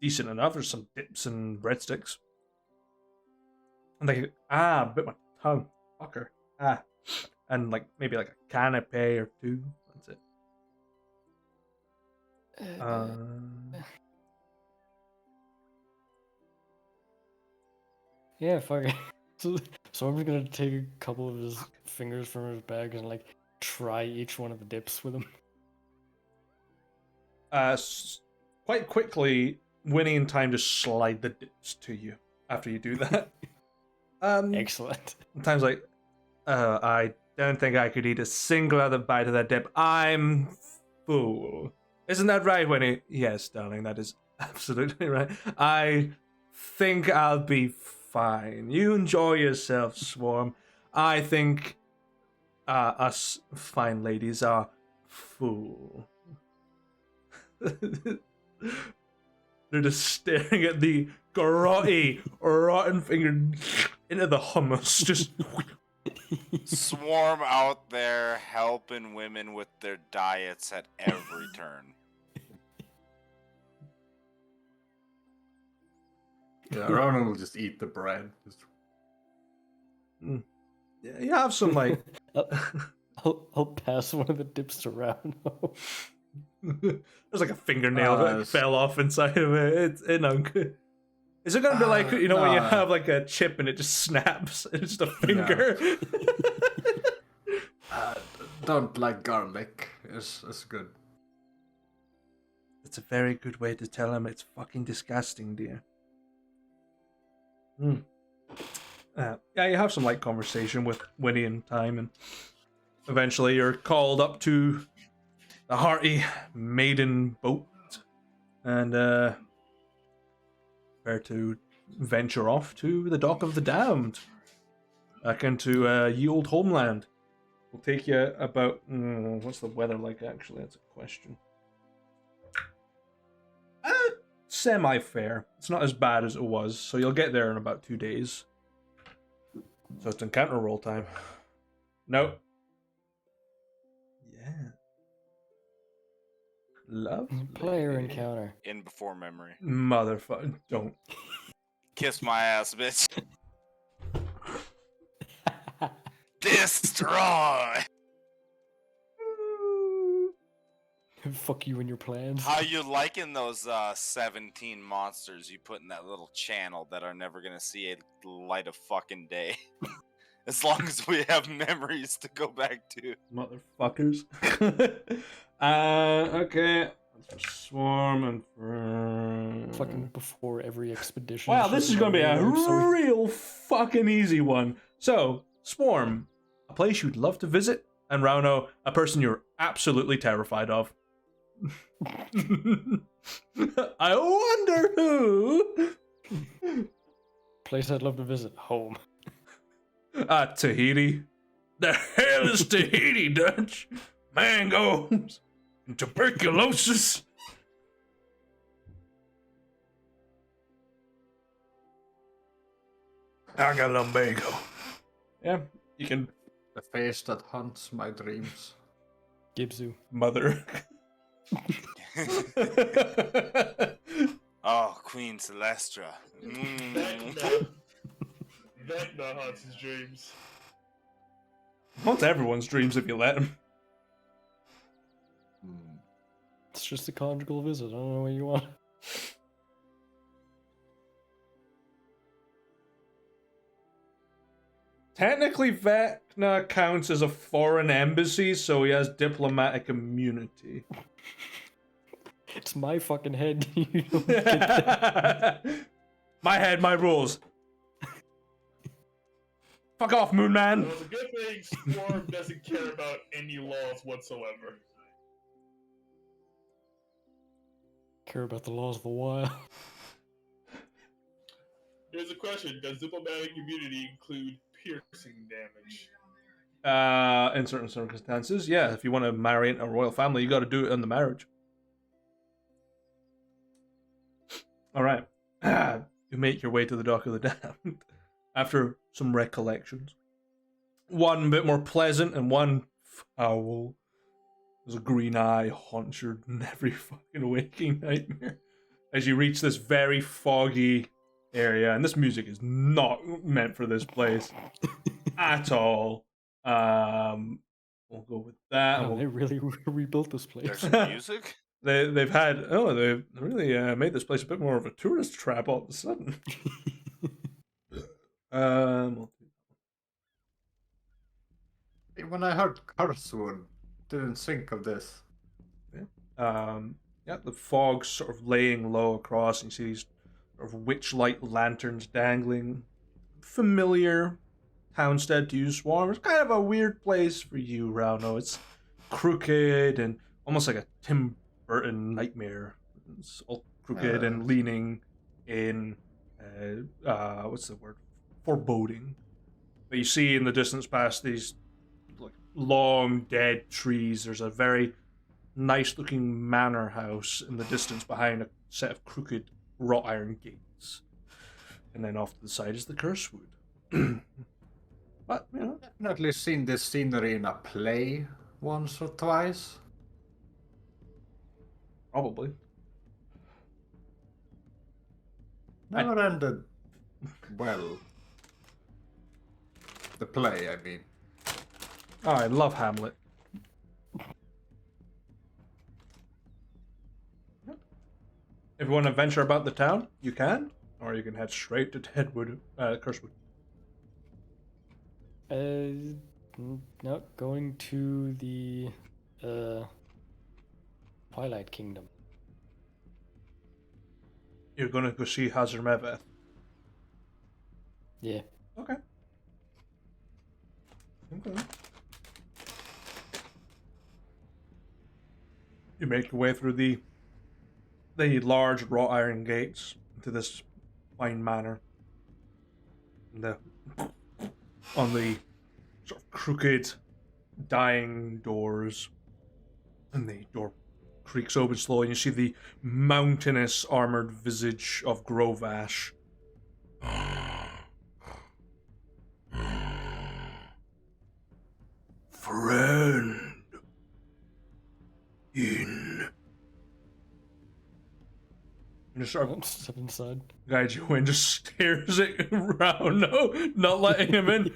decent enough. There's some dips and breadsticks. And they bit my tongue. Fucker. And maybe a canapé or two. That's it. Yeah, fuck it. So I'm just gonna take a couple of his fingers from his bag and try each one of the dips with him. Quite quickly, Winnie and Time just slide the dips to you after you do that. Excellent. Time's like, I don't think I could eat a single other bite of that dip. I'm full. Isn't that right, Winnie? Yes, darling, that is absolutely right. I think I'll be fine. You enjoy yourself, Swarm. I think us fine ladies are full. They're just staring at the grotty, rotten finger into the hummus. Just Swarm out there helping women with their diets at every turn. Yeah, Ronan will just eat the bread. Just... yeah, you have some like. I'll pass one of the dips around. There's like a fingernail that fell off inside of it. Is it gonna be like when you have like a chip and it just snaps? It's just a finger. Don't like garlic. It's good. It's a very good way to tell him it's fucking disgusting, dear. Yeah, you have some light conversation with Winnie and Time, and eventually you're called up to the hearty maiden boat, and prepare to venture off to the dock of the damned, back into ye old homeland. Will take you about what's the weather like? Actually, that's a question. Semi-fair. It's not as bad as it was, so you'll get there in about 2 days. So it's encounter roll time. Nope. Yeah. Love. Player encounter. In before memory. Motherfucker, don't. Kiss my ass, bitch. Destroy! Fuck you and your plans. How you liking those 17 monsters you put in that little channel that are never gonna see a light of fucking day? As long as we have memories to go back to. Motherfuckers. Okay. That's for Swarm and for... Fucking before every expedition. Wow, this is going to be a So real fucking easy one. So, Swarm, a place you'd love to visit, and Rauno, a person you're absolutely terrified of. I wonder who. place I'd love to visit. Home. Tahiti. The hell is Tahiti, Dutch? Mangoes and tuberculosis. I got lumbago. Yeah, you can. The face that haunts my dreams. Gibzu. Mother. Oh, Queen Celestra. Vecna haunts his dreams. Haunts everyone's dreams if you let him. It's just a conjugal visit. I don't know what you want. Technically, Vecna counts as a foreign embassy, so he has diplomatic immunity. It's my fucking head. You don't get that. My head, my rules. Fuck off, Moon Man. Well, it's a good thing Swarm doesn't care about any laws whatsoever. Care about the laws of the wild. Here's a question: does diplomatic immunity include piercing damage? In certain circumstances, yeah. If you want to marry into a royal family, you got to do it in the marriage. All right. You make your way to the dock of the damned after some recollections. One bit more pleasant and one foul. There's a green eye haunts you in every fucking waking nightmare as you reach this very foggy area, and this music is not meant for this place at all. We'll go with that. Oh, they really rebuilt this There's place. some music? They've really made this place a bit more of a tourist trap all of a sudden. When I heard Carswood, didn't think of this. Yeah, the fog's sort of laying low across, and you see these sort of witch-light lanterns dangling. Familiar townstead to you, Swarm. It's kind of a weird place for you, Rauno. It's crooked and almost like a Tim Burton nightmare. It's all crooked and leaning in, what's the word? Foreboding. But you see in the distance past these like long dead trees, there's a very nice-looking manor house in the distance behind a set of crooked wrought iron gates. And then off to the side is the Cursewood. But, you know. Definitely seen this scenery in a play once or twice. Probably. Never ended well. The play, I mean. Oh, I love Hamlet. If you want to venture about the town, you can. Or you can head straight to Deadwood, Cursewood. No, going to the Twilight Kingdom. You're gonna go see Hazar Meveth. Yeah. Okay. You make your way through the large wrought iron gates into this fine manor. And on the sort of crooked, dying doors, and the door creaks open slowly, and you see the mountainous armored visage of Grovash. Friend. In. And just sort of Step inside. guides you in, just stares it around, no, not letting him in.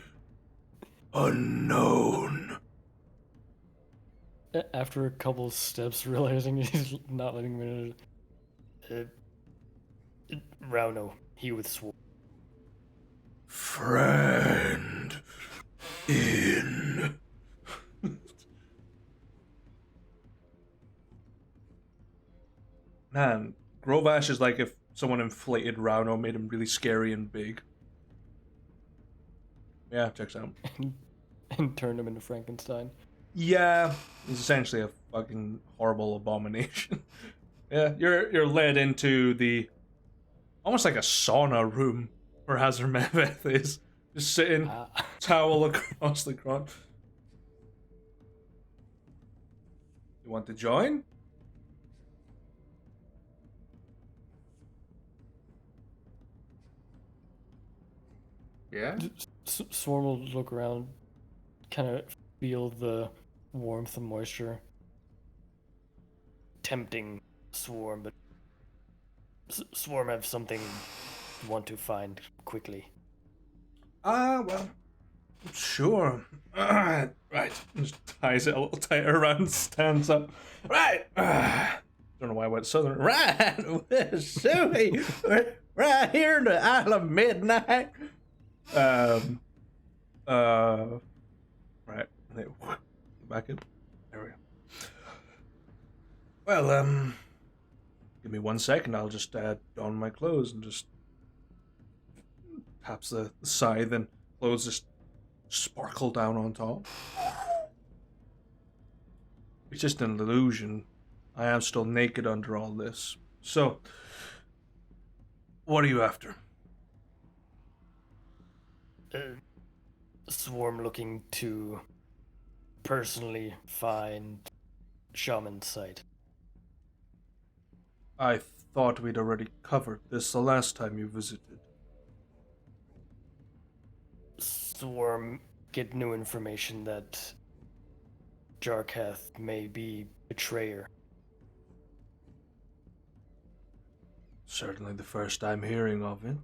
Unknown. After a couple steps, realizing he's not letting me in. Rauno, he with Swarm. Friend. In. Man, Grovash is like if someone inflated Rauno, made him really scary and big. Yeah, checks out. And turned him into Frankenstein. Yeah, he's essentially a fucking horrible abomination. Yeah, you're led into the almost like a sauna room where Hazar Meveth is, just sitting, towel across the ground. You want to join? Yeah? Swarm will look around, kind of feel the warmth and moisture. Tempting Swarm, but Swarm have something you want to find quickly. Well, sure. Right. Just ties it a little tighter around, stands up. Right. Don't know why I went southern. Right. Suey. Right here in the Isle of Midnight. Right. Back in. There we go. Well, give me 1 second. I'll just don my clothes and just taps the scythe and clothes just sparkle down on top. It's just an illusion. I am still naked under all this. So, what are you after? Swarm looking to personally find Shaman's site. I thought we'd already covered this the last time you visited. Swarm get new information that Jarkath may be betrayer. Certainly the first I'm hearing of it.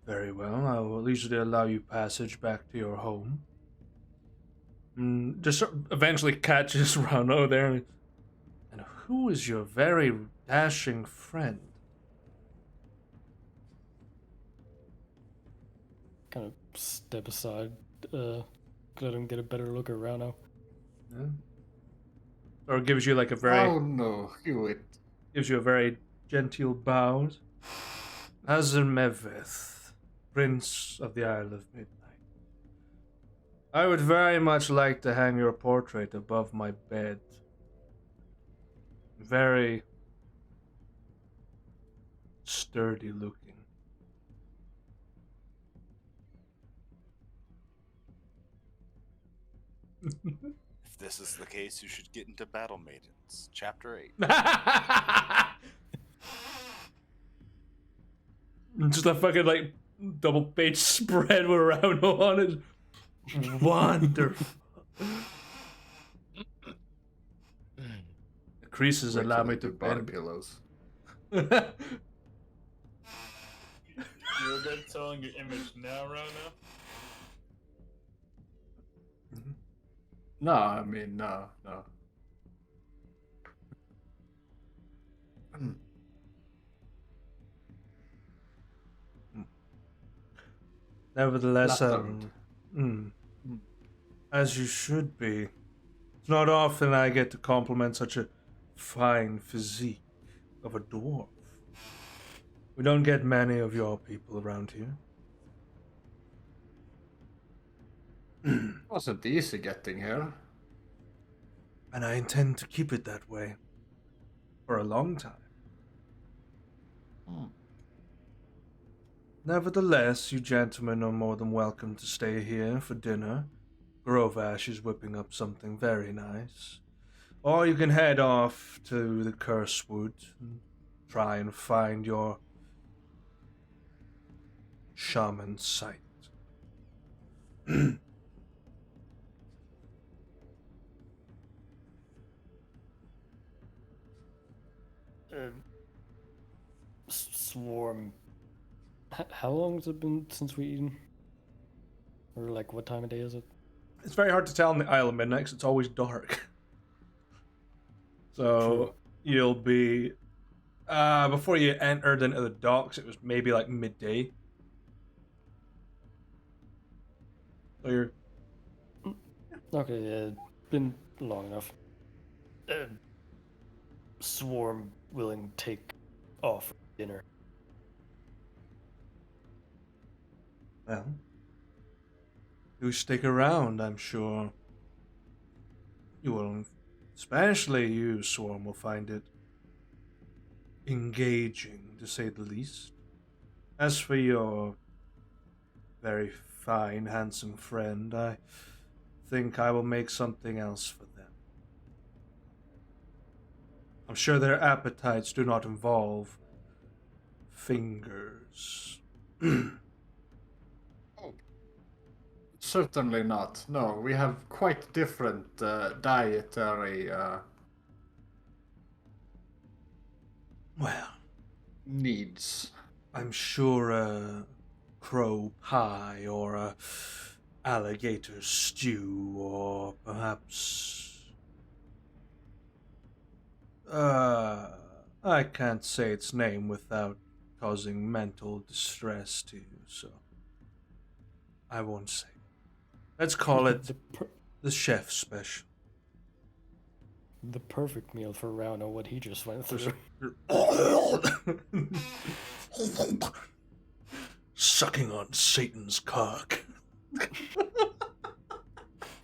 Very well, I will easily allow you passage back to your home. Just eventually catches Rauno there. And who is your very dashing friend? Kind of step aside, let him get a better look at Rano. Yeah. Or gives you like a very Oh no, Hewitt. gives you a very genteel bow. Azermeveth, Prince of the Isle of Midnight. I would very much like to hang your portrait above my bed. Very sturdy looking. If this is the case, you should get into Battle Maidens, Chapter 8. Just a fucking like double page spread with Rano on it. Wonderful. The creases Wait allow till me they to do body bend. pillows. You regret selling your image now, Rana? No, I mean, no. Nevertheless, Flattered. as you should be. It's not often I get to compliment such a fine physique of a dwarf. We don't get many of your people around here. Wasn't easy getting here. And I intend to keep it that way. For a long time. Nevertheless, you gentlemen are more than welcome to stay here for dinner. Grovash is whipping up something very nice. Or you can head off to the Cursewood and try and find your shaman site. Swarm. How long has it been since we eaten? Or like, what time of day is it? It's very hard to tell in the Isle of Midnight 'cause it's always dark. So True. you'll be before you entered into the docks, it was maybe like midday. So you're Okay, yeah, been long enough. Swarm willing to take off dinner. well. Do stick around, I'm sure. You will, especially you, Swarm, will find it engaging, to say the least. As for your very fine, handsome friend, I think I will make something else for them. I'm sure their appetites do not involve fingers. Certainly not. No, we have quite different dietary Well, needs. I'm sure a crow pie or a alligator stew or perhaps I can't say its name without causing mental distress to you, so I won't say. Let's call it the chef special. The perfect meal for Rauno, what he just went through. Sucking on Satan's cock.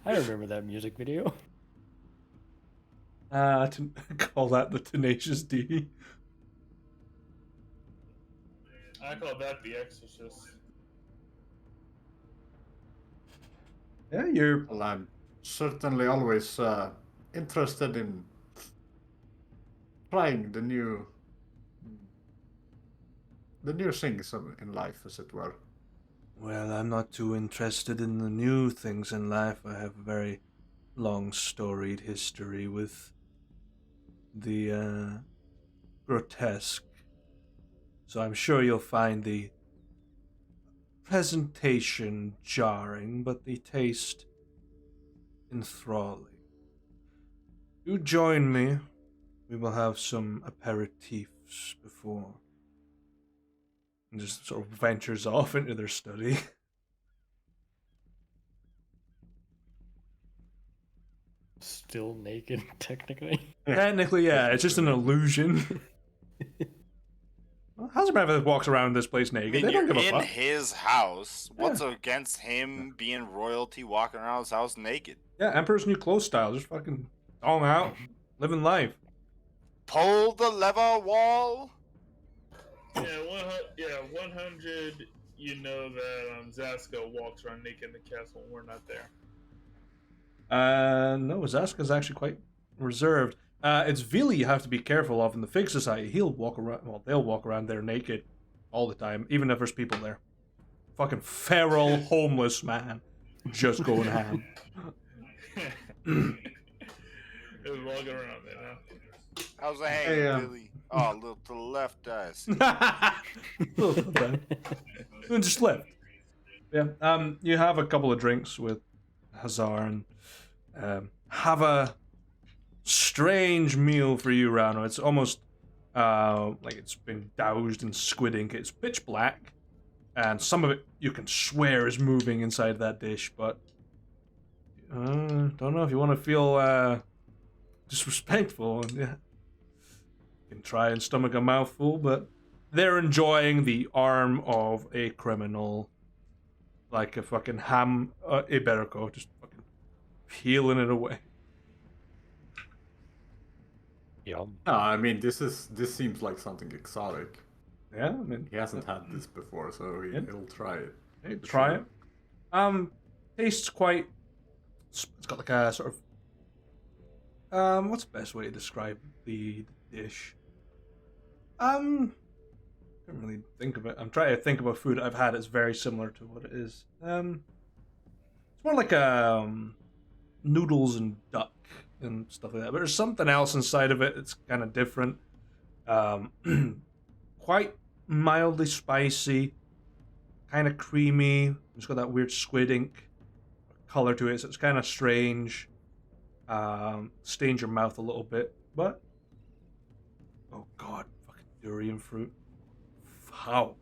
I remember that music video. Call that the Tenacious D. I call that The Exorcist. Yeah, you're Well, I'm certainly always interested in trying the new things in life, as it were. Well, I'm not too interested in the new things in life. I have a very long storied history with the grotesque. So I'm sure you'll find the presentation jarring, but the taste enthralling. Do join me. We will have some aperitifs before. And just sort of ventures off into their study. still naked, technically. Technically, yeah, it's just an illusion. Well, Hazard walks around this place I naked. mean, They don't you're give a in fuck. his house. What's against him being royalty walking around his house naked? Yeah, Emperor's New Clothes style. Just fucking all out, living life. Pull the lever wall. Yeah, 100. You know that Zaska walks around naked in the castle when we're not there. No, Zaska's actually quite reserved. It's Vili you have to be careful of in the Fig Society. He'll walk around, well, they'll walk around there naked all the time, even if there's people there. Fucking feral, homeless man. Just going ham. Just walking around there now. How's the hang, Hey, Billy? Oh, a little to the left, I see. Just left. Yeah. You have a couple of drinks with Hazar and have a strange meal for you, Rano. It's almost like it's been doused in squid ink. It's pitch black, and some of it you can swear is moving inside that dish, but don't know if you want to feel disrespectful. Yeah, you can try and stomach a mouthful, but they're enjoying the arm of a criminal, like a fucking ham iberico, just fucking peeling it away. Yum. No, I mean this seems like something exotic. Yeah, I mean, He hasn't had this before, so he'll try it. hey, try it. Tastes quite. It's got like a sort of. What's the best way to describe the dish? Can't really think of it. I'm trying to think of a food I've had that's very similar to what it is. It's more like noodles and duck and stuff like that. But there's something else inside of it that's kind of different. Quite mildly spicy, kind of creamy. It's got that weird squid ink color to it, so it's kind of strange. Stains your mouth a little bit, but oh god, fucking durian fruit. Foul.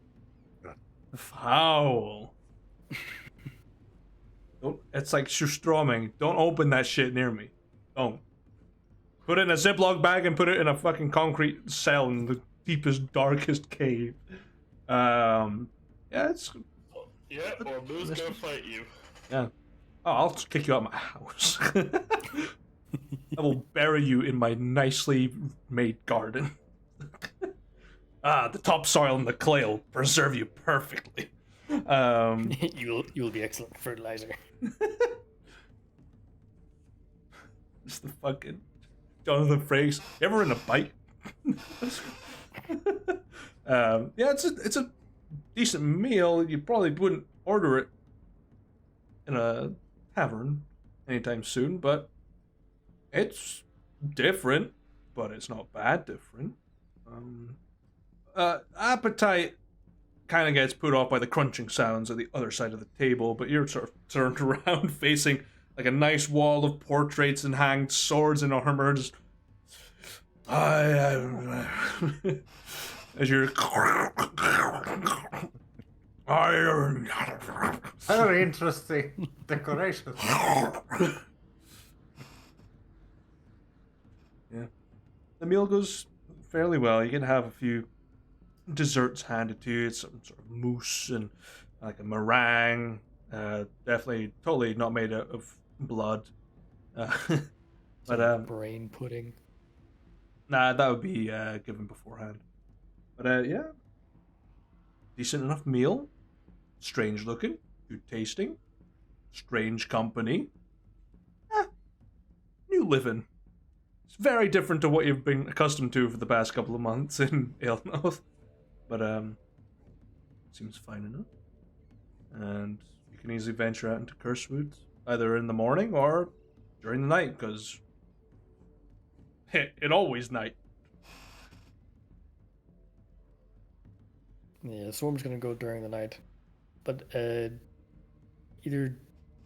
Foul. Don't, it's like surströmming. Don't open that shit near me. Don't. Put it in a Ziploc bag and put it in a fucking concrete cell in the deepest, darkest cave. Yeah, it's... Yeah, or Boo's gonna fight you. Yeah. Oh, I'll just kick you out of my house. I will bury you in my nicely made garden. The topsoil and the clay will preserve you perfectly. You'll be excellent fertilizer. It's the fucking Jonathan Frakes. You ever in a bike? Yeah, it's a decent meal. You probably wouldn't order it in a tavern anytime soon, but it's different, but it's not bad different. Appetite kind of gets put off by the crunching sounds at the other side of the table, but you're sort of turned around facing like a nice wall of portraits and hanged swords and armor. Just, as you're Very interesting decoration. Yeah, the meal goes fairly well. You can have a few desserts handed to you. It's some sort of mousse and like a meringue. Definitely, totally not made out of blood. But Brain pudding. nah, that would be given beforehand. But yeah, decent enough meal. Strange looking, good tasting, strange company. New living. It's very different to what you've been accustomed to for the past couple of months in Aelnoth. But seems fine enough. And you can easily venture out into Cursewood either in the morning or during the night, because it always night. Yeah, Swarm's gonna go during the night. But either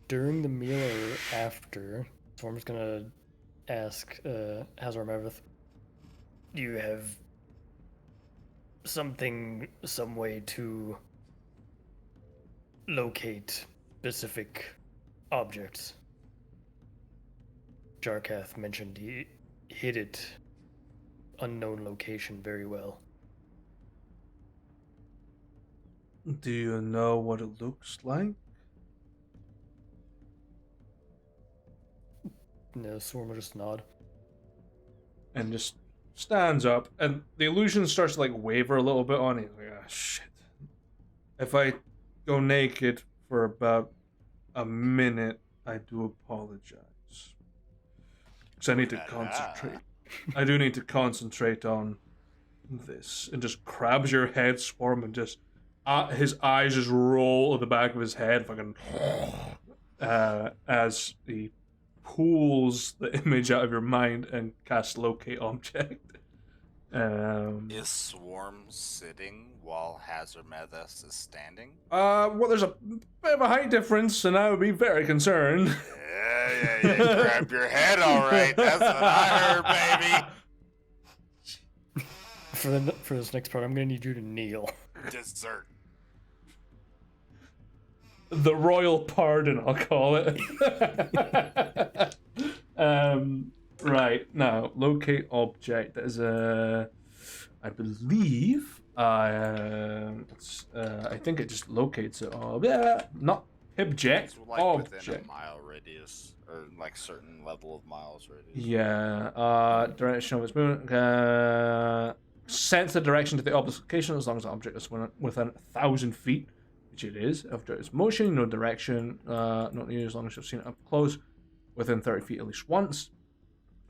during the meal or after, Swarm's gonna ask Hazar Mevith, do you have some way to locate specific objects? Jarkath mentioned he hit it unknown location very well. Do you know what it looks like? And the Swarm will just nod. And just stands up, and the illusion starts to like waver a little bit on it. Like, ah, shit. If I go naked for about a minute, I do apologize. Because I need to concentrate. I do need to concentrate on this. And just grabs your head, Swarm, and just his eyes just roll at the back of his head, fucking as he pulls the image out of your mind and casts locate object. Is Swarm sitting while Hazarmethus is standing? Well, there's a bit of a height difference, and I would be very concerned. Yeah. Grab your head, all right. That's what I heard, baby. For this next part, I'm gonna need you to kneel. Dessert. The royal pardon, I'll call it. Right, now, locate object. That is I believe, I think it just locates it. Not object, It's like within object. a mile radius, or like certain level of miles radius. Yeah, direction of its movement. Sense the direction to the opposite location as long as the object is within 1,000 feet, which it is. After its motion, no direction, not needed as long as you've seen it up close, within 30 feet at least once.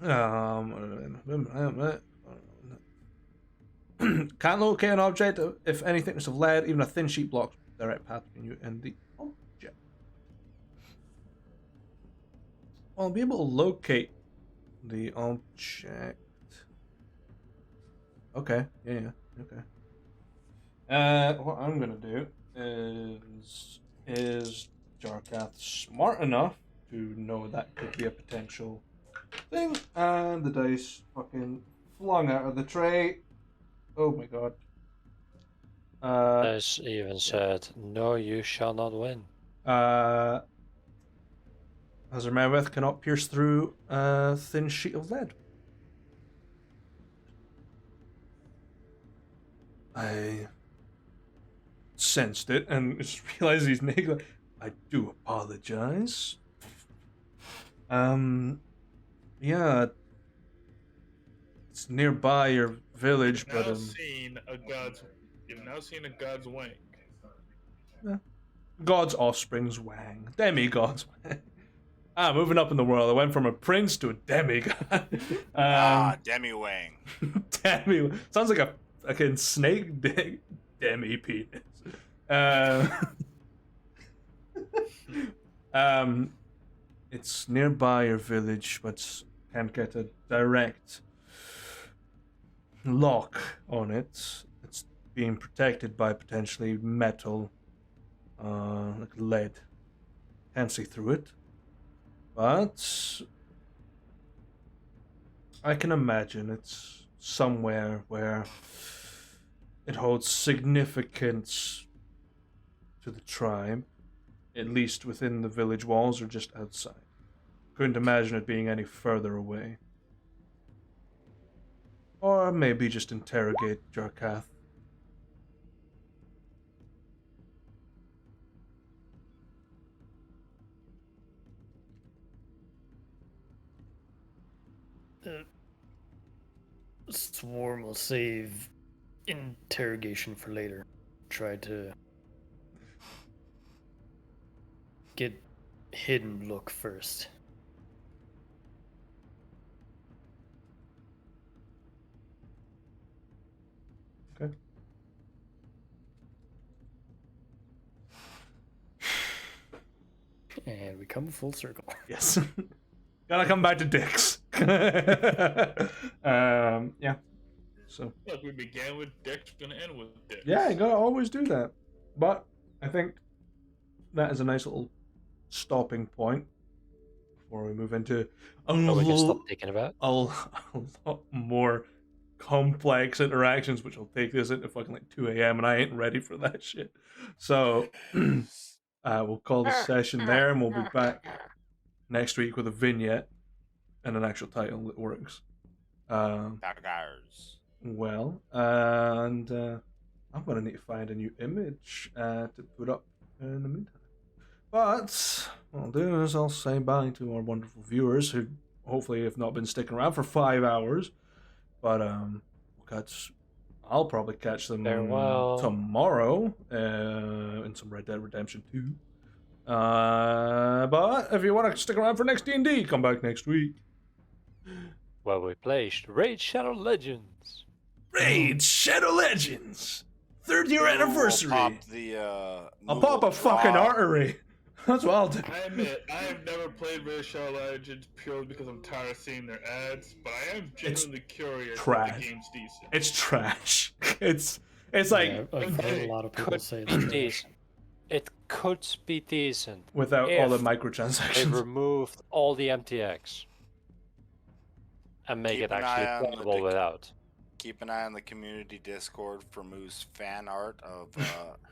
Can't locate an object if any thickness of lead, even a thin sheet blocks the direct path between you and the object. I'll be able to locate the object. Okay, yeah, okay. What I'm gonna do is Jarkath smart enough to know that could be a potential thing, and the dice fucking flung out of the tray. Oh my god. Dice even said, "No, you shall not win." Hazarmethus cannot pierce through a thin sheet of lead. I sensed it and just realized he's naked. I do apologize. Yeah, it's nearby your village, You've but now seen a god's wank. God's offspring's wang, demigod's wang. Moving up in the world, I went from a prince to a demigod. Demi Wang. Demi sounds like a fucking snake dick. Demi penis. It's nearby your village, but can't get a direct lock on it. It's being protected by potentially metal, like lead. Can't see through it, but I can imagine it's somewhere where it holds significance to the tribe, at least within the village walls or just outside. Couldn't imagine it being any further away. Or maybe just interrogate Jarkath. The Swarm will save interrogation for later. Try to get hidden look first. Okay. And we come full circle. Yes. Gotta come back to dicks. Yeah. So. Look, we began with dicks, gonna end with dicks. Yeah, you gotta always do that. But I think that is a nice little stopping point before we move into So we can stop thinking about. a lot more complex interactions, which will take this into fucking like 2 a.m. and I ain't ready for that shit. So we'll call the session there, and we'll be back next week with a vignette and an actual title that works. Kagarras. Well, and I'm gonna need to find a new image to put up in the meantime. But what I'll do is I'll say bye to our wonderful viewers who hopefully have not been sticking around for 5 hours. But I'll probably catch them Farewell. tomorrow in some Red Dead Redemption 2. But if you want to stick around for next D&D, come back next week. Where we play Raid Shadow Legends. Raid Shadow Legends! 3rd year anniversary! I'll pop a fucking artery. That's what I'll do. I admit, I have never played Raid Shadow Legends purely because I'm tired of seeing their ads, but I am genuinely curious if trash. the game's decent. It's trash. It's like Yeah, I've heard a lot of people Could say be it's trash. decent. It could be decent. without all the if They microtransactions. removed all the MTX and make Keep it an eye actually on playable the- without. Keep an eye on the community Discord for Moo's fan art of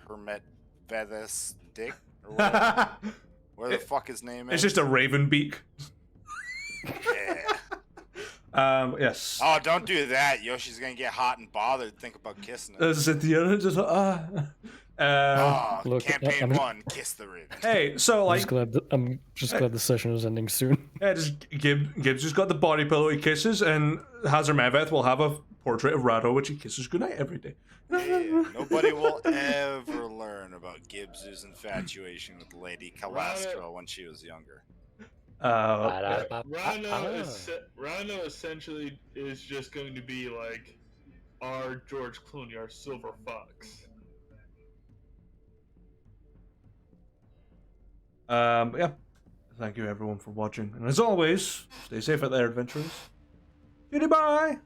Hermit Vedas Dick or whatever. Where the fuck his name is? It's just a raven beak. Yeah. Yes. Oh, don't do that. Yoshi's gonna get hot and bothered. Think about kissing it. Is it the other? Just Oh, Look, campaign I'm- 1, kiss the raven. hey, so I'm just glad the session is ending soon. yeah, just Gibbs just got the body pillow he kisses, and Hazar Meveth will have a portrait of Rado which he kisses goodnight every day. Yeah, nobody will ever learn about Gibbs's infatuation with Lady Calastro when she was younger. Rhino essentially is just going to be like our George Clooney, our Silver Fox. But yeah, thank you everyone for watching, and as always, stay safe out there, adventurers. Goodbye.